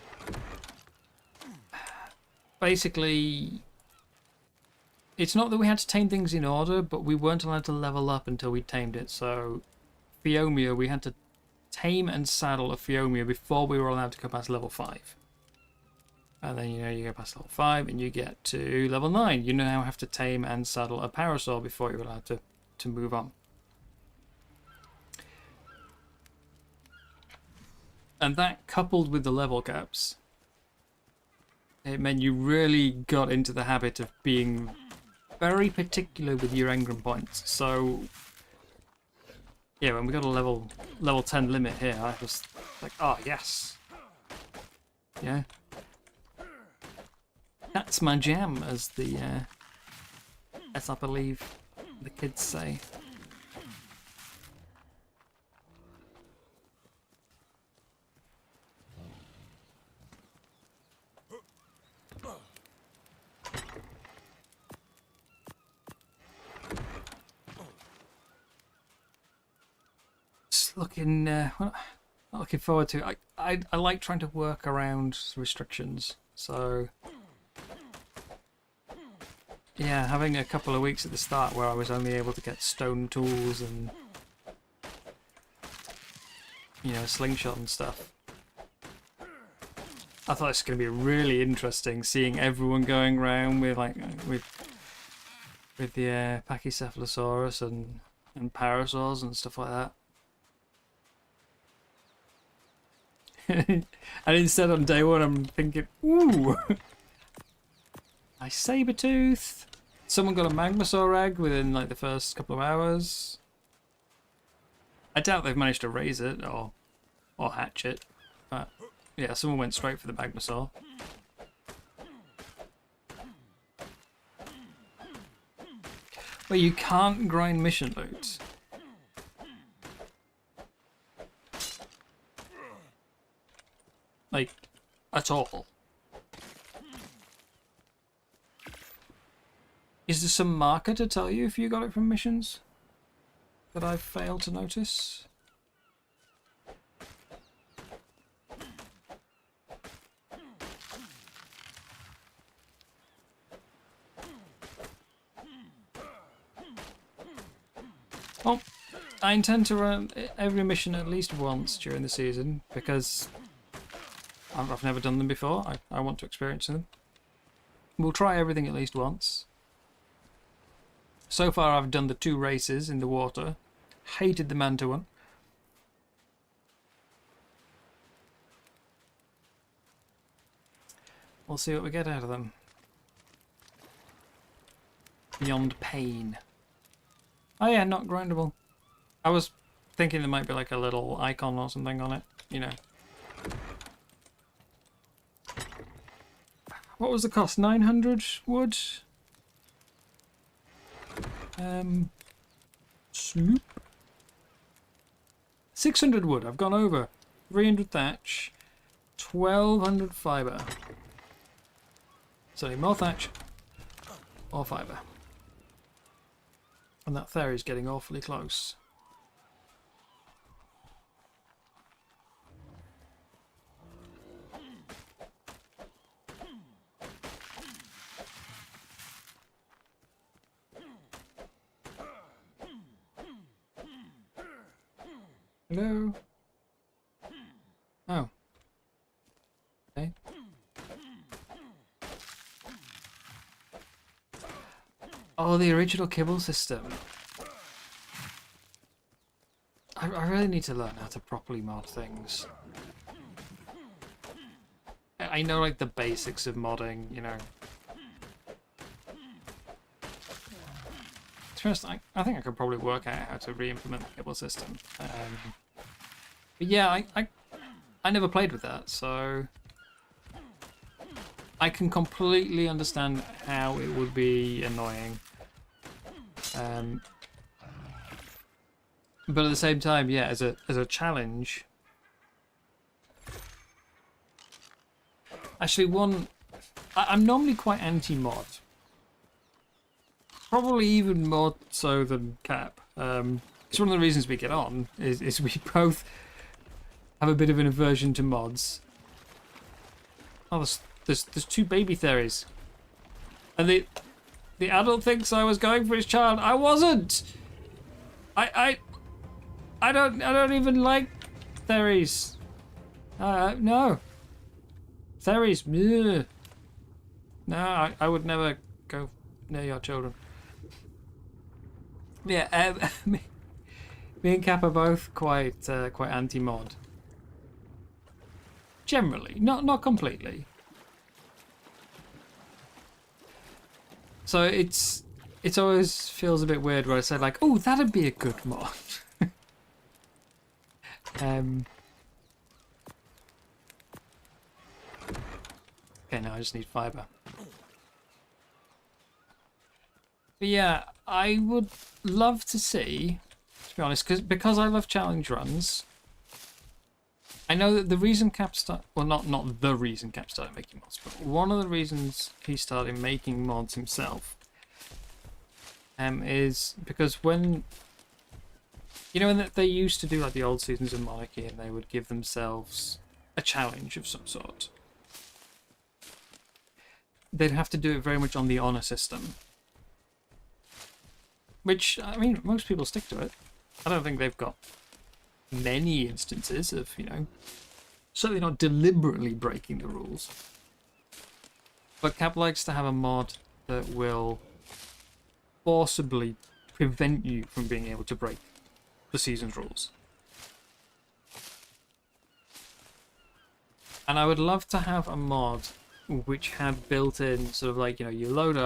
Basically, it's not that we had to tame things in order, but we weren't allowed to level up until we tamed it. So Phiomia, we had to tame and saddle a Phiomia before we were allowed to go past level 5. And then, you know, you go past level 5 and you get to level 9. You now have to tame and saddle a Parasaur before you're allowed to move on. And that, coupled with the level caps, it meant you really got into the habit of being very particular with your engram points. So yeah, when we got a level 10 limit here, I was like, oh yes, yeah, that's my jam, as I believe the kids say. Looking, well, not looking forward to it. I like trying to work around restrictions. So yeah, having a couple of weeks at the start where I was only able to get stone tools and, you know, slingshot and stuff. I thought it's going to be really interesting seeing everyone going around with with the Pachycephalosaurus and Parasaurs and stuff like that. And instead on day one I'm thinking, ooh, I saber-tooth. Someone got a Magmasaur egg within like the first couple of hours. I doubt they've managed to raise it or hatch it, but yeah, someone went straight for the Magmasaur. But you can't grind mission loot. Like, at all. Is there some marker to tell you if you got it from missions that I've failed to notice? Well, I intend to run every mission at least once during the season because I've never done them before. I want to experience them. We'll try everything at least once. So far I've done the 2 races in the water. Hated the Manta one. We'll see what we get out of them. Beyond pain. Oh yeah, not grindable. I was thinking there might be like a little icon or something on it, you know. What was the cost? 900 wood? Sloop? 600 wood. I've gone over. 300 thatch. 1200 fibre. So more thatch. More fibre. And that theory's getting awfully close. Hello? Oh. Okay. Oh, the original kibble system. I really need to learn how to properly mod things. I know like the basics of modding, you know. To be honest, I think I could probably work out how to re-implement the kibble system. But yeah, I never played with that, so I can completely understand how it would be annoying. But at the same time, yeah, as a challenge. Actually, I'm normally quite anti-mod. Probably even more so than Cap. It's one of the reasons we get on is we both have a bit of an aversion to mods. Oh, there's two baby theories, and the adult thinks I was going for his child. I wasn't. I don't even like theories. No. Theories. Ugh. No, I would never go near your children. Yeah, me and Cap are both quite anti-mod. Generally, not completely. So it always feels a bit weird when I say like, oh, that'd be a good mod. Okay, now I just need fibre. But yeah, I would love to see, to be honest, because I love challenge runs. I know that the reason Cap started, well, not the reason Cap started making mods, but one of the reasons he started making mods himself is because when they used to do like the old seasons of Monarchy, and they would give themselves a challenge of some sort. They'd have to do it very much on the honor system. Which, I mean, most people stick to it. I don't think they've got many instances of, certainly not deliberately breaking the rules. But Cap likes to have a mod that will forcibly prevent you from being able to break the season's rules. And I would love to have a mod which had built in sort of like, you load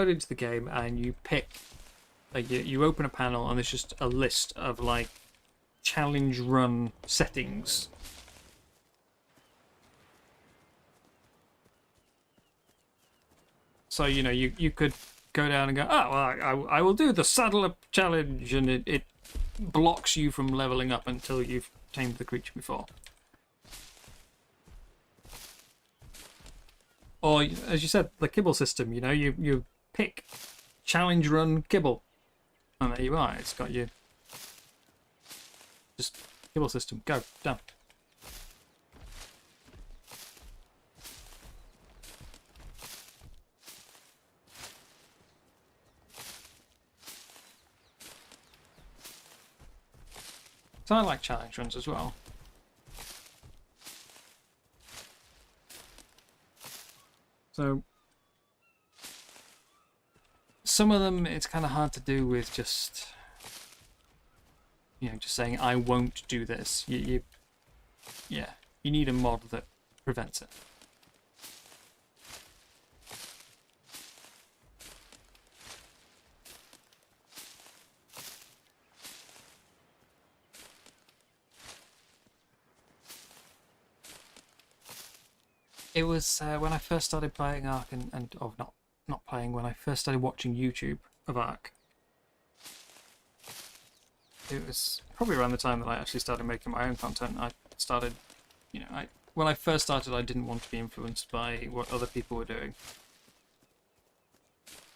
into the game and you pick, like you open a panel and there's just a list of like challenge run settings. So, you could go down and go, oh, well, I will do the saddle up challenge, and it blocks you from leveling up until you've tamed the creature before. Or, as you said, the kibble system, you pick challenge run kibble. And there you are, it's got you. Just kibble system, go, done. So I like challenge runs as well. So some of them it's kind of hard to do with just just saying I won't do this. You need a mod that prevents it. It was when I first started playing Ark and not playing, when I first started watching YouTube of Ark. It was probably around the time that I actually started making my own content. I started, when I first started, I didn't want to be influenced by what other people were doing.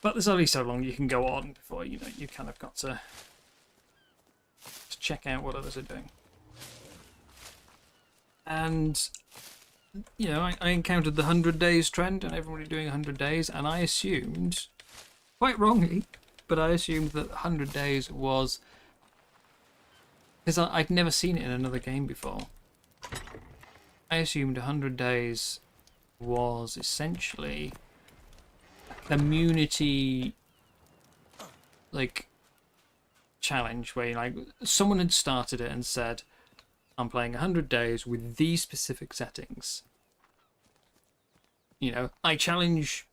But there's only so long you can go on before, you know, you kind of got to check out what others are doing. And, you know, I encountered the 100 days trend and everybody doing 100 days, and I assumed, quite wrongly, but I assumed that 100 days was... Because I'd never seen it in another game before. I assumed 100 days was essentially a community, like, challenge where, like, someone had started it and said, I'm playing 100 days with these specific settings. You know, I challenge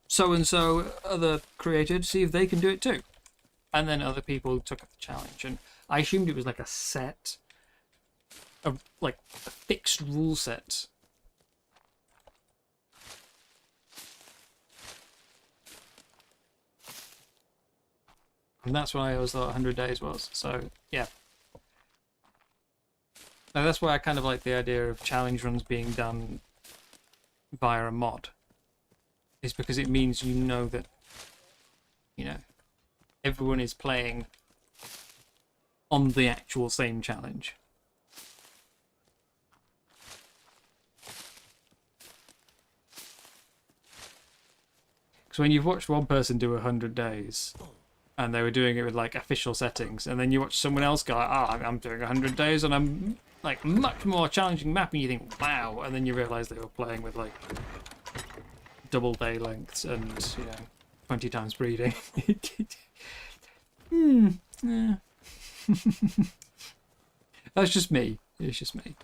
so-and-so other creator to see if they can do it too. And then other people took up the challenge. And I assumed it was like a set, like a fixed rule set. And that's what I always thought 100 days was. So, yeah. Now, that's why I kind of like the idea of challenge runs being done via a mod. Is because it means you know that, you know, everyone is playing on the actual same challenge. Because when you've watched one person do 100 days, and they were doing it with like official settings, and then you watch someone else go, I'm doing 100 days and I'm like much more challenging map, and you think, wow, and then you realise they were playing with like double day lengths and, you know, 20 times breeding. Yeah. That's just me. It's just me.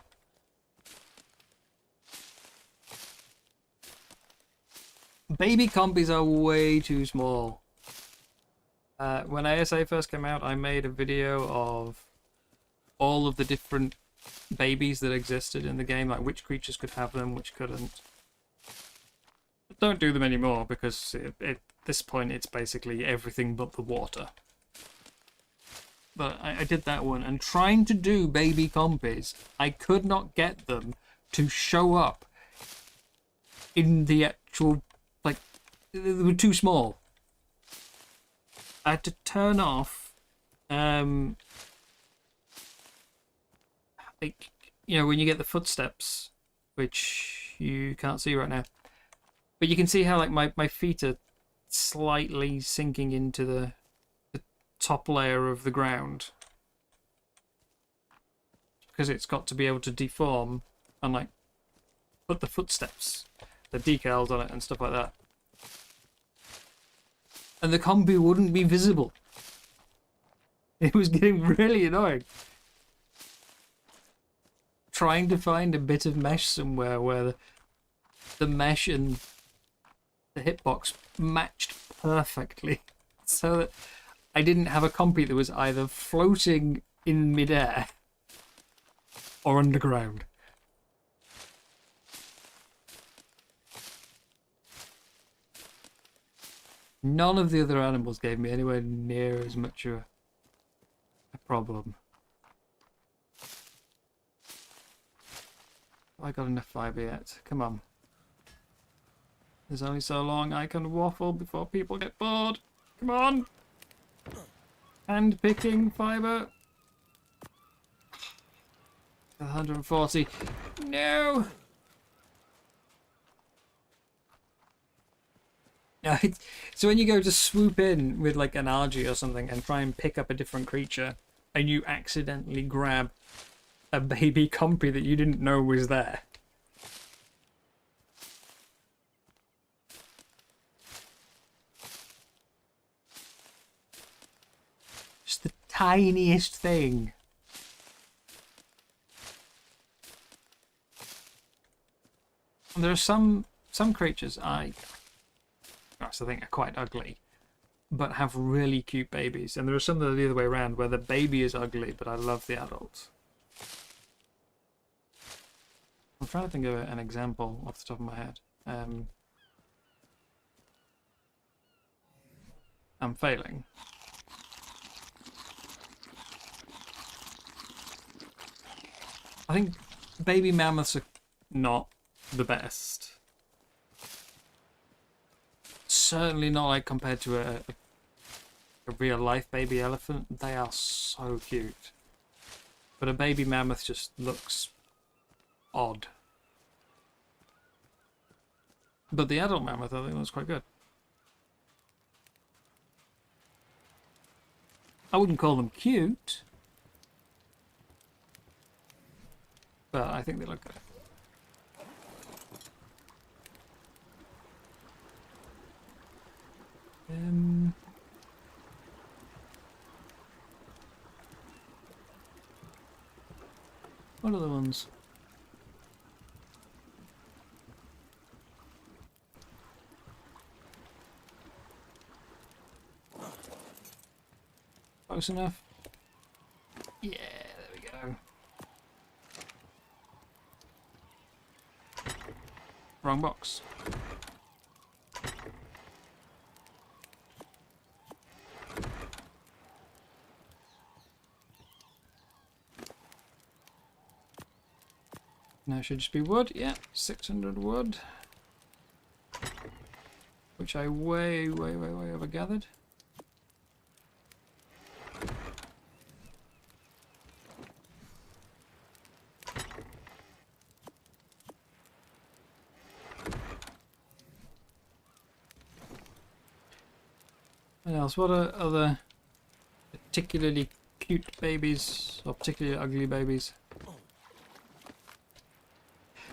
Baby compies are way too small. When ASA first came out, I made a video of all of the different babies that existed in the game, like which creatures could have them, which couldn't. Don't do them anymore because at this point it's basically everything but the water. But I did that one, and trying to do baby compies, I could not get them to show up in the actual, like, they were too small. I had to turn off, like, you know, when you get the footsteps, which you can't see right now, but you can see how, like, my feet are slightly sinking into the top layer of the ground, because it's got to be able to deform and, like, put the footsteps, the decals on it and stuff like that. And the combi wouldn't be visible. It was getting really annoying. Trying to find a bit of mesh somewhere where the mesh and the hitbox matched perfectly, so that I didn't have a compy that was either floating in midair or underground. None of the other animals gave me anywhere near as much of a problem. Have I got enough fibre yet? Come on. There's only so long I can waffle before people get bored. Come on! Hand picking fibre. 140. No! No, so when you go to swoop in with like an algae or something and try and pick up a different creature, and you accidentally grab a baby compy that you didn't know was there. Just the tiniest thing. And there are some creatures I think are quite ugly, but have really cute babies. And there are some that are the other way around, where the baby is ugly, but I love the adults. I'm trying to think of an example off the top of my head. I'm failing. I think baby mammoths are not the best. certainly not like compared to a real life baby elephant. They are so cute. But a baby mammoth just looks odd. But the adult mammoth, I think, looks quite good. I wouldn't call them cute, but I think they look good. What are the ones? Close enough? Yeah, there we go. Wrong box. Now it should just be wood. Yeah, 600 wood. Which I way overgathered. What else? What are other particularly cute babies or particularly ugly babies?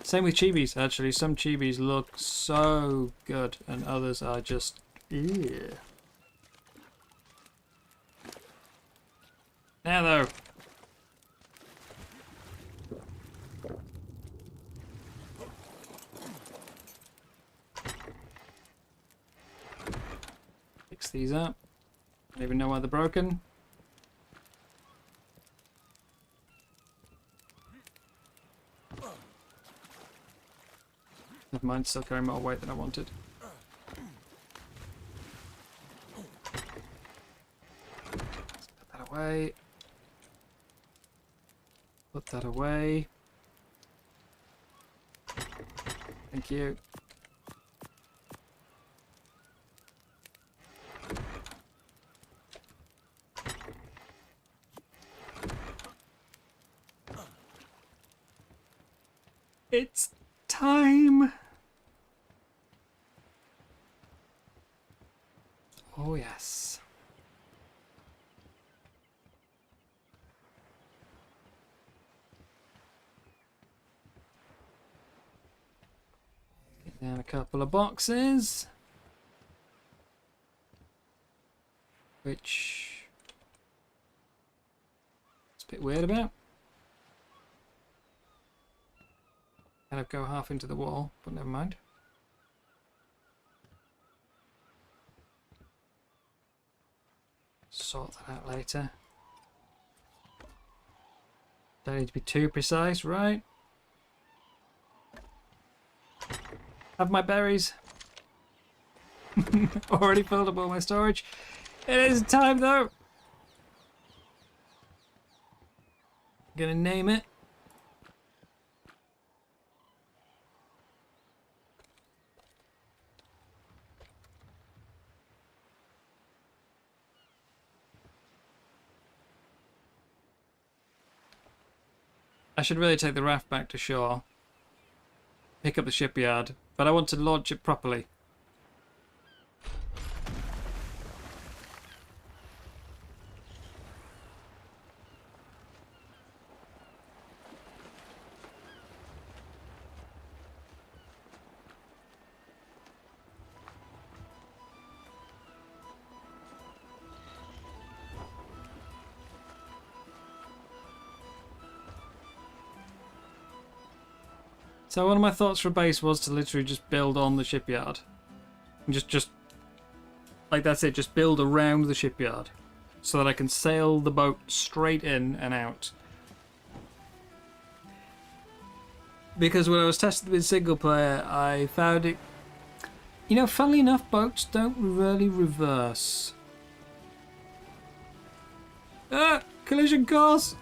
Same with chibis, actually. Some chibis look so good and others are just ew. Now though. Fix these up. Don't even know why they're broken. Never mind, still carrying more weight than I wanted. Let's put that away. Put that away. Thank you. It's time. Oh yes. Get down a couple of boxes. Which it's a bit weird about. Kind of go half into the wall, but never mind. Sort that out later. Don't need to be too precise, right? Have my berries. Already filled up all my storage. It is time though. Gonna name it. I should really take the raft back to shore, pick up the shipyard, but I want to launch it properly. So one of my thoughts for base was to literally just build on the shipyard. And just like that's it, just build around the shipyard. So that I can sail the boat straight in and out. Because when I was testing with single player, I found it... You know, funnily enough, boats don't really reverse. Ah! Collision course!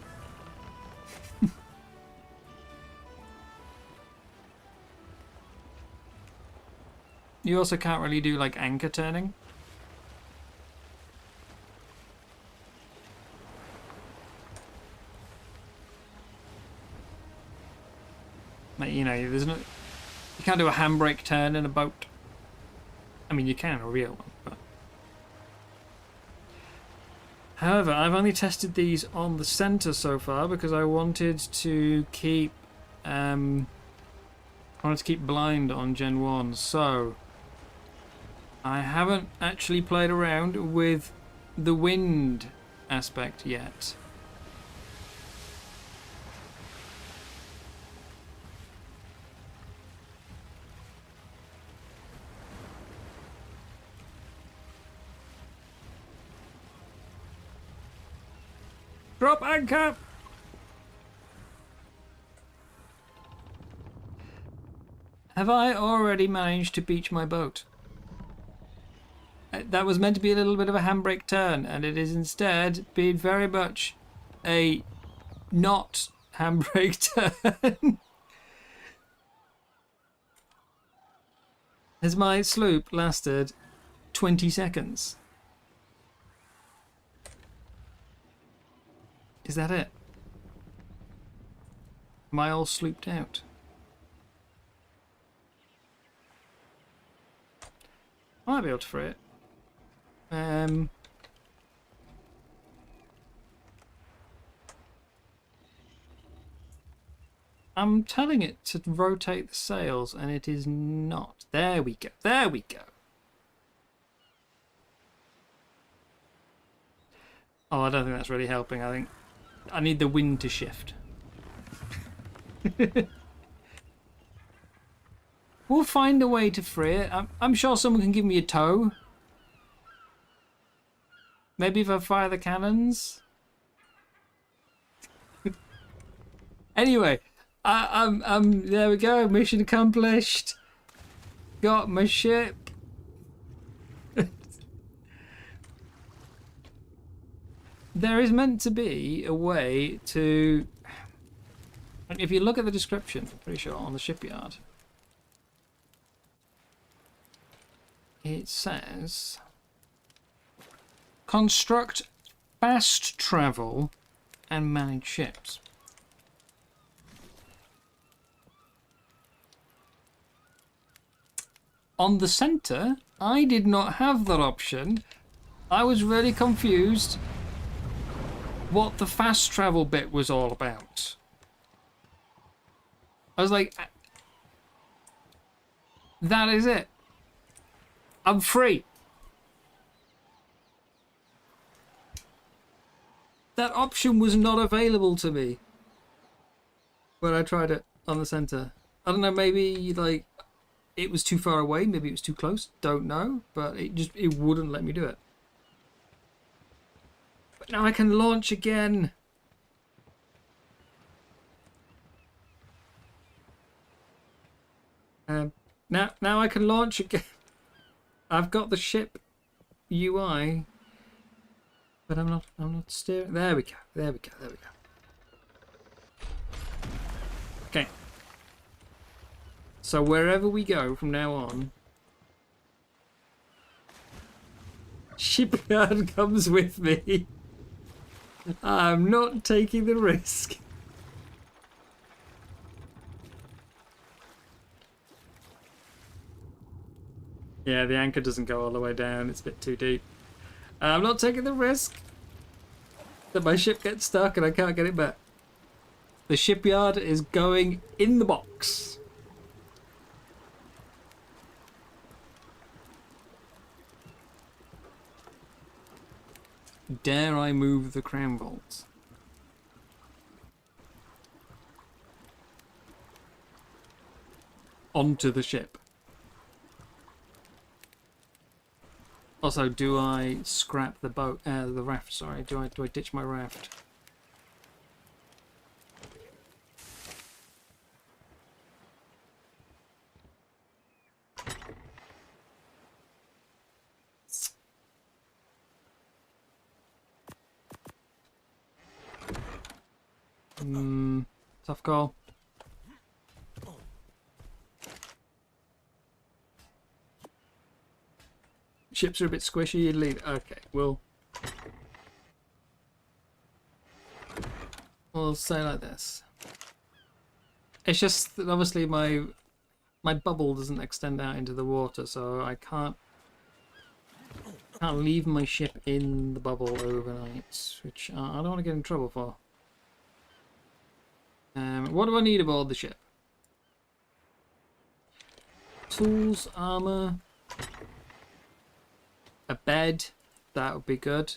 You also can't really do like anchor turning. Like, you know, there's no, you can't do a handbrake turn in a boat. I mean, you can a real one, but. However, I've only tested these on the center so far because I wanted to keep blind on Gen 1, so I haven't actually played around with the wind aspect yet. Drop anchor! Have I already managed to beach my boat? That was meant to be a little bit of a handbrake turn, and it is instead been very much a not handbrake turn. Has my sloop lasted 20 seconds? Is that it? Am I all slooped out? I might be able to free it. I'm telling it to rotate the sails and it is not. There we go. There we go. Oh, I don't think that's really helping. I think I need the wind to shift. We'll find a way to free it. I'm sure someone can give me a tow. Maybe if I fire the cannons. Anyway, there we go. Mission accomplished. Got my ship. There is meant to be a way to. If you look at the description, I'm pretty sure on the shipyard, it says construct fast travel and manage ships. On the center, I did not have that option. I was really confused what the fast travel bit was all about. I was like, that is it. I'm free. That option was not available to me when I tried it on the center. I don't know, maybe like it was too far away, maybe it was too close, don't know, but it wouldn't let me do it. But now I can launch again. Now I can launch again. I've got the ship UI, but I'm not steering. There we go. There we go. There we go. Okay. So wherever we go from now on, shipyard comes with me. I'm not taking the risk. Yeah, the anchor doesn't go all the way down. It's a bit too deep. I'm not taking the risk that my ship gets stuck and I can't get it back. The shipyard is going in the box. Dare I move the crown vaults? Onto the ship. Also, do I scrap the boat, the raft? Sorry, do I ditch my raft? Tough call. Ships are a bit squishy, you'd leave. Okay, we'll say like this. It's just that obviously my bubble doesn't extend out into the water, so I can't leave my ship in the bubble overnight, which I don't want to get in trouble for. What do I need aboard the ship? Tools, armor, a bed, that would be good.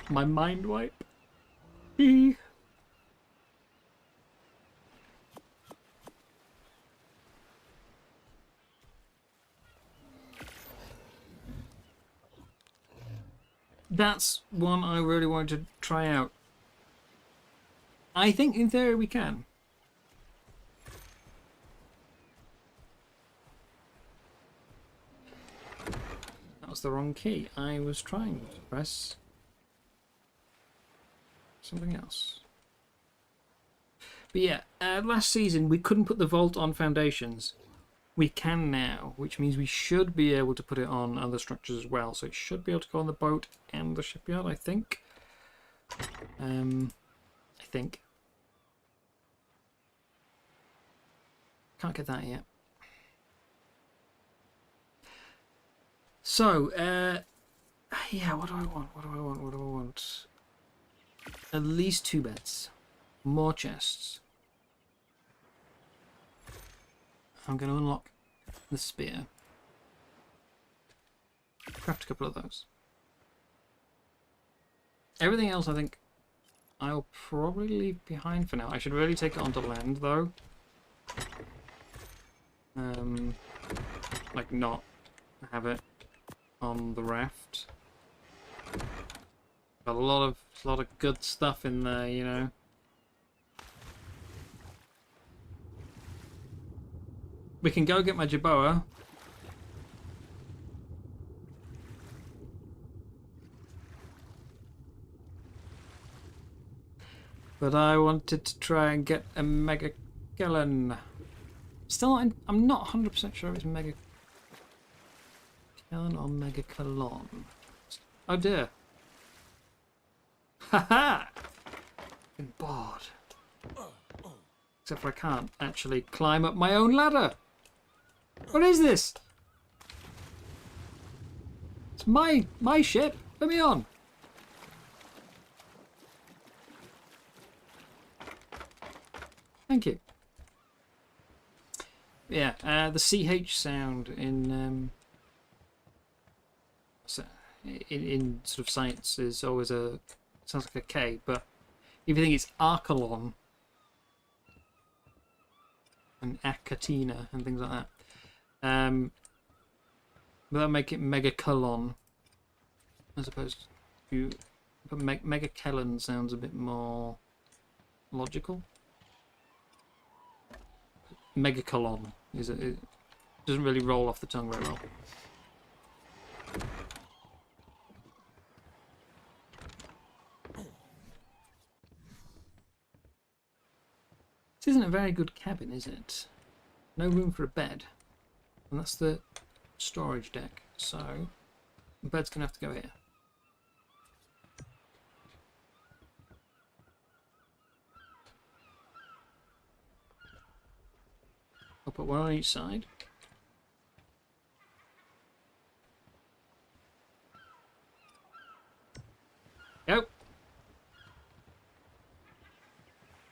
My mind wipe. That's one I really wanted to try out. I think in theory we can. That was the wrong key. I was trying to press something else. But yeah, last season we couldn't put the vault on foundations. We can now, which means we should be able to put it on other structures as well. So it should be able to go on the boat and the shipyard, I think. I think. Can't get that yet. So, yeah, what do I want? What do I want? What do I want? At least 2 beds. More chests. I'm going to unlock the spear. Craft a couple of those. Everything else I think I'll probably leave behind for now. I should really take it onto land though. Like not have it on the raft. Got a lot of good stuff in there, you know. We can go get my Jerboa. But I wanted to try and get a Mega Kellen. Still, I'm not 100% sure it's Mega Kellen or Mega Kalon. Oh dear. Haha! I'm bored. Except for I can't actually climb up my own ladder. What is this? It's my ship. Let me on. Thank you. Yeah, the CH sound in sort of science is always sounds like a K, but if you think it's Archelon and Achatina and things like that, but that'll make it Megacolon as opposed to, but Megakellen sounds a bit more logical. Megacolon it doesn't really roll off the tongue very well. This isn't a very good cabin, is it? No room for a bed. And that's the storage deck, so the bed's gonna have to go here. I'll put one on each side. Go.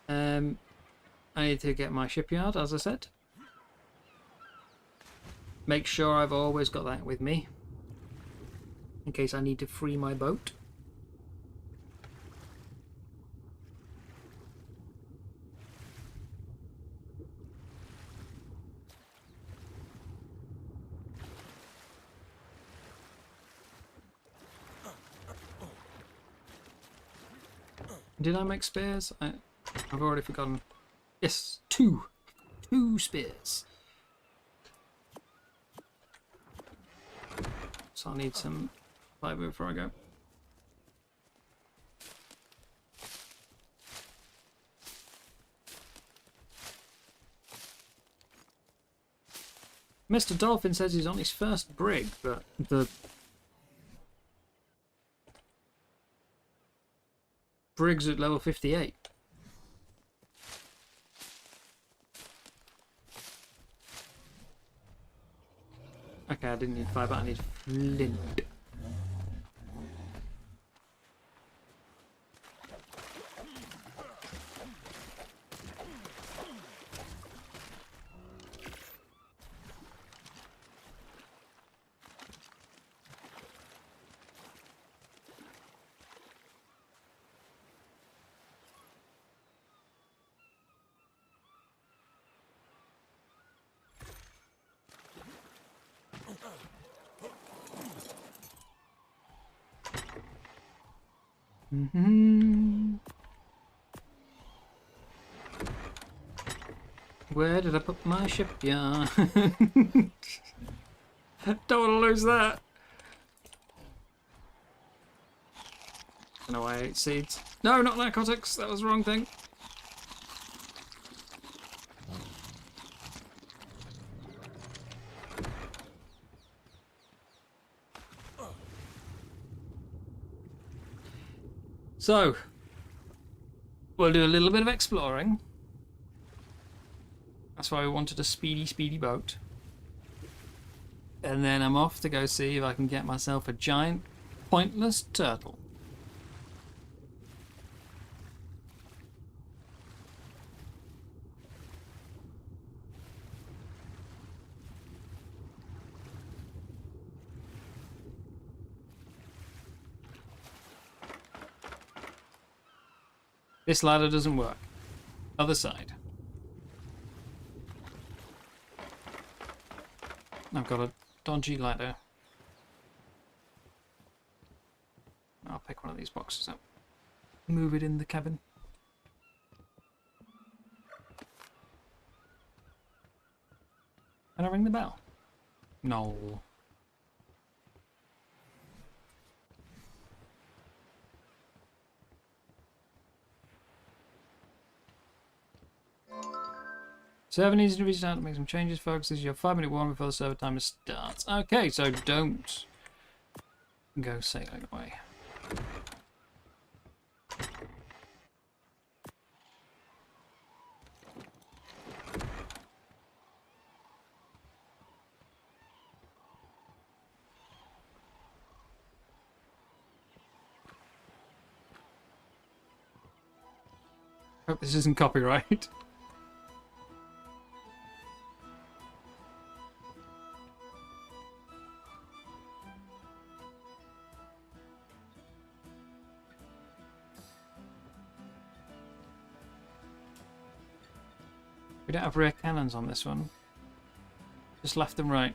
I need to get my shipyard, as I said. Make sure I've always got that with me, in case I need to free my boat. Did I make spears? I've already forgotten. Yes, 2 spears. So I need some fiber before I go. Mr. Dolphin says he's on his first brig, but the brig's at level 58. Okay, I didn't need fiber, I need flint. Where did I put my shipyard? Don't want to lose that. I know I ate seeds. No, not narcotics. That was the wrong thing. So, we'll do a little bit of exploring. That's why we wanted a speedy boat. And then I'm off to go see if I can get myself a giant, pointless turtle. This ladder doesn't work. Other side. I've got a dodgy ladder. I'll pick one of these boxes up. Move it in the cabin. And I ring the bell. No. Server needs to restart to make some changes, folks. This is your 5-minute warning before the server timer starts. Okay, so don't go sailing away. Hope this isn't copyright. We don't have rear cannons on this one. Just left and right.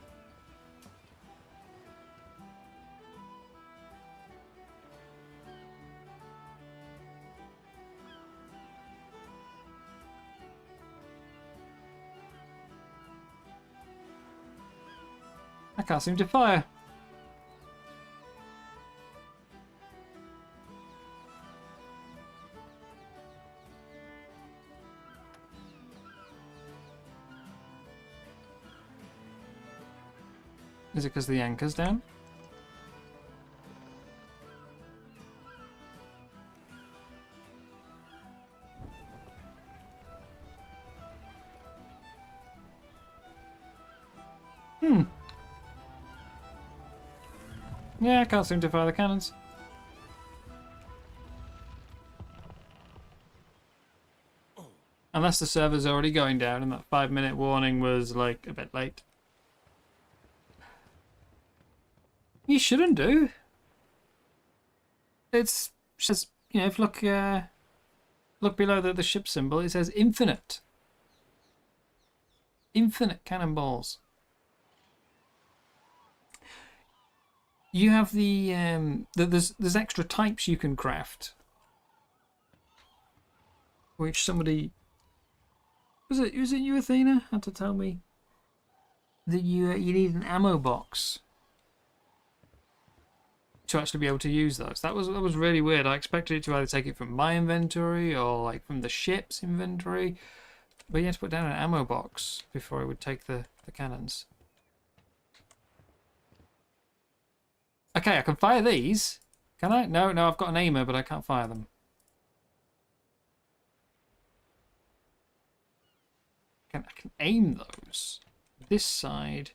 I can't seem to fire. Is it because the anchor's down? Yeah, I can't seem to fire the cannons. Unless the server's already going down and that 5-minute warning was like a bit late. You shouldn't do. It's just, you know, if you look below the ship symbol, it says infinite. Infinite cannonballs. You have there's extra types you can craft, which somebody was it you, Athena, had to tell me that you need an ammo box to actually be able to use those. That was really weird. I expected it to either take it from my inventory or like from the ship's inventory, but you had to put down an ammo box before it would take the cannons. Okay, I can fire these. Can I? No, I've got an aimer, but I can't fire them. I can aim those. This side.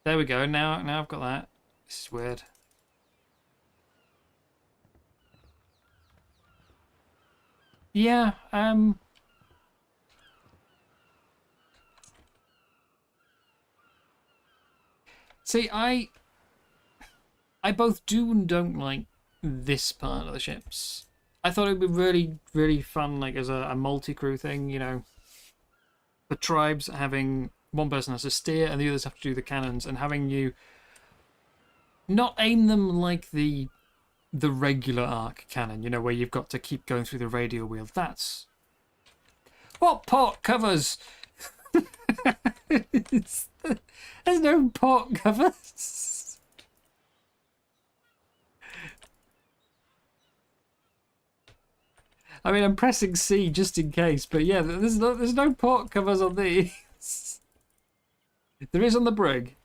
There we go. Now I've got that. This is weird. Yeah, see, I both do and don't like this part of the ships. I thought it'd be really, really fun, like as a multi-crew thing, you know. The tribes having one person has to steer and the others have to do the cannons, and having you not aim them like the regular arc cannon, you know, where you've got to keep going through the radio wheel. That's what port covers. There's no port covers. I mean, I'm pressing C just in case, but yeah, there's no port covers on these. There is on the brig,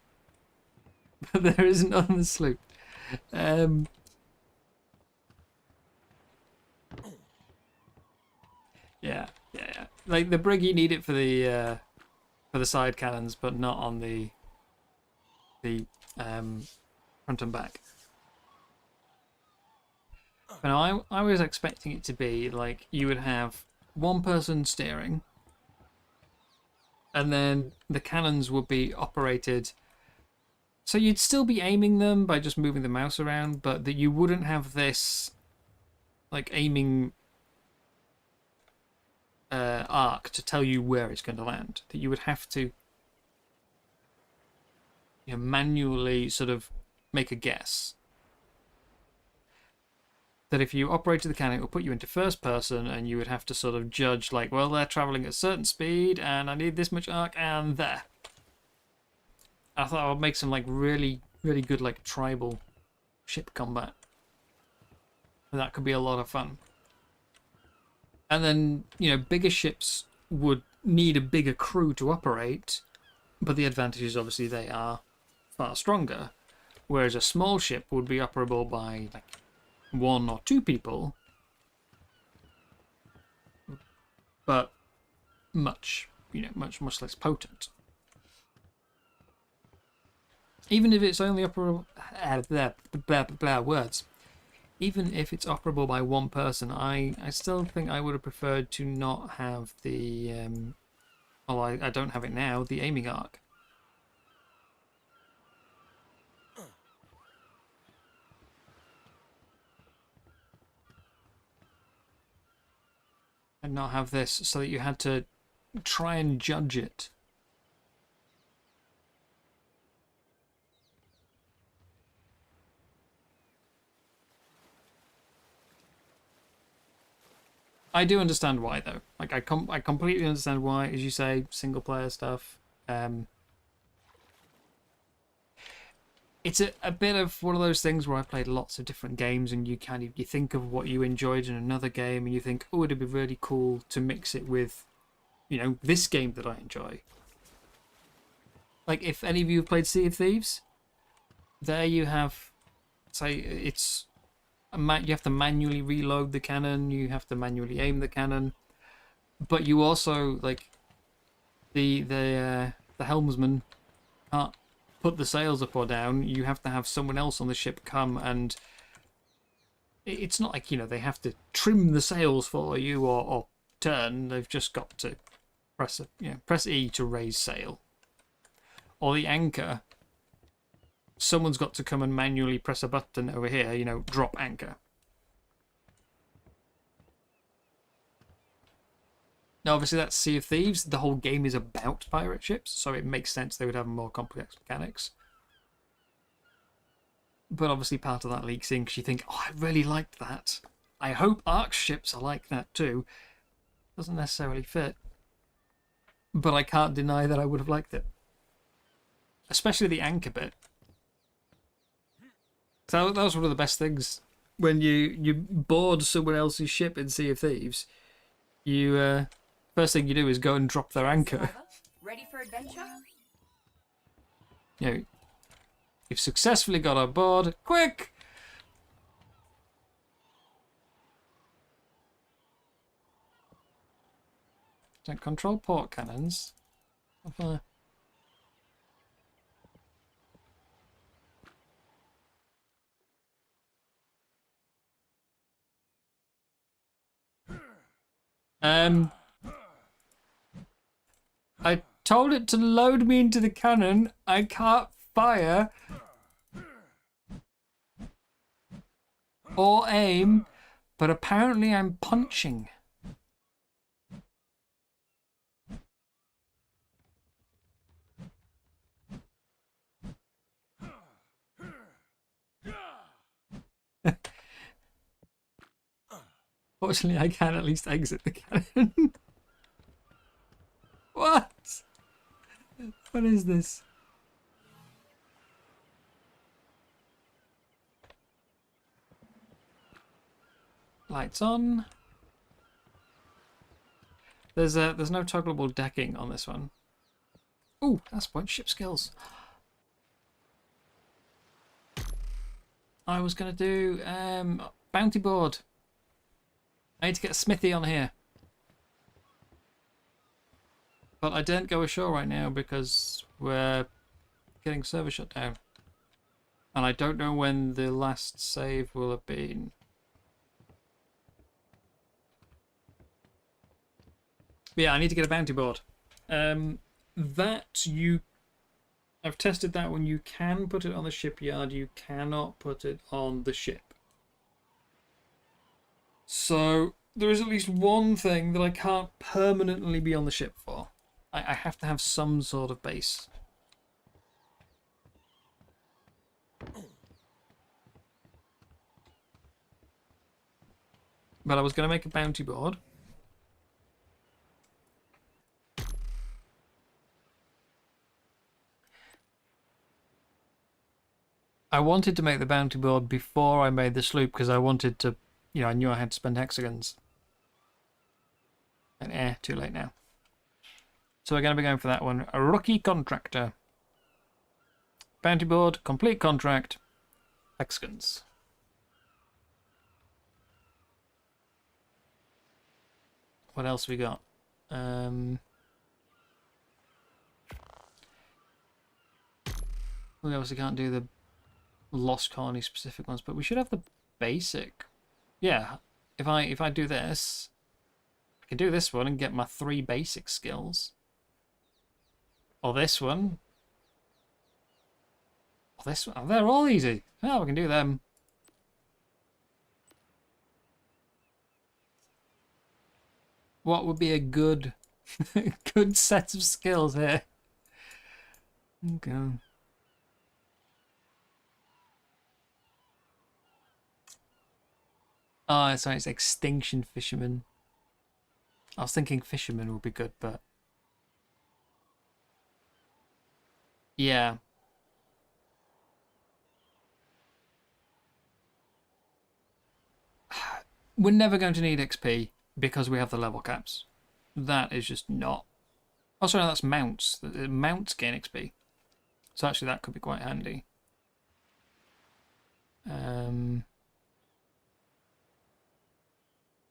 but there isn't on the sloop. Yeah. Like the brig, you need it for the side cannons, but not on the front and back. But no, I was expecting it to be like you would have one person steering, and then the cannons would be operated. So you'd still be aiming them by just moving the mouse around, but that you wouldn't have this like aiming arc to tell you where it's going to land. That you would have to, you know, manually sort of make a guess. That if you operated the cannon, it will put you into first person, and you would have to sort of judge, like, well, they're traveling at a certain speed, and I need this much arc, and there. I thought I would make some like really, really good like tribal ship combat. And that could be a lot of fun. And then, you know, bigger ships would need a bigger crew to operate, but the advantage is obviously they are far stronger. Whereas a small ship would be operable by like 1 or 2 people, but much less potent. Even if it's only operable, words. Even if it's operable by one person, I still think I would have preferred to not have the, well, I don't have it now, the aiming arc. And not have this, so that you had to try and judge it. I do understand why, though. Like, I completely understand why, as you say, single player stuff. It's a bit of one of those things where I played lots of different games, and you think of what you enjoyed in another game, and you think, oh, it'd be really cool to mix it with, you know, this game that I enjoy. Like, if any of you have played Sea of Thieves, there you have, say, it's you have to manually reload the cannon, you have to manually aim the cannon, but you also, like, the helmsman can't put the sails up or down. You have to have someone else on the ship come, and it's not like, you know, they have to trim the sails for you or turn. They've just got to press E to raise sail. Or the anchor, someone's got to come and manually press a button over here, you know, drop anchor. Now, obviously, that's Sea of Thieves. The whole game is about pirate ships, so it makes sense they would have more complex mechanics. But obviously, part of that leaks in because you think, oh, I really liked that. I hope Ark's ships are like that too. Doesn't necessarily fit. But I can't deny that I would have liked it. Especially the anchor bit. So that was one of the best things. When you board someone else's ship in Sea of Thieves, you first thing you do is go and drop their anchor. Ready for adventure? You know, You've successfully got on board. Quick! Don't control port cannons. I told it to load me into the cannon. I can't fire or aim, but apparently I'm punching. Fortunately, I can at least exit the cannon. What? What is this? Lights on. There's no toggleable decking on this one. Ooh, that's point ship skills. I was gonna do bounty board. I need to get a smithy on here. But I didn't go ashore right now because we're getting server shut down. And I don't know when the last save will have been. But yeah, I need to get a bounty board. I've tested that one. You can put it on the shipyard. You cannot put it on the ship. So there is at least one thing that I can't permanently be on the ship for. I have to have some sort of base. But I was going to make a bounty board. I wanted to make the bounty board before I made the sloop because I wanted to, you know, I knew I had to spend hexagons. And too late now. So we're going to be going for that one. A rookie contractor. Bounty board, complete contract, hexagons. What else we got? We obviously can't do the Lost Colony specific ones, but we should have the basic. Yeah, if I do this, I can do this one and get my 3 basic skills. Or this one. Or this one. Oh, they're all easy. Oh, we can do them. What would be a good good set of skills here? Okay. Oh, sorry, it's Extinction Fisherman. I was thinking Fisherman would be good, but... yeah. We're never going to need XP because we have the level caps. That is just not... oh, sorry, that's mounts. The mounts gain XP. So actually that could be quite handy.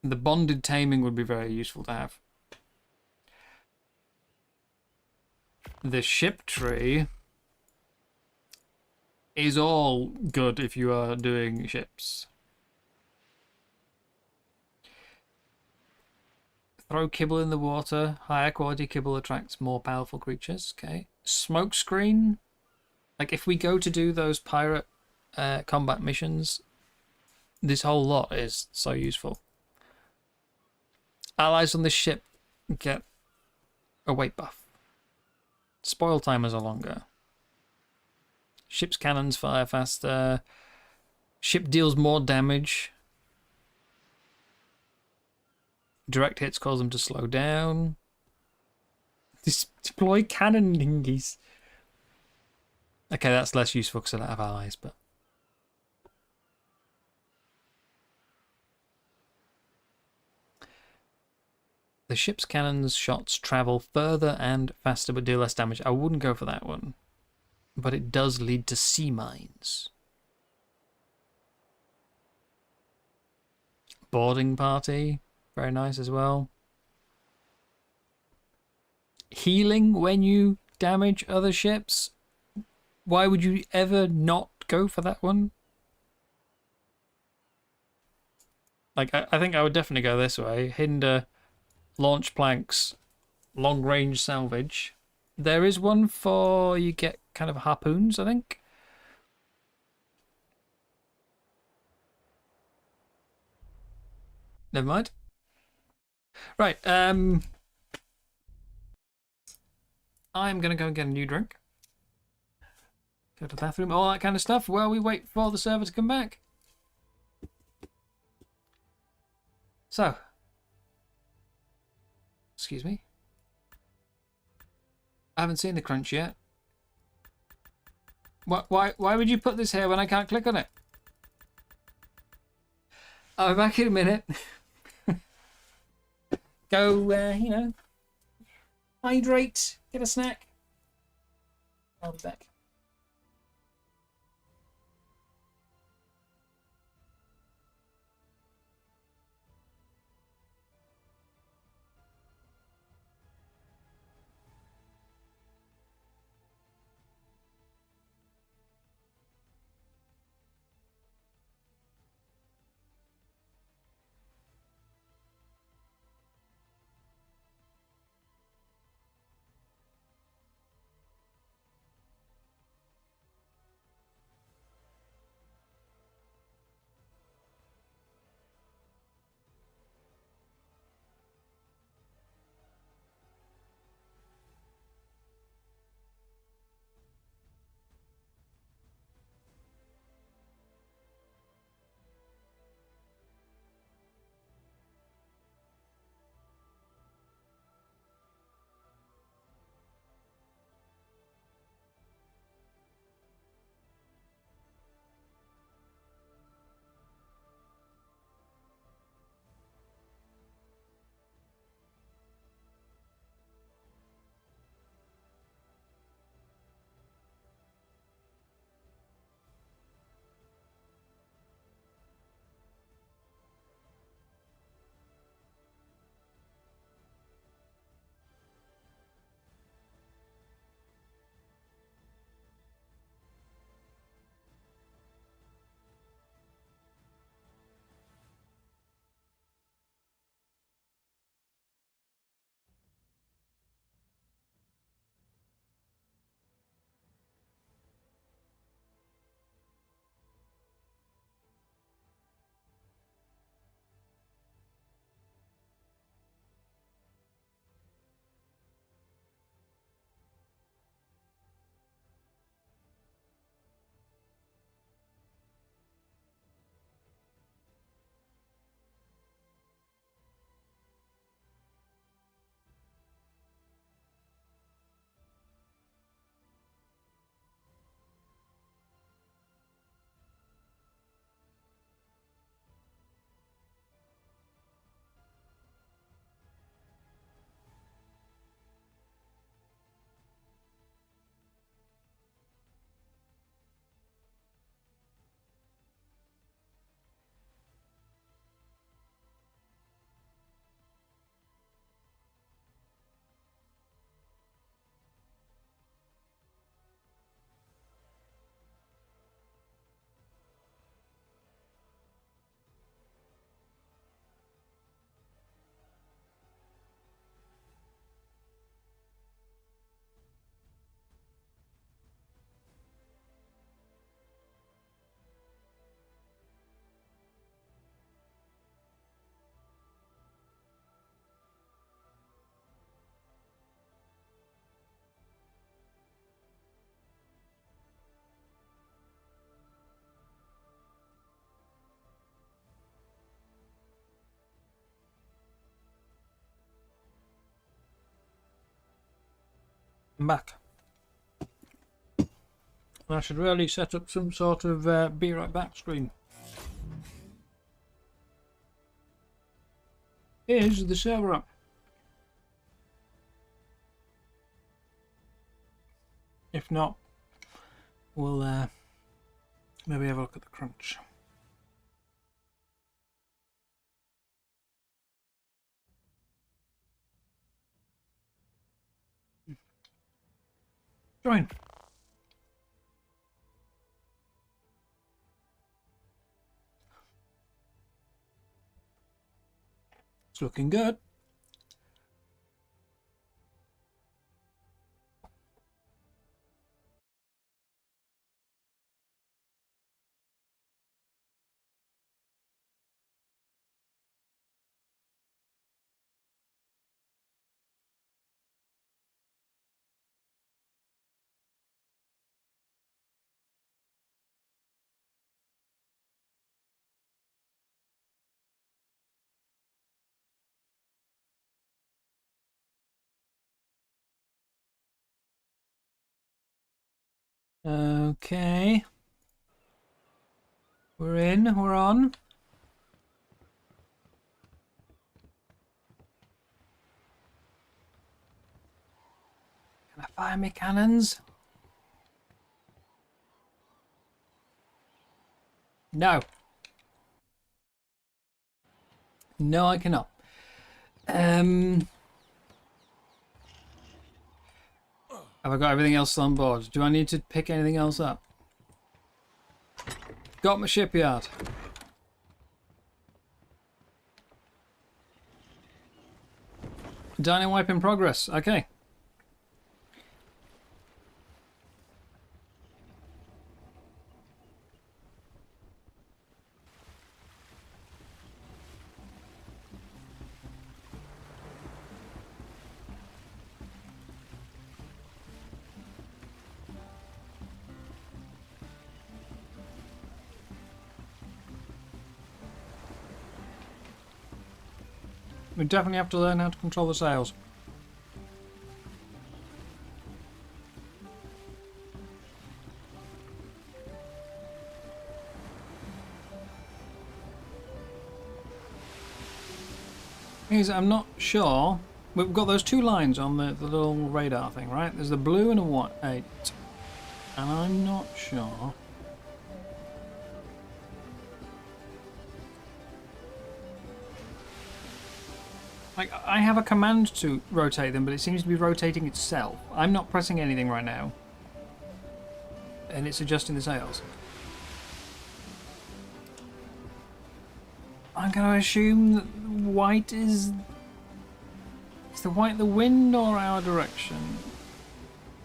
The bonded taming would be very useful to have. The ship tree is all good if you are doing ships. Throw kibble in the water. Higher quality kibble attracts more powerful creatures. Okay. Smoke screen. Like if we go to do those pirate combat missions, this whole lot is so useful. Allies on this ship get a weight buff. Spoil timers are longer. Ship's cannons fire faster. Ship deals more damage. Direct hits cause them to slow down. Deploy cannon dinghies. Okay, that's less useful because I don't have allies, but... the ship's cannons shots travel further and faster but deal less damage. I wouldn't go for that one. but it does lead to sea mines. Boarding party, very nice as well. Healing when you damage other ships. Why would you ever not go for that one? Like, I think I would definitely go this way. Hinder, launch planks, long range salvage. There is one for you get kind of harpoons, I think. Never mind. Right, I'm gonna go and get a new drink. Go to the bathroom, all that kind of stuff, while we wait for the server to come back. So, excuse me. I haven't seen the crunch yet. Why would you put this here when I can't click on it? I'll be back in a minute. Go, you know, hydrate, get a snack. I'll be back. I'm back. I should really set up some sort of be right back screen. Here's the server up. If not, we'll maybe have a look at the crunch. Join. It's looking good. Okay. We're in, we're on. Can I fire my cannons? No. No, I cannot. Have I got everything else on board? Do I need to pick anything else up? Got my shipyard. Dining wipe in progress. Okay. We definitely have to learn how to control the sails. I'm not sure. We've got those two lines on the little radar thing, right? There's the blue and a white. And I'm not sure. Like, I have a command to rotate them, but it seems to be rotating itself. I'm not pressing anything right now. And it's adjusting the sails. I'm going to assume that white is... Is the white the wind or our direction?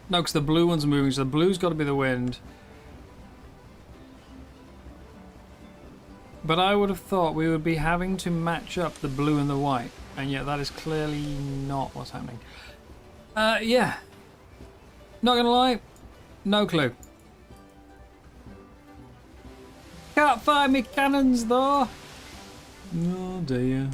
No, because the blue one's moving, so the blue's got to be the wind. But I would have thought we would be having to match up the blue and the white. And yet that is clearly not what's happening. Yeah. Not gonna lie, no clue. Can't find me cannons though. Oh dear.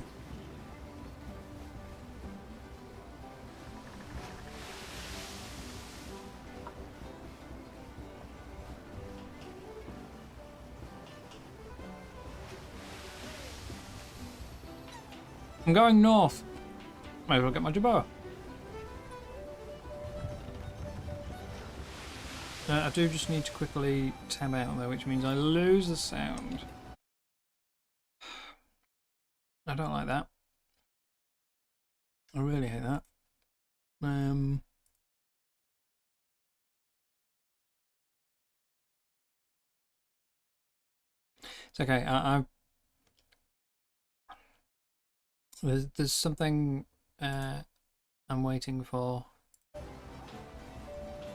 I'm going north. Might as well get my Jabot. I do just need to quickly tab out though, which means I lose the sound. I don't like that. I really hate that. It's okay. There's something I'm waiting for.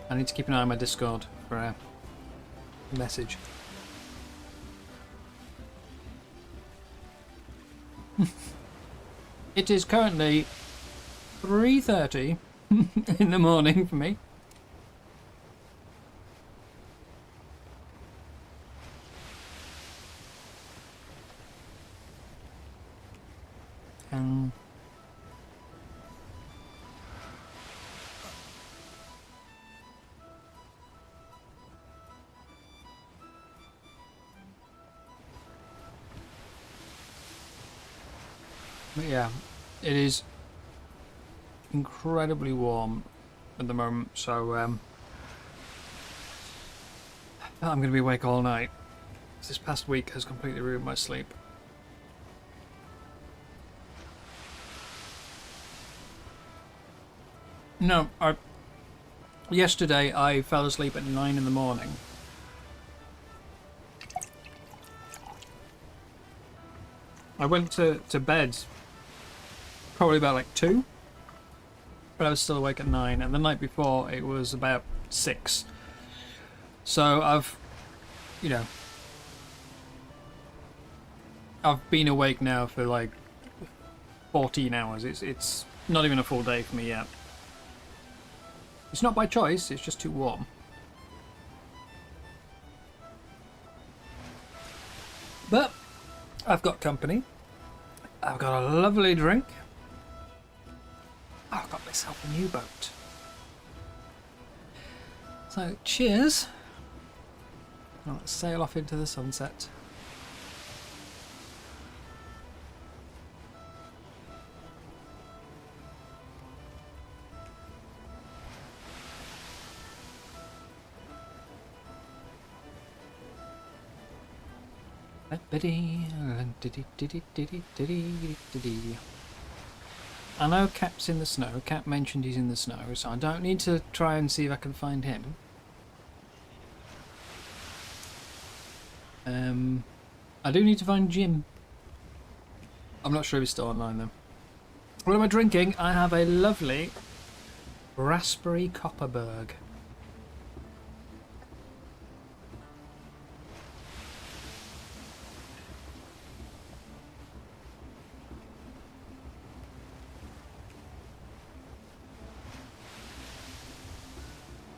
I need to keep an eye on my Discord for a message. It is currently 3:30 in the morning for me. But yeah, it is incredibly warm at the moment, so I'm going to be awake all night. This past week has completely ruined my sleep. No, yesterday I fell asleep at 9 in the morning. I went to bed probably about like 2, but I was still awake at 9, and the night before it was about 6. So I've been awake now for like 14 hours. It's not even a full day for me yet. It's not by choice, it's just too warm. But I've got company. I've got a lovely drink. I've got myself a new boat. So cheers. Now let's sail off into the sunset. I know Cap's in the snow. Cap mentioned he's in the snow, so I don't need to try and see if I can find him. I do need to find Jim. I'm not sure if he's still online though. What am I drinking? I have a lovely raspberry Copperberg.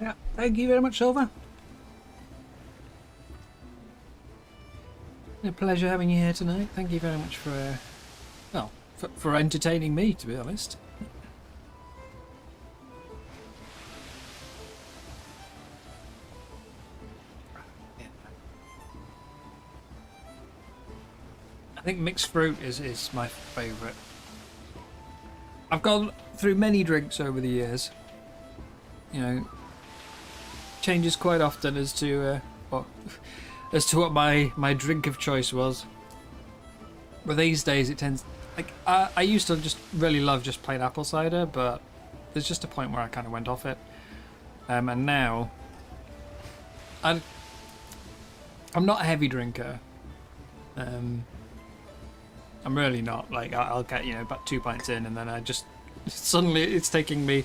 Yeah, thank you very much, Silver. A pleasure having you here tonight. Thank you very much for, well, for entertaining me, to be honest. I think mixed fruit is my favourite. I've gone through many drinks over the years. You know, changes quite often as to what my drink of choice was. But these days it tends, like, I used to just really love just plain apple cider, but there's just a point where I kind of went off it. And now I'm not a heavy drinker. I'm really not. Like, I'll get, you know, about 2 pints in, and then I just suddenly it's taking me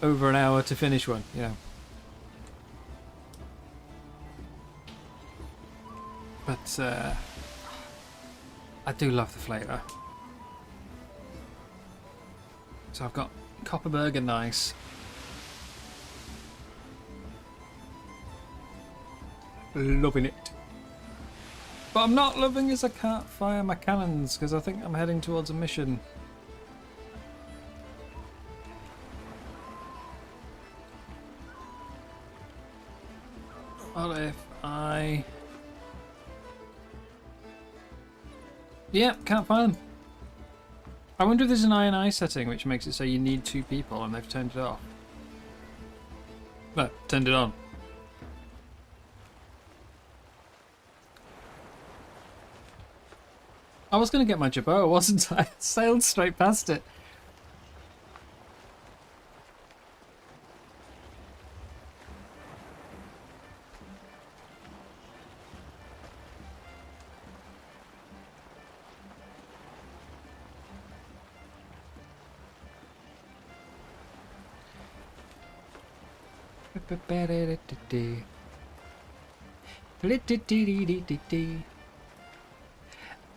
over an hour to finish one, you know. But I do love the flavour. So I've got Copperberg and Nice. Loving it. But I'm not loving as I can't fire my cannons because I think I'm heading towards a mission. What if I... Yeah, can't find them. I wonder if there's an INI setting which makes it so you need 2 people and they've turned it off. No, turned it on. I was going to get my jabot, wasn't I? I sailed straight past it.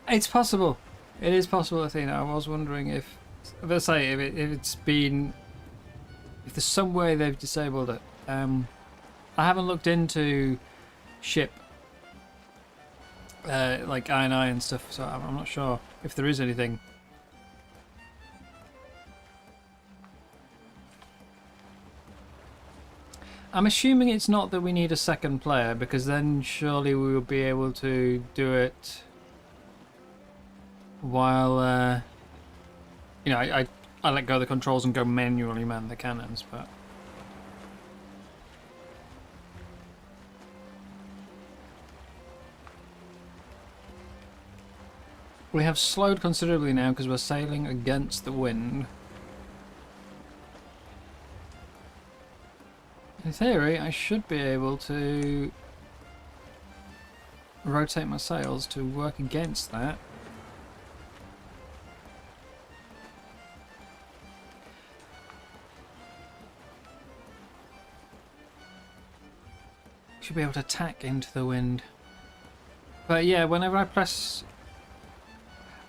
It's possible. It is possible, Athena. I was wondering if there's some way they've disabled it. I haven't looked into ship like INI and stuff, so I'm not sure if there is anything. I'm assuming it's not that we need a second player, because then surely we will be able to do it while, you know, I let go of the controls and go manually man the cannons, but... We have slowed considerably now because we're sailing against the wind. In theory, I should be able to rotate my sails to work against that. Should be able to tack into the wind. But yeah, whenever I press...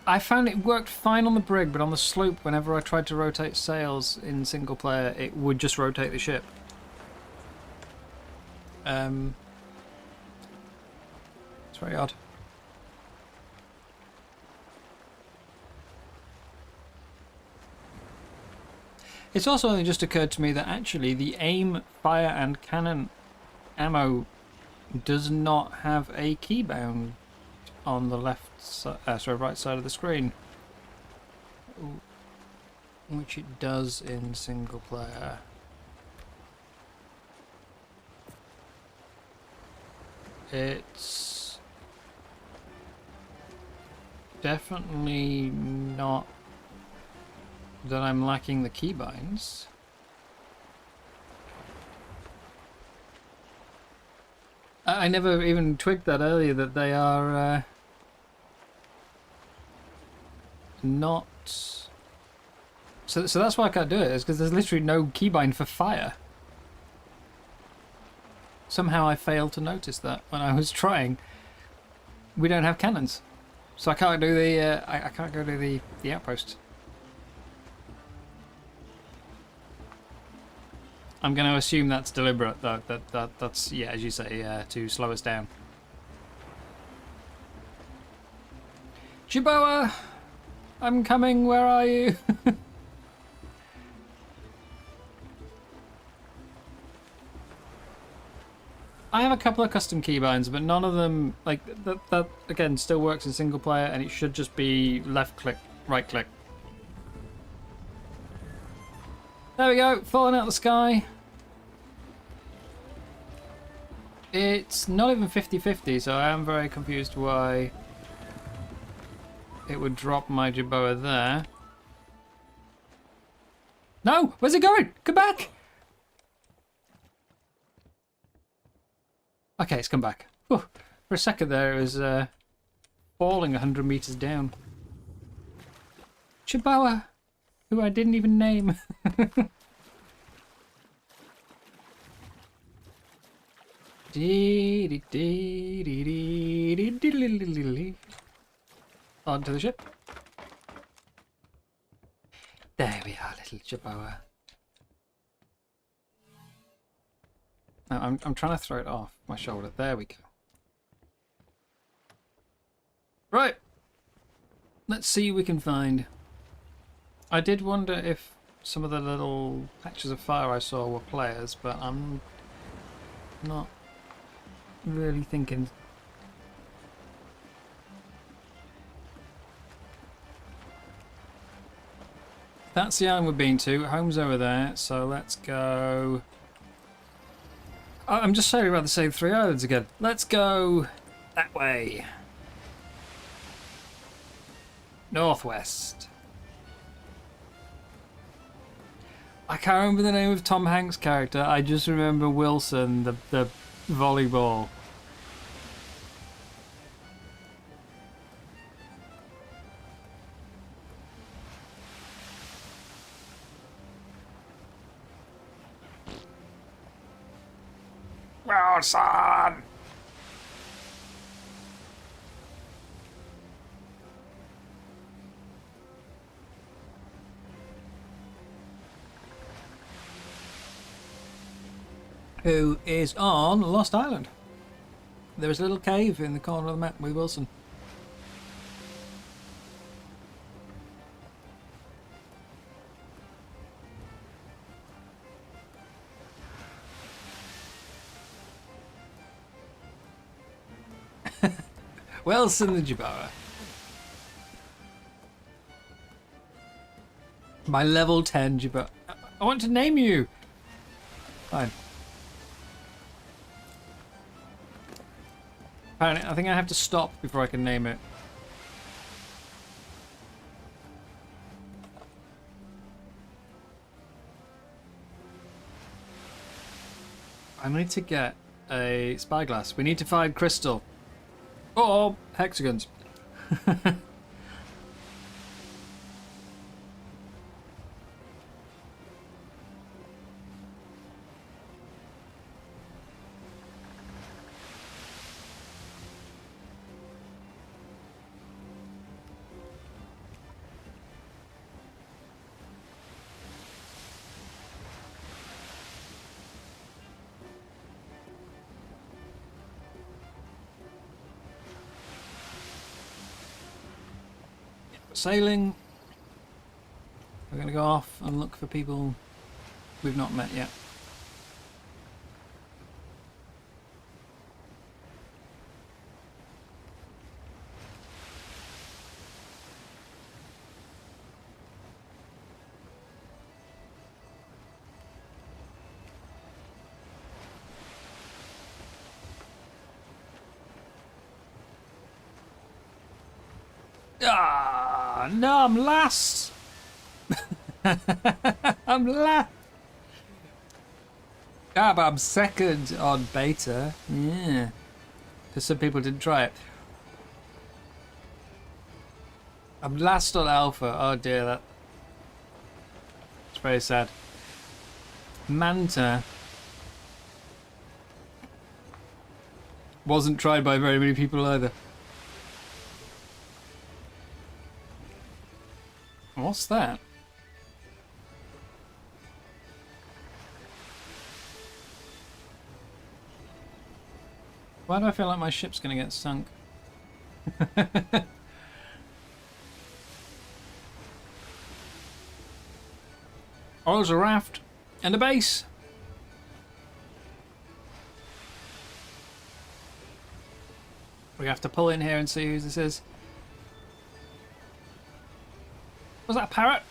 I found it worked fine on the brig, but on the sloop, whenever I tried to rotate sails in single player, it would just rotate the ship. It's very odd. It's also only just occurred to me that actually the aim, fire and cannon ammo does not have a keybound on the right side of the screen, which it does in single player. It's definitely not that I'm lacking the keybinds. I never even twigged that earlier, that they are not... So that's why I can't do it, is because there's literally no keybind for fire. Somehow I failed to notice that when I was trying. We don't have cannons, so I can't do the I can't go to the outpost. I'm going to assume that's deliberate. That's yeah, as you say, to slow us down. Chiboa, I'm coming. Where are you? I have a couple of custom keybinds, but none of them, like, that again still works in single player, and it should just be left click, right click. There we go, falling out of the sky. It's not even 50-50, so I am very confused why it would drop my Jerboa there. No! Where's it going? Come back! Okay, it's come back. Whew. For a second there, it was falling 100 meters down. Chiboa, who I didn't even name. Onto the ship. There we are, little Chiboa. I'm trying to throw it off my shoulder. There we go. Right. Let's see what we can find. I did wonder if some of the little patches of fire I saw were players, but I'm not really thinking. That's the island we've been to. Home's over there, so let's go. I'm just saying about the same three islands again. Let's go that way. Northwest. I can't remember the name of Tom Hanks' character. I just remember Wilson, the volleyball. Wilson! Who is on Lost Island. There is a little cave in the corner of the map with Wilson. Wilson the Jerboa. My level 10 Jerboa. I want to name you. Fine. Apparently, I think I have to stop before I can name it. I need to get a spyglass. We need to find crystal. Or hexagons. Sailing. We're going to go off and look for people we've not met yet. Ah, no, I'm last. I'm last. Ah, but I'm second on beta. Yeah. Because some people didn't try it. I'm last on alpha. Oh dear, that's very sad. Manta wasn't tried by very many people either. What's that? Why do I feel like my ship's going to get sunk? Oh, there's a raft and a base. We have to pull in here and see who this is. Was that a parrot?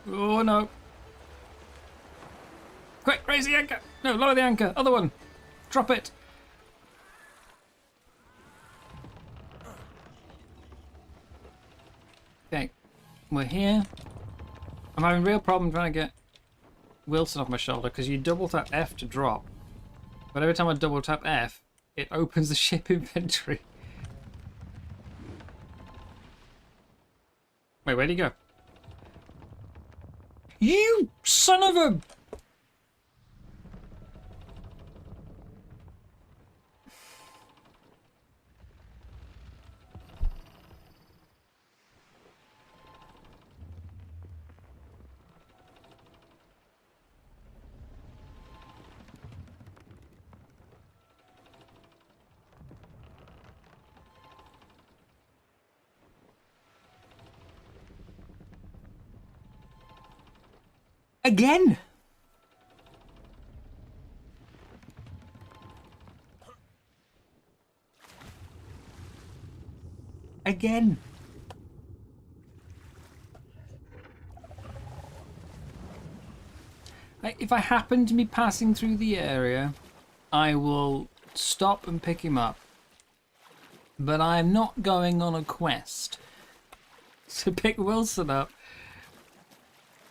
Oh no. Quick, raise the anchor. No, lower the anchor. Other one. Drop it. Okay, we're here. I'm having a real problem trying to get Wilson off my shoulder because you double tap F to drop. But every time I double tap F, it opens the ship inventory. Wait, where'd he go? You son of a... Again? Again? If I happen to be passing through the area, I will stop and pick him up. But I'm not going on a quest to pick Wilson up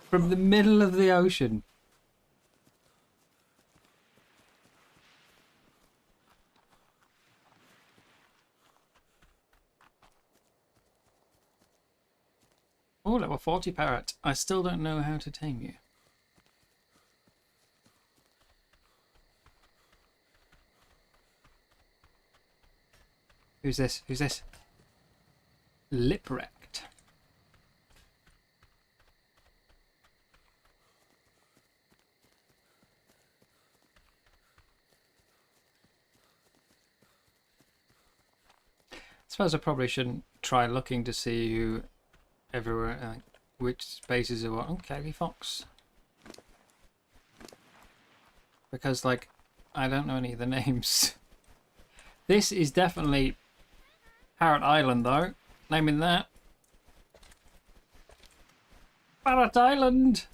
from the middle of the ocean. Oh, level 40 parrot. I still don't know how to tame you. Who's this? Who's this? Lipwrecked. I suppose I probably shouldn't try looking to see who everywhere, which spaces are what. Okay, Fox. Because, like, I don't know any of the names. This is definitely Parrot Island, though. Naming that. Parrot Island!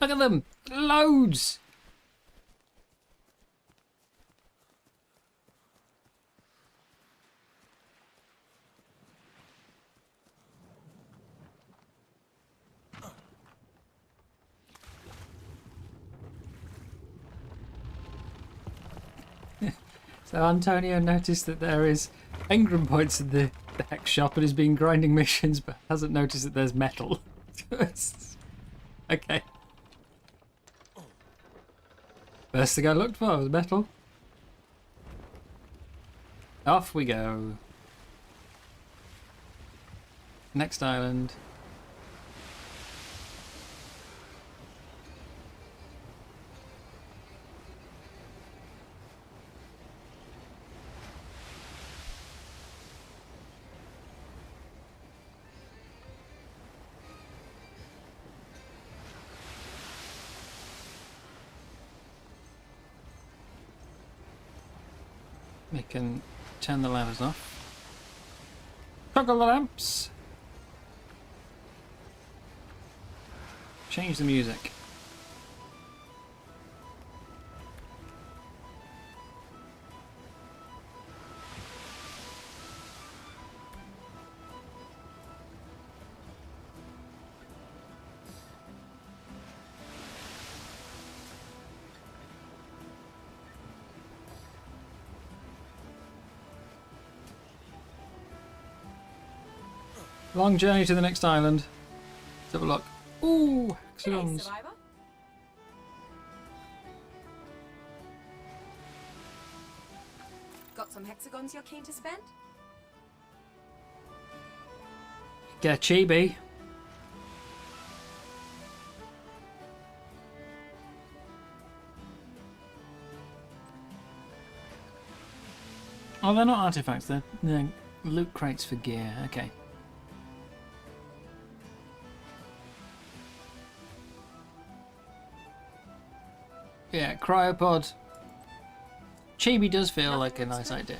Look at them! Loads! So Antonio noticed that there is engram points in the hex shop and has been grinding missions, but hasn't noticed that there's metal. Okay. First thing I looked for was metal. Off we go. Next island. We can turn the ladders off. Toggle the lamps. Change the music. Long journey to the next island. Let's have a look. Ooh, hexagons. Survivor. Got some hexagons you're keen to spend? Get chibi. Oh, they're not artifacts, they're loot crates for gear. Okay. Yeah, cryopod. Chibi does feel like a nice idea.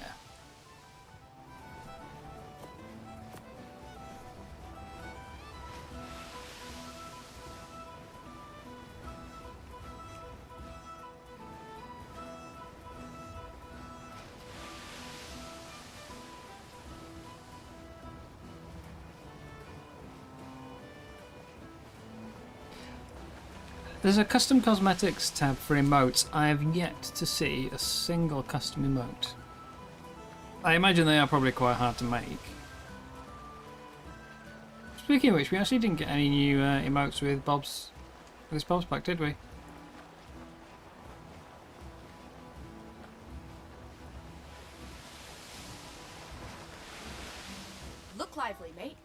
There's a custom cosmetics tab for emotes. I have yet to see a single custom emote. I imagine they are probably quite hard to make. Speaking of which, we actually didn't get any new emotes with this Bob's pack, did we? Look lively, mate.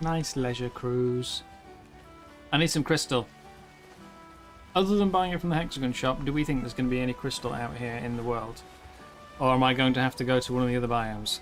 Nice leisure cruise. I need some crystal. Other than buying it from the Hexagon shop, do we think there's going to be any crystal out here in the world? Or am I going to have to go to one of the other biomes?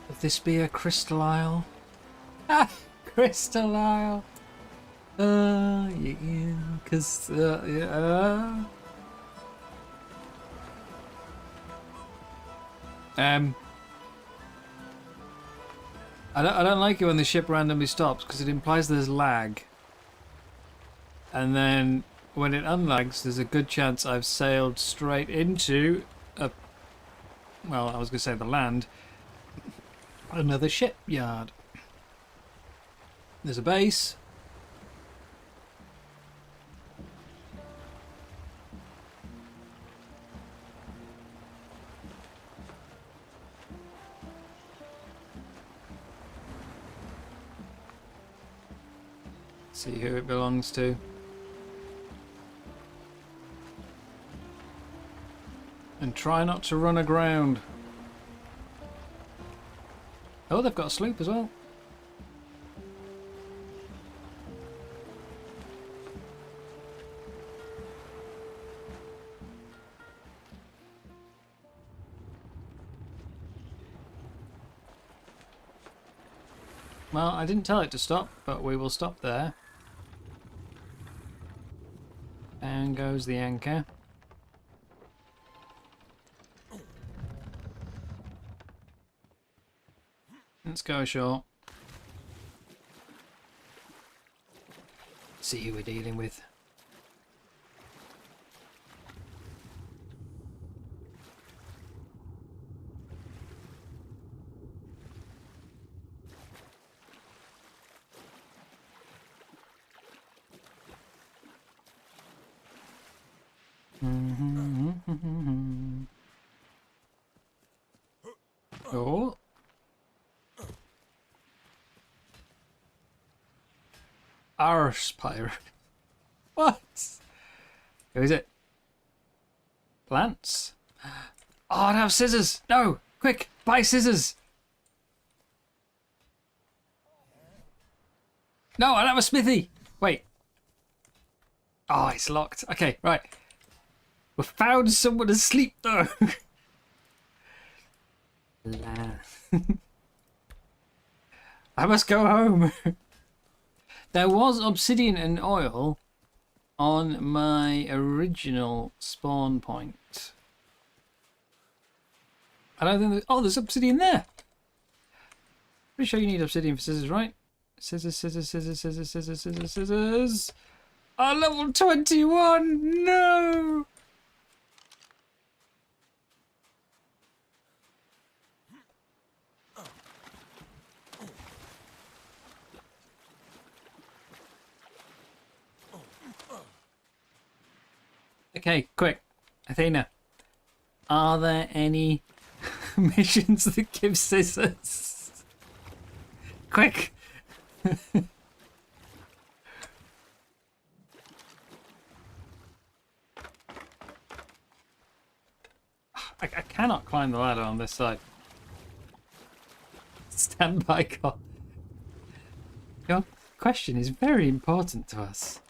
Would this be a crystal isle? Ah, crystal isle. Yeah, because yeah. I don't like it when the ship randomly stops because it implies there's lag. And then when it unlags, there's a good chance I've sailed straight into a, well, I was going to say the land, another shipyard. There's a base. See who it belongs to. And try not to run aground. Oh, they've got a sloop as well. Well, I didn't tell it to stop, but we will stop there. And goes the anchor. Let's go ashore. See who we're dealing with. Oh. Arse pirate. What? Who is it? Plants? Oh, I don't have scissors. No, quick, buy scissors. No, I don't have a smithy. Wait. Oh, it's locked. Okay, right. We found someone asleep though. I must go home. There was obsidian and oil on my original spawn point. I don't think oh, there's obsidian there. Pretty sure you need obsidian for scissors, right? Scissors, scissors, scissors, scissors, scissors, scissors, scissors. Oh, level 21! No! Okay, quick. Athena, are there any missions that give scissors? Quick! I cannot climb the ladder on this side. Stand by, God. Your question is very important to us.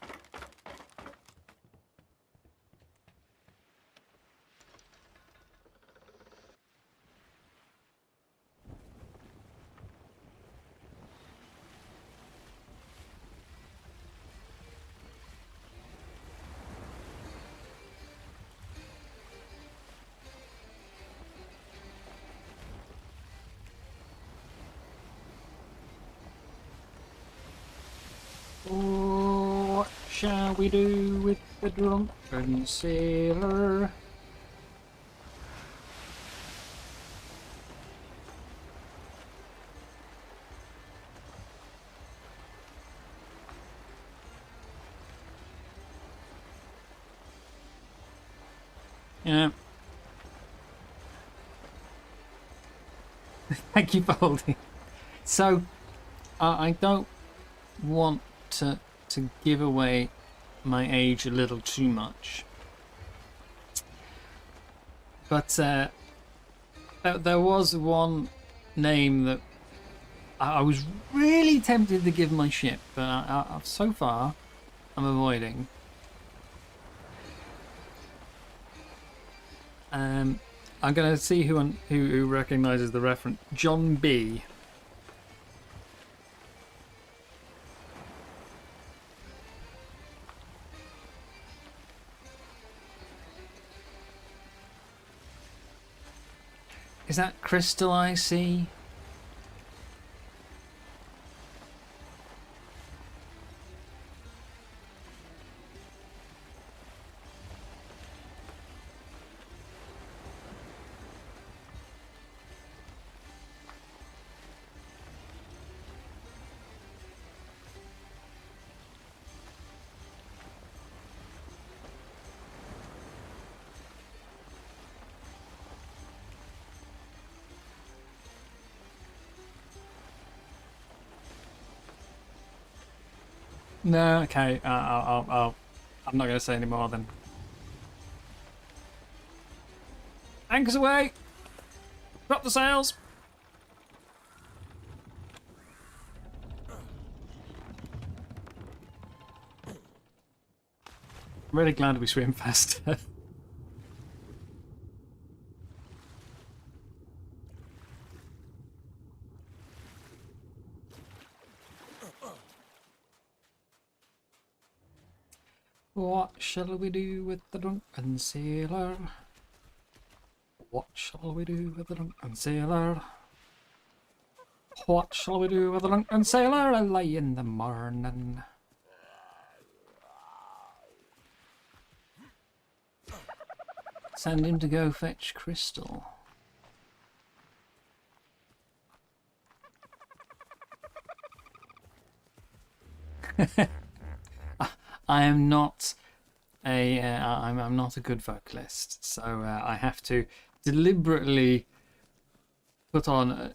What shall we do with the drunken sailor? Yeah. Thank you for holding. So, I don't want to give away my age a little too much, but there was one name that I was really tempted to give my ship, but so far I'm avoiding. I'm gonna see who recognizes the reference. John B. Is that Crystal I see? No, okay. I'm not going to say any more then. Anchors away! Drop the sails! I'm really glad we swim faster. What shall we do with the drunken sailor? What shall we do with the drunken sailor? What shall we do with the drunken sailor early in the morning? Send him to go fetch Crystal. I am not I'm not a good vocalist, so I have to deliberately put on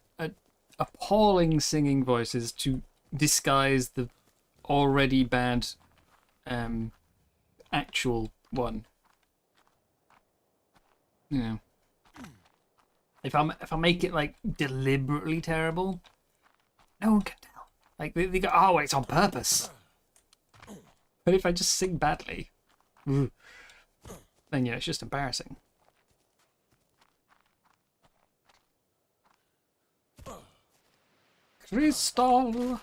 appalling singing voices to disguise the already bad actual one. You know, if I make it like deliberately terrible, no one can tell. Like they go, oh, it's on purpose. But if I just sing badly, then it's just embarrassing. Crystal.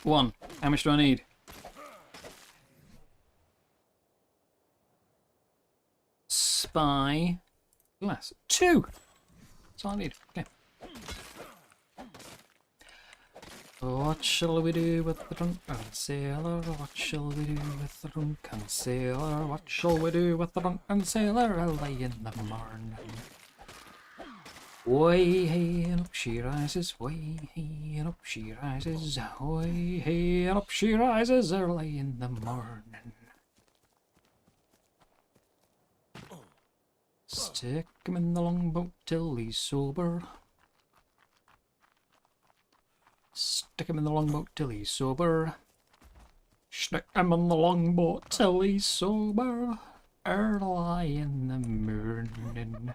1. How much do I need? Spy glass. 2. That's all I need. Okay. What shall we do with the drunken sailor? What shall we do with the drunken sailor? What shall we do with the drunken sailor early in the morning? Way hey and up she rises, way hey and up she rises, way hey and up she rises early in the morning. Stick him in the longboat till he's sober. Stick him in the longboat till he's sober. Stick him in the longboat till he's sober. Early in the morning.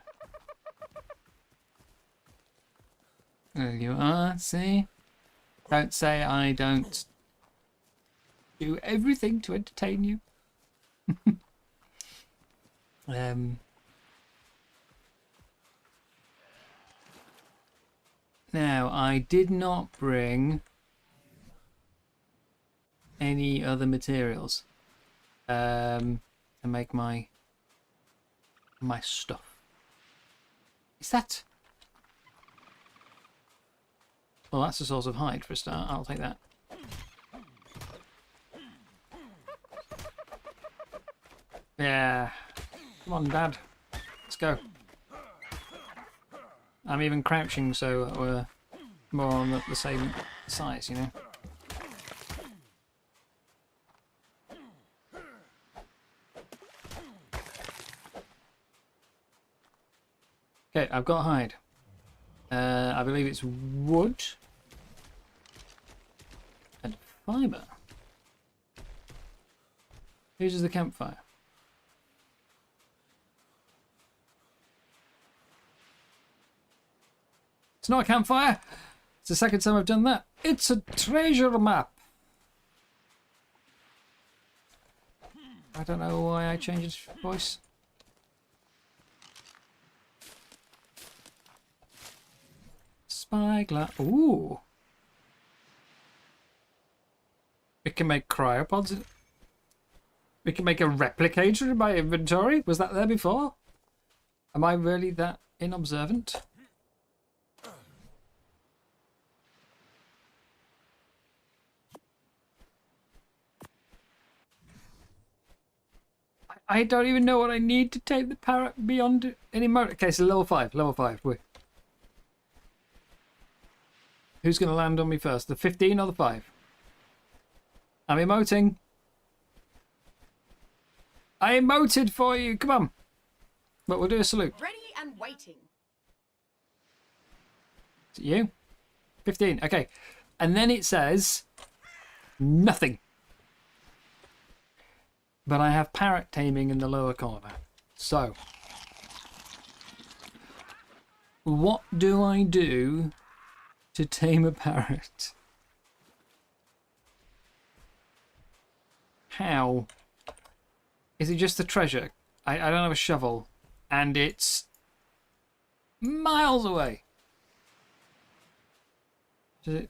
There you are, see? Don't say I don't do everything to entertain you. Now, I did not bring any other materials to make my stuff. Is that? Well, that's a source of hide for a start. I'll take that. Yeah. Come on, Dad. Let's go. I'm even crouching, so we're more on the same size, you know. Okay, I've got hide. I believe it's wood and fibre. Who uses the campfire? It's not a campfire. It's the second time I've done that. It's a treasure map. I don't know why I changed voice. Spyglass. Ooh. We can make cryopods. We can make a replicator in my inventory. Was that there before? Am I really that inobservant? I don't even know what I need to take the parrot beyond any motor. Okay, so level 5. Level 5. Wait. Who's going to land on me first? The 15 or the 5? I'm emoting. I emoted for you. Come on. But we'll do a salute. Ready and waiting. Is it you? 15. Okay. And then it says nothing. but I have parrot taming in the lower corner. So, what do I do to tame a parrot? How? Is it just the treasure? I don't have a shovel, and it's miles away. Does it?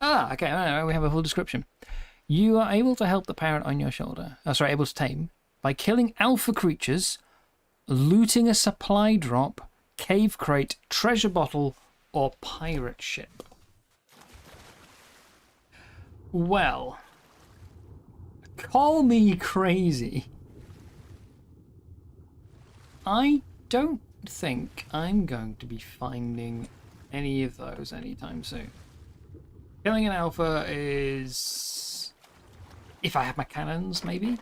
Ah, okay, we have a full description. You are able to help the parrot on your shoulder. Oh, sorry, able to tame by killing alpha creatures, looting a supply drop, cave crate, treasure bottle, or pirate ship. Well, call me crazy. I don't think I'm going to be finding any of those anytime soon. Killing an alpha is... if I have my cannons, maybe?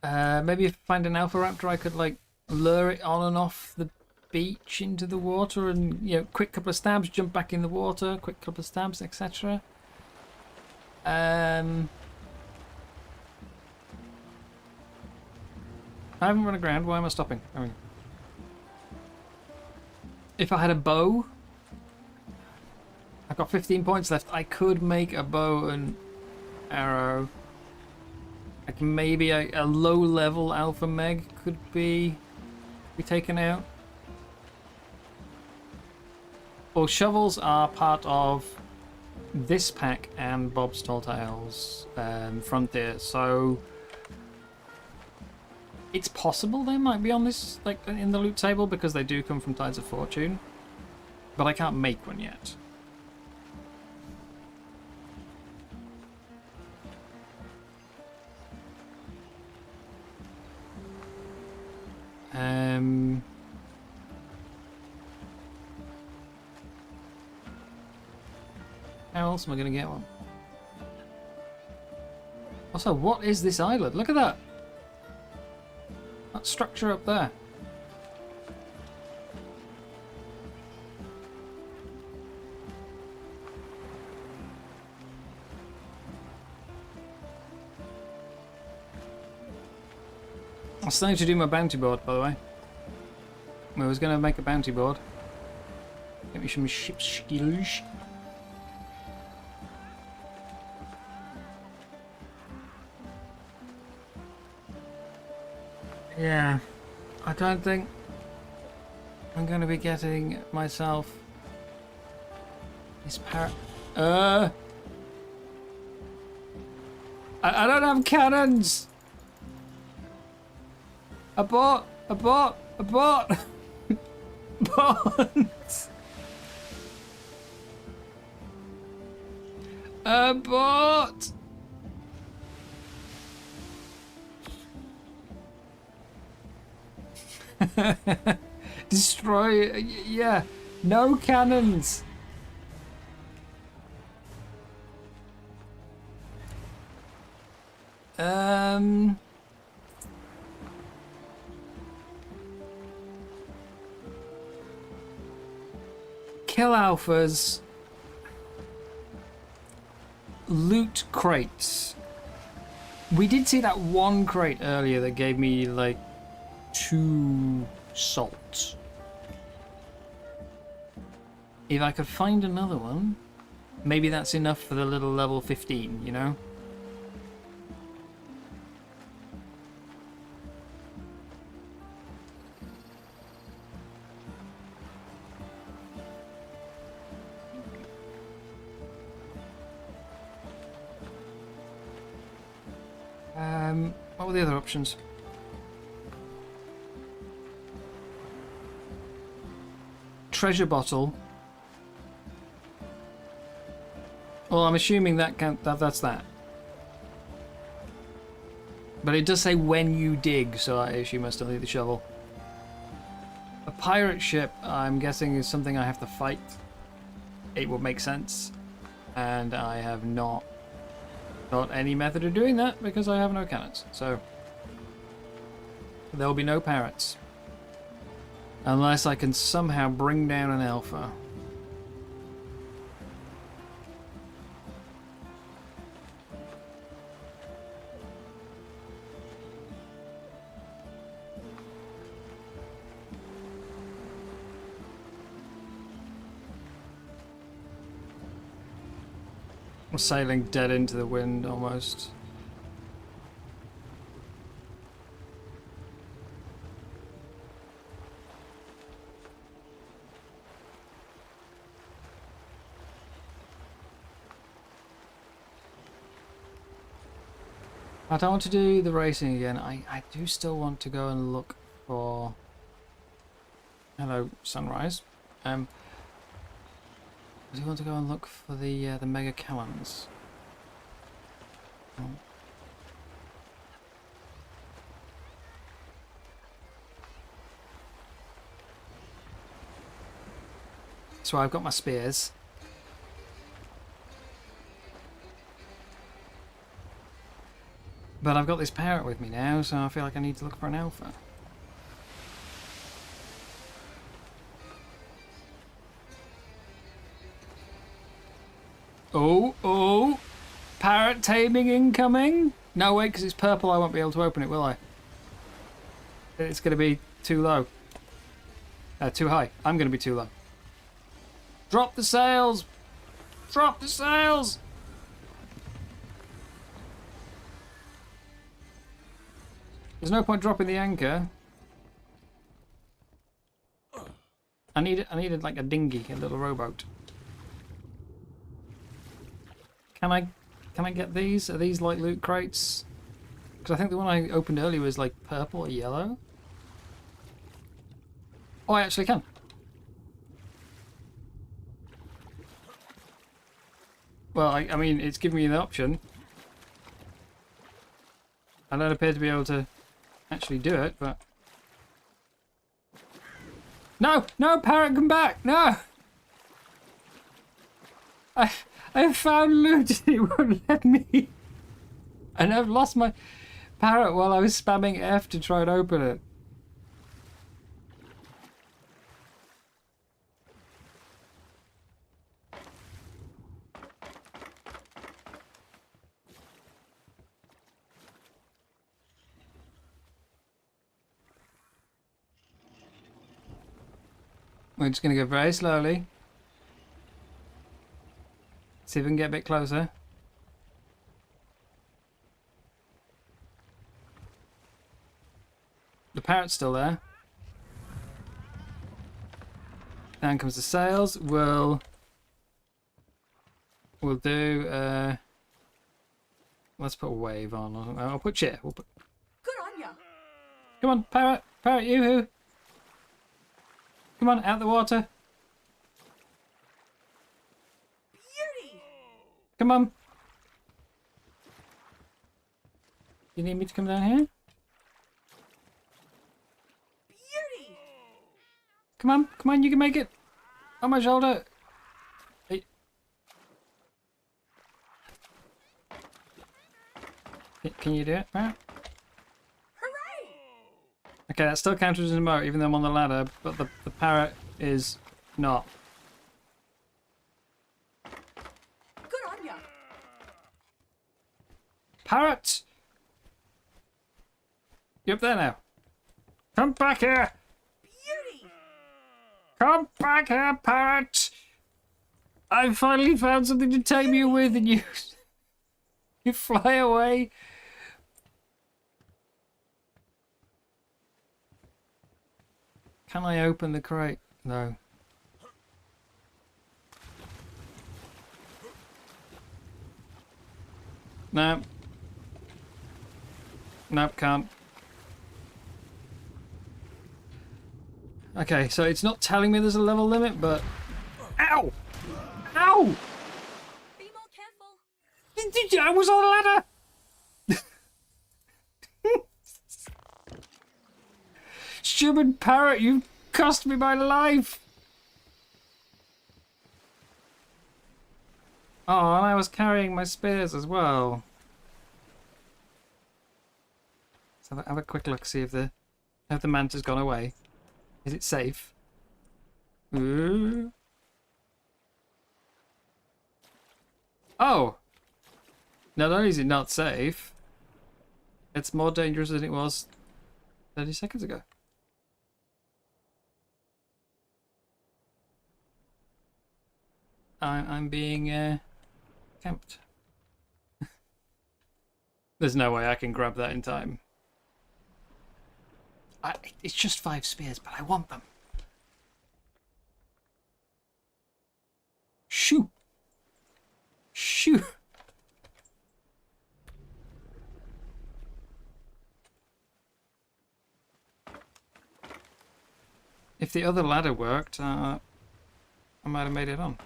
Maybe if I find an alpha raptor, I could, like, lure it on and off the beach into the water and, you know, quick couple of stabs, jump back in the water, quick couple of stabs, etc. I haven't run aground. Why am I stopping? I mean, if I had a bow, I've got 15 points left. I could make a bow and arrow. I can maybe a low-level alpha meg could be taken out. Well, shovels are part of this pack and Bob's Tall Tales Frontier, so it's possible they might be on this, like, in the loot table, because they do come from Tides of Fortune, but I can't make one yet. How else am I going to get one? Also, what is this island? Look at that! That structure up there. I still need to do my bounty board, by the way. I was going to make a bounty board. Get me some ship skills. Yeah, I don't think I'm going to be getting myself this parrot. I don't have cannons. Abort! Abort! Abort! Abort! Abort! Destroy. Yeah, no cannons. Kill alphas. Loot crates. We did see that one crate earlier that gave me like 2 salt. If I could find another one, maybe that's enough for the little level 15, you know? What were the other options? Treasure bottle. Well, I'm assuming that that's that. But it does say when you dig, so I assume I still need the shovel. A pirate ship, I'm guessing, is something I have to fight. It would make sense. And I have not got any method of doing that because I have no cannons. So there will be no parrots. Unless I can somehow bring down an alpha. We're sailing dead into the wind almost. I don't want to do the racing again. I do still want to go and look for... Hello, sunrise. I do want to go and look for the mega cannons. Oh. So I've got my spears. But I've got this parrot with me now, so I feel like I need to look for an alpha. Oh, oh! Parrot taming incoming? No, wait, because it's purple, I won't be able to open it, will I? It's going to be too low. Too high. I'm going to be too low. Drop the sails! Drop the sails! There's no point dropping the anchor. I needed like a dinghy, a little rowboat. Can I get these? Are these like loot crates? Because I think the one I opened earlier was like purple or yellow. Oh, I actually can. Well, I mean, it's giving me the option. I don't appear to be able to actually do it, but... No! No, parrot, come back! No! I found loot and it won't let me. And I've lost my parrot while I was spamming F to try and open it. We're just going to go very slowly. See if we can get a bit closer. The parrot's still there. Down comes the sails. We'll do let's put a wave on. I'll put cheer. We'll put... Good on ya. Come on, parrot, parrot, yoo-hoo. Come on, out the water. Beauty. Come on. You need me to come down here? Beauty. Come on, you can make it. On my shoulder. Hey. Can you do it, Parrot? Hooray. Okay, that still counts as an emote, even though I'm on the ladder, but the parrot is not. Good on ya. Parrot! You're up there now. Come back here! Beauty. Come back here, parrot! I finally found something to tame you with, and you fly away. Can I open the crate? No. No. Nope, can't. Okay, so it's not telling me there's a level limit, but... Ow! Ow! Be more careful. I was on a ladder! Stupid parrot, you cost me my life! Oh, and I was carrying my spears as well. So have a quick look, see if the manta's gone away. Is it safe? Ooh. Oh! Not only is it not safe, it's more dangerous than it was 30 seconds ago. I'm being attempt. There's no way I can grab that in time. It's just 5 spears, but I want them. Shoo! Shoo! If the other ladder worked, I might have made it on.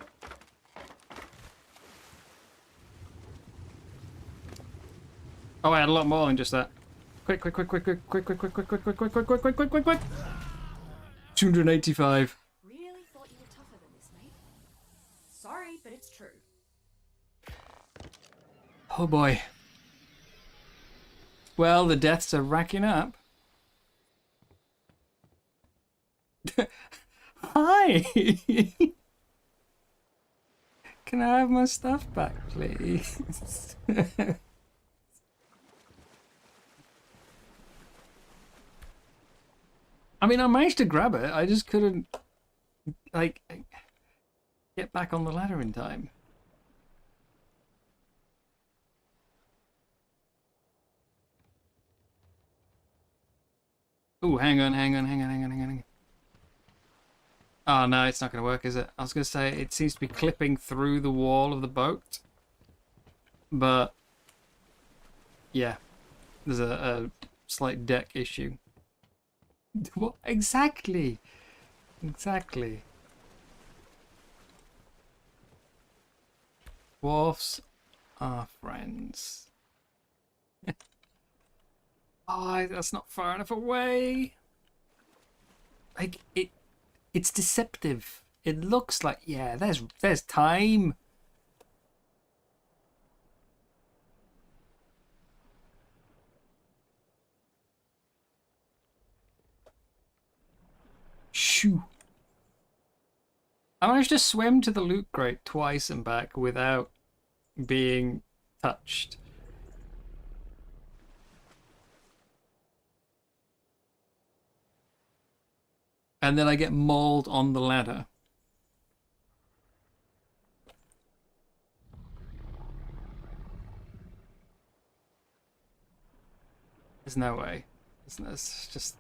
Oh, I had a lot more than just that. Quick, quick, quick, quick, quick, quick, quick, quick, quick, quick, quick, quick, quick, quick, quick, quick, quick, quick. 285. Really thought you were tougher than this, mate. Sorry, but it's true. Oh boy. Well, the deaths are racking up. Hi! Can I have my stuff back, please? I mean, I managed to grab it. I just couldn't, like, get back on the ladder in time. Ooh, hang on. Oh, no, it's not going to work, is it? I was going to say, it seems to be clipping through the wall of the boat. But, yeah, there's a slight deck issue. What? Exactly. Exactly. Dwarfs are friends. Oh, that's not far enough away. Like, it's deceptive. It looks like, yeah, there's time. Shoo. I managed to swim to the loot crate twice and back without being touched. And then I get mauled on the ladder. There's no way. It's just...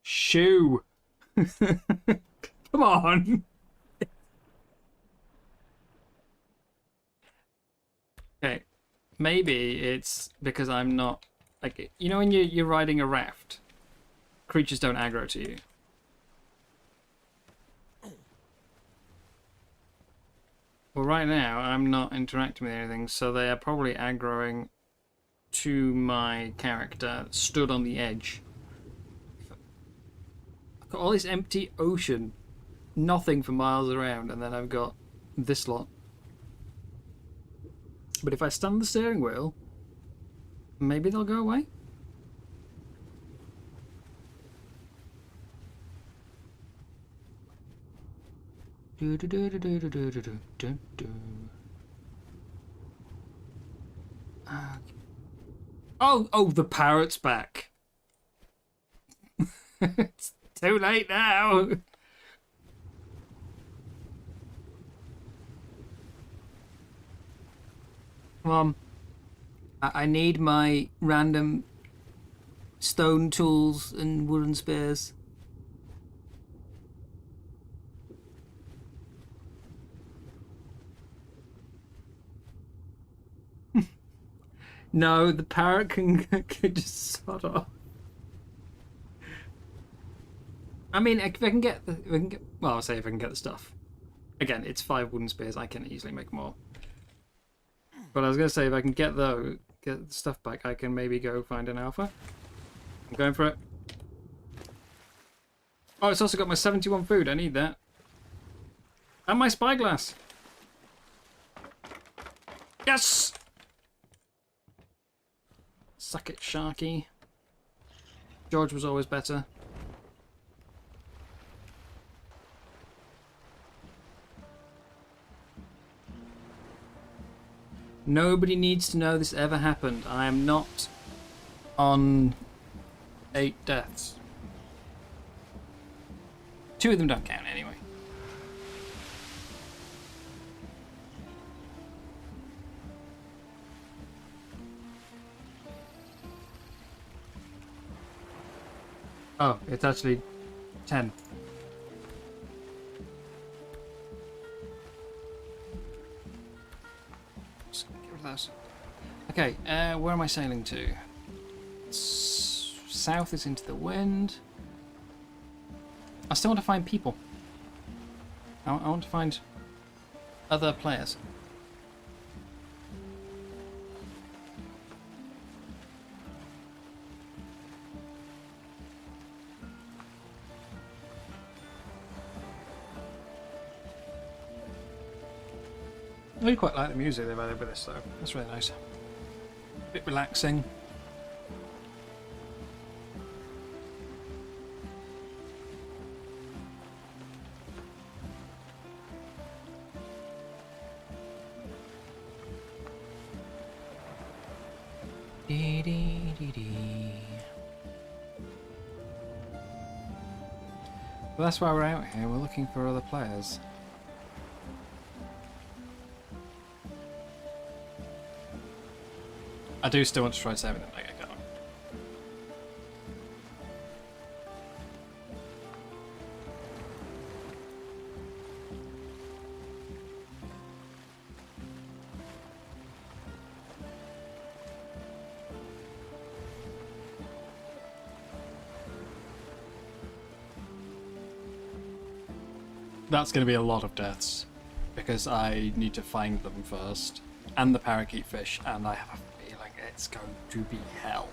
Shoo! Come on! Okay, maybe it's because I'm not... Like, you know when you're riding a raft? Creatures don't aggro to you. Well, right now, I'm not interacting with anything, so they are probably aggroing to my character stood on the edge. I've got all this empty ocean, nothing for miles around, and then I've got this lot. But if I stand the steering wheel, maybe they'll go away. Oh, the parrot's back. It's too late now. Come on. I need my random stone tools and wooden spears. No, the parrot can just sod off. I mean, if I can get well, I'll say if I can get the stuff. Again, it's 5 wooden spears. I can easily make more. But I was gonna say if I can get the stuff back, I can maybe go find an alpha. I'm going for it. Oh, it's also got my 71 food. I need that. And my spyglass. Yes. Suck it, Sharky. George was always better. Nobody needs to know this ever happened. I am not on 8 deaths. 2 of them don't count anyway. Oh, it's actually 10. Just get rid of those. Okay, where am I sailing to? South is into the wind. I still want to find people. I want to find other players. I really quite like the music they've added with this though. That's really nice. A bit relaxing. Well, that's why we're out here. We're looking for other players. I do still want to try saving them like I can. That's going to be a lot of deaths because I need to find them first, and the parakeet fish, and I have a feeling it's going to be hell.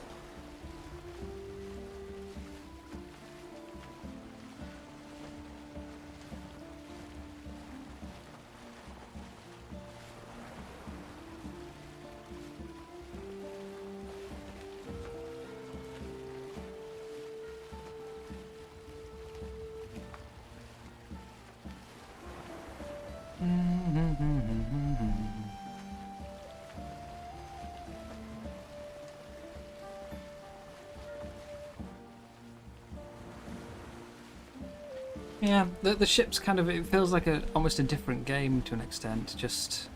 Yeah, the ship's kind of, it feels like almost a different game to an extent, just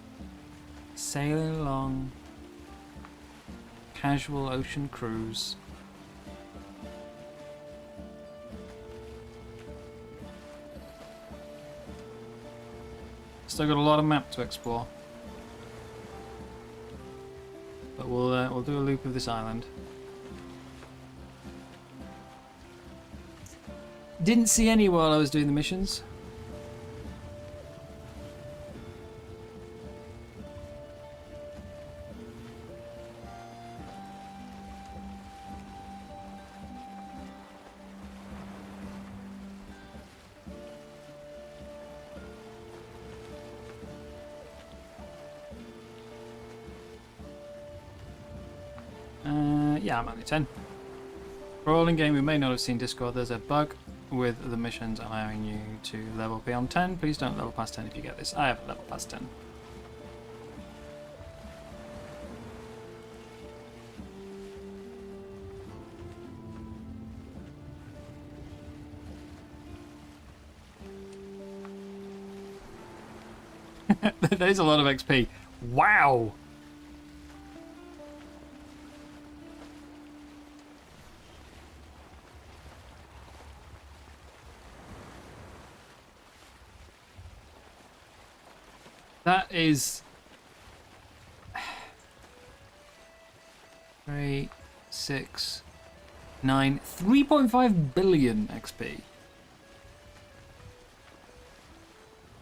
sailing along, casual ocean cruise. Still got a lot of map to explore, but we'll do a loop of this island. Didn't see any while I was doing the missions. Yeah, I'm only 10. For all in game, we may not have seen Discord. There's a bug with the missions allowing you to level beyond 10. Please don't level past 10 if you get this. I have level past 10. There's a lot of XP. Wow! That is 3, 6, 9, 3.5 billion XP.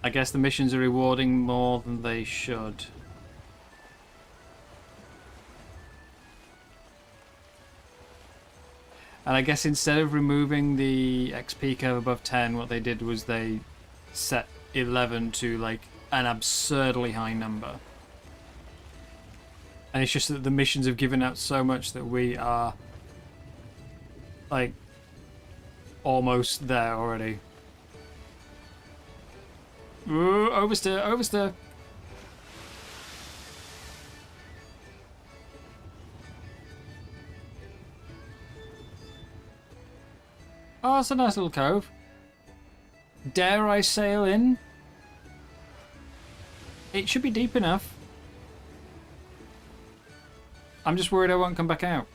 I guess the missions are rewarding more than they should. And I guess instead of removing the XP curve above 10, what they did was they set 11 to like an absurdly high number. And it's just that the missions have given out so much that we are like almost there already. Ooh, oversteer, oversteer. Oh, it's a nice little cove. Dare I sail in? It should be deep enough. I'm just worried I won't come back out.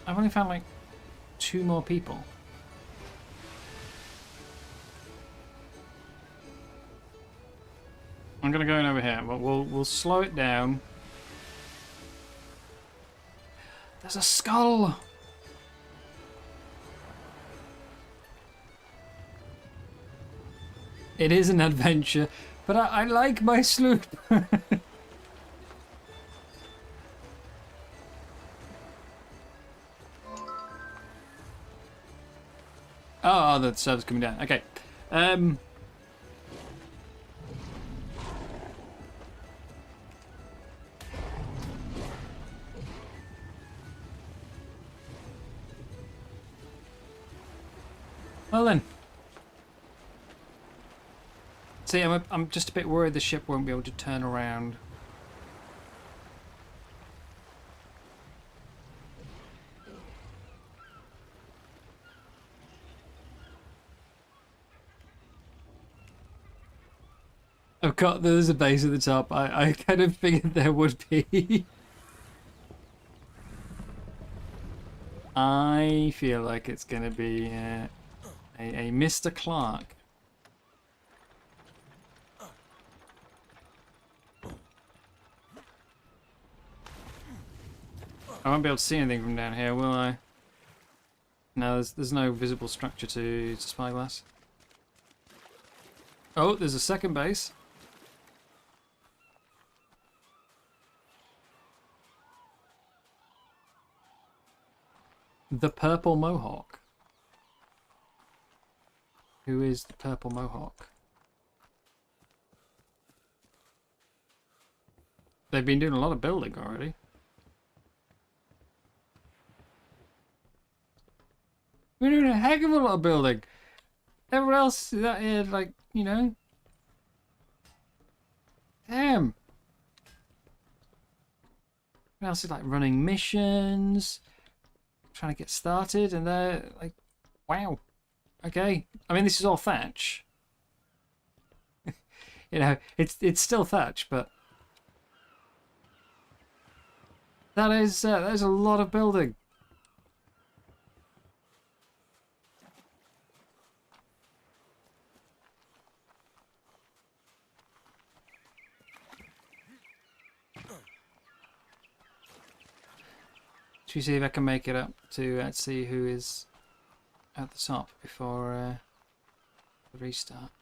I've only found like 2 more people. I'm gonna go in over here, but we'll slow it down. There's a skull. It is an adventure, but I like my sloop. Oh, the server's coming down. Okay. Well then. See, I'm just a bit worried the ship won't be able to turn around. I've got there's a base at the top. I kind of figured there would be. I feel like it's going to be a Mr. Clark. I won't be able to see anything from down here, will I? No, there's no visible structure to spyglass. Oh, there's a second base. The Purple Mohawk. Who is the Purple Mohawk? They've been doing a lot of building already. We're doing a heck of a lot of building. Everyone else is out here, like, you know. Damn. Everyone else is like running missions, trying to get started, and they're like, wow. Okay. I mean, this is all thatch. You know, it's still thatch, but that is a lot of building. Should we see if I can make it up to see who is at the top before the restart?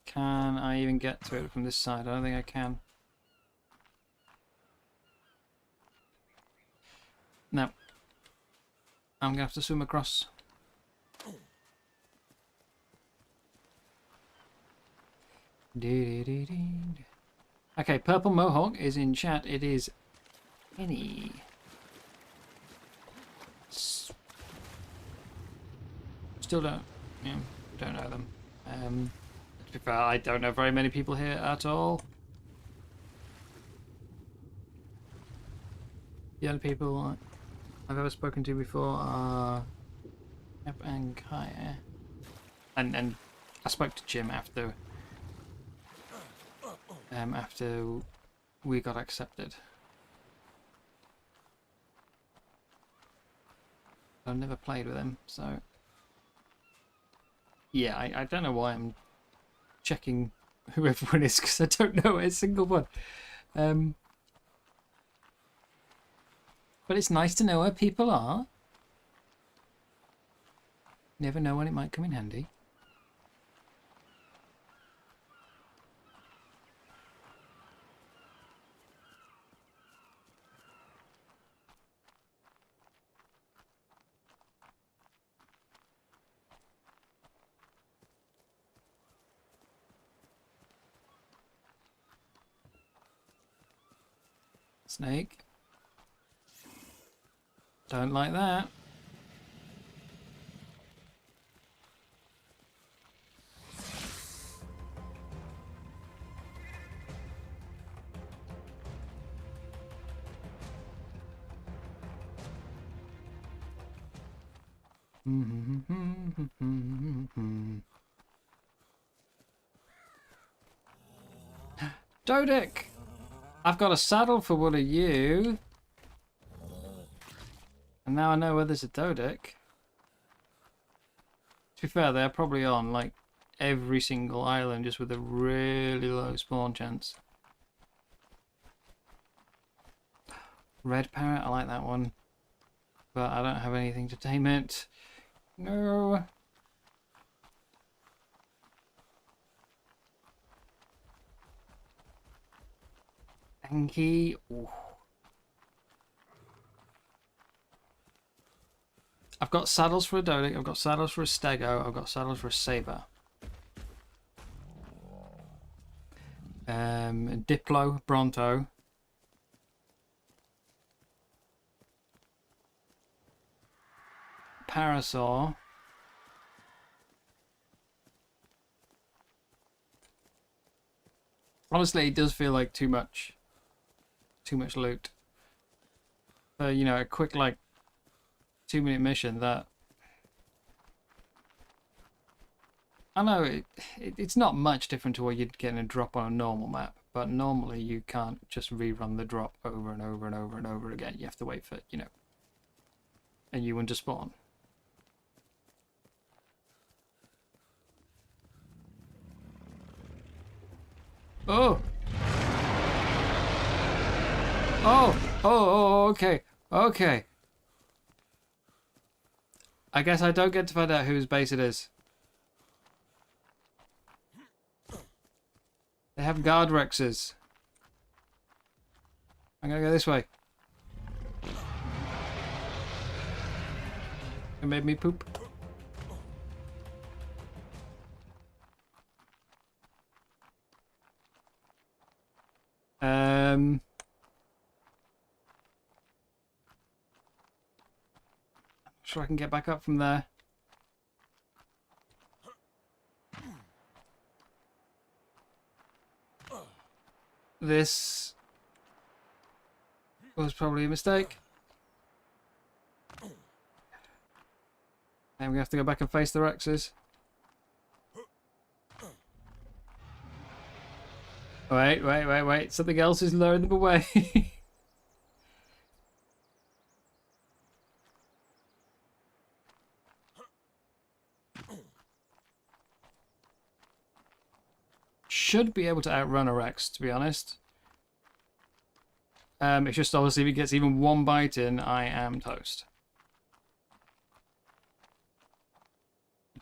Can I even get to it from this side? I don't think I can. No. I'm gonna have to swim across. Okay, Purple Mohawk is in chat. It is Penny. Still don't know them. To be fair, I don't know very many people here at all. The only people I've ever spoken to before are Yep and Kaya. And I spoke to Jim after we got accepted. I've never played with him, so yeah, I don't know why I'm checking who everyone is, because I don't know a single one. But it's nice to know where people are. Never know when it might come in handy. Snake. Don't like that. Dodic! I've got a saddle for one of you. And now I know where there's a Dodic. To be fair, they're probably on like every single island just with a really low spawn chance. Red parrot, I like that one. But I don't have anything to tame it. No. Anki. Ooh. I've got saddles for a Dodic, I've got saddles for a Stego, I've got saddles for a Saber. Diplo, Bronto. Parasaur. Honestly, it does feel like too much loot. You know, a quick like 2-minute mission that I know it's not much different to what you'd get in a drop on a normal map, but normally you can't just rerun the drop over and over and over and over again. You have to wait for, you know, a new one to spawn. Oh! Oh, okay. Okay. I guess I don't get to find out whose base it is. They have guard Rexes. I'm gonna go this way. It made me poop. Sure I can get back up from there. This was probably a mistake. And we have to go back and face the Rexes. Wait. Something else is luring them away. Should be able to outrun a Rex, to be honest. It's just obviously if it gets even one bite in, I am toast.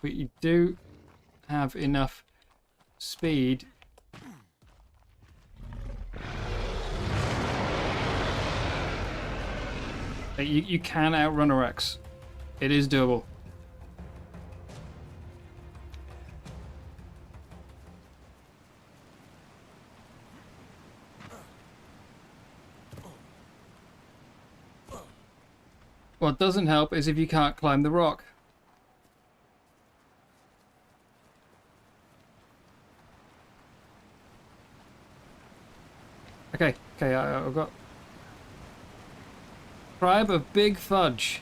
But you do have enough speed. You can outrun a Rex. It is doable. What doesn't help is if you can't climb the rock. Okay, I've got Tribe of Big Fudge.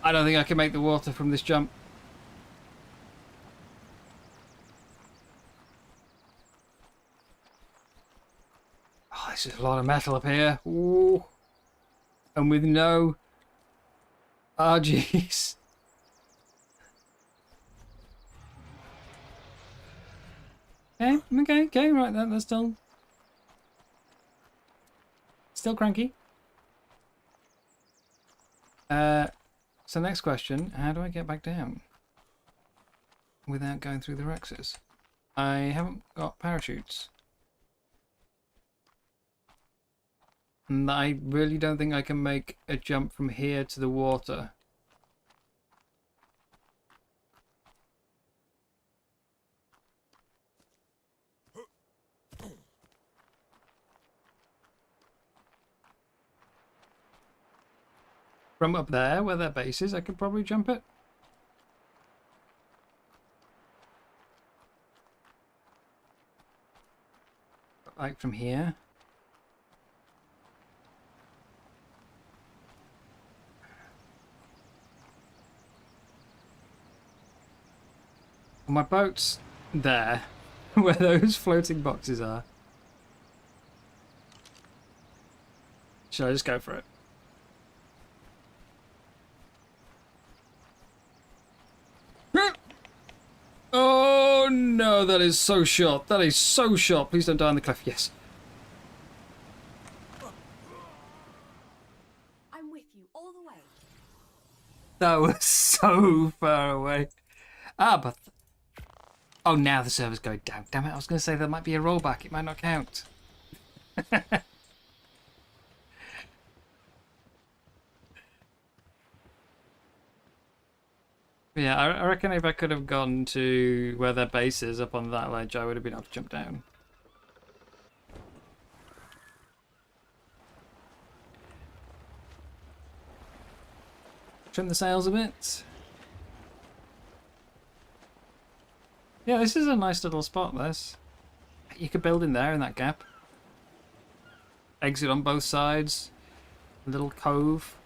I don't think I can make the water from this jump. Oh, this is a lot of metal up here. Ooh. And with no RGs. Okay, right, that's still cranky. So next question, how do I get back down without going through the Rexes? I haven't got parachutes. And I really don't think I can make a jump from here to the water. From up there, where their base is, I could probably jump it. Like from here. my boat's there, where those floating boxes are. Should I just go for it? Oh no, that is so short. That is so short. Please don't die on the cliff. Yes. I'm with you all the way. That was so far away. Ah, but... Oh, now the server's going down. Damn it, I was going to say there might be a rollback. It might not count. Yeah, I reckon if I could have gone to where their base is up on that ledge, I would have been able to jump down. Trim the sails a bit. Yeah, this is a nice little spot, this. You could build in there, in that gap. Exit on both sides. A little cove.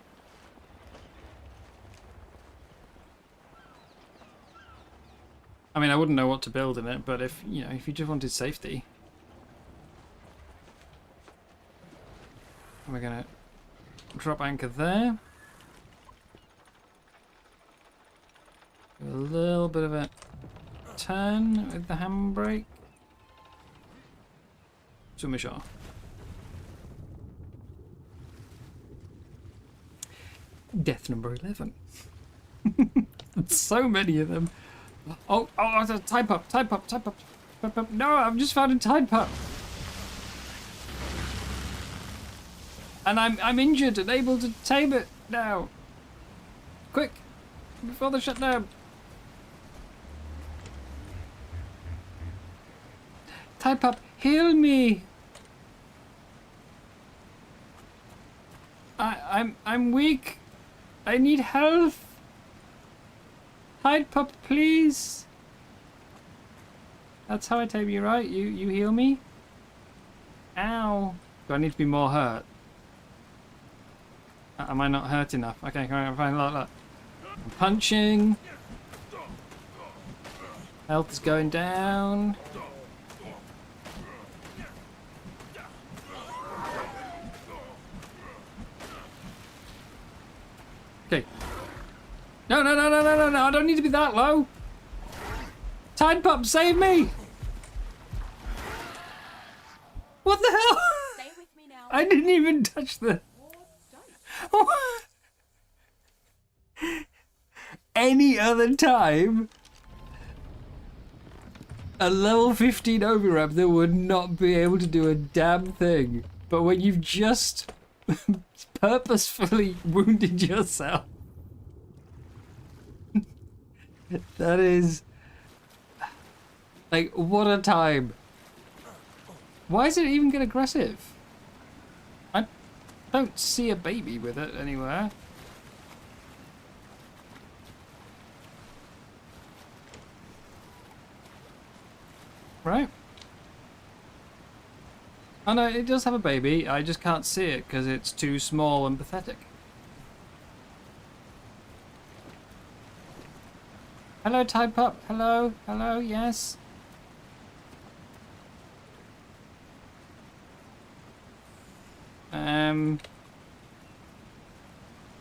I mean, I wouldn't know what to build in it, but if, you know, if you just wanted safety. We're gonna drop anchor there. Do a little bit of a turn with the handbrake. Swim ashore. Death number 11. So many of them. Oh, it's a tide pup, tide pup, tide pup, tide pup. No, I've just found a tide pup. And I'm injured and able to tame it now. Quick, before they shut down. Tide pup, heal me. I'm weak. I need health. Tide pup, please. That's how I tame you, right? You heal me? Ow. Do I need to be more hurt? Am I not hurt enough? Okay, fine, look. I'm punching. Health is going down. Okay. No, I don't need to be that low. Tide pup, save me! What the hell? Stay with me now. I didn't even touch the... Oh. Any other time, a level 15 Obi-Raptor would not be able to do a damn thing. But when you've just purposefully wounded yourself, that is... Like, what a time. Why does it even get aggressive? I don't see a baby with it anywhere. Right? Oh no, it does have a baby. I just can't see it because it's too small and pathetic. Hello, Tide Pup. Hello, hello, yes.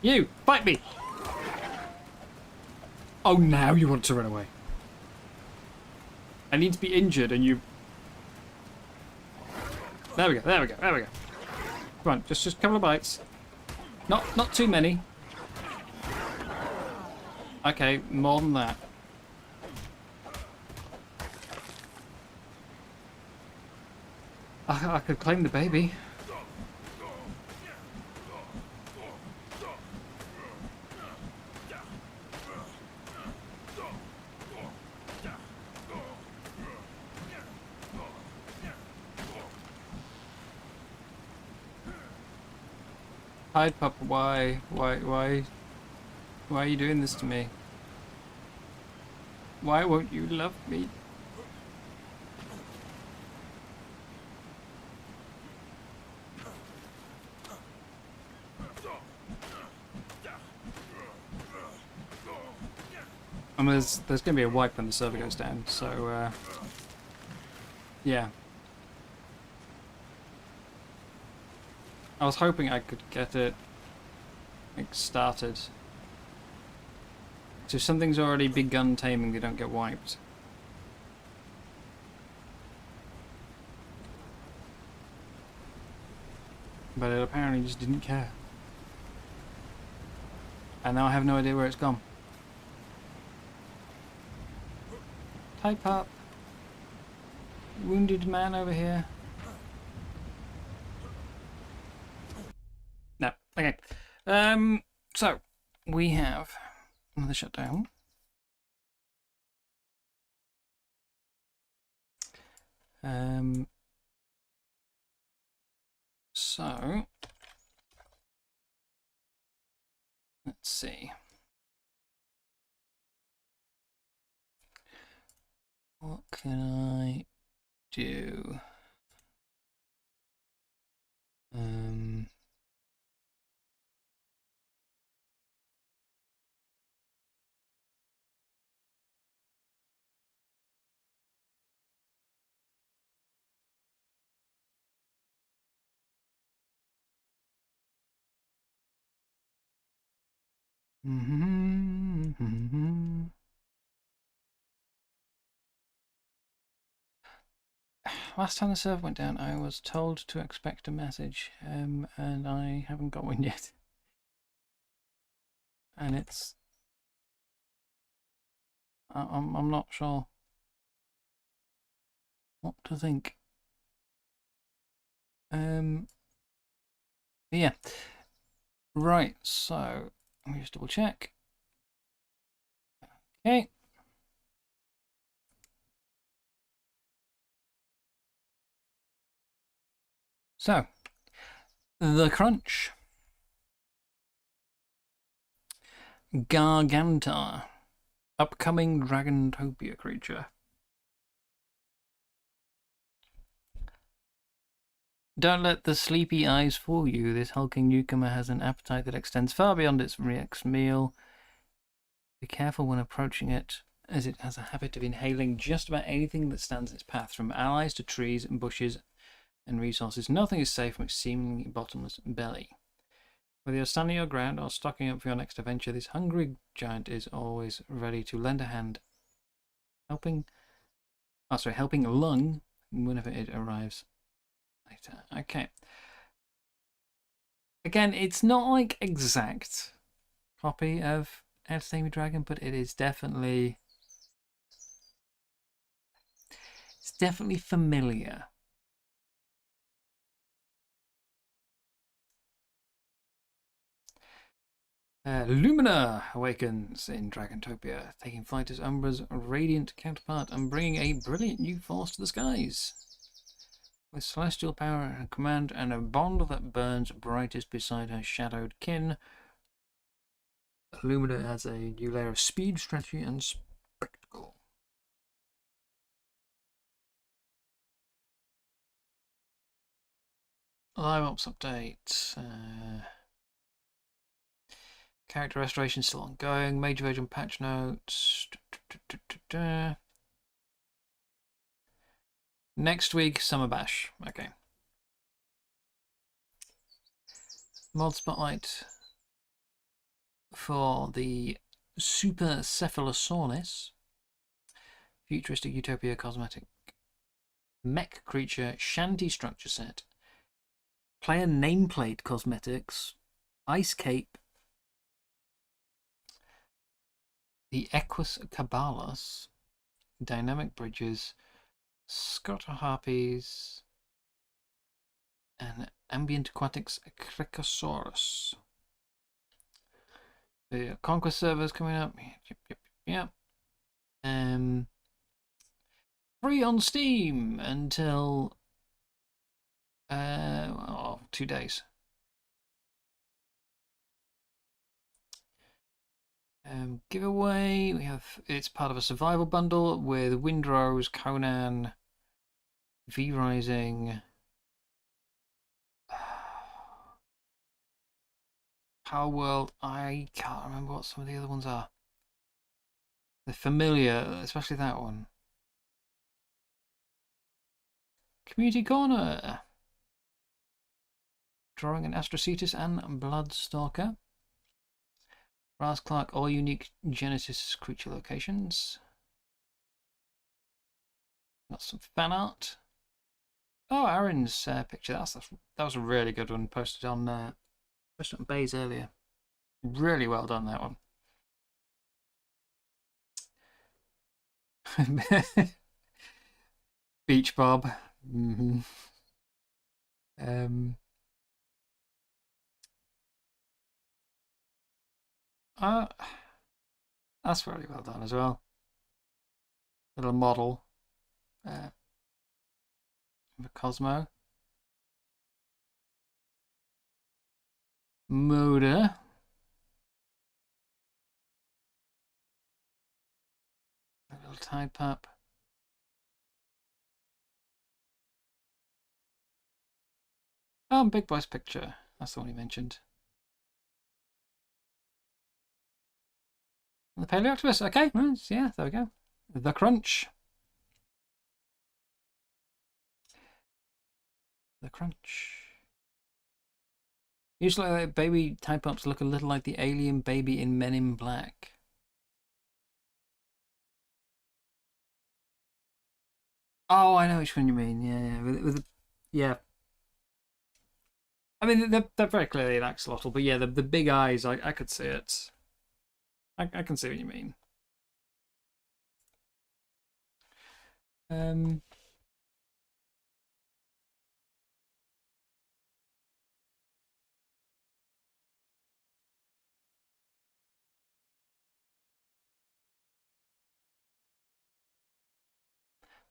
You, fight me! Oh, now you want to run away. I need to be injured and you... There we go, there we go, there we go. Come on, just a couple of bites. Not too many. Okay, more than that. I could claim the baby. Tide Pup, why are you doing this to me? Why won't you love me? I mean, there's going to be a wipe when the server goes down, so yeah. I was hoping I could get it like, started. So if something's already begun taming, they don't get wiped. But it apparently just didn't care. And now I have no idea where it's gone. Type up. Wounded man over here. No. Okay. So we have another shutdown. So let's see. What can I do? Last time the server went down, I was told to expect a message, and I haven't got one yet. And it's... I'm not sure what to think. Yeah. Right, so let me just double check. Okay. So, the crunch. Garganta. Upcoming Dragantopia creature. Don't let the sleepy eyes fool you. This hulking newcomer has an appetite that extends far beyond its next meal. Be careful when approaching it, as it has a habit of inhaling just about anything that stands in its path, from allies to trees and bushes and resources. Nothing is safe from its seemingly bottomless belly. Whether you're standing your ground or stocking up for your next adventure, this hungry giant is always ready to lend a hand, helping Lung whenever it arrives later. Okay. Again, it's not like exact copy of Entertainment Dragon, but it is definitely familiar. Lumina awakens in Dragantopia, taking flight as Umbra's radiant counterpart and bringing a brilliant new force to the skies. With celestial power and command and a bond that burns brightest beside her shadowed kin, Lumina has a new layer of speed, strategy, and spectacle. Live Ops update. Character restoration still ongoing. Major version patch notes. Next week, Summer Bash. Okay. Mod Spotlight for the Super Cephalosaurus. Futuristic Utopia cosmetic mech creature shanty structure set. Player nameplate cosmetics. Ice cape. The Equus Cabalus, Dynamic Bridges, Scotoharpies, and Ambient Aquatics Cricosaurus. The Conquest servers coming up. Yep. Free on Steam until 2 days. Giveaway, it's part of a survival bundle with Windrose, Conan, V Rising, Power World. I can't remember what some of the other ones are. They're familiar, especially that one. Community Corner. Drawing an Astrocetus and Bloodstalker. Ras Clark, all unique Genesis creature locations. Got some fan art. Oh, Aaron's picture. That was a really good one. Posted on Bays earlier. Really well done, that one. Beach Bob. Mm-hmm. That's really well done as well. Little model of a Cosmo. Moda. A little Tide Pup. Oh, Big Boy's picture. That's the one he mentioned. The Paleoctopus. Okay, yeah, there we go. The Crunch. The Crunch. Usually baby Tide Pups look a little like the alien baby in Men in Black. Oh, I know which one you mean. Yeah. Yeah. I mean, they're very clearly an axolotl, but yeah, the big eyes, I could see it. I can see what you mean.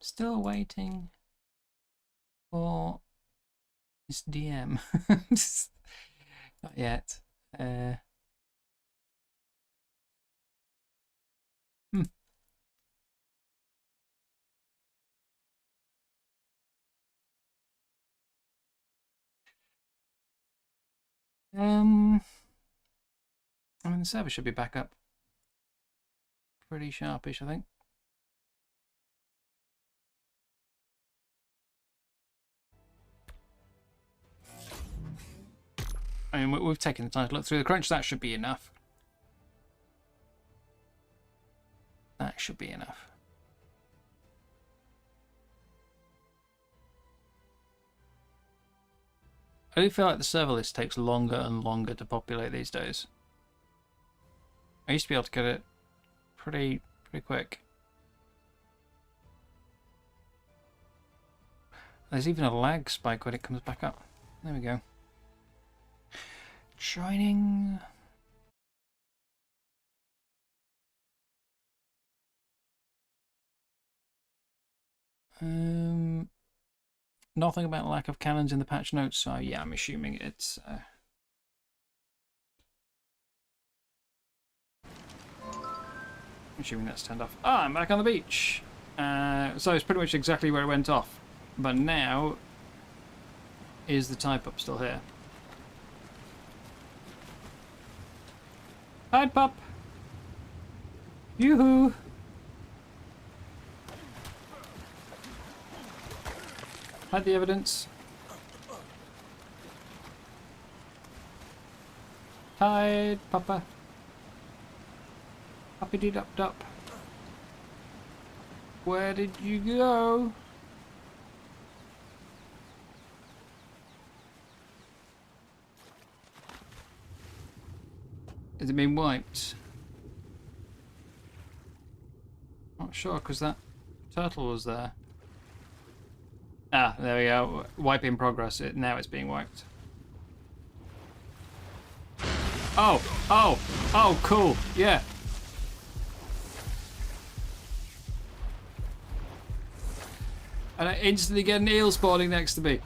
Still waiting for his DM. Not yet. I mean, the server should be back up pretty sharpish, I think. I mean, we've taken the time to look through the crunch. That should be enough. That should be enough. I do feel like the server list takes longer and longer to populate these days. I used to be able to get it pretty quick. There's even a lag spike when it comes back up. There we go. Joining. Nothing about lack of cannons in the patch notes, so yeah, I'm assuming it's assuming that's turned off. Ah, I'm back on the beach. So it's pretty much exactly where it went off. But now, is the Tide Pup still here? Tide Pup! Yoo-hoo! Hide the evidence. Tide Puppa. Puppy-dee-dup-dup. Where did you go? Has it been wiped? Not sure, because that turtle was there. Ah, there we go. Wipe in progress. Now it's being wiped. Oh, cool. Yeah. And I instantly get an eel spawning next to me.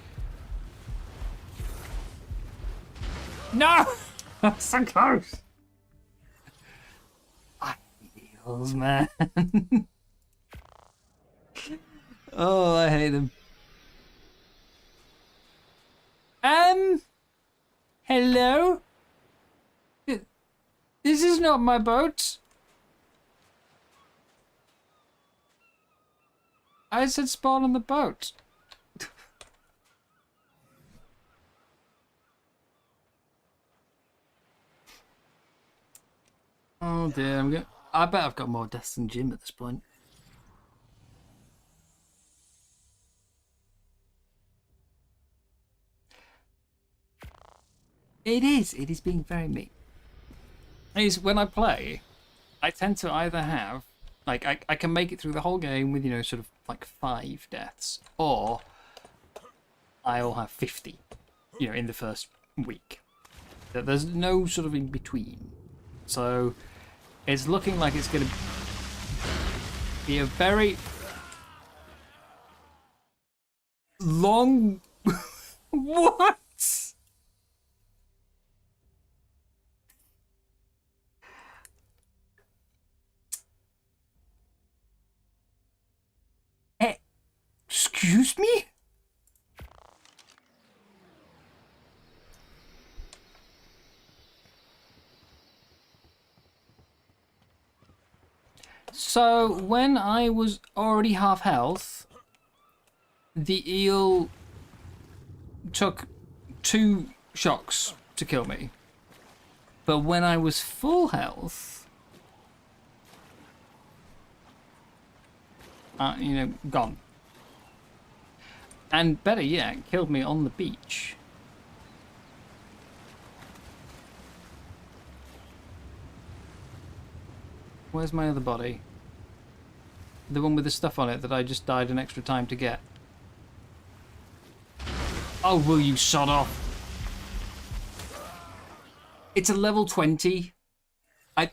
No! That's so close. I hate eels, man. Oh, I hate them. Hello? This is not my boat. I said spawn on the boat. Oh dear, I bet I've got more deaths than Jim at this point. It is being very mean. When I play, I tend to either have, like, I can make it through the whole game with, you know, sort of like 5 deaths, or I'll have 50, you know, in the first week. There's no sort of in between. So it's looking like it's going to be a very long... What? Excuse me? So, when I was already half health, the eel took 2 shocks to kill me. But when I was full health, you know, gone. And better yet, killed me on the beach. Where's my other body? The one with the stuff on it that I just died an extra time to get. Oh, will you sod off? It's a level 20. I'm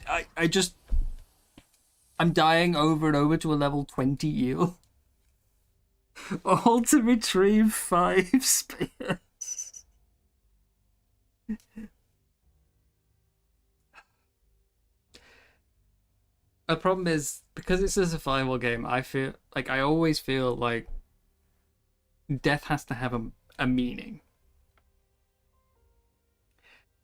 dying over and over to a level 20 eel. All to retrieve 5 spears. The problem is, because it's a survival game, I always feel like death has to have a meaning.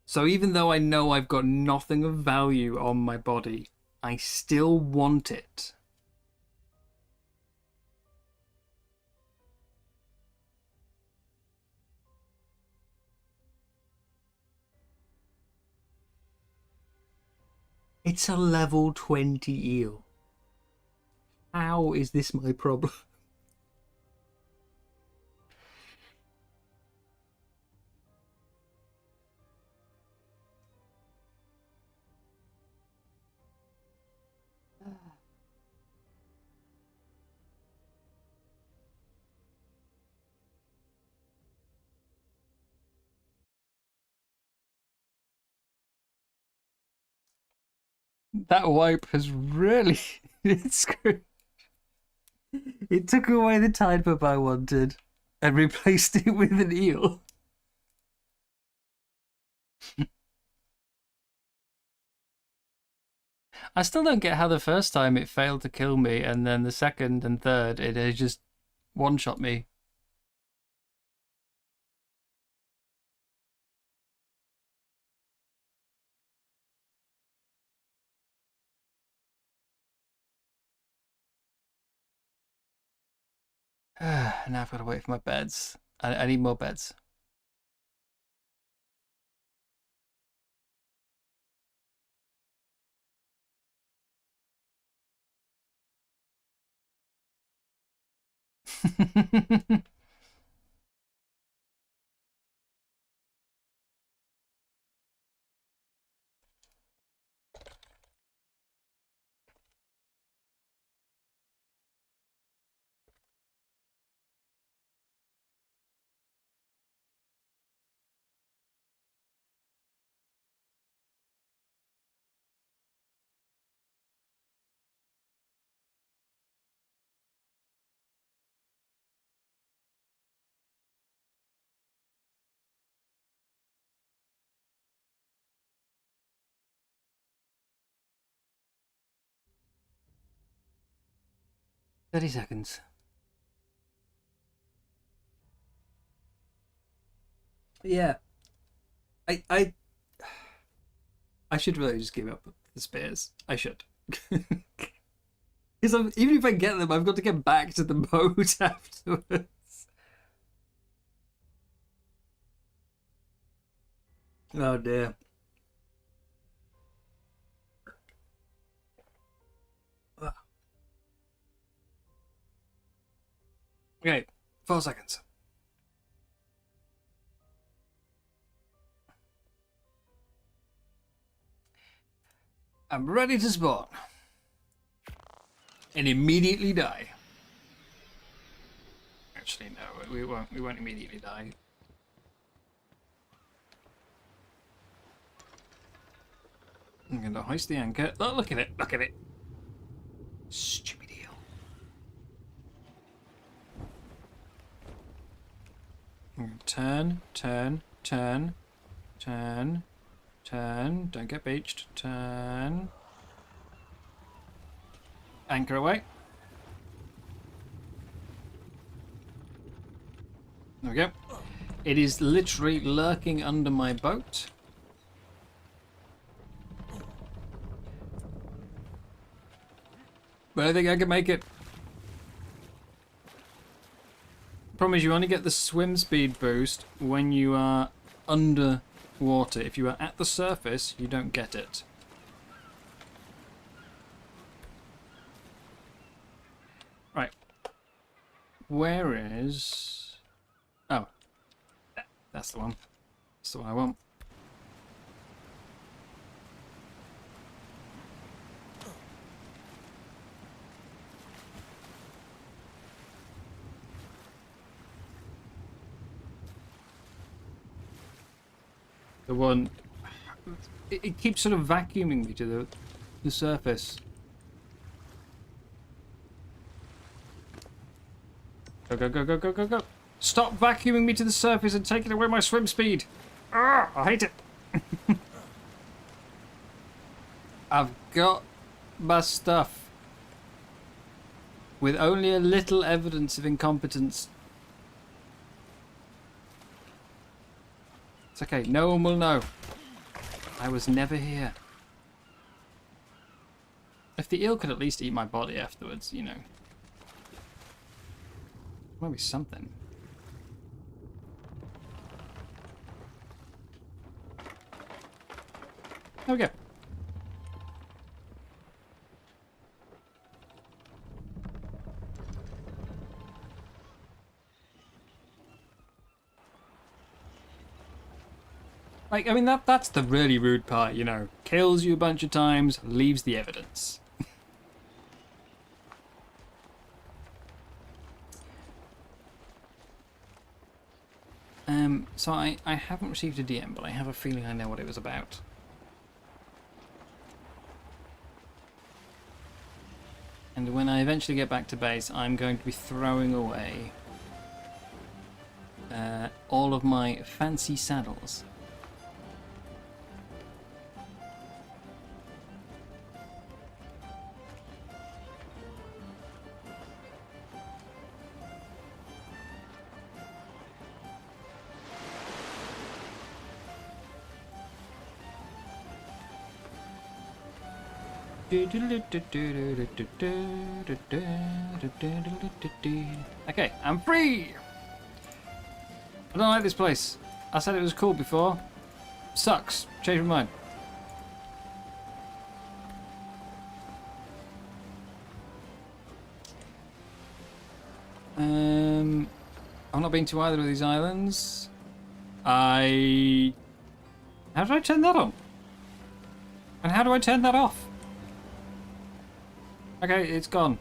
So even though I know I've got nothing of value on my body, I still want it. It's a level 20 eel. How is this my problem? That wipe has really screwed. It took away the tide pub I wanted and replaced it with an eel. I still don't get how the first time it failed to kill me, and then the second and third it has just one-shot me. Now I've got to wait for my beds. I need more beds. "30 seconds. Yeah. I should really just give up the spears. I should. Because even if I get them, I've got to get back to the boat afterwards. Oh dear. Okay, 4 seconds. I'm ready to spawn. And immediately die. Actually, no, we won't immediately die. I'm going to hoist the anchor. Oh, look at it, look at it. Stupid eel. Turn, turn, turn, turn, turn. Don't get beached. Turn. Anchor away. There we go. It is literally lurking under my boat. But I think I can make it. Problem is, you only get the swim speed boost when you are underwater. If you are at the surface, you don't get it. Right. Where is... Oh. That's the one. That's the one I want. The one... It keeps sort of vacuuming me to the surface. Go, go, go, go, go, go, go. Stop vacuuming me to the surface and taking away my swim speed. Ah, I hate it. I've got my stuff. With only a little evidence of incompetence. It's okay, no one will know. I was never here. If the eel could at least eat my body afterwards, you know. Might be something. There we go. Like, I mean, that's the really rude part, you know. Kills you a bunch of times, leaves the evidence. So I haven't received a DM, but I have a feeling I know what it was about. And when I eventually get back to base, I'm going to be throwing away all of my fancy saddles. Okay, I'm free! I don't like this place. I said it was cool before. Sucks. Change my mind. I've not been to either of these islands. How do I turn that on? And how do I turn that off? Okay, it's gone.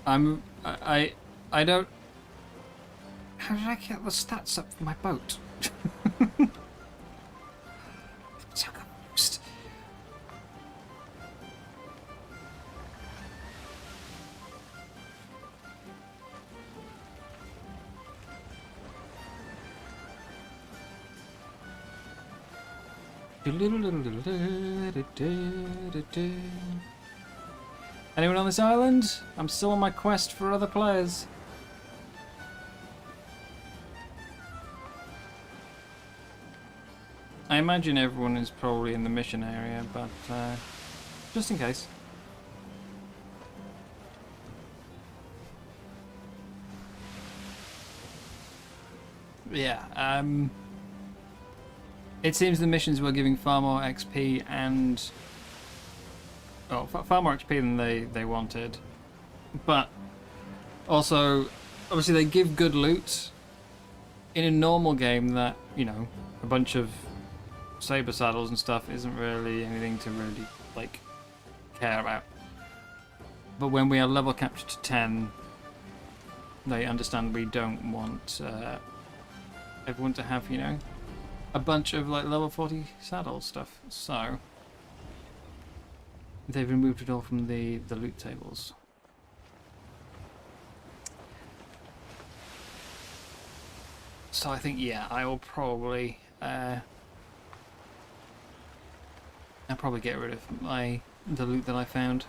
I don't... How did I get the stats up for my boat? I'm so confused. Anyone on this island? I'm still on my quest for other players. I imagine everyone is probably in the mission area, but just in case. Yeah, it seems the missions were giving far more XP and... Oh, far more XP than they wanted. But also, obviously they give good loot. In a normal game that, you know, a bunch of saber saddles and stuff isn't really anything to really, like, care about. But when we are level capped to 10, they understand we don't want everyone to have, you know, a bunch of, like, level 40 saddle stuff. So they've removed it all from the loot tables. So I think, yeah, I will probably I'll probably get rid of the loot that I found.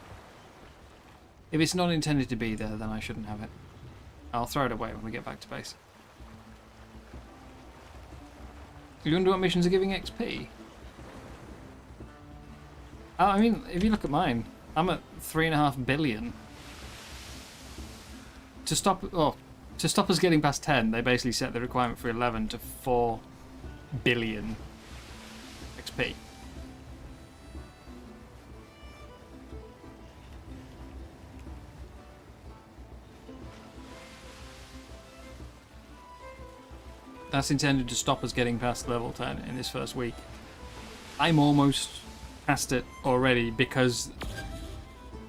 If it's not intended to be there, then I shouldn't have it. I'll throw it away when we get back to base. You wonder what missions are giving XP? I mean, if you look at mine, I'm at 3.5 billion. To stop us getting past 10, they basically set the requirement for 11 to 4 billion XP. That's intended to stop us getting past level 10 in this first week. I'm almost past it already because...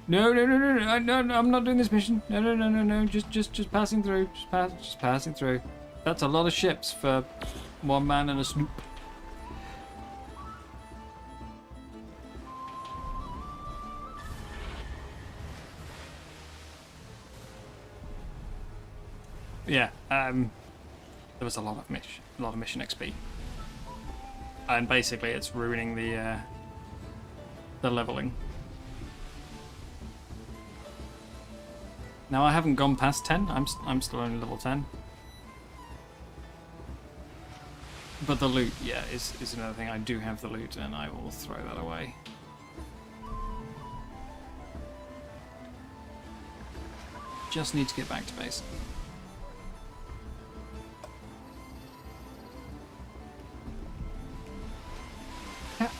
No, I'm not doing this mission. No, just passing through. Just passing through. That's a lot of ships for one man and a sloop. Yeah, there was a lot of mission XP, and basically it's ruining the leveling. Now I haven't gone past 10. I'm still only level 10. But the loot, yeah, is another thing. I do have the loot, and I will throw that away. Just need to get back to base.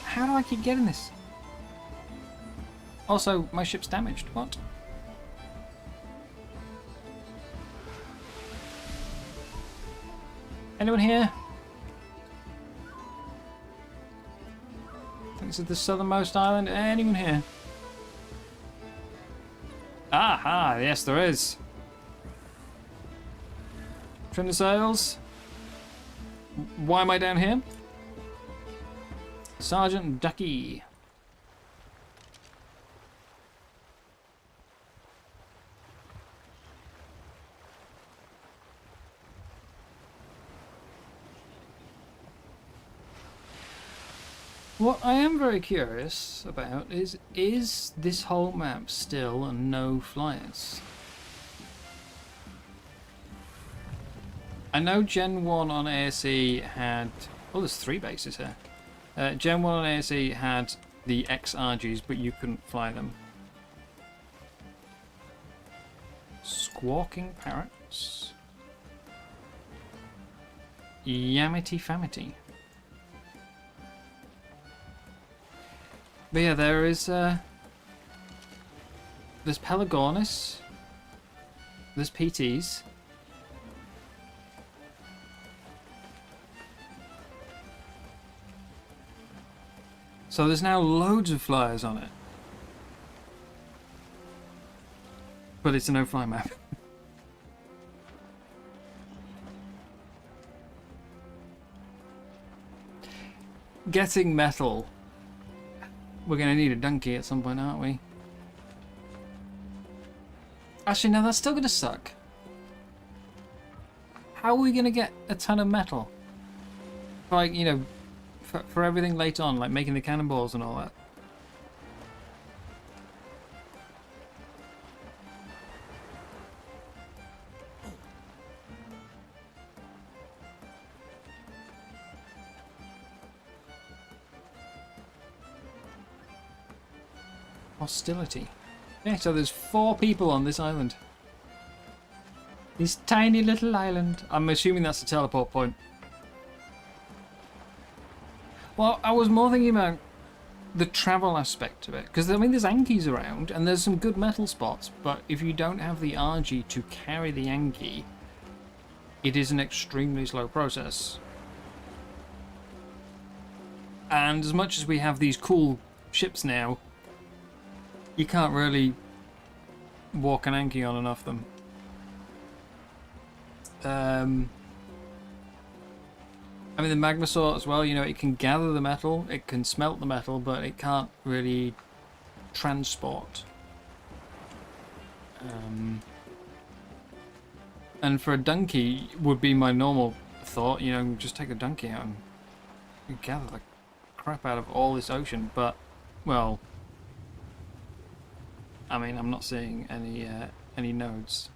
How do I keep getting this? Also, my ship's damaged. What? Anyone here? This is the southernmost island. Anyone here? Aha! Yes, there is. Trim the sails. Why am I down here? Sergeant Ducky. What I am very curious about is this whole map still no flyers? I know Gen 1 on ASE had... Oh, there's 3 bases here. Gen 1 on ASE had the XRGs, but you couldn't fly them. Squawking parrots. Yamity Famity. But yeah, there is there's Pelagornis, there's PTs, so there's now loads of flyers on it, but it's a no-fly map. Getting metal. We're going to need a donkey at some point, aren't we? Actually, no, that's still going to suck. How are we going to get a ton of metal? Like, you know, for everything later on, like making the cannonballs and all that. hostility. Okay, so there's 4 people on this island. This tiny little island. I'm assuming that's a teleport point. Well, I was more thinking about the travel aspect of it. Because, I mean, there's Ankies around, and there's some good metal spots. But if you don't have the RG to carry the Anki, it is an extremely slow process. And as much as we have these cool ships now, you can't really walk an Anki on and off them. I mean, the magma sort as well, you know, it can gather the metal, it can smelt the metal, but it can't really transport. And for a donkey would be my normal thought, you know, just take a donkey out and gather the crap out of all this ocean, but, well, I mean, I'm not seeing any nodes.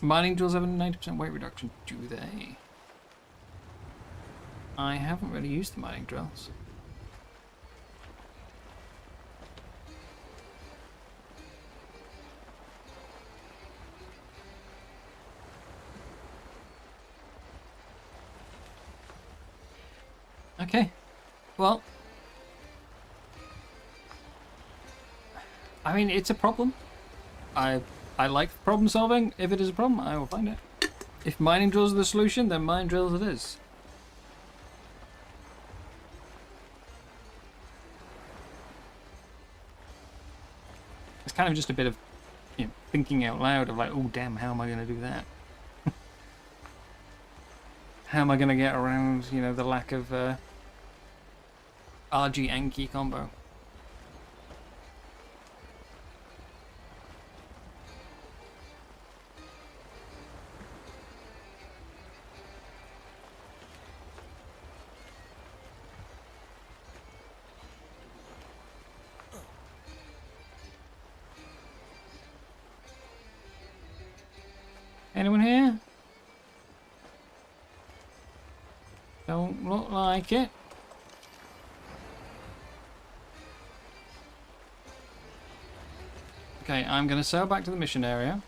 Mining drills have a 90% weight reduction, do they? I haven't really used the mining drills. Okay, well, I mean, it's a problem. I like problem solving. If it is a problem, I will find it. If mining drills are the solution, then mining drills it is. It's kind of just a bit of, you know, thinking out loud of like, oh damn, how am I going to do that? How am I going to get around, you know, the lack of RG Anki combo? Anyone here? Don't look like it. Okay, I'm going to sail back to the mission area.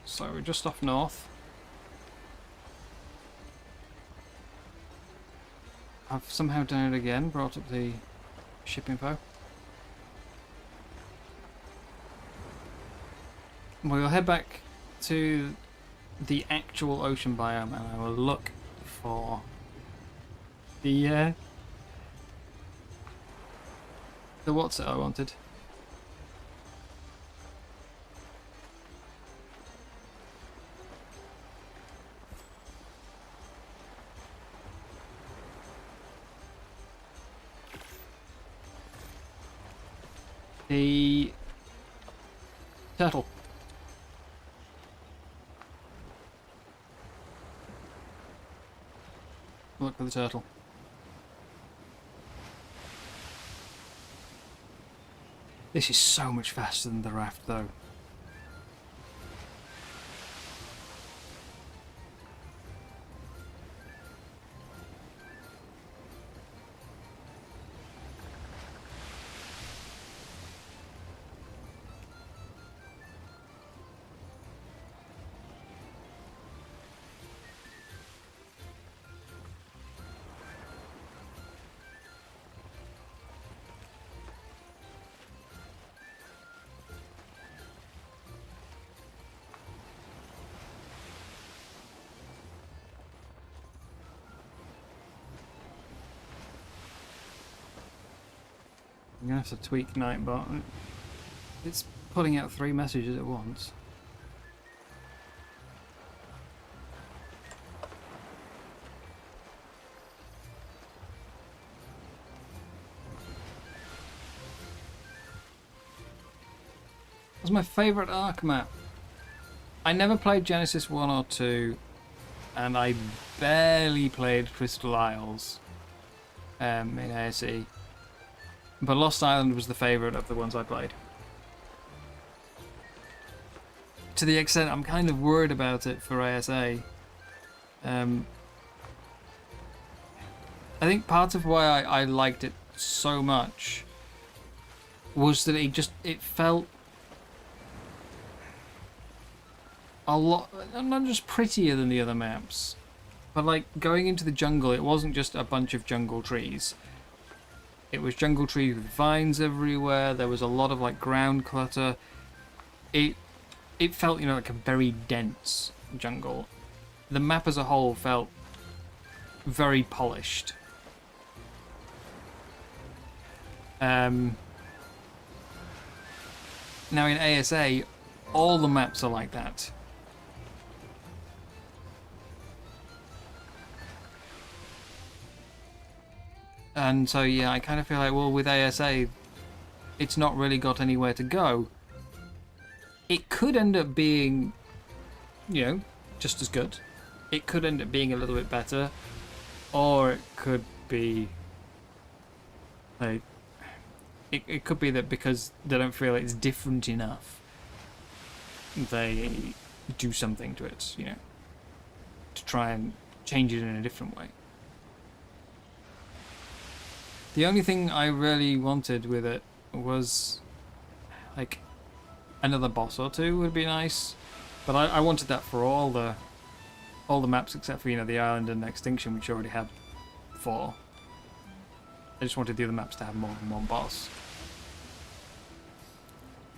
So we're just off north. I've somehow done it again, brought up the ship info. We'll head back to the actual ocean biome and I will look for the what's it I wanted. The turtle. Look for the turtle. This is so much faster than the raft, though. I'm gonna have to tweak Nightbot. It's putting out 3 messages at once. What's my favourite Ark map? I never played Genesis 1 or 2, and I barely played Crystal Isles in ASE. But Lost Island was the favourite of the ones I played. To the extent I'm kind of worried about it for ASA. I think part of why I liked it so much was that it felt a lot, not just prettier than the other maps, but like going into the jungle, it wasn't just a bunch of jungle trees. It was jungle trees with vines everywhere. There was a lot of like ground clutter. It felt, you know, like a very dense jungle. The map as a whole felt very polished. Now in ASA, all the maps are like that. And so yeah, I kind of feel like, well, with ASA, it's not really got anywhere to go. It could end up being, you know, just as good. It could end up being a little bit better. Or it could be like, it could be that because they don't feel it's different enough, they do something to it, you know, to try and change it in a different way. The only thing I really wanted with it was like another boss or two would be nice, but I wanted that for all the maps except for, you know, the island and Extinction, which already had 4. I just wanted the other maps to have more than one boss.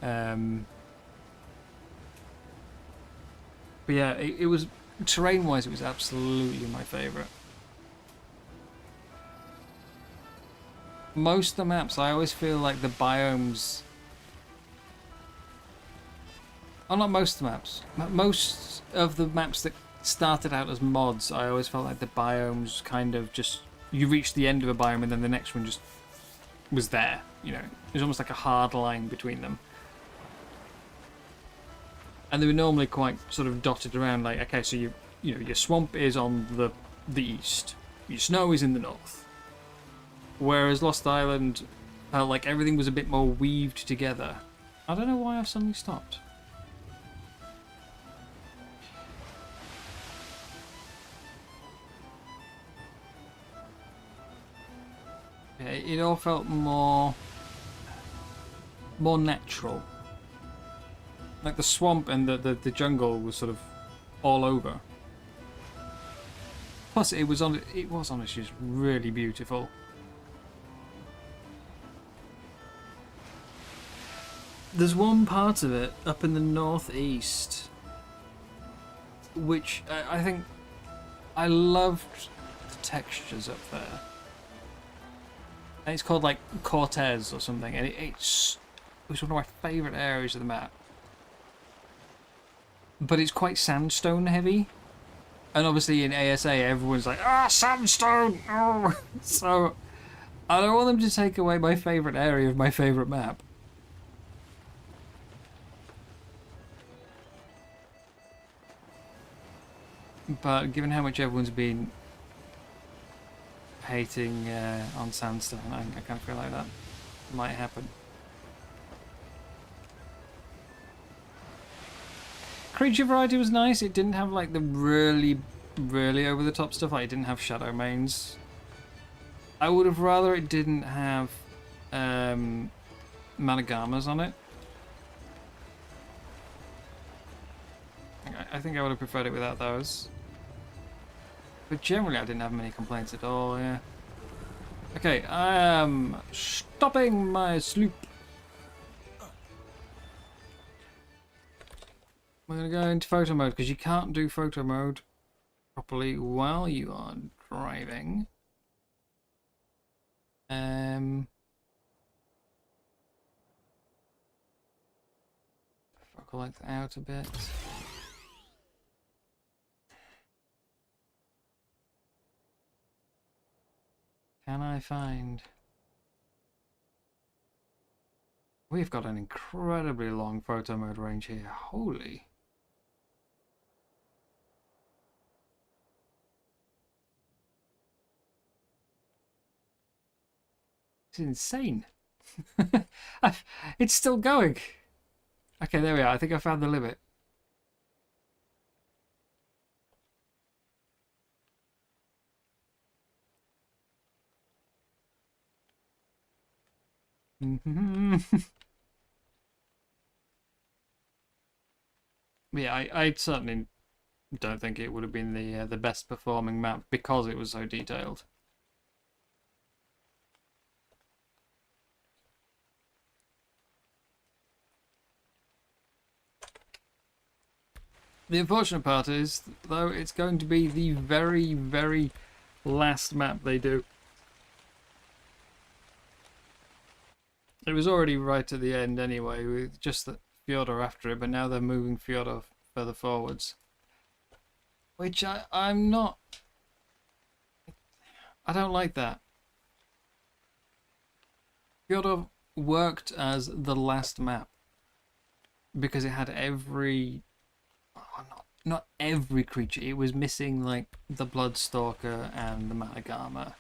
But yeah, it was, terrain-wise, it was absolutely my favourite. Most of the maps, I always feel like the biomes... Oh, not most of the maps. Most of the maps that started out as mods, I always felt like the biomes kind of just... You reached the end of a biome and then the next one just was there, you know. It was almost like a hard line between them. And they were normally quite sort of dotted around, like, okay, so you know, your swamp is on the east, your snow is in the north. Whereas Lost Island felt like everything was a bit more weaved together. I don't know why I've suddenly stopped. Yeah, it all felt more natural. Like the swamp and the jungle was sort of all over. Plus, it was honestly just really beautiful. There's one part of it up in the northeast, which I think I loved the textures up there. And it's called like Cortez or something, and it was one of my favourite areas of the map. But it's quite sandstone heavy. And obviously in ASA everyone's like, ah, sandstone! Oh. So I don't want them to take away my favourite area of my favourite map. But given how much everyone's been hating on sandstone, I kind of feel like that might happen. Creature variety was nice. It didn't have like the really over the top stuff. Like it didn't have shadow mains. I would have rather it didn't have Managamas on it. I think I would have preferred it without those. But generally I didn't have many complaints at all, yeah. Okay, I am stopping my sloop. We're going to go into photo mode because you can't do photo mode properly while you are driving. Focal length out a bit. Can I find... We've got an incredibly long photo mode range here. Holy... It's insane. It's still going. Okay, there we are. I think I found the limit. Yeah, I certainly don't think it would have been the best performing map because it was so detailed. The unfortunate part is, though, it's going to be the very, very last map they do. It was already right at the end anyway, with just the Fjordor after it, but now they're moving Fjordor further forwards. Which I'm not... I don't like that. Fjordor worked as the last map because it had every... Oh, not every creature. It was missing like the Bloodstalker and the Malagama.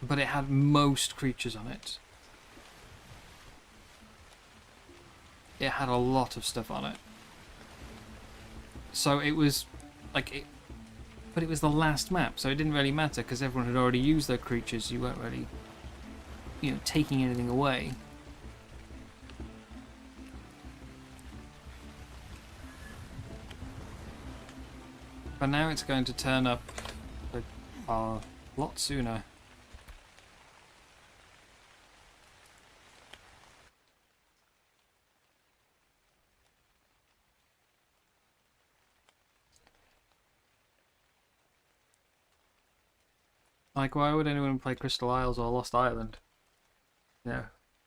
But it had most creatures on it. It had a lot of stuff on it. So it was like it, but it was the last map, so it didn't really matter because everyone had already used their creatures. You weren't really, taking anything away. But now it's going to turn up a lot sooner. Like, why would anyone play Crystal Isles or Lost Island? No.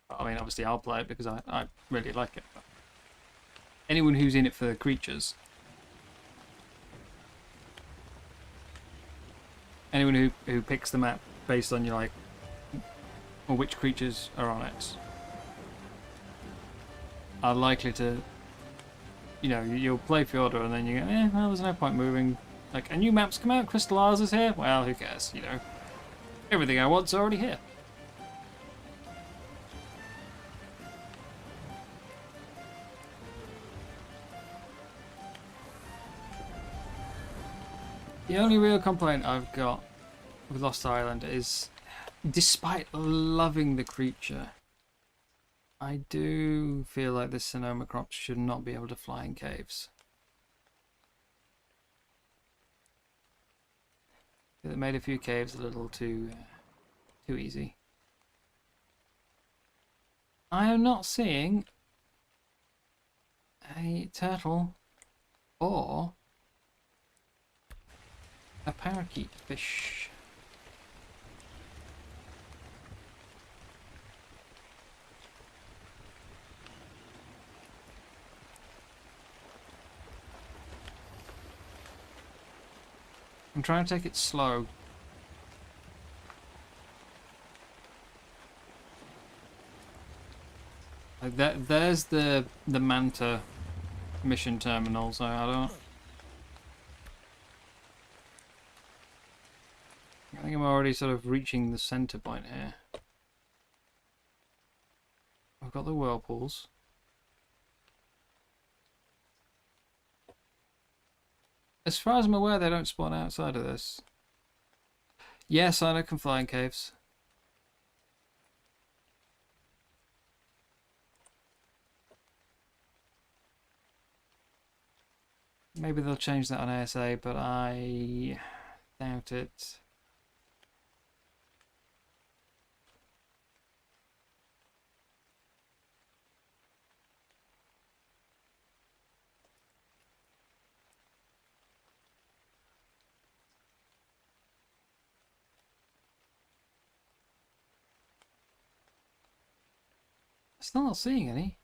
I mean, obviously I'll play it because I really like it. But anyone who's in it for the creatures. Anyone who picks the map based on or which creatures are on it, are likely to, you'll play Fjordor and then you go, well, there's no point moving. Like, a new map's come out, Crystal Isles is here? Well, who cares, Everything I want's already here. The only real complaint I've got with Lost Island is, despite loving the creature, I do feel like the Sonoma crops should not be able to fly in caves. They made a few caves a little too easy. I am not seeing a turtle or a parakeet fish. I'm trying to take it slow. Like there's the Manta mission terminal, so I think I'm already sort of reaching the center point here. I've got the whirlpools. As far as I'm aware, they don't spawn outside of this. Yes, I know can fly in caves. Maybe they'll change that on ASA, but I doubt it. Still not seeing any.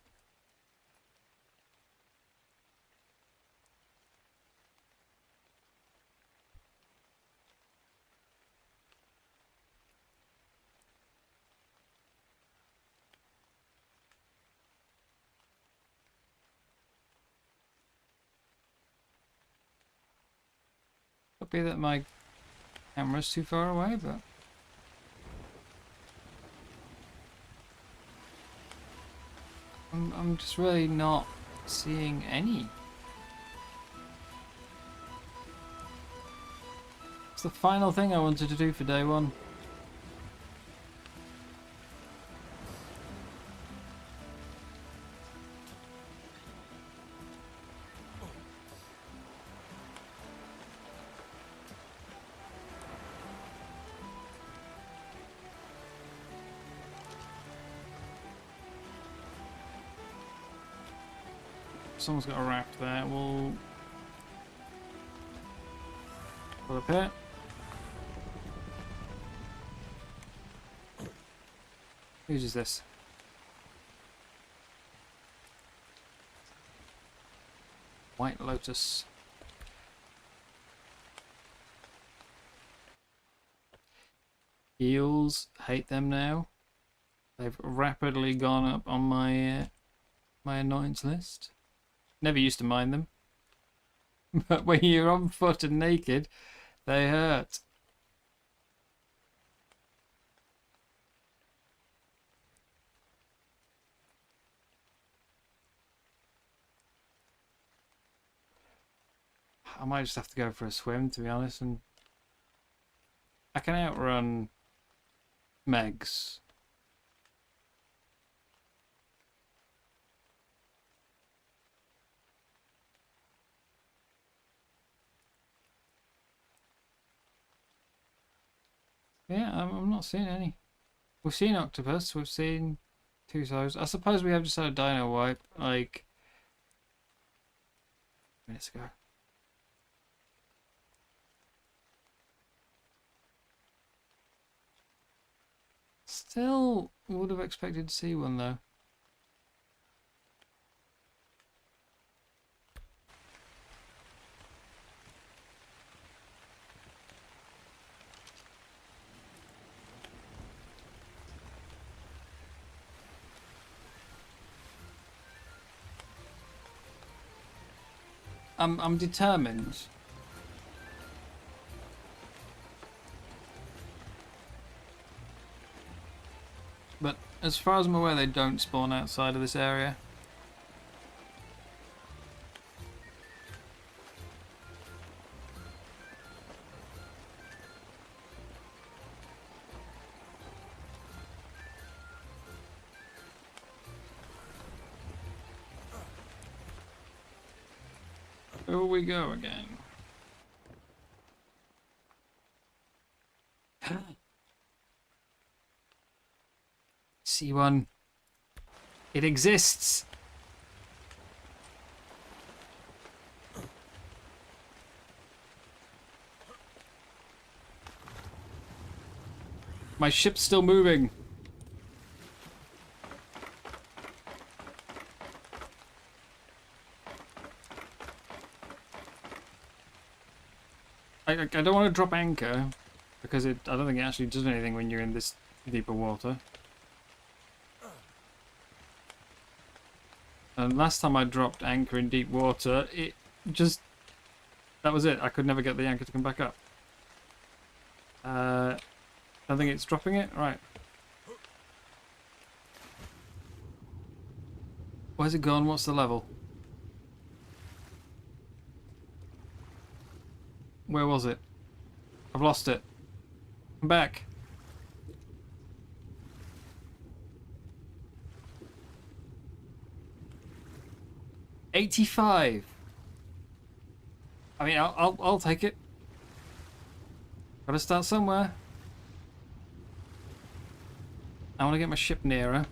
Could be that my camera's too far away, but I'm just really not seeing any. It's the final thing I wanted to do for day one. someone's got a raft there. We'll put up here. Whose is this? White Lotus. Eels, hate them now. They've rapidly gone up on my my annoyance list. Never used to mind them. But when you're on foot and naked, they hurt. I might just have to go for a swim, to be honest, and I can outrun Megs. Yeah, I'm not seeing any. We've seen octopus, we've seen two toes. I suppose we have just had a dino wipe, like, minutes ago. Still would have expected to see one though. I'm determined. But as far as I'm aware, they don't spawn outside of this area. Here we go again. See one. It exists. My ship's still moving. I don't want to drop anchor because I don't think it actually does anything when you're in this deeper water. And last time I dropped anchor in deep water, it just... that was it. I could never get the anchor to come back up. I think it's dropping it? Right. Where's it gone? What's the level? Where was it? I've lost it. I'm back. $85. I mean, I'll take it. Gotta start somewhere. I want to get my ship nearer.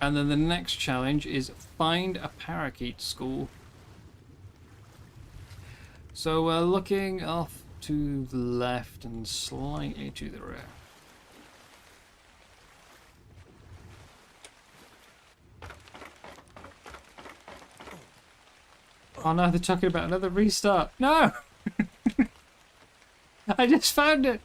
And then the next challenge is find a parakeet school. So we're looking off to the left and slightly to the rear. Oh no, they're talking about another restart. No! I just found it!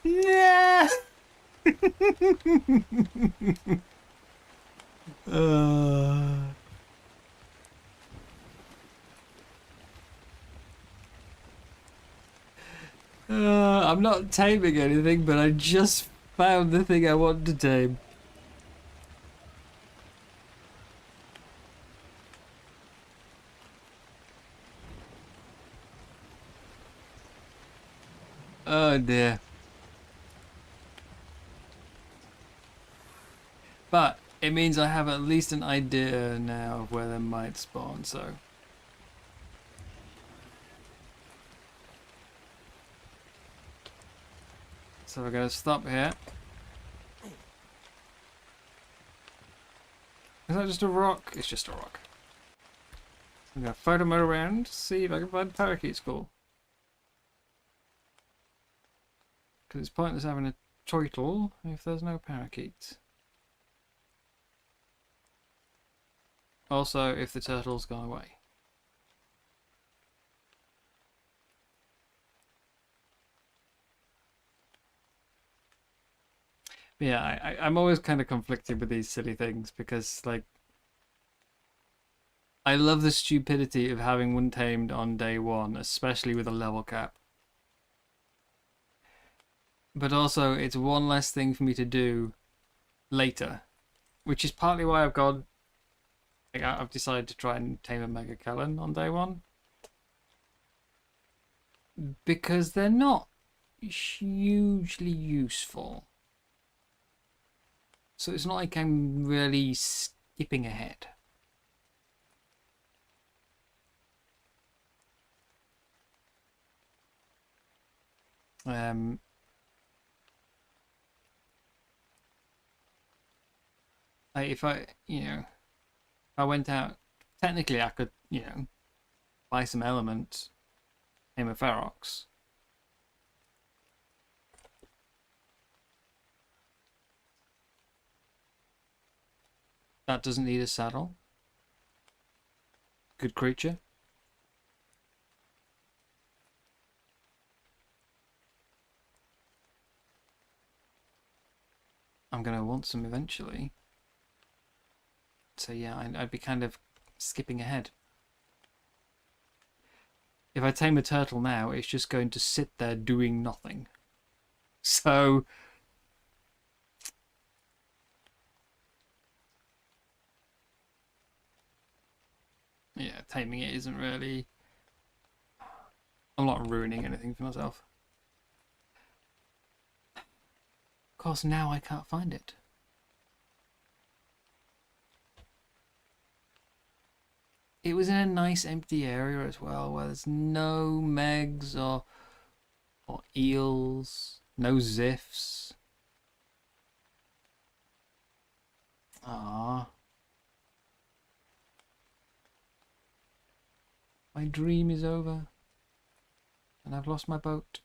Yeah! I'm not taming anything, but I just found the thing I want to tame. Oh dear. But it means I have at least an idea now of where they might spawn, so. So we're going to stop here. Is that just a rock? It's just a rock. I'm going to photo mode around, see if I can find a parakeet school. Because it's pointless having a turtle if there's no parakeets. Also, if the turtle's gone away. But yeah, I'm always kind of conflicted with these silly things because, like, I love the stupidity of having one tamed on day one, especially with a level cap. But also, it's one less thing for me to do later, which is partly why I've decided to try and tame a Mega Kellen on day one. Because they're not hugely useful. So it's not like I'm really skipping ahead. If I went out, technically I could, buy some elements, tame a Ferox. That doesn't need a saddle. Good creature. I'm going to want some eventually. So yeah, I'd be kind of skipping ahead. If I tame a turtle now, it's just going to sit there doing nothing. So... yeah, taming it isn't really... I'm not ruining anything for myself. Of course, now I can't find it. It was in a nice empty area as well, where there's no megs or eels, no ziffs. Ah, my dream is over, and I've lost my boat.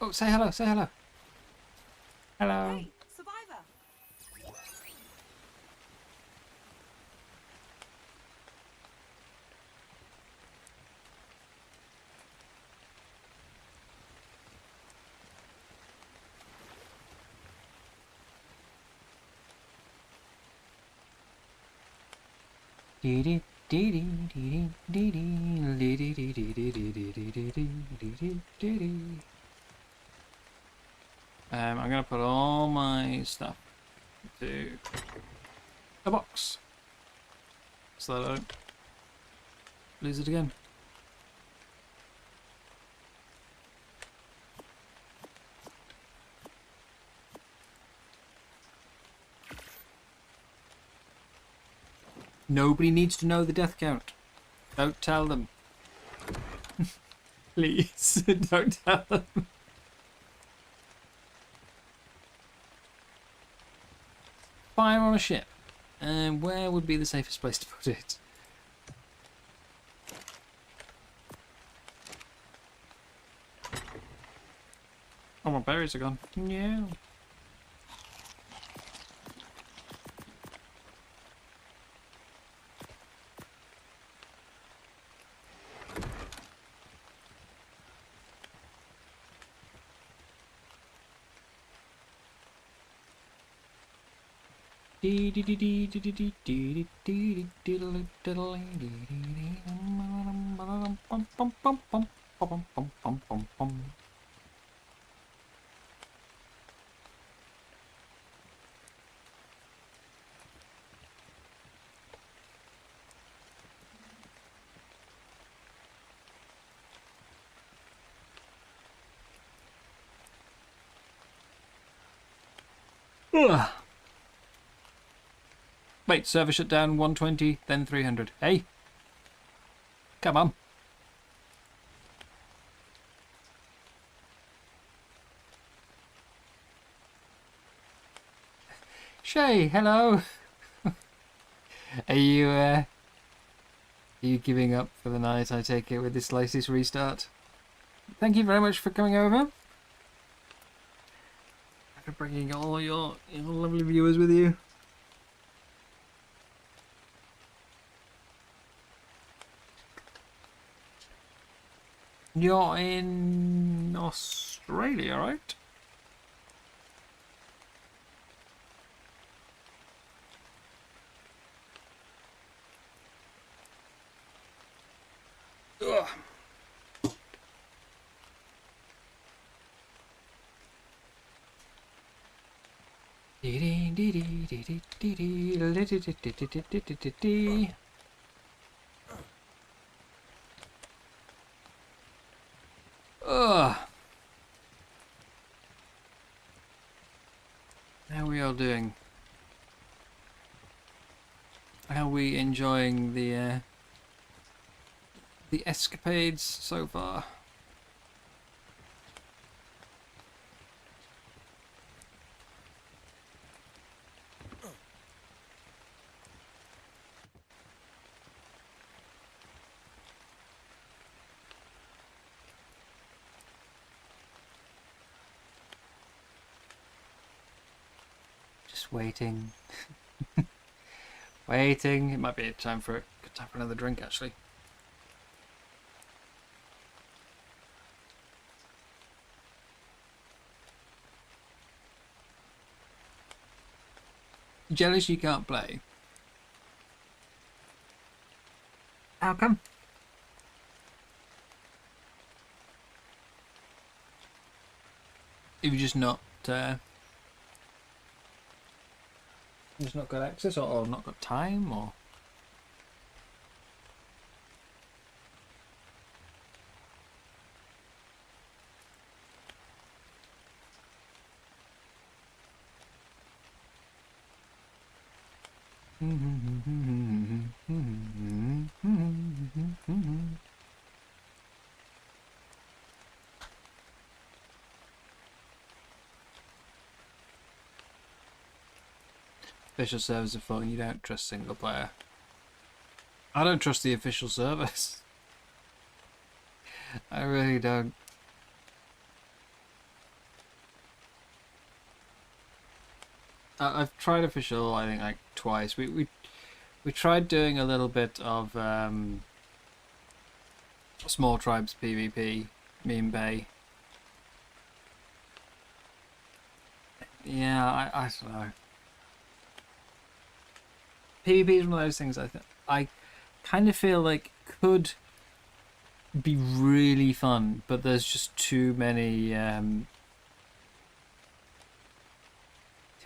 Oh, say hello, say hello. Hello. Hey, survivor. I'm gonna put all my stuff into a box so that I don't lose it again. Nobody needs to know the death count. Don't tell them. Please, don't tell them. Fire on a ship. And where would be the safest place to put it? Oh, my berries are gone. Yeah. Ugh. Wait, server shut down 120, then 300. Hey, come on. Shay, hello. Are you giving up for the night? I take it with this latest restart. Thank you very much for coming over. For bringing all your lovely viewers with you. You're in Australia, right? Ugh. Ugh. How are we all doing? How are we enjoying the escapades so far? Just waiting. Waiting. It might be time for another drink, actually. Jealous you can't play? How come? Have you just not got access, or not got time, or? Official servers are full and you don't trust single player. I don't trust the official servers. I really don't. I've tried official, I think, like twice. We tried doing a little bit of small tribes PvP, me and Bay. Yeah, I don't know. PvP is one of those things I kind of feel like could be really fun, but there's just too many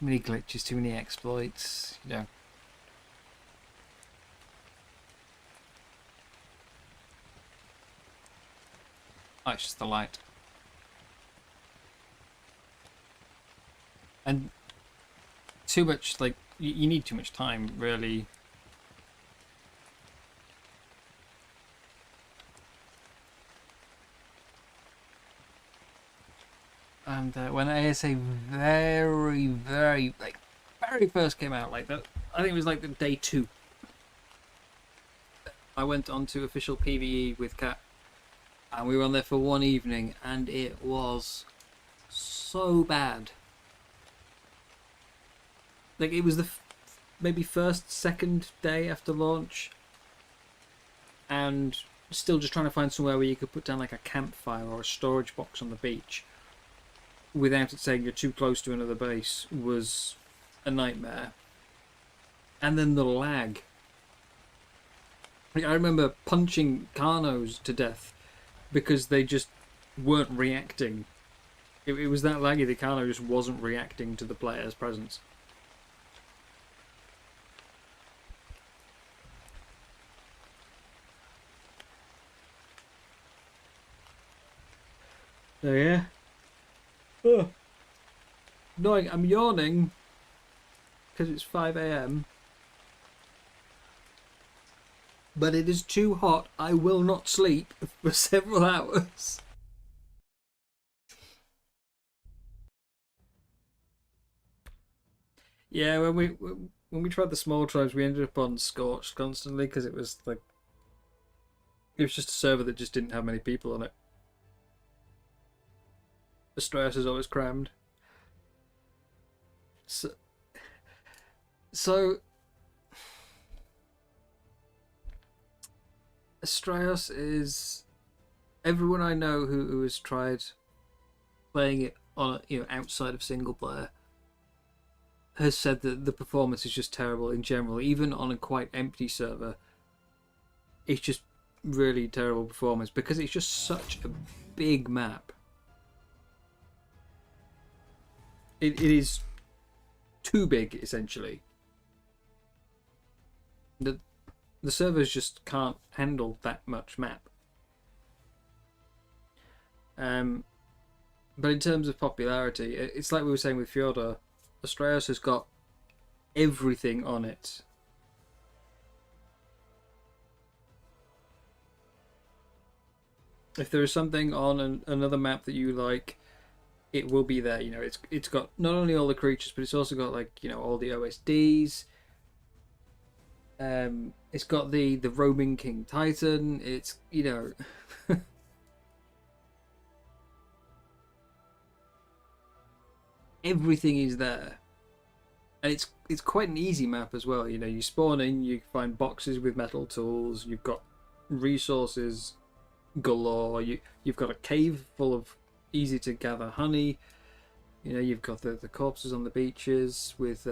glitches, too many exploits, you know. Oh, it's just the light. And too much, like, you need too much time, really. And when ASA very first came out, like that, I think it was like the day 2. I went on to official PvE with Kat, and we were on there for one evening, and it was so bad. Like, it was the maybe second day after launch, and still just trying to find somewhere where you could put down like a campfire or a storage box on the beach without it saying you're too close to another base was a nightmare. And then the lag. Like, I remember punching Carnos to death because they just weren't reacting. It was that laggy that Carno just wasn't reacting to the player's presence. So yeah. Oh. No, I'm yawning because it's 5 a.m. But it is too hot. I will not sleep for several hours. Yeah, when we tried the small tribes, we ended up on Scorched constantly because it was like it was just a server that just didn't have many people on it. Astraeus is always crammed. So Astraeus is everyone I know who has tried playing it on outside of single player has said that the performance is just terrible in general, even on a quite empty server. It's just really terrible performance because it's just such a big map. It is too big, essentially. The servers just can't handle that much map. But in terms of popularity, it's like we were saying with Fjordor. Astraeus has got everything on it. If there is something on another map that you like, it will be there. It's got not only all the creatures, but it's also got all the OSDs. It's got the roaming King Titan. It's everything is there, and it's quite an easy map as well. You spawn in, you find boxes with metal tools, you've got resources galore, you've got a cave full of easy to gather honey, you've got the corpses on the beaches with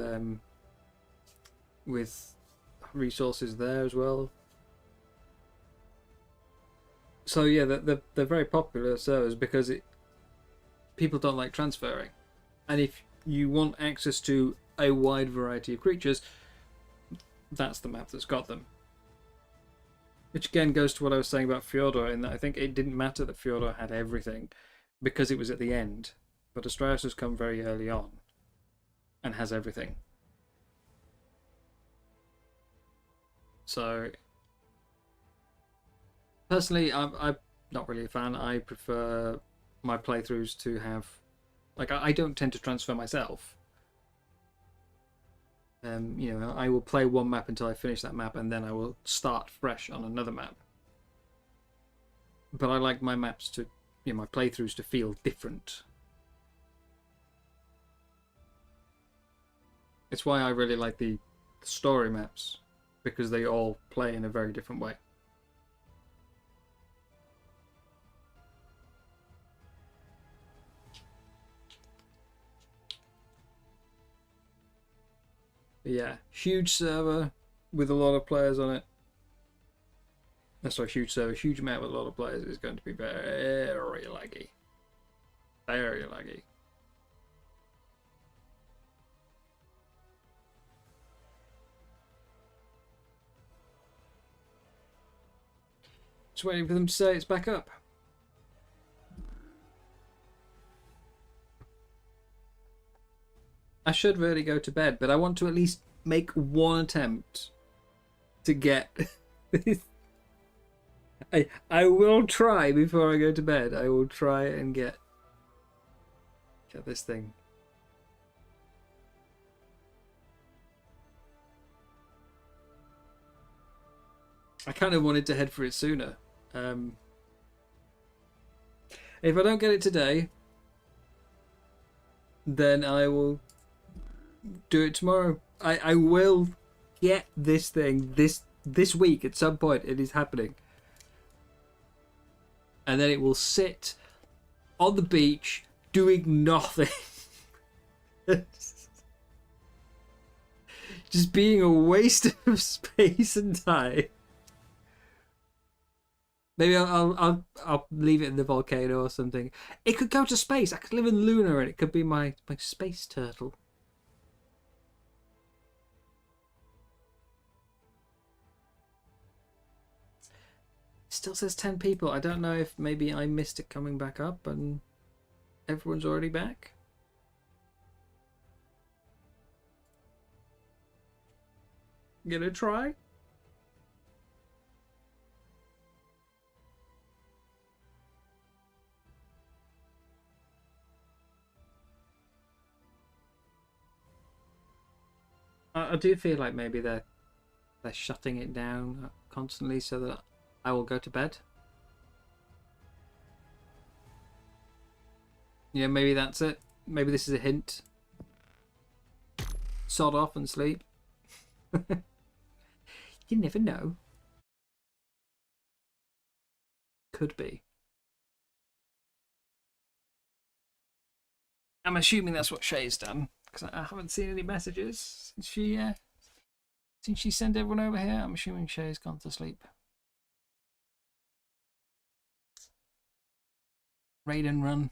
resources there as well. So yeah, they're very popular servers because people don't like transferring. And if you want access to a wide variety of creatures, that's the map that's got them. Which again goes to what I was saying about Fjordor, in that I think it didn't matter that Fjordor had everything because it was at the end. But Astraeus has come very early on and has everything. So, personally, I'm not really a fan. I prefer my playthroughs to have... I don't tend to transfer myself. I will play one map until I finish that map, and then I will start fresh on another map. But I like my maps to, my playthroughs to feel different. It's why I really like the story maps, because they all play in a very different way. Yeah, huge server with a lot of players on it. That's not a huge server, huge map with a lot of players is going to be very laggy. Very laggy. Just waiting for them to say it's back up. I should really go to bed, but I want to at least make one attempt to get this. I will try before I go to bed. I will try and get this thing. I kind of wanted to head for it sooner. If I don't get it today, then I will do it tomorrow. I will get this thing this week at some point. It is happening. And then it will sit on the beach doing nothing. Just being a waste of space and time. Maybe I'll leave it in the volcano or something. It could go to space. I could live in Luna and it could be my space turtle. Still says 10 people. I don't know if maybe I missed it coming back up and everyone's already back. Gonna try. I do feel like maybe they're shutting it down constantly so that I will go to bed. Yeah, maybe that's it. Maybe this is a hint. Sod off and sleep. You never know. Could be. I'm assuming that's what Shay's done, because I haven't seen any messages since she sent everyone over here. I'm assuming Shay's gone to sleep. Raid and run.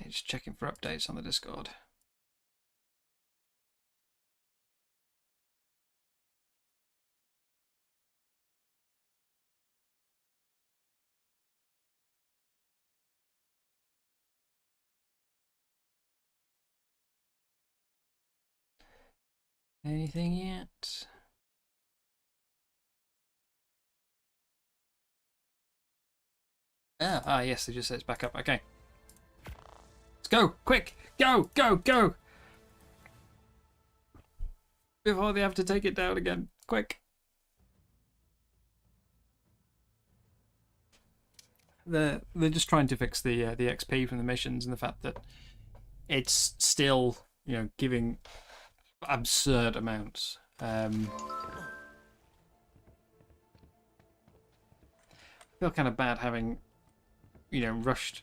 Just checking for updates on the Discord. Anything yet? Yes, they just said it's back up. Okay. Let's go! Quick! Go! Go! Go! Before they have to take it down again. Quick! They're just trying to fix the XP from the missions and the fact that it's still, you know, giving absurd amounts. I feel kind of bad having, you know, rushed.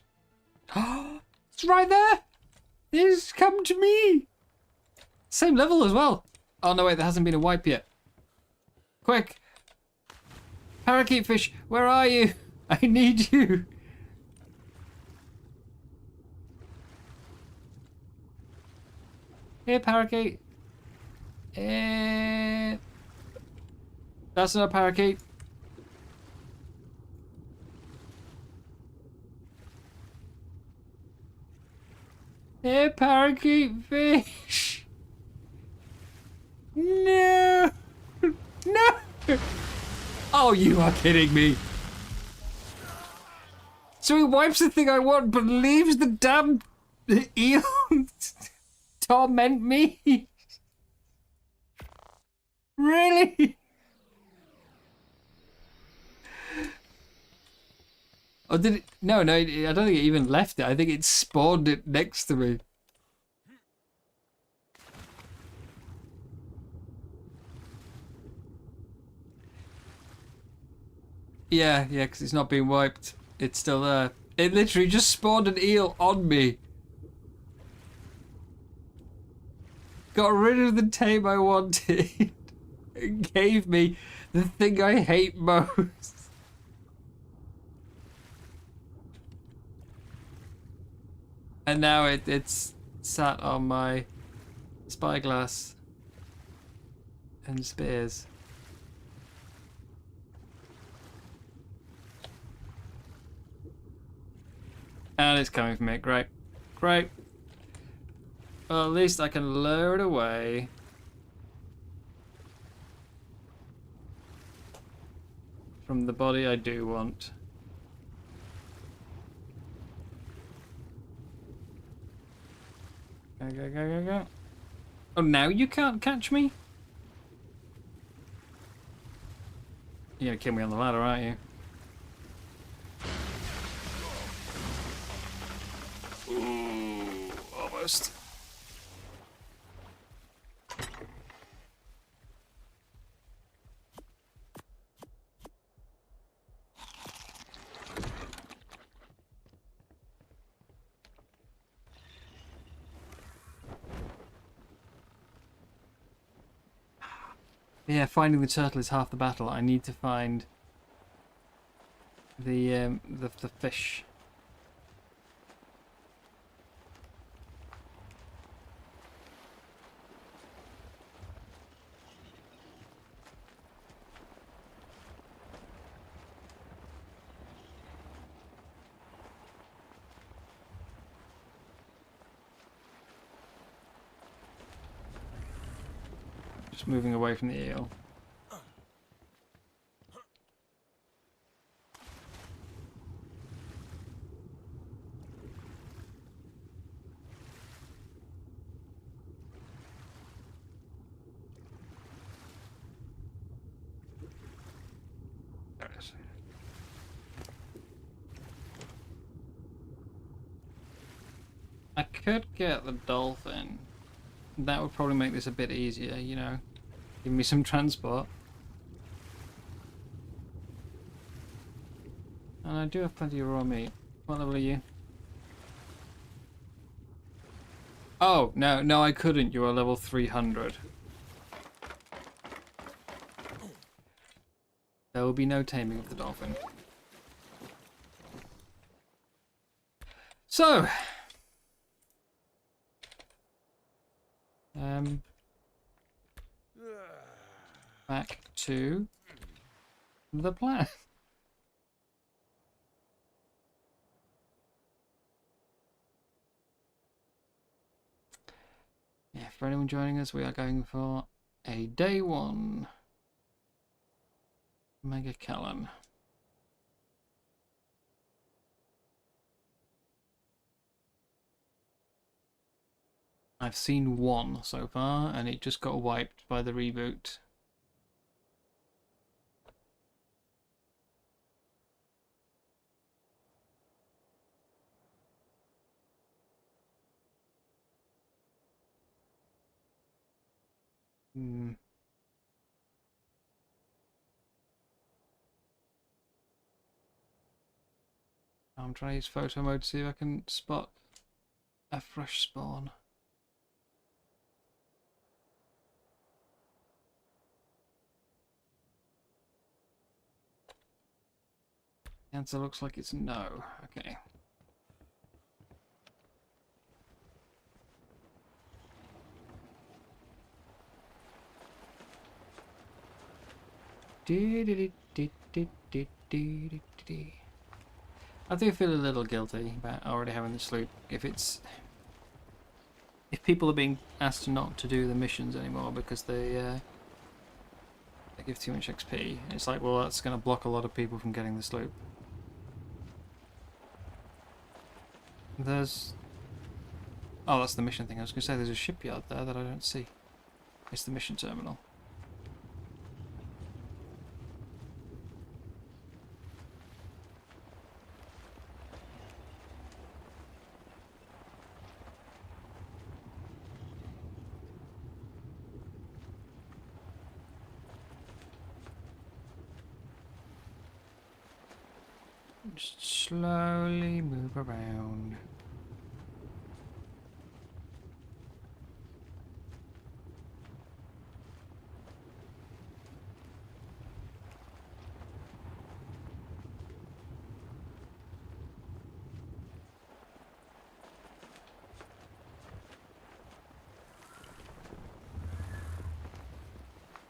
Oh, it's right there! It's come to me! Same level as well. Oh no, wait, there hasn't been a wipe yet. Quick! Parakeet fish, where are you? I need you! Here, parakeet. That's not a parakeet. Here, parakeet fish. No! No! Oh, you are kidding me. So he wipes the thing I want, but leaves the damn eel torment me? Really? Oh, did it? No, I don't think it even left it. I think it spawned it next to me. Yeah, because it's not been wiped. It's still there. It literally just spawned an eel on me. Got rid of the tame I wanted. And gave me the thing I hate most. And now it's sat on my spyglass and spears. And it's coming from it. Great. Great. Well, at least I can lure it away. From the body I do want. Go, go, go, go, go. Oh, now you can't catch me? You're gonna kill me on the ladder, aren't you? Ooh, almost. Yeah, finding the turtle is half the battle. I need to find the fish. Just moving away from the eel. There it is. I could get the dolphin. That would probably make this a bit easier, you know. Give me some transport. And I do have plenty of raw meat. What level are you? Oh, no, I couldn't. You are level 300. There will be no taming of the dolphin. So, back to the plan. Yeah, for anyone joining us, we are going for a day 1 Mega Callan. I've seen 1 so far, and it just got wiped by the reboot. I'm trying to use photo mode to see if I can spot a fresh spawn. The answer looks like it's no. Okay. I do feel a little guilty about already having the sloop. If people are being asked not to do the missions anymore because they give too much XP, it's like, well, that's going to block a lot of people from getting the sloop. There's... Oh, that's the mission thing. I was going to say there's a shipyard there that I don't see. It's the mission terminal. Just slowly move around.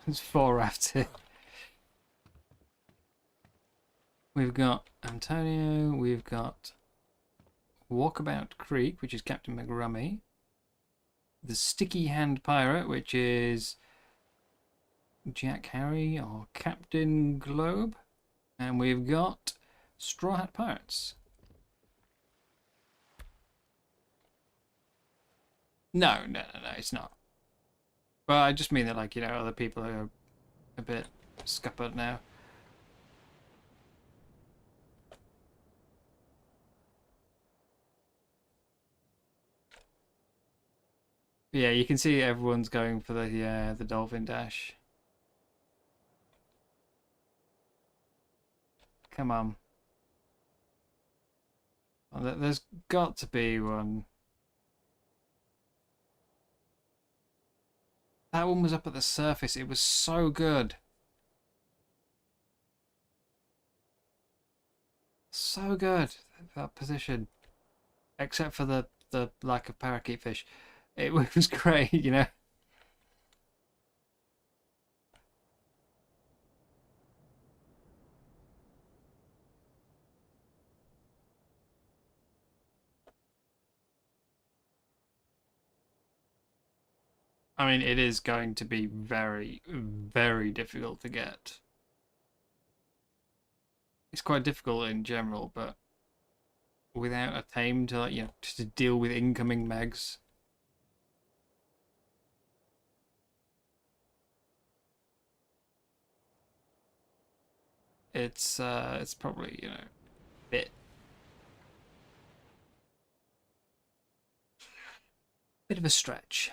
There's 4 rafts here. We've got Antonio, we've got Walkabout Creek, which is Captain McRummy. The Sticky Hand Pirate, which is Jack Harry or Captain Globe. And we've got Straw Hat Pirates. No, it's not. Well, I just mean that, like, you know, other people are a bit scuppered now. Yeah, you can see everyone's going for the dolphin dash. Come on. Well, there's got to be one. That one was up at the surface. It was so good. So good, that position. Except for the lack of parakeet fish. It was great, you know. I mean, it is going to be very, very difficult to get. It's quite difficult in general, but without a tame to, like, you know, to deal with incoming megs. It's probably, you know, bit of a stretch.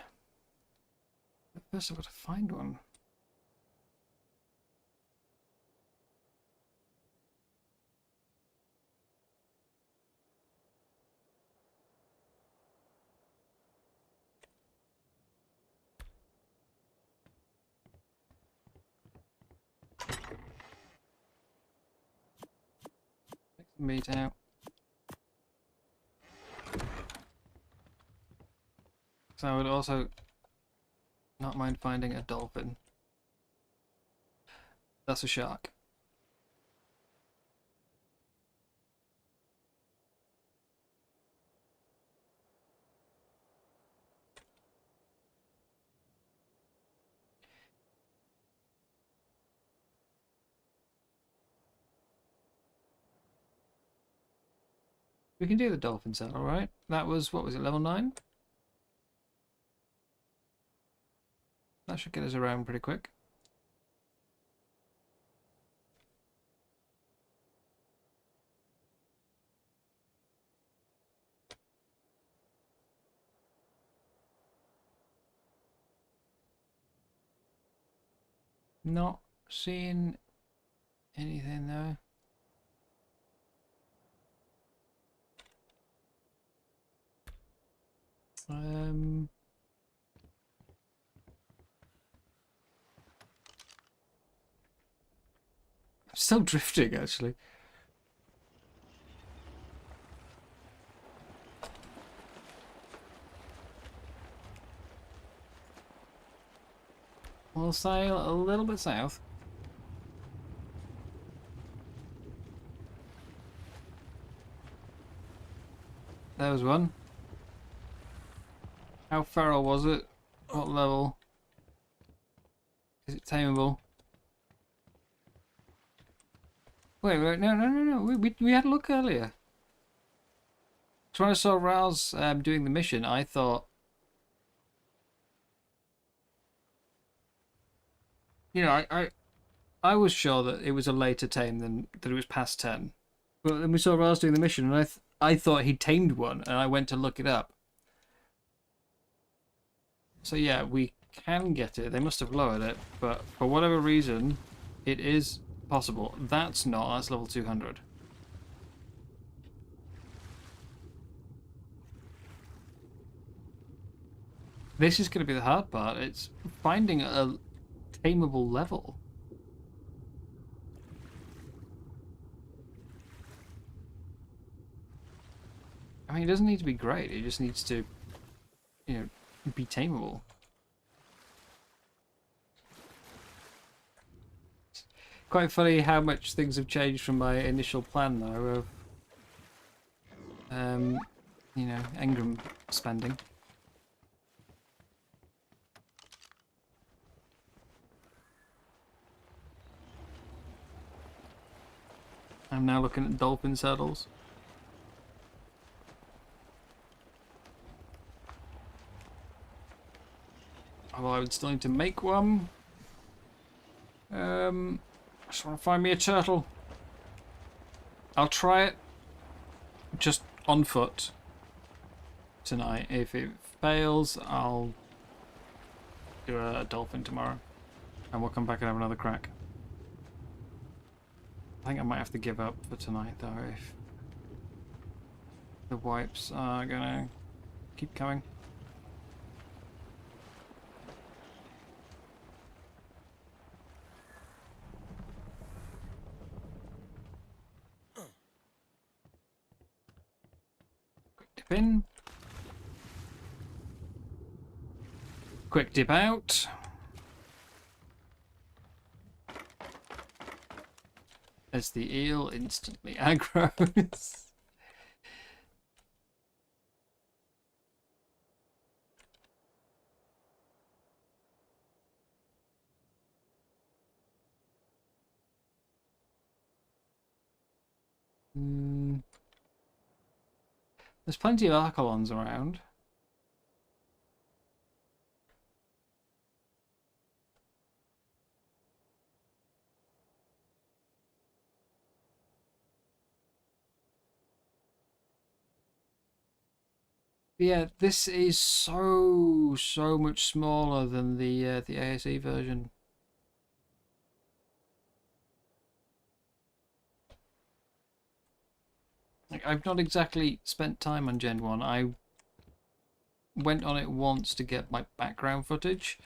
But first I've got to find one. Take some meat out. So I would also not mind finding a dolphin. That's a shark. We can do the dolphin saddle, right? That was, what was it, level 9? That should get us around pretty quick. Not seeing anything though. I'm still drifting actually. We'll sail a little bit south. There was one. How feral was it? What level? Is it tameable? Wait, no. We had a look earlier. So when I saw Rao's doing the mission, I thought, you know, I was sure that it was a later tame than that it was past 10. But then we saw Rao's doing the mission, and I thought he tamed one, and I went to look it up. So yeah, we can get it. They must have lowered it, but for whatever reason, it is possible. That's not. That's level 200. This is going to be the hard part. It's finding a tameable level. I mean, it doesn't need to be great. It just needs to, you know, be tameable. Quite funny how much things have changed from my initial plan, though, of, you know, engram spending. I'm now looking at dolphin saddles. Although I would still need to make one. I just want to find me a turtle. I'll try it just on foot tonight. If it fails, I'll do a dolphin tomorrow. And we'll come back and have another crack. I think I might have to give up for tonight though if the wipes are gonna keep coming. Quick dip in. Quick dip out. As the eel instantly aggroes. There's plenty of Archelons around. Yeah, this is so much smaller than the ASE version. Like, I've not exactly spent time on Gen 1. I went on it once to get my background footage.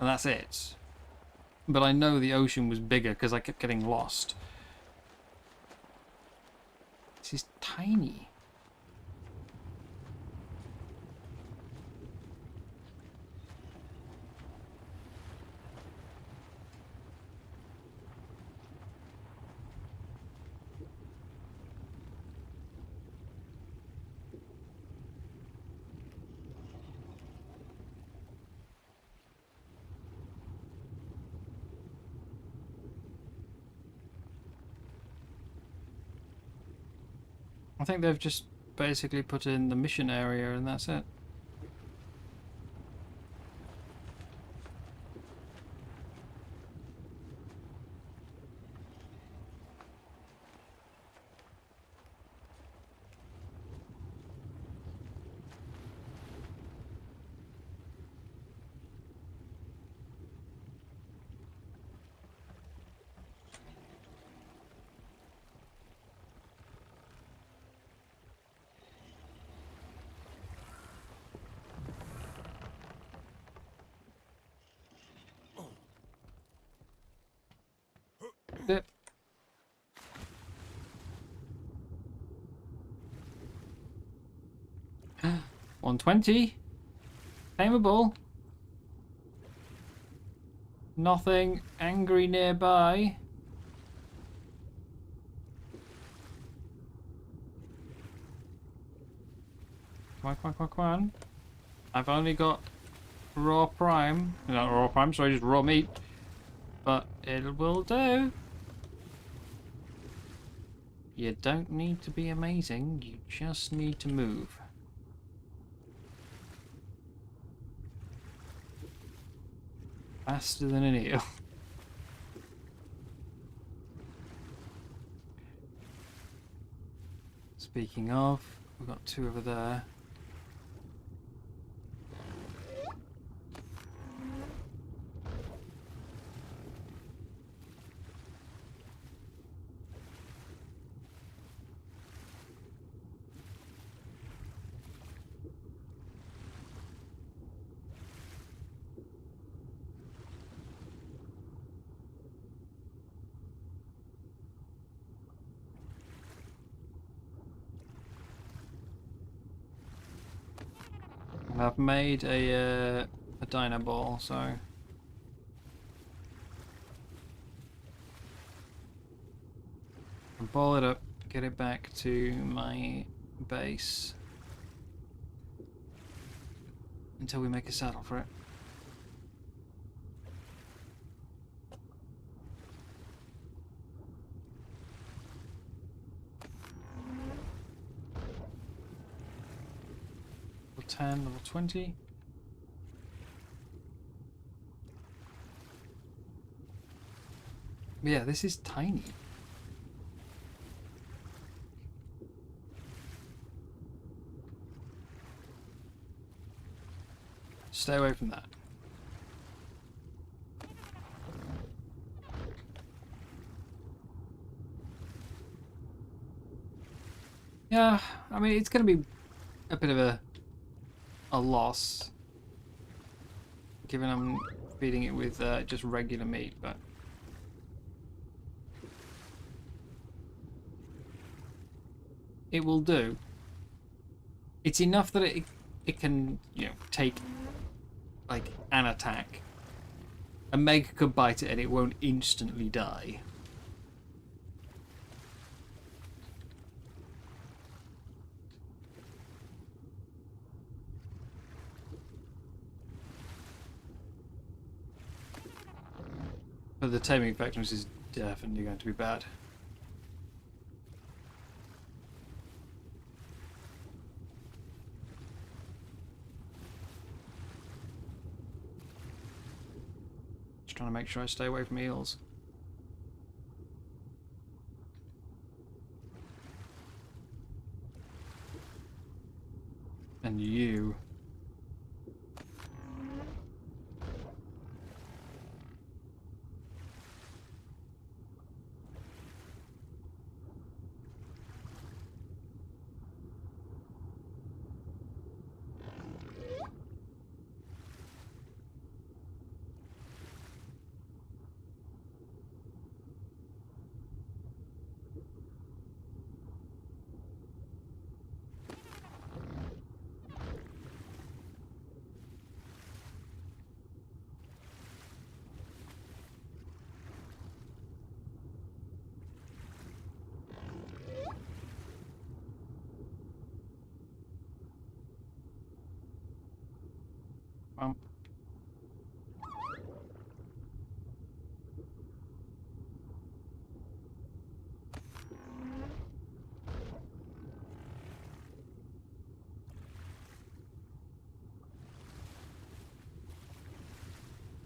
And that's it. But I know the ocean was bigger because I kept getting lost. This is tiny. I think they've just basically put in the mission area and that's it. Yep. $120. Tameable. Nothing angry nearby. Come on. I've only got raw prime. Not raw prime, sorry, just raw meat. But it will do. You don't need to be amazing, you just need to move. Faster than an eel. Speaking of, we've got two over there. And I've made a dino ball, so I'll ball it up, get it back to my base until we make a saddle for it. Level 10, level 20. Yeah, this is tiny. Stay away from that. Yeah, I mean, it's going to be a bit of a loss, given I'm feeding it with just regular meat, but it will do. It's enough that it can, you know, take like an attack. A Meg could bite it and it won't instantly die. But the taming effectiveness is definitely going to be bad. Just trying to make sure I stay away from eels. And you.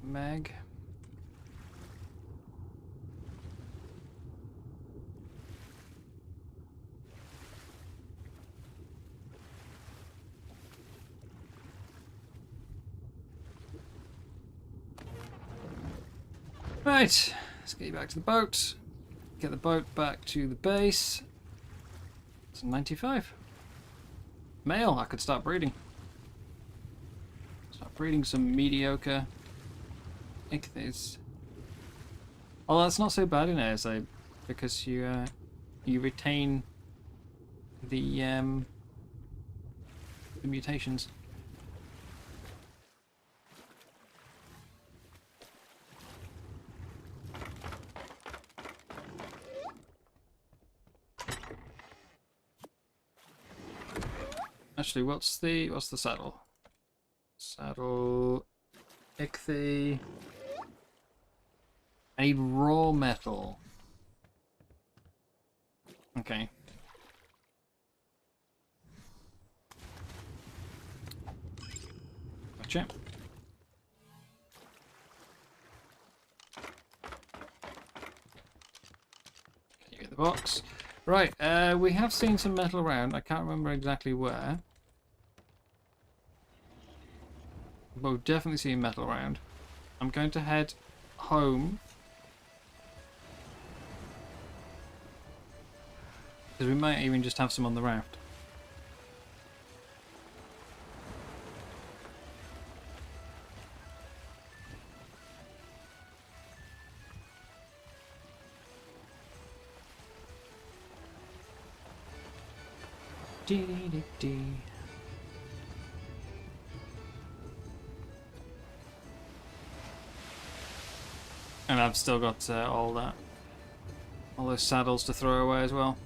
Meg. Right, let's get you back to the boat. Get the boat back to the base. It's 95. Male, I could start breeding. Start breeding some mediocre ichthyes. Oh, that's not so bad in ASA because you retain the mutations. Actually, what's the saddle? Saddle, ichthy. I need raw metal. Okay. Gotcha. Can you get the box? Right, we have seen some metal around. I can't remember exactly where. But we've definitely seen metal around. I'm going to head home. Because we might even just have some on the raft. Dee-dee-dee-dee. And I've still got all those saddles to throw away as well.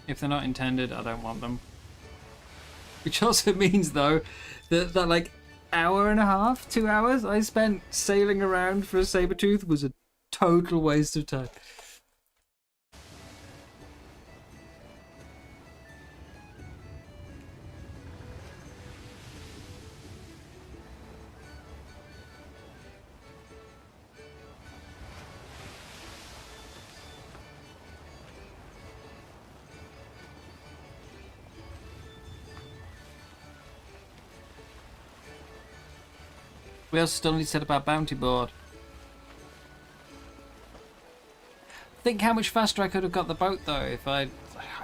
If they're not intended, I don't want them. Which also means, though, that like hour and a half, 2 hours I spent sailing around for a saber-tooth was a total waste of time. We also still need to set up our bounty board. Think how much faster I could have got the boat though if I'd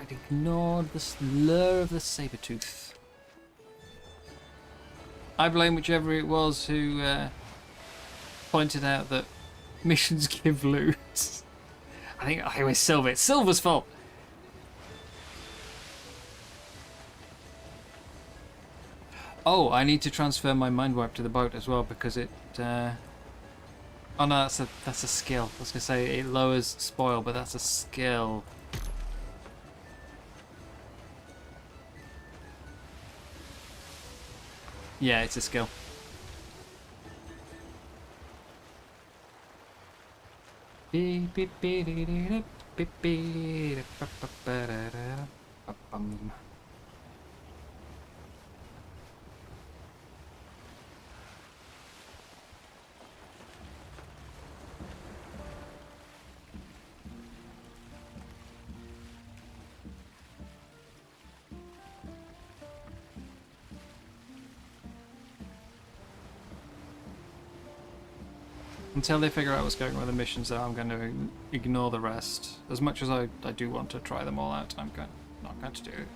ignored the lure of the saber-tooth. I blame whichever it was who pointed out that missions give loot. I think it was Silver. It's Silver's fault. Oh, I need to transfer my mind wipe to the boat as well because it. Oh no, that's a skill. I was gonna say it lowers spoil, but that's a skill. Yeah, it's a skill. Until they figure out what's going on with the missions, though, I'm going to ignore the rest. As much as I do want to try them all out, not going to do it.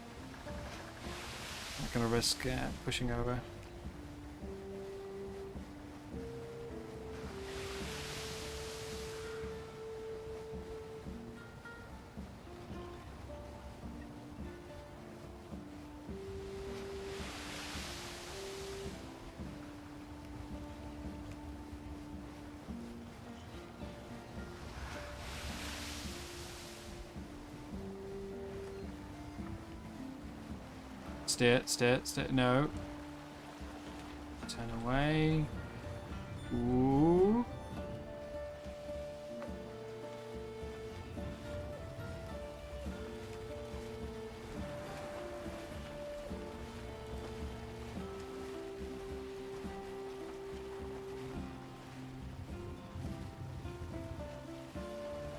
Not going to risk pushing over. Steer, no. Turn away. Ooh.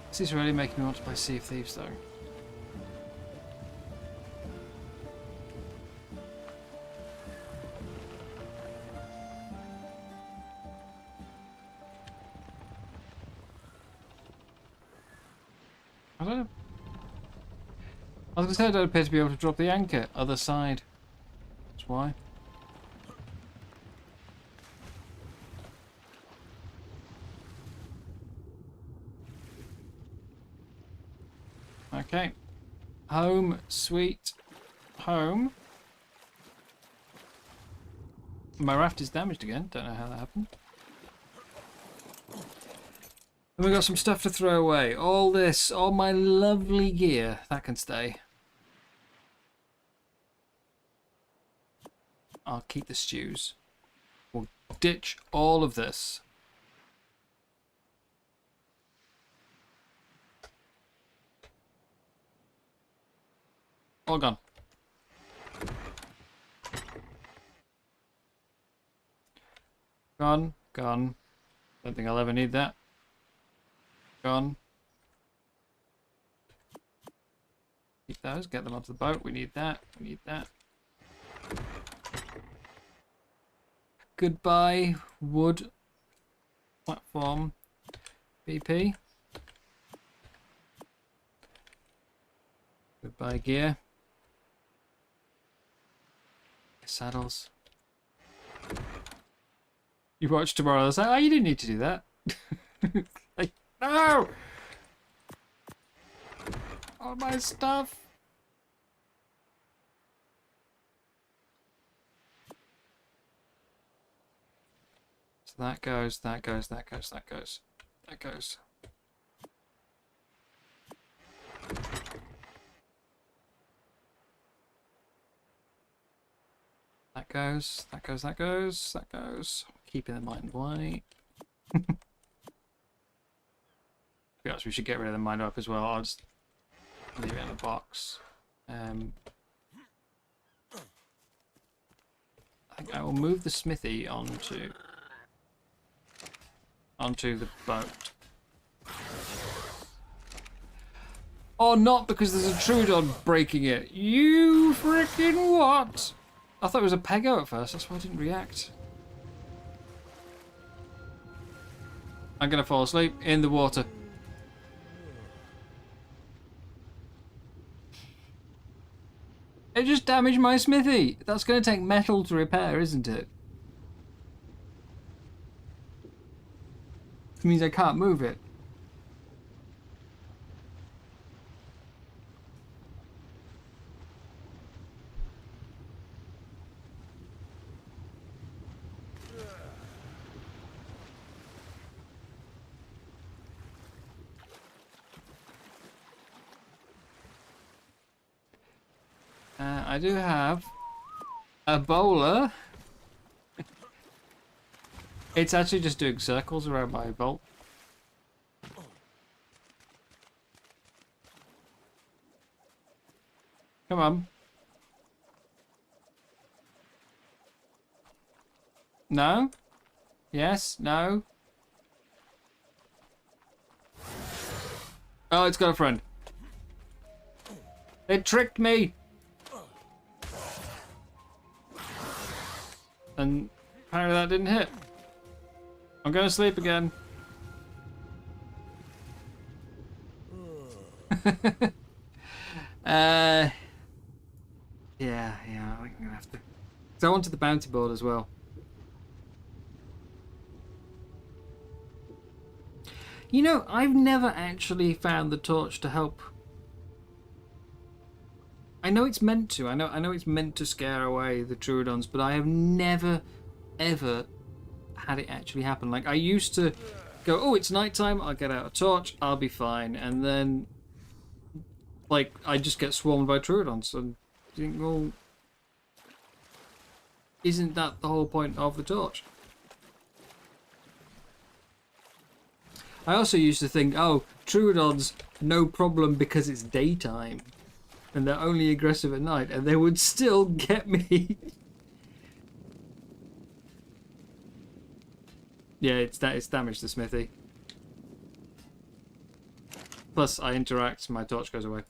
This is really making me want to play Sea of Thieves, though. I don't know. I was going to say I don't appear to be able to drop the anchor. Other side. That's why. Okay. Home, sweet home. My raft is damaged again. Don't know how that happened. And we got some stuff to throw away. All this, all my lovely gear, that can stay. I'll keep the stews. We'll ditch all of this. All gone. Gone, gone. Don't think I'll ever need that. Gone. Keep those, get them onto the boat. We need that, we need that. Goodbye, wood platform. BP. Goodbye, gear. Saddles. You watch tomorrow, I was like, oh, you didn't need to do that. Like, no! All my stuff. So that goes, that goes, that goes, that goes, that goes. That goes, that goes, that goes, that goes. Keeping the mind white. To be honest, we should get rid of the mind up as well. I'll just leave it in a box. I think I will move the smithy onto the boat. Oh, not because there's a Troodon breaking it. You freaking what? I thought it was a Pego at first, that's why I didn't react. I'm gonna fall asleep in the water. It just damaged my smithy. That's gonna take metal to repair, isn't it? It means I can't move it. I do have a bowler. It's actually just doing circles around my bolt. Come on. No? Yes? No? Oh, it's got a friend. They tricked me! And apparently that didn't hit. I'm going to sleep again. Yeah, I think I'm gonna have to. So I wanted the bounty board as well. You know, I've never actually found the torch to help. I know it's meant to. I know it's meant to scare away the Trudons, but I have never, ever had it actually happen. Like, I used to go, oh, it's nighttime, I'll get out a torch, I'll be fine, and then, like, I just get swarmed by Trudons, and you think, well, isn't that the whole point of the torch? I also used to think, oh, Trudons, no problem because it's daytime, and they're only aggressive at night, and they would still get me. Yeah, it's damaged the smithy. Plus, I interact, my torch goes away.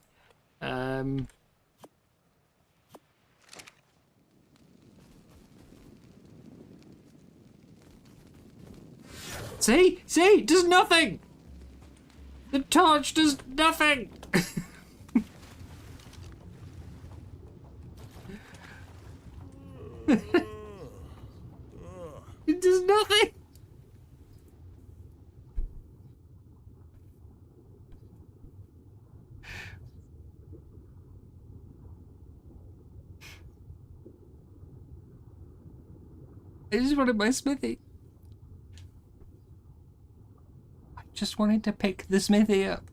See? It does nothing! The torch does nothing! It does nothing! I just wanted my smithy. I just wanted to pick the smithy up.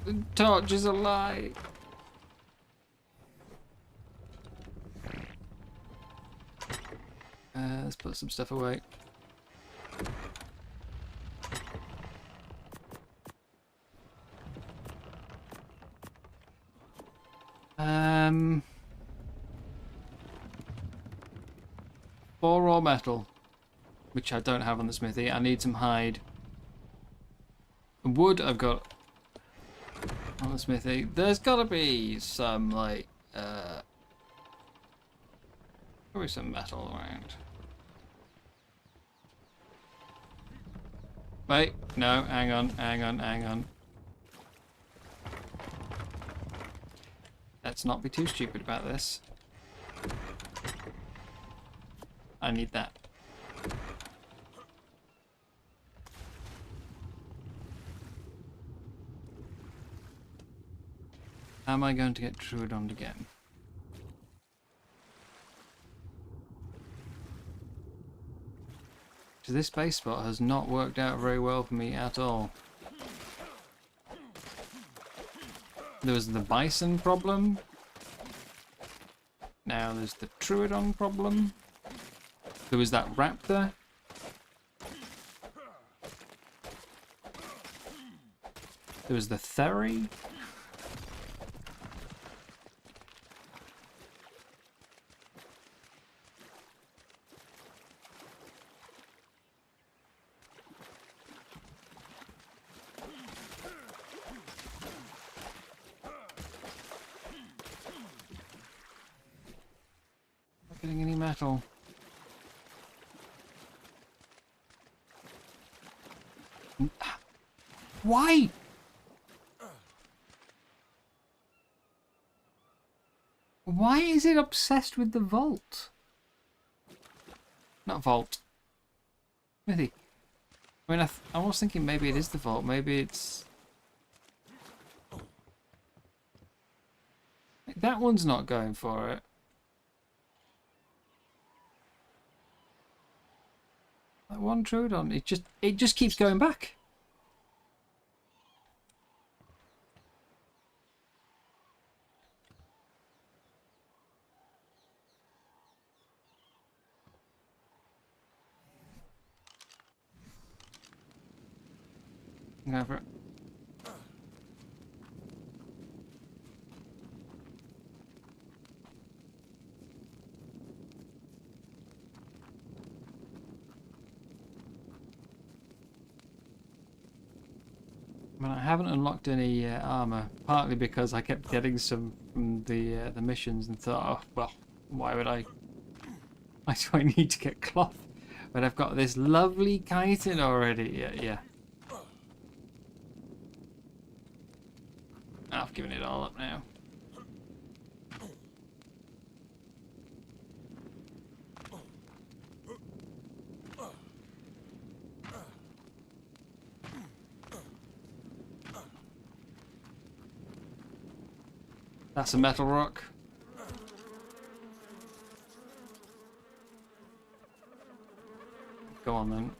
The torch is a lie. Let's put some stuff away. Four raw metal, which I don't have on the smithy. I need some hide. Wood I've got on the smithy. There's gotta be some, like, probably some metal around. Wait, no, hang on. Let's not be too stupid about this. I need that. Am I going to get Trudon again? This base spot has not worked out very well for me at all. There was the bison problem. Now there's the Trudon problem. There was that raptor. There was the Theri. Not getting any metal. Why? Why is it obsessed with the vault? Not vault. Smithy. I mean, I was thinking maybe it is the vault. Maybe it's... That one's not going for it. That one Trudon, it just keeps going back. Go for it. I mean, I haven't unlocked any armor, partly because I kept getting some from the missions and thought, oh well, why do I need to get cloth when I've got this lovely chitin already? Yeah. I've given it all up now. That's a metal rock. Go on then.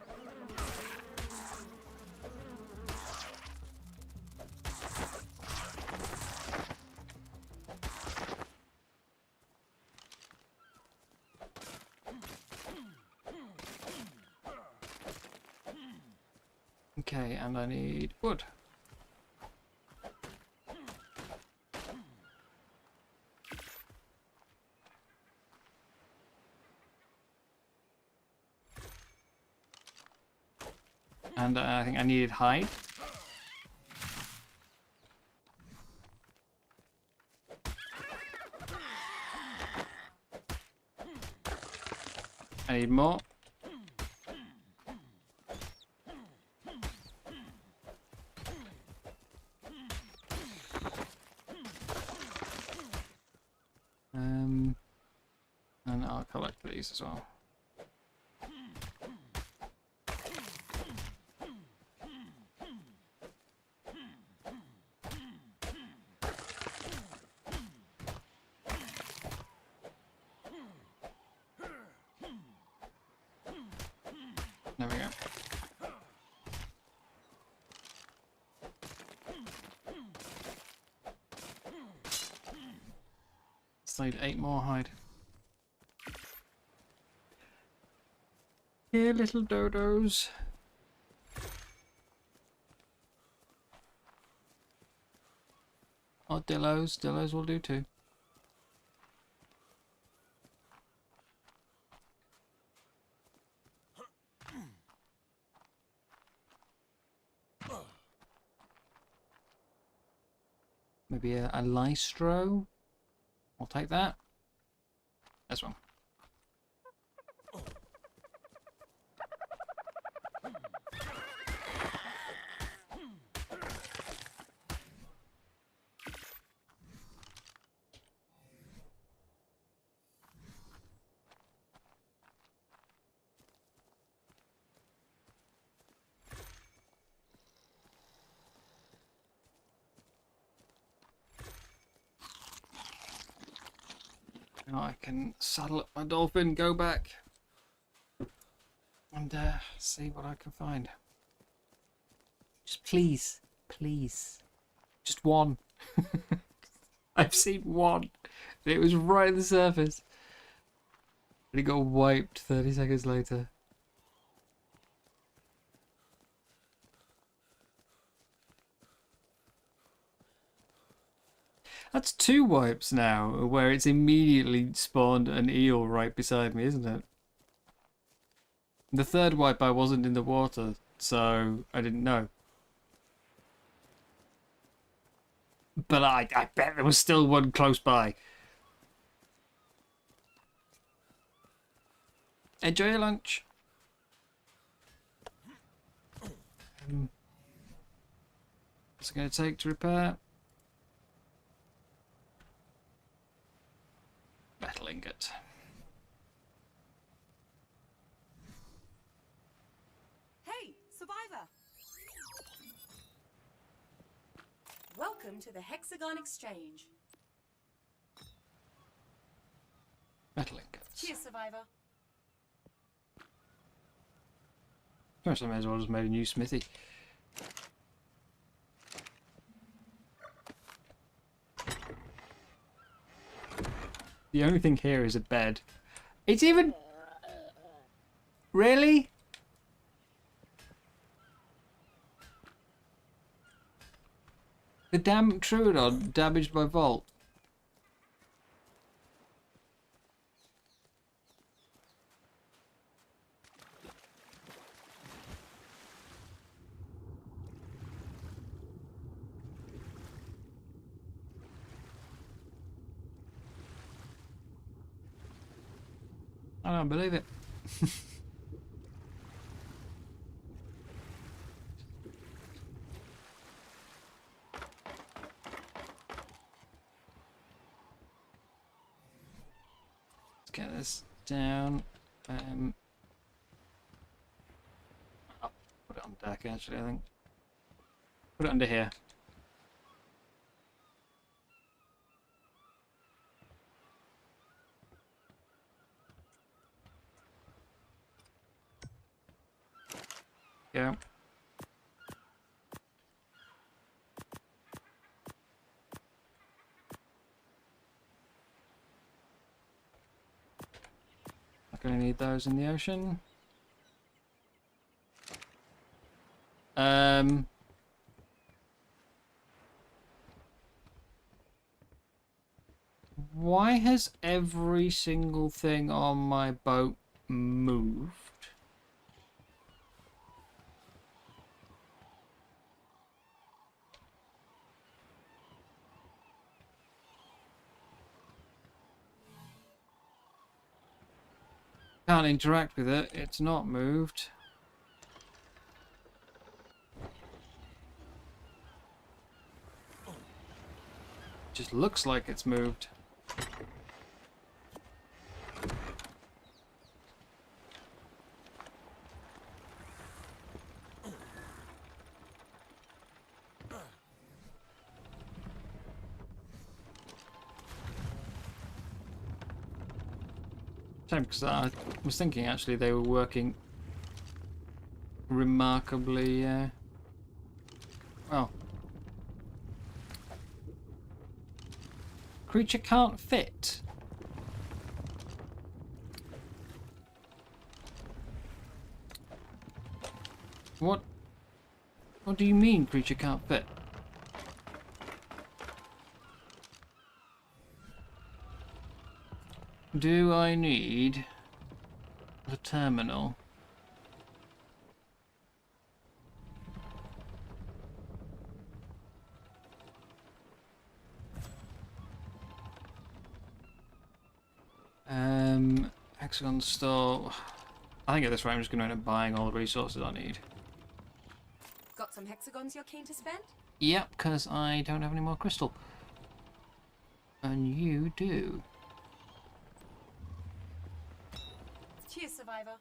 Okay, and I need wood. And I think I needed hide. I need more. And I'll collect these as well. There we go. Slide 8 more hide. Here, little dodos. Or dillos. Dillos will do too. Maybe a lystro. I'll take that. This one. Now I can saddle up my dolphin, go back, and see what I can find. Just please, please, just one. I've seen one, and it was right at the surface, and it got wiped 30 seconds later. That's 2 wipes now, where it's immediately spawned an eel right beside me, isn't it? The 3rd wipe I wasn't in the water, so I didn't know. But I bet there was still one close by. Enjoy your lunch. What's it going to take to repair? Metal ingot. Hey, survivor! Welcome to the Hexagon Exchange. Metal ingots. Cheers, survivor. Gosh, I may as well just made a new smithy. The only thing here is a bed. It's even... Really? The damn Troodon damaged my vault. I don't believe it. Let's get this down. I'll put it on deck actually, I think. Put it under here. Yeah. Not gonna need those in the ocean. Why has every single thing on my boat moved? Can't interact with it, it's not moved. Just looks like it's moved. Shame, because I was thinking actually they were working remarkably well. Creature can't fit. What do you mean creature can't fit? Do I need the terminal? Hexagon store. I think at this rate I'm just going to end up buying all the resources I need. Got some hexagons you're keen to spend? Yep, because I don't have any more crystal. And you do. Cheers, Survivor.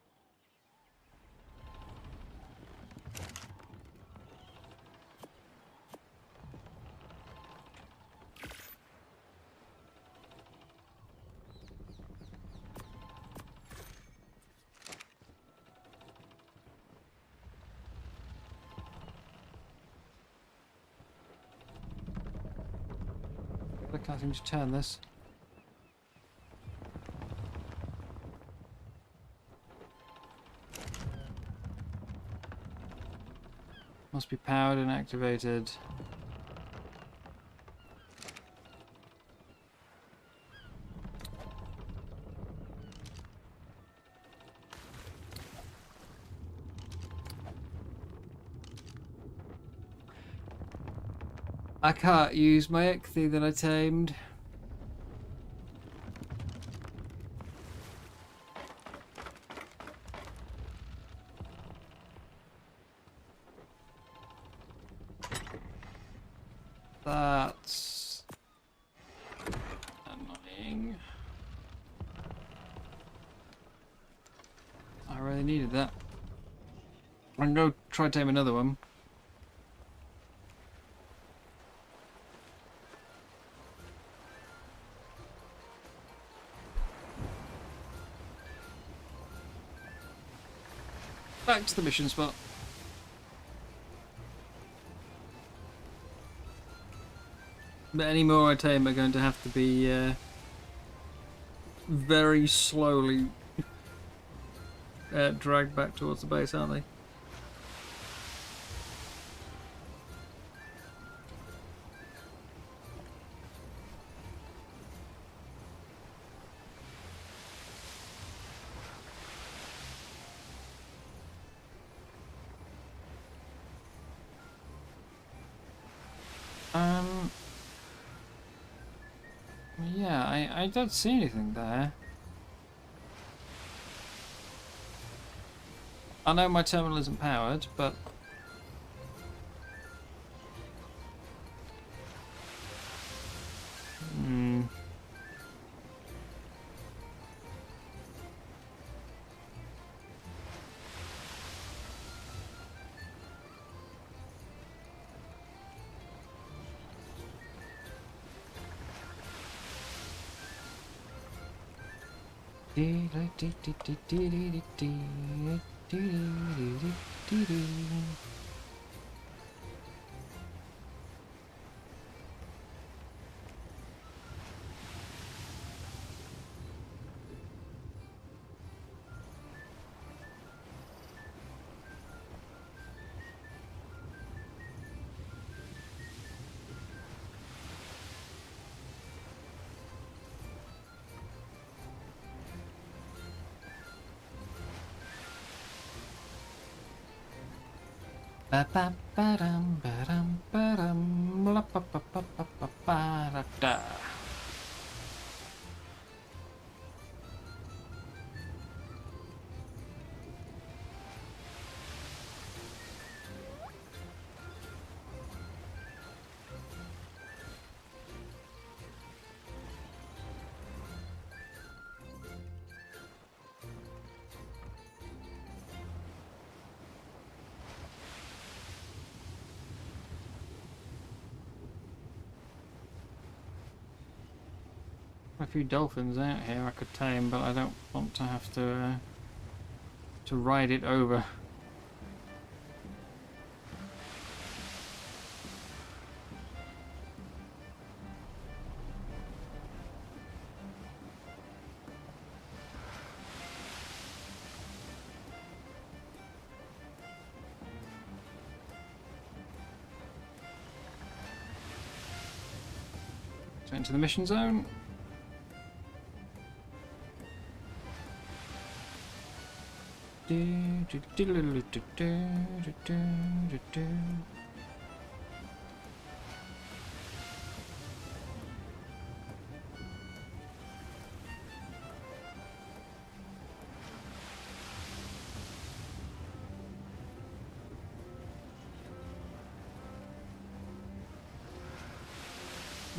I can't seem to turn this. Must be powered and activated. I can't use my Ichthy that I tamed. That's annoying. I really needed that. I can go try to tame another one. Back to the mission spot. But any more I tame are going to have to be very slowly dragged back towards the base, aren't they? Yeah, I don't see anything there. I know my terminal isn't powered, but... Hmm. Ba-ba-ba-dum, ba-dum, ba-dum, la-ba-ba-ba-ba-ba-ba-da-da. A few dolphins out here I could tame, but I don't want to have to ride it over. So into the mission zone.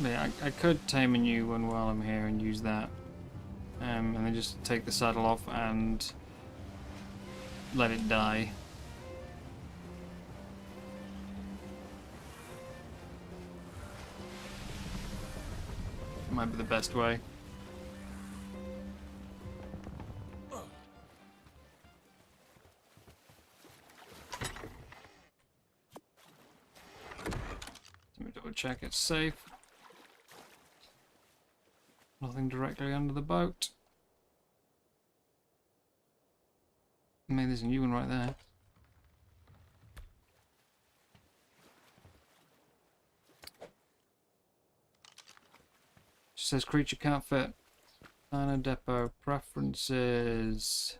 Yeah, I could tame a new one while I'm here and use that. And then just take the saddle off and let it die. Might be the best way. Let me double check it's safe. Nothing directly under the boat. I mean, there's a new one right there. It says creature can't fit. Dino depot preferences.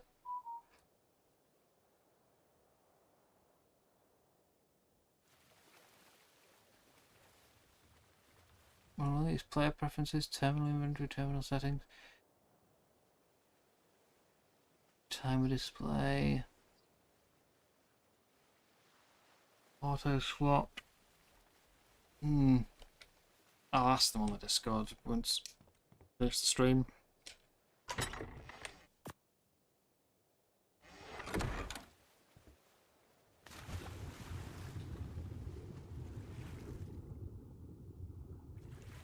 What are these? Player preferences, terminal inventory, terminal settings. Timer display. Auto swap. I'll ask them on the Discord once there's the stream.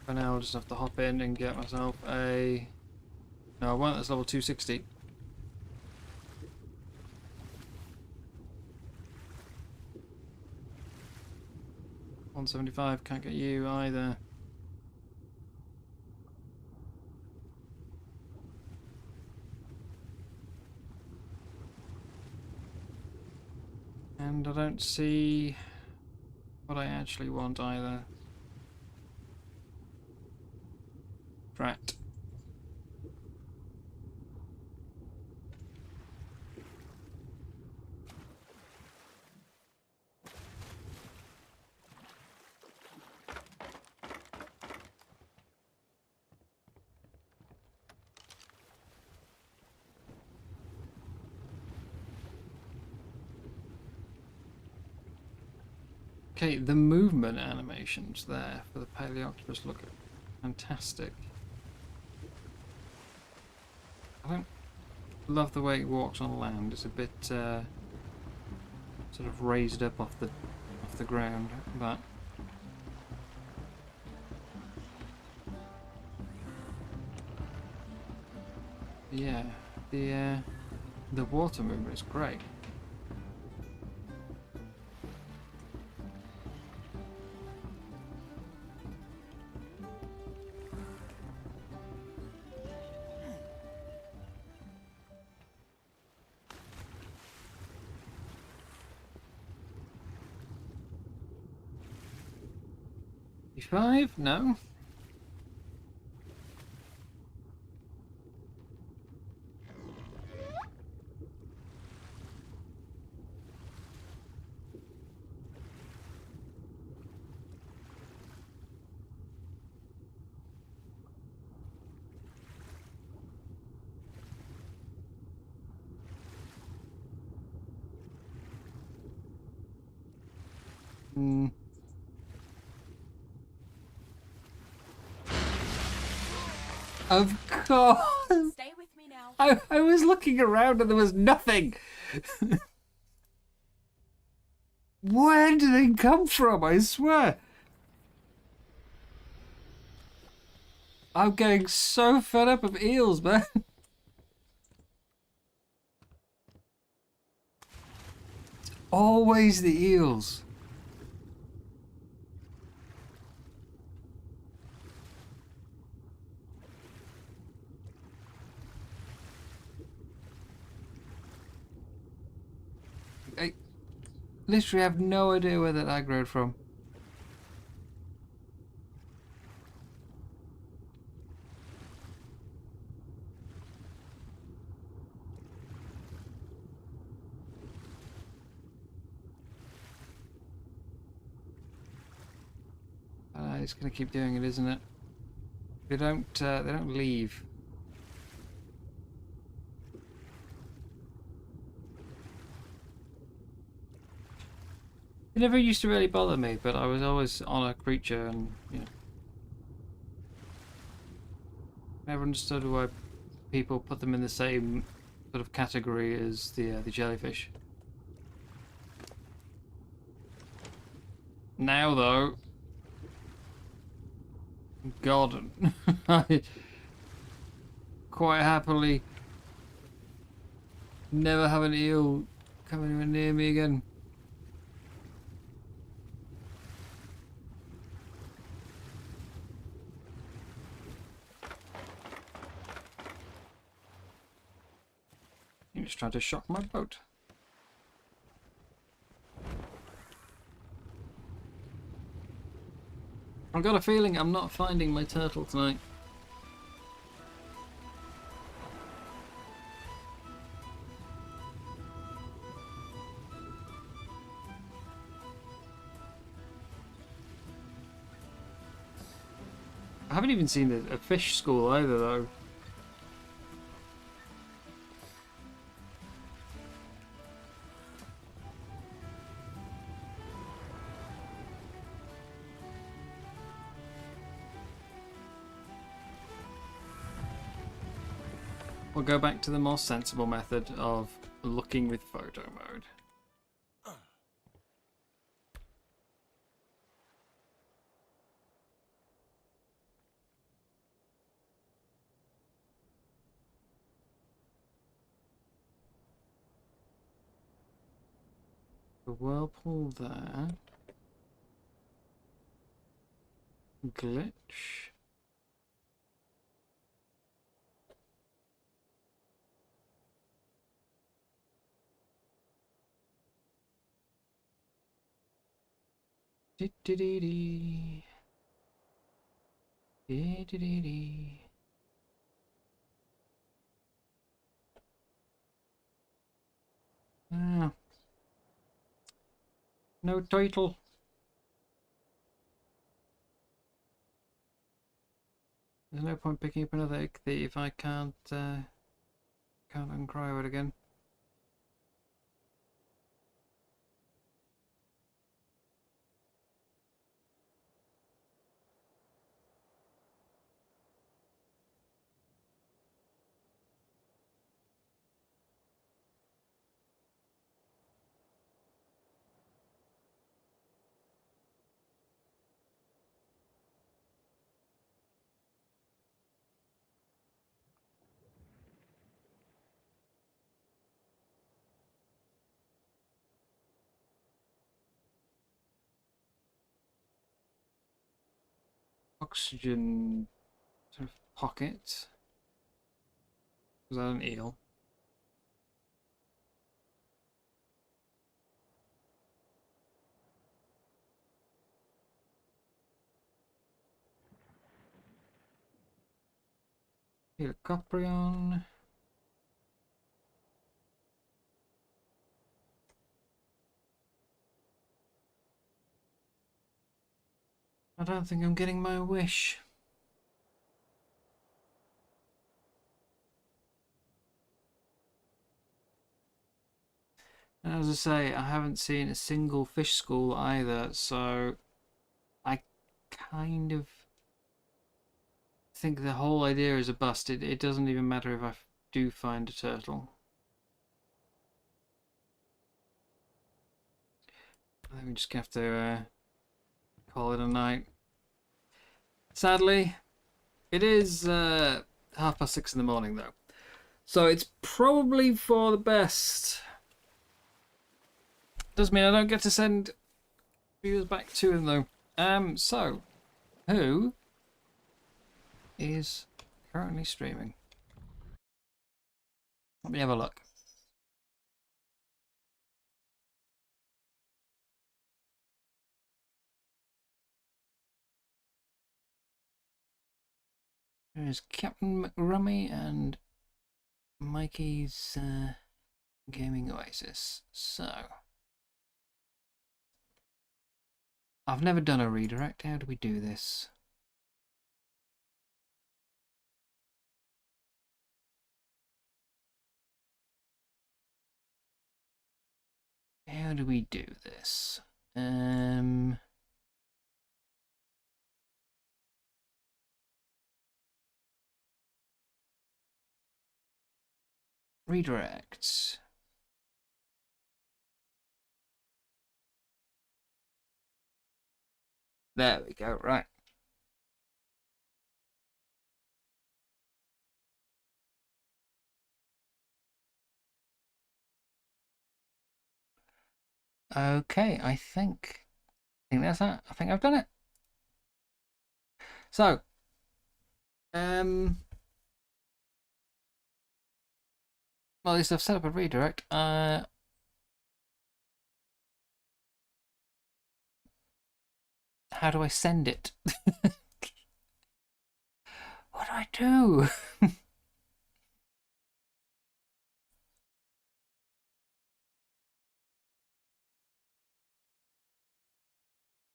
For now, I'll just have to hop in and get myself a... No, I want that's level 260. $175, can't get you either. And I don't see what I actually want either. Drat. Okay, the movement animations there for the Paleoctopus look fantastic. I don't love the way it walks on land. It's a bit sort of raised up off the ground, but yeah, the water movement is great. E5? No. Hmm. Of course. Stay with me now. I was looking around and there was nothing. Where did they come from? I swear. I'm getting so fed up of eels, man. It's always the eels. I literally have no idea where that aggroed from. It's gonna keep doing it, isn't it? They don't leave. It never used to really bother me, but I was always on a creature and, you know. Never understood why people put them in the same sort of category as the jellyfish. Now though, God, I quite happily never have an eel come anywhere near me again. You're just trying to shock my boat. I've got a feeling I'm not finding my turtle tonight. I haven't even seen a fish school either, though. We'll go back to the more sensible method of looking with photo mode. The whirlpool there. Glitch. Dee-dee-dee-dee. Dee-dee-dee-dee. Ah. No title. There's no point picking up another egg thief if I can't uncryo it again. oxygen sort of pocket. Was that an eel? Helicoprion. I don't think I'm getting my wish. And as I say, I haven't seen a single fish school either, so I kind of think the whole idea is a bust. It doesn't even matter if I do find a turtle. I think we just have to call it a night. Sadly, it is 6:30 in the morning though, so it's probably for the best. Does mean I don't get to send viewers back to him though. So who is currently streaming? Let me have a look. There's Captain McRummy and Mikey's Gaming Oasis. So I've never done a redirect. How do we do this? How do we do this? Redirect. There we go, right. Okay, I think that's that. I think I've done it. So, well, at least I've set up a redirect. How do I send it? What do I do?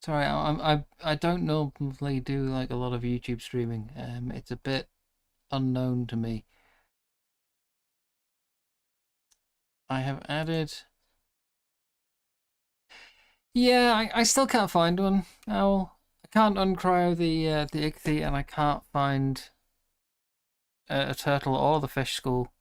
Sorry, I don't normally do like a lot of YouTube streaming. It's a bit unknown to me. I have added. Yeah, I still can't find one. Owl. I can't uncryo the ichthy, and I can't find a turtle or the fish school.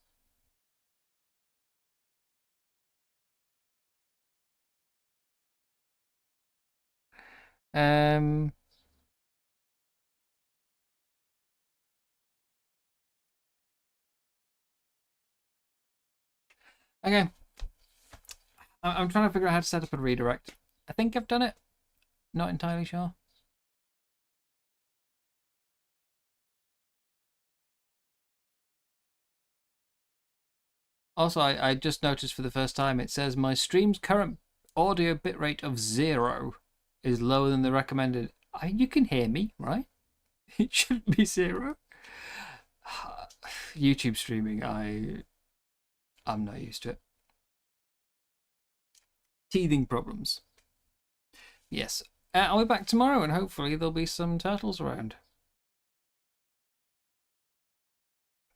Okay. I'm trying to figure out how to set up a redirect. I think I've done it. Not entirely sure. Also, I just noticed for the first time it says my stream's current audio bitrate of 0 is lower than the recommended. You can hear me, right? It shouldn't be 0. YouTube streaming, I'm not used to it. Teething problems. Yes. I'll be back tomorrow and hopefully there'll be some turtles around.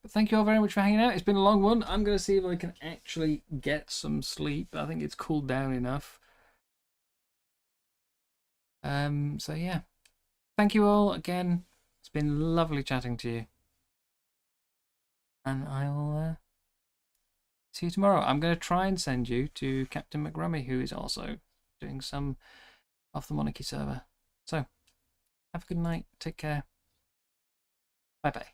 But thank you all very much for hanging out. It's been a long one. I'm going to see if I can actually get some sleep. I think it's cooled down enough. So yeah. Thank you all again. It's been lovely chatting to you. And I'll see you tomorrow. I'm going to try and send you to Captain McRummy, who is also doing some off the Monarchy server. So, have a good night. Take care. Bye-bye.